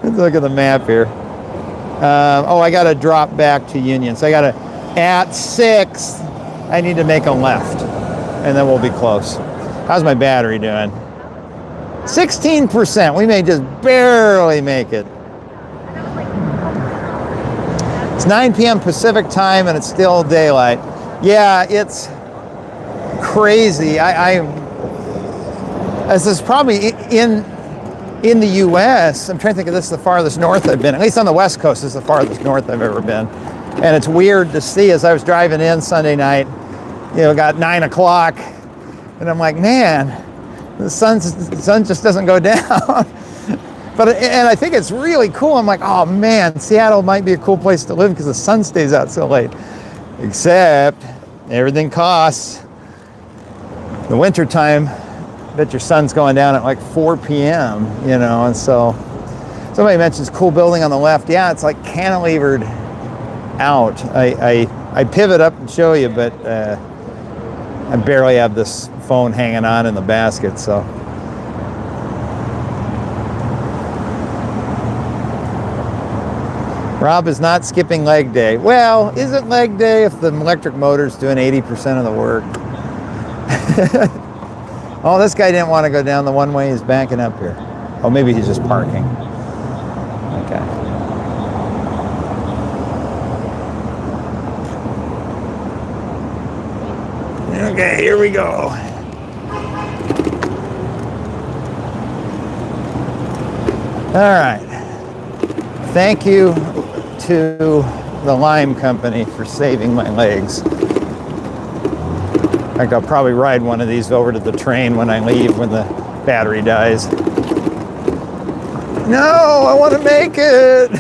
Let's look at the map here. Oh, I got to drop back to Union. So I got to, at 6, I need to make a left. And then we'll be close. How's my battery doing? 16%. We may just barely make it. It's 9 p.m. Pacific time and it's still daylight. Yeah, it's crazy. This is probably in the U.S. I'm trying to think if this is the farthest north I've been. At least on the West Coast, this is the farthest north I've ever been. And it's weird to see as I was driving in Sunday night, you know, got 9 o'clock, and I'm like, man, the sun just doesn't go down. And I think it's really cool. I'm like, oh man, Seattle might be a cool place to live because the sun stays out so late. Except everything costs. The winter time, bet your sun's going down at like 4 p.m., you know, and so somebody mentions cool building on the left. Yeah, it's like cantilevered out. I pivot up and show you, but I barely have this phone hanging on in the basket, so. Rob is not skipping leg day. Well, is it leg day if the electric motor's doing 80% of the work? Oh, this guy didn't want to go down the one way. He's banking up here. Oh, maybe he's just parking. Okay. Okay, here we go. All right. Thank you to the lime company for saving my legs. In fact, I'll probably ride one of these over to the train when I leave when the battery dies. No, I want to make it.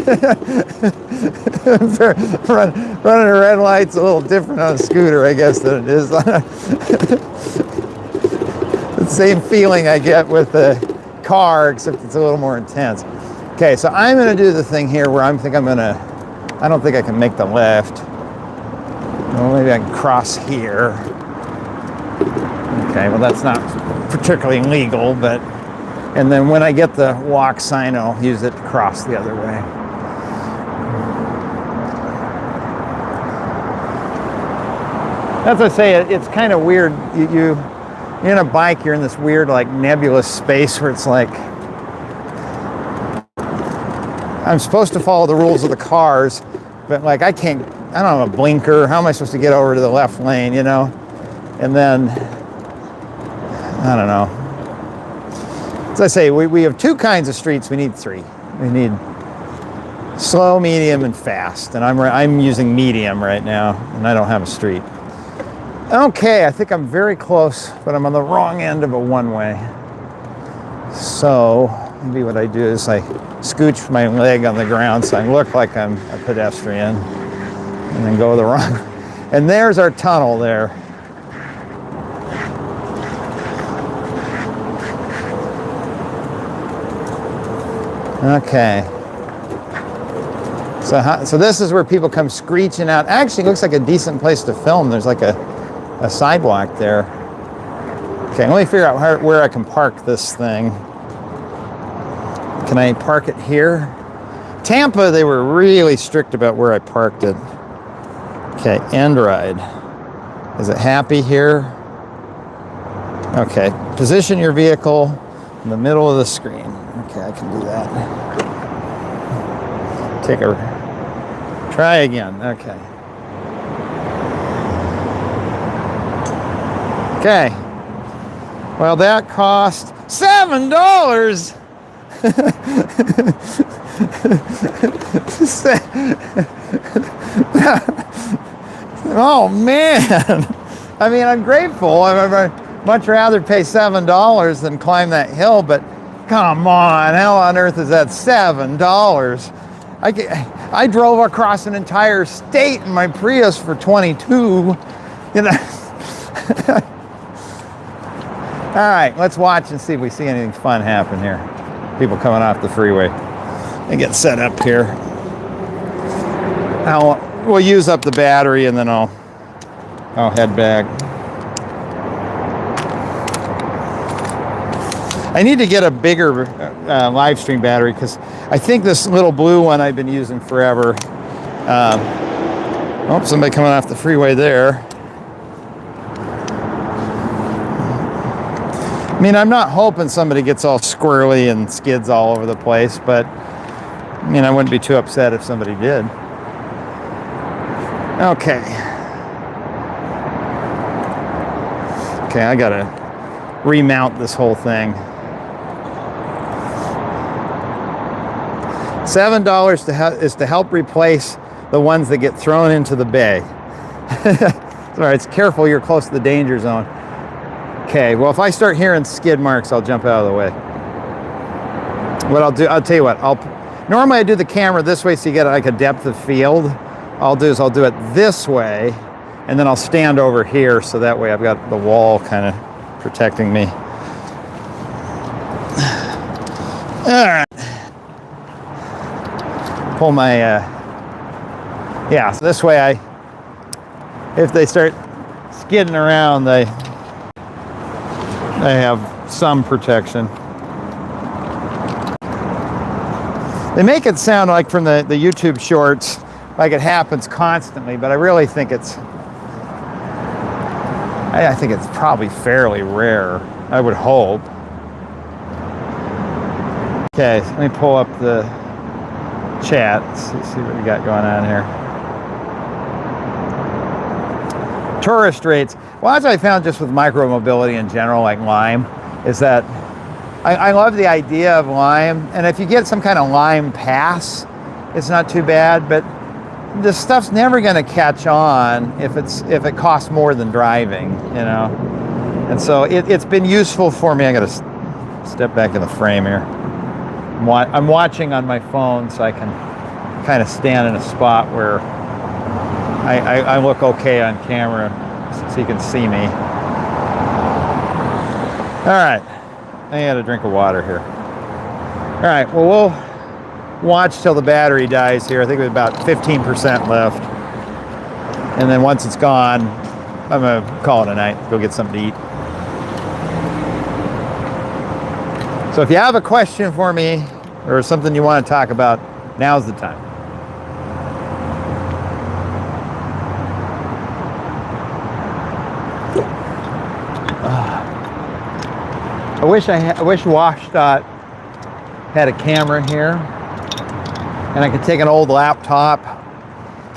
Running a red light's a little different on a scooter, I guess, than it is on a the same feeling I get with a car, except it's a little more intense. Okay, so I'm going to do the thing here where I don't think I can make the left. Well, maybe I can cross here. Okay, well that's not particularly legal, but, and then when I get the walk sign, I'll use it to cross the other way. As I say, it's kind of weird. You're in a bike, you're in this weird like nebulous space where it's like, I'm supposed to follow the rules of the cars, but like I don't have a blinker. How am I supposed to get over to the left lane, you know? And then, I don't know. As I say, we have 2 kinds of streets. We need 3. We need slow, medium, and fast. And I'm using medium right now, and I don't have a street. Okay, I think I'm very close, but I'm on the wrong end of a one-way. So maybe what I do is I scooch my leg on the ground so I look like I'm a pedestrian, and then go the wrong. And there's our tunnel there. Okay. So this is where people come screeching out. Actually, it looks like a decent place to film. There's like a sidewalk there. Okay, let me figure out where I can park this thing. Can I park it here? Tampa, they were really strict about where I parked it. Okay, end ride. Is it happy here? Okay, position your vehicle in the middle of the screen. Okay, I can do that. Try again, okay. Okay, well that cost $7. Oh man. I mean, I'm grateful. I'd much rather pay $7 than climb that hill, but come on, how on earth is that $7? I drove across an entire state in my Prius for 22. You know. All right, let's watch and see if we see anything fun happen here. People coming off the freeway. And get set up here. We'll use up the battery and then I'll head back. I need to get a bigger live stream battery because I think this little blue one I've been using forever. Oh, somebody coming off the freeway there. I mean, I'm not hoping somebody gets all squirrely and skids all over the place, but I mean, I wouldn't be too upset if somebody did. Okay. Okay, I gotta remount this whole thing. $7 is to help replace the ones that get thrown into the bay. All right, it's careful, you're close to the danger zone. Okay, well, if I start hearing skid marks, I'll jump out of the way. What I'll tell you what, normally I do the camera this way so you get like a depth of field. I'll do it this way, and then I'll stand over here so that way I've got the wall kind of protecting me. All right. Pull my, yeah, so this way if they start skidding around, they have some protection. They make it sound like from the YouTube shorts, like it happens constantly, but I really think I think it's probably fairly rare, I would hope. Okay, so let me pull up the chat, see what we got going on here. Tourist rates. Well, as I found just with micromobility in general, like Lime, is that I love the idea of Lime, and if you get some kind of Lime pass, it's not too bad, but this stuff's never going to catch on if it costs more than driving, you know. And so it's been useful for me. I got to step back in the frame here. I'm watching on my phone, so I can kind of stand in a spot where I look okay on camera, so you can see me. All right, I had a drink of water here. All right, well, we'll watch till the battery dies here. I think we have about 15% left. And then once it's gone, I'm gonna call it a night, go get something to eat. So if you have a question for me or something you want to talk about, now's the time. I wish WashDOT had a camera here, and I could take an old laptop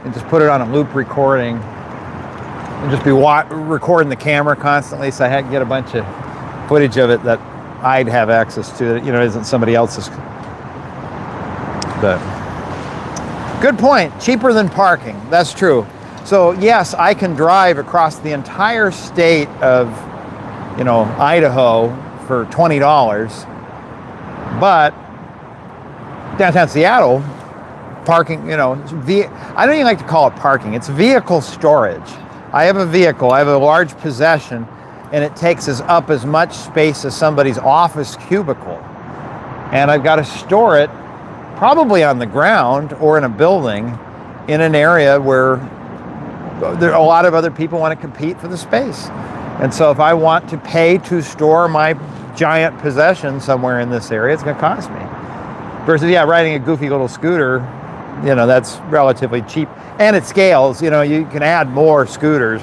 and just put it on a loop recording and just be recording the camera constantly, so I had to get a bunch of footage of it that I'd have access to, that, you know, isn't somebody else's. But good point. Cheaper than parking. That's true. So yes, I can drive across the entire state of, you know, Idaho for $20, but downtown Seattle, parking, you know, I don't even like to call it parking. It's vehicle storage. I have a vehicle. I have a large possession, and it takes up as much space as somebody's office cubicle. And I've got to store it probably on the ground or in a building in an area where there are a lot of other people want to compete for the space. And so if I want to pay to store my giant possession somewhere in this area, it's going to cost me. Versus, yeah, riding a goofy little scooter, you know, that's relatively cheap. And it scales, you know, you can add more scooters.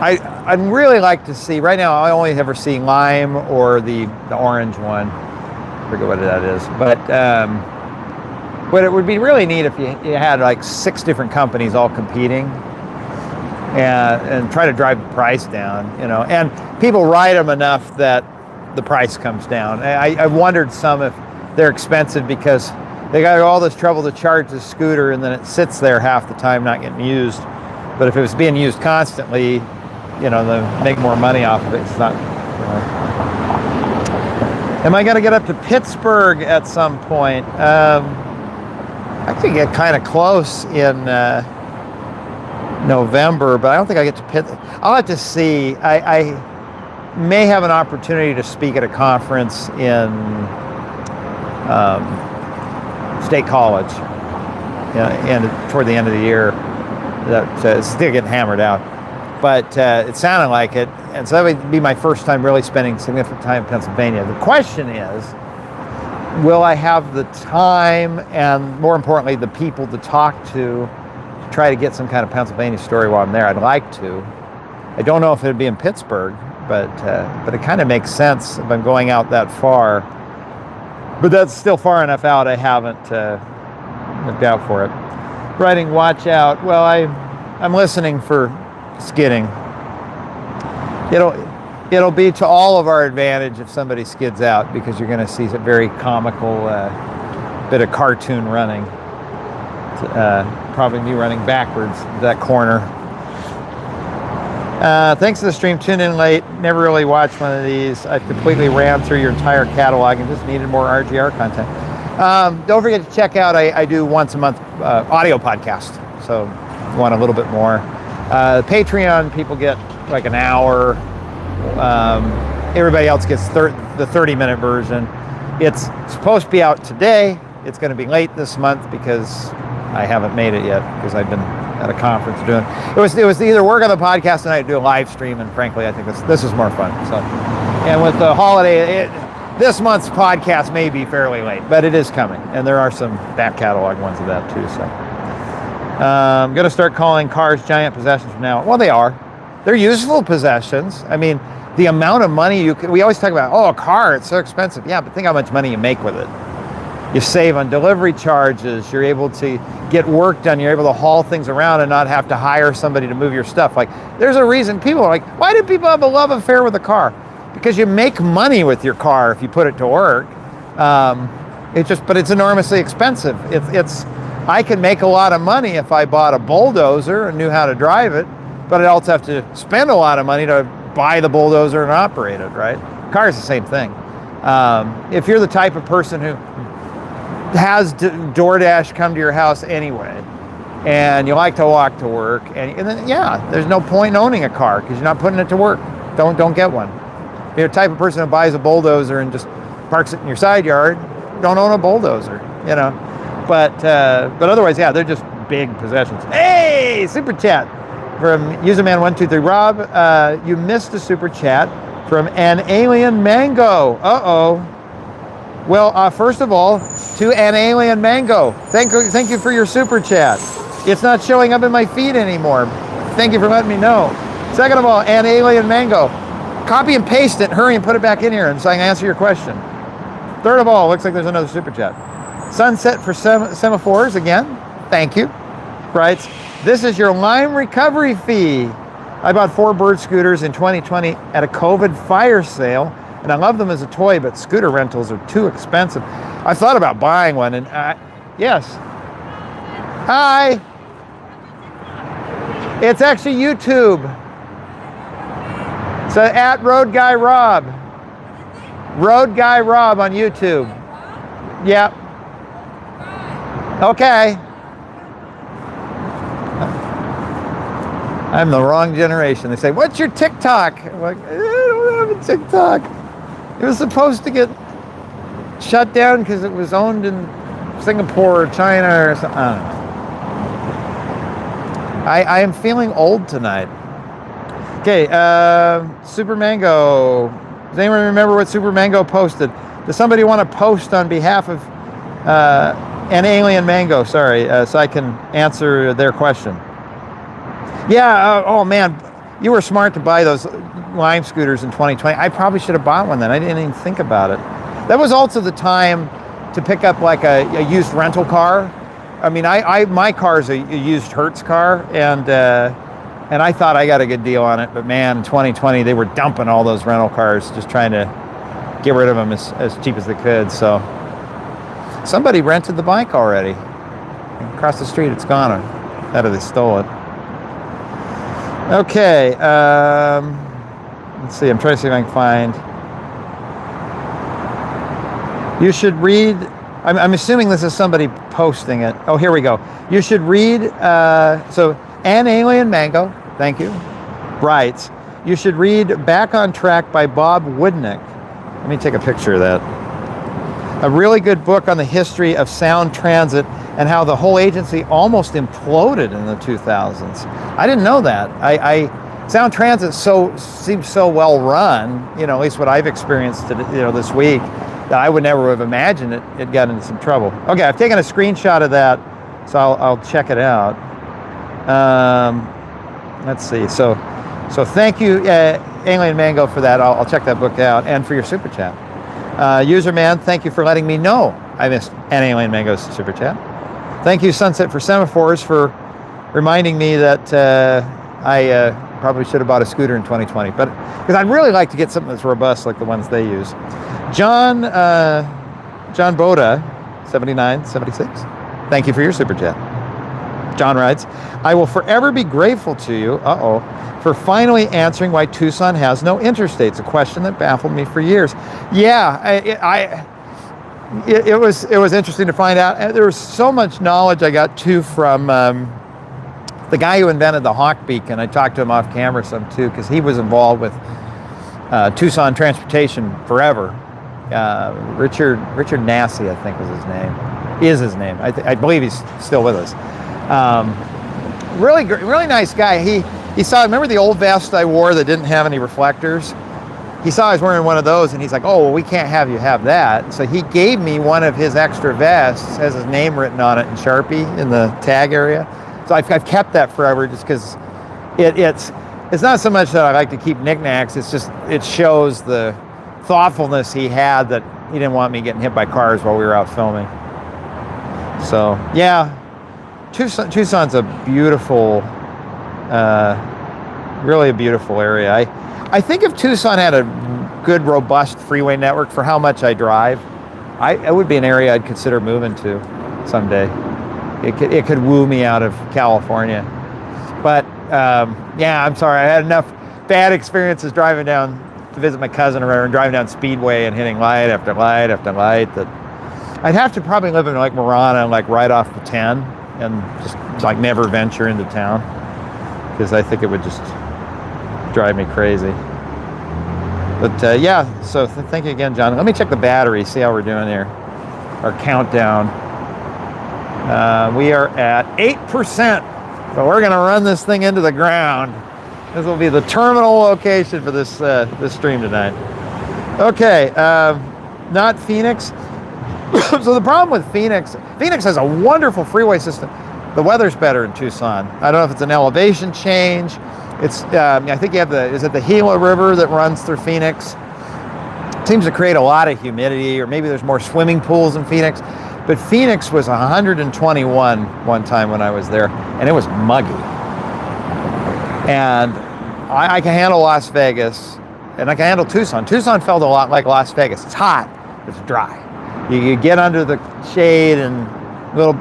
I'd really like to see, right now I only ever see Lime or the orange one. I forget what that is. But it would be really neat if you had like 6 different companies all competing and try to drive the price down, you know. And people ride them enough that the price comes down. I wondered some if they're expensive because they got all this trouble to charge the scooter, and then it sits there half the time not getting used. But if it was being used constantly, you know, they make more money off of it. It's not. Am I going to get up to Pittsburgh at some point? I could get kind of close in November, but I don't think I get to Pitt. I'll have to see. I may have an opportunity to speak at a conference in State College, and toward the end of the year. It's still getting hammered out, but it sounded like it, and so that would be my first time really spending significant time in Pennsylvania. The question is, will I have the time and, more importantly, the people to talk to try to get some kind of Pennsylvania story while I'm there? I'd like to. I don't know if it'd be in Pittsburgh, but it kind of makes sense if I'm going out that far. But that's still far enough out. I haven't looked out for it. Writing "Watch Out." Well, I'm listening for skidding. It'll be to all of our advantage if somebody skids out, because you're going to see a very comical bit of cartoon running. Probably me running backwards that corner. Thanks to the stream. Tuned in late. Never really watched one of these. I've completely ran through your entire catalog and just needed more RGR content. Don't forget to check out, I do once a month audio podcast, so if you want a little bit more. Patreon people get like an hour. Everybody else gets the 30-minute version. It's supposed to be out today. It's going to be late this month because I haven't made it yet, because I've been at a conference doing it was either work on the podcast and I do a live stream, and frankly I think this is more fun. So, and with the holiday, this month's podcast may be fairly late, but it is coming, and there are some back catalog ones of that too. So I'm going to start calling cars giant possessions from now on. Well, they are. They're useful possessions. I mean, the amount of money we always talk about, a car, it's so expensive. Yeah, but think how much money you make with it. You save on delivery charges. You're able to get work done. You're able to haul things around and not have to hire somebody to move your stuff. Like, there's a reason people are like, why do people have a love affair with a car? Because you make money with your car if you put it to work. But it's enormously expensive. I can make a lot of money if I bought a bulldozer and knew how to drive it, but I also have to spend a lot of money to buy the bulldozer and operate it, right? Car is the same thing. If you're the type of person who has DoorDash come to your house anyway, and you like to walk to work, and then, yeah, there's no point in owning a car because you're not putting it to work. Don't get one. If you're the type of person who buys a bulldozer and just parks it in your side yard, don't own a bulldozer, you know. But otherwise, yeah, they're just big possessions. Hey, super chat from userman123. Rob, you missed a super chat from an alien mango. Well, first of all, to an alien mango, thank you for your super chat. It's not showing up in my feed anymore. Thank you for letting me know. Second of all, an alien mango, copy and paste it, hurry and put it back in here, and so I can answer your question. Third of all, looks like there's another super chat. Sunset for semaphores again. Thank you. Writes, this is your Lime recovery fee. I bought 4 bird scooters in 2020 at a COVID fire sale, and I love them as a toy, but scooter rentals are too expensive. I thought about buying one, and yes. Hi. It's actually YouTube. So at Road Guy Rob. Road Guy Rob on YouTube. Yep. Okay. I'm the wrong generation. They say, what's your TikTok? I'm like, I don't have a TikTok. It was supposed to get shut down because it was owned in Singapore or China or something. I don't know. I am feeling old tonight. Okay, Super Mango. Does anyone remember what Super Mango posted? Does somebody want to post on behalf of an alien mango? Sorry, so I can answer their question. Yeah, oh man, you were smart to buy those Lime scooters in 2020. I probably should have bought one then. I didn't even think about it. That was also the time to pick up like a used rental car. I mean, my car is a used Hertz car, and I thought I got a good deal on it, but man, in 2020 they were dumping all those rental cars, just trying to get rid of them as cheap as they could. So somebody rented the bike already. Across the street, it's gone. Or they stole it. Okay, let's see. I'm trying to see if I can find. You should read. I'm assuming this is somebody posting it. Oh, here we go. You should read. So, An Alien Mango, thank you, writes, you should read Back on Track by Bob Woodnick. Let me take a picture of that. A really good book on the history of sound transit and how the whole agency almost imploded in the 2000s. I didn't know that. Sound transit seems so well run, at least what I've experienced, this week, that I would never have imagined it got into some trouble. Okay, I've taken a screenshot of that, so I'll check it out. Let's see. So thank you, Alien Mango, for that. I'll check that book out, and for your super chat. Userman, thank you for letting me know I missed An Alien Mango's super chat. Thank you, Sunset for Semaphores, for reminding me that I probably should have bought a scooter in 2020, but because I'd really like to get something that's robust like the ones they use. John Boda, 7976. Thank you for your super chat. John writes, I will forever be grateful to you, for finally answering why Tucson has no interstates, a question that baffled me for years. Yeah, it was interesting to find out. There was so much knowledge I got too from the guy who invented the Hawk Beacon. I talked to him off camera some too, because he was involved with Tucson transportation forever. Richard Nassy, I think was his name. Is his name. I believe he's still with us. Really nice guy. He saw, remember the old vest I wore that didn't have any reflectors? He saw I was wearing one of those, and he's like, oh, well, we can't have you have that. So he gave me one of his extra vests, has his name written on it in Sharpie in the tag area. So I've kept that forever, just because it's not so much that I like to keep knickknacks, it's just, it shows the thoughtfulness he had, that he didn't want me getting hit by cars while we were out filming. So yeah, Tucson's a beautiful, really a beautiful area. I think if Tucson had a good, robust freeway network for how much I drive, it would be an area I'd consider moving to someday. It could woo me out of California. But yeah, I'm sorry. I had enough bad experiences driving down to visit my cousin or whatever, and driving down Speedway and hitting light after light after light, that I'd have to probably live in like Marana, like right off the 10, and just like never venture into town, because I think it would just drive me crazy. But yeah, so thank you again, John. Let me check the battery, see how we're doing here. Our countdown. We are at 8%. So we're gonna run this thing into the ground. This will be the terminal location for this stream tonight. Okay, not Phoenix. So the problem with Phoenix has a wonderful freeway system. The weather's better in Tucson. I don't know if it's an elevation change. It's, I think you have is it the Gila River that runs through Phoenix? It seems to create a lot of humidity, or maybe there's more swimming pools in Phoenix. But Phoenix was 121 one time when I was there, and it was muggy. And I can handle Las Vegas, and I can handle Tucson. Tucson felt a lot like Las Vegas. It's hot, it's dry. You get under the shade, and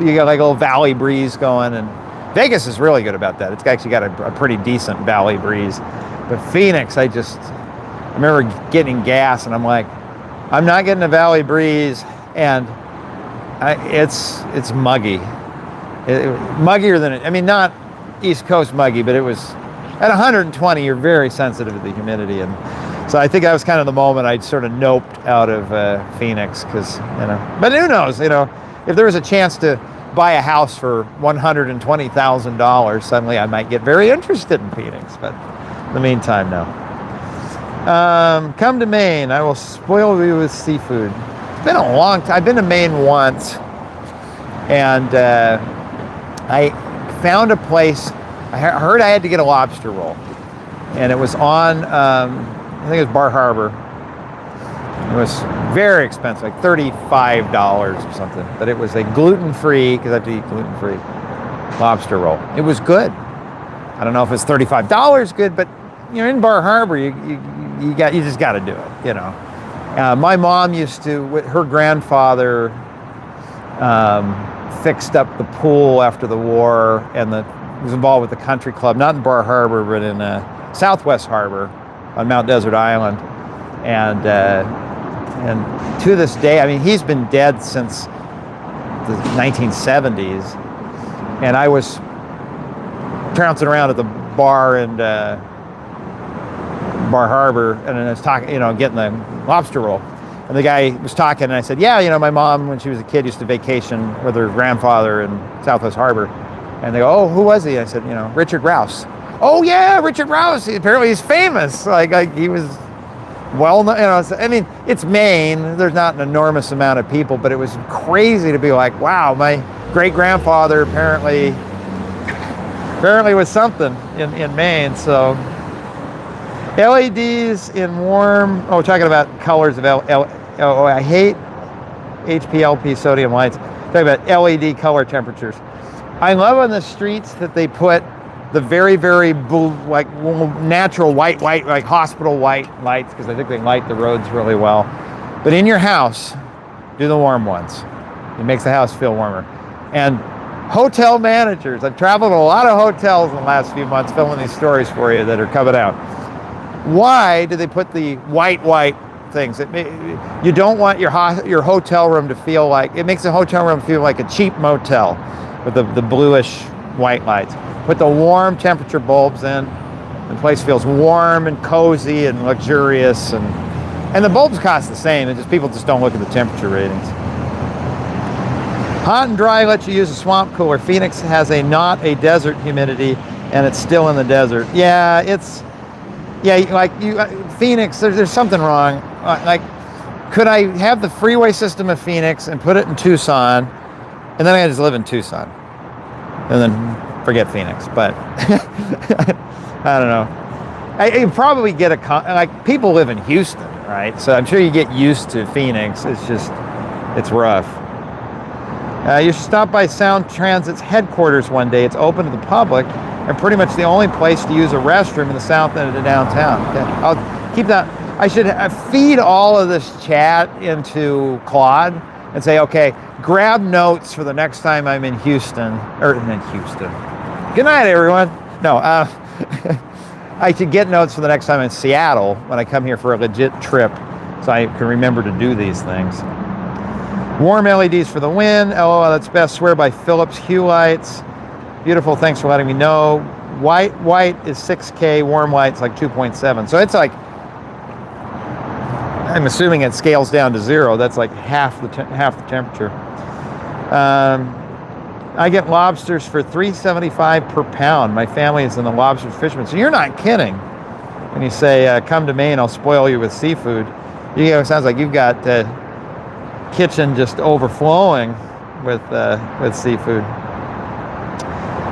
you got like a little valley breeze going, and Vegas is really good about that. It's actually got a pretty decent valley breeze. But Phoenix, I remember getting gas, and I'm like, I'm not getting a valley breeze, and it's muggy. Muggier than I mean, not East Coast muggy, but it was at 120. You're very sensitive to the humidity, and so I think that was kind of the moment I'd sort of noped out of Phoenix, because But who knows? If there was a chance to buy a house for $120,000, suddenly I might get very interested in Phoenix. But in the meantime, no. Come to Maine. I will spoil you with seafood. It's been a long time. I've been to Maine once, and I found a place. I heard I had to get a lobster roll, and it was on, I think it was Bar Harbor. It was very expensive, like $35 or something, but it was a gluten-free, because I have to eat gluten-free, lobster roll. It was good. I don't know if it's $35 good, but in Bar Harbor, you just got to do it. My mom used to, her grandfather fixed up the pool after the war, and was involved with the country club, not in Bar Harbor, but in Southwest Harbor on Mount Desert Island. And to this day, I mean, he's been dead since the 1970s, and I was trouncing around at the bar in Bar Harbor, and I was talking, getting the lobster roll. And the guy was talking, and I said, yeah, my mom, when she was a kid, used to vacation with her grandfather in Southwest Harbor. And they go, oh, who was he? I said, Richard Rouse. Oh, yeah, Richard Rouse. Apparently he's famous. Like he was well known. I mean, it's Maine. There's not an enormous amount of people, but it was crazy to be like, wow, my great-grandfather apparently was something in Maine. So LEDs in warm, talking about colors of I hate HPLP sodium lights. Talking about LED color temperatures. I love on the streets that they put the very, very blue, like natural white, like hospital white lights, because I think they light the roads really well. But in your house, do the warm ones. It makes the house feel warmer. And hotel managers, I've traveled to a lot of hotels in the last few months filming these stories for you that are coming out. Why do they put the white things? You don't want your hotel room to feel like, it makes the hotel room feel like a cheap motel with the bluish white lights. Put the warm temperature bulbs in. The place feels warm and cozy and luxurious, and the bulbs cost the same. It's just people just don't look at the temperature ratings. Hot and dry lets you use a swamp cooler. Phoenix has not a desert humidity, and it's still in the desert. Yeah, Phoenix, there's something wrong. Could I have the freeway system of Phoenix and put it in Tucson, and then I just live in Tucson, and then forget Phoenix? But I don't know. You probably get people live in Houston, right? So I'm sure you get used to Phoenix. It's rough. You should stop by Sound Transit's headquarters one day. It's open to the public, and pretty much the only place to use a restroom in the south end of downtown. Okay. I'll keep that. I should feed all of this chat into Claude and say, okay, grab notes for the next time I'm in Houston. Good night, everyone. No, I should get notes for the next time in Seattle when I come here for a legit trip, so I can remember to do these things. Warm LEDs for the win. LOL, that's best. Swear by Philips Hue lights. Beautiful, thanks for letting me know. White is 6K, warm white's like 2.7. So it's like, I'm assuming it scales down to 0. That's like half the temperature. I get lobsters for $3.75 per pound. My family is in the lobster fishermen. So you're not kidding when you say, come to Maine, I'll spoil you with seafood. It sounds like you've got kitchen just overflowing with seafood.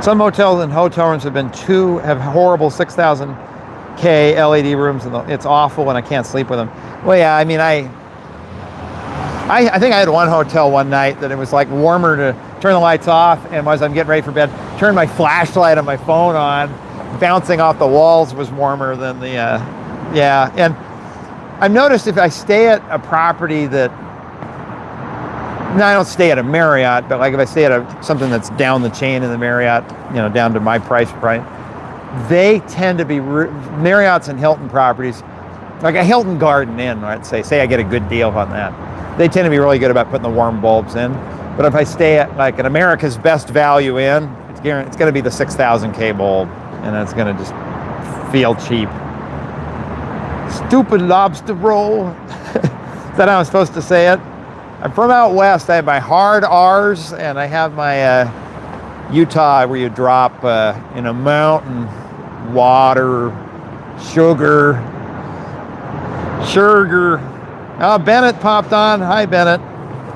Some motels and hotel rooms have horrible 6,000K LED rooms, and it's awful, and I can't sleep with them. Well, yeah, I mean, I think I had one hotel one night that it was like warmer to turn the lights off, and as I'm getting ready for bed, turn my flashlight on my phone on, bouncing off the walls was warmer than the, yeah. And I've noticed if I stay at a property that, I don't stay at a Marriott, but like if I stay at something that's down the chain in the Marriott, down to my price point, they tend to be, Marriott's and Hilton properties, like a Hilton Garden Inn, let's say I get a good deal on that. They tend to be really good about putting the warm bulbs in. But if I stay at like an America's Best Value Inn, it's going to be the 6,000K bulb, and it's going to just feel cheap. Stupid lobster roll. Is that how I'm supposed to say it? I'm from out west. I have my hard R's, and I have my Utah, where you drop in a mountain, water, sugar. Oh, Bennett popped on. Hi, Bennett.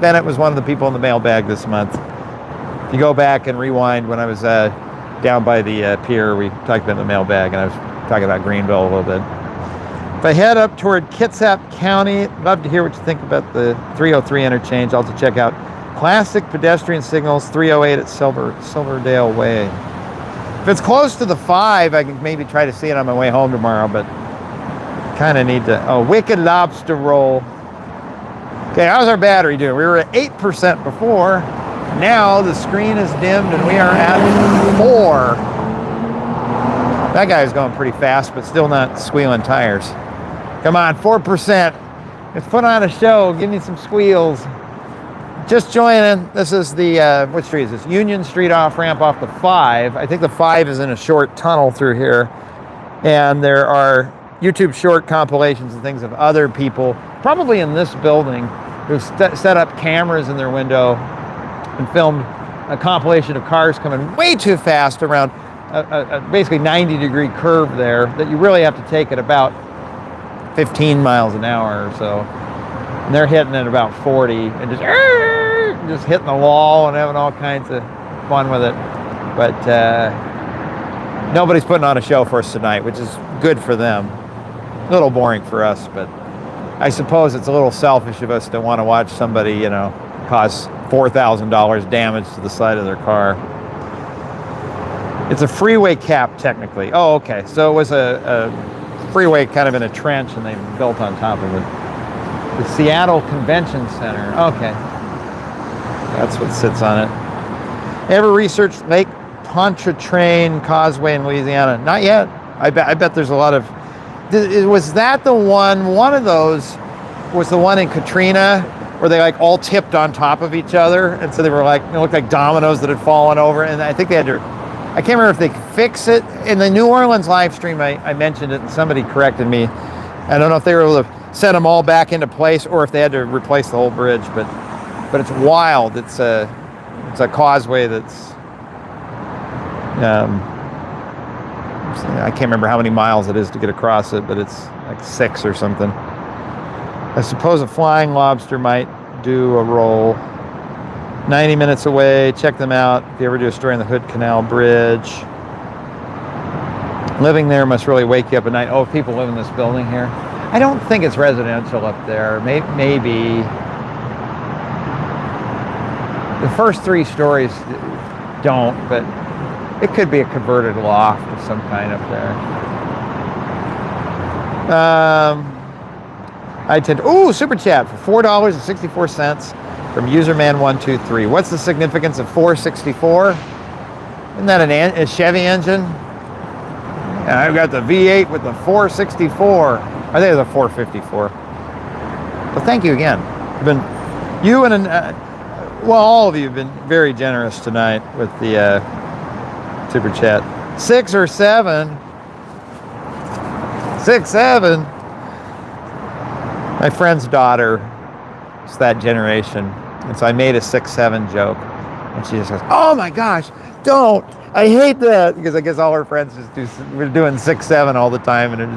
Bennett was one of the people in the mailbag this month. If you go back and rewind when I was down by the pier, we talked about the mailbag, and I was talking about Greenville a little bit. If I head up toward Kitsap County, love to hear what you think about the 303 interchange. Also check out Classic Pedestrian Signals 308 at Silverdale Way. If it's close to the 5, I can maybe try to see it on my way home tomorrow, but kind of need to. Oh, Wicked Lobster Roll. Okay, how's our battery doing? We were at 8% before. Now the screen is dimmed and we are at 4. That guy's going pretty fast, but still not squealing tires. Come on, 4%. Let's put on a show. Give me some squeals. Just joining. This is the, what street is this? Union Street off-ramp off the 5. I think the 5 is in a short tunnel through here. And there are YouTube short compilations and things of other people, probably in this building, who've set up cameras in their window and filmed a compilation of cars coming way too fast around a basically 90-degree curve there that you really have to take at about 15 miles an hour or so. And they're hitting at about 40 and just hitting the wall and having all kinds of fun with it. But nobody's putting on a show for us tonight, which is good for them. A little boring for us, but I suppose it's a little selfish of us to want to watch somebody, you know, cause $4,000 damage to the side of their car. It's a freeway cap, technically. Oh, okay. So it was a freeway kind of in a trench, and they built on top of it. The Seattle Convention Center. Okay. That's what sits on it. Ever researched Lake Pontchartrain Causeway in Louisiana? Not yet. I bet there's a lot of... Was that the one of those was the one in Katrina where they like all tipped on top of each other, and so they were like, it looked like dominoes that had fallen over, and I think they had to, I can't remember if they could fix it. In the New Orleans live stream, I mentioned it and somebody corrected me. I don't know if they were able to set them all back into place or if they had to replace the whole bridge, but it's wild. It's a causeway that's I can't remember how many miles it is to get across it, but it's like 6 or something. I suppose a flying lobster might do a roll. 90 minutes away. Check them out if you ever do a story on the Hood Canal Bridge. Living there must really wake you up at night. Oh, people live in this building here. I don't think it's residential up there. Maybe. The first 3 stories don't, but it could be a converted loft of some kind up there. Super chat for $4.64 from userman123. What's the significance of 464? Isn't that a Chevy engine? And I've got the V8 with the 464. I think it's a 454. Well, thank you again. All of you have been very generous tonight with the super chat. 6 or 7. 6, 7. My friend's daughter is that generation, and so I made a 6-7 joke, and she just goes, "Oh my gosh, don't! I hate that," because I guess all her friends we're doing 6-7 all the time, and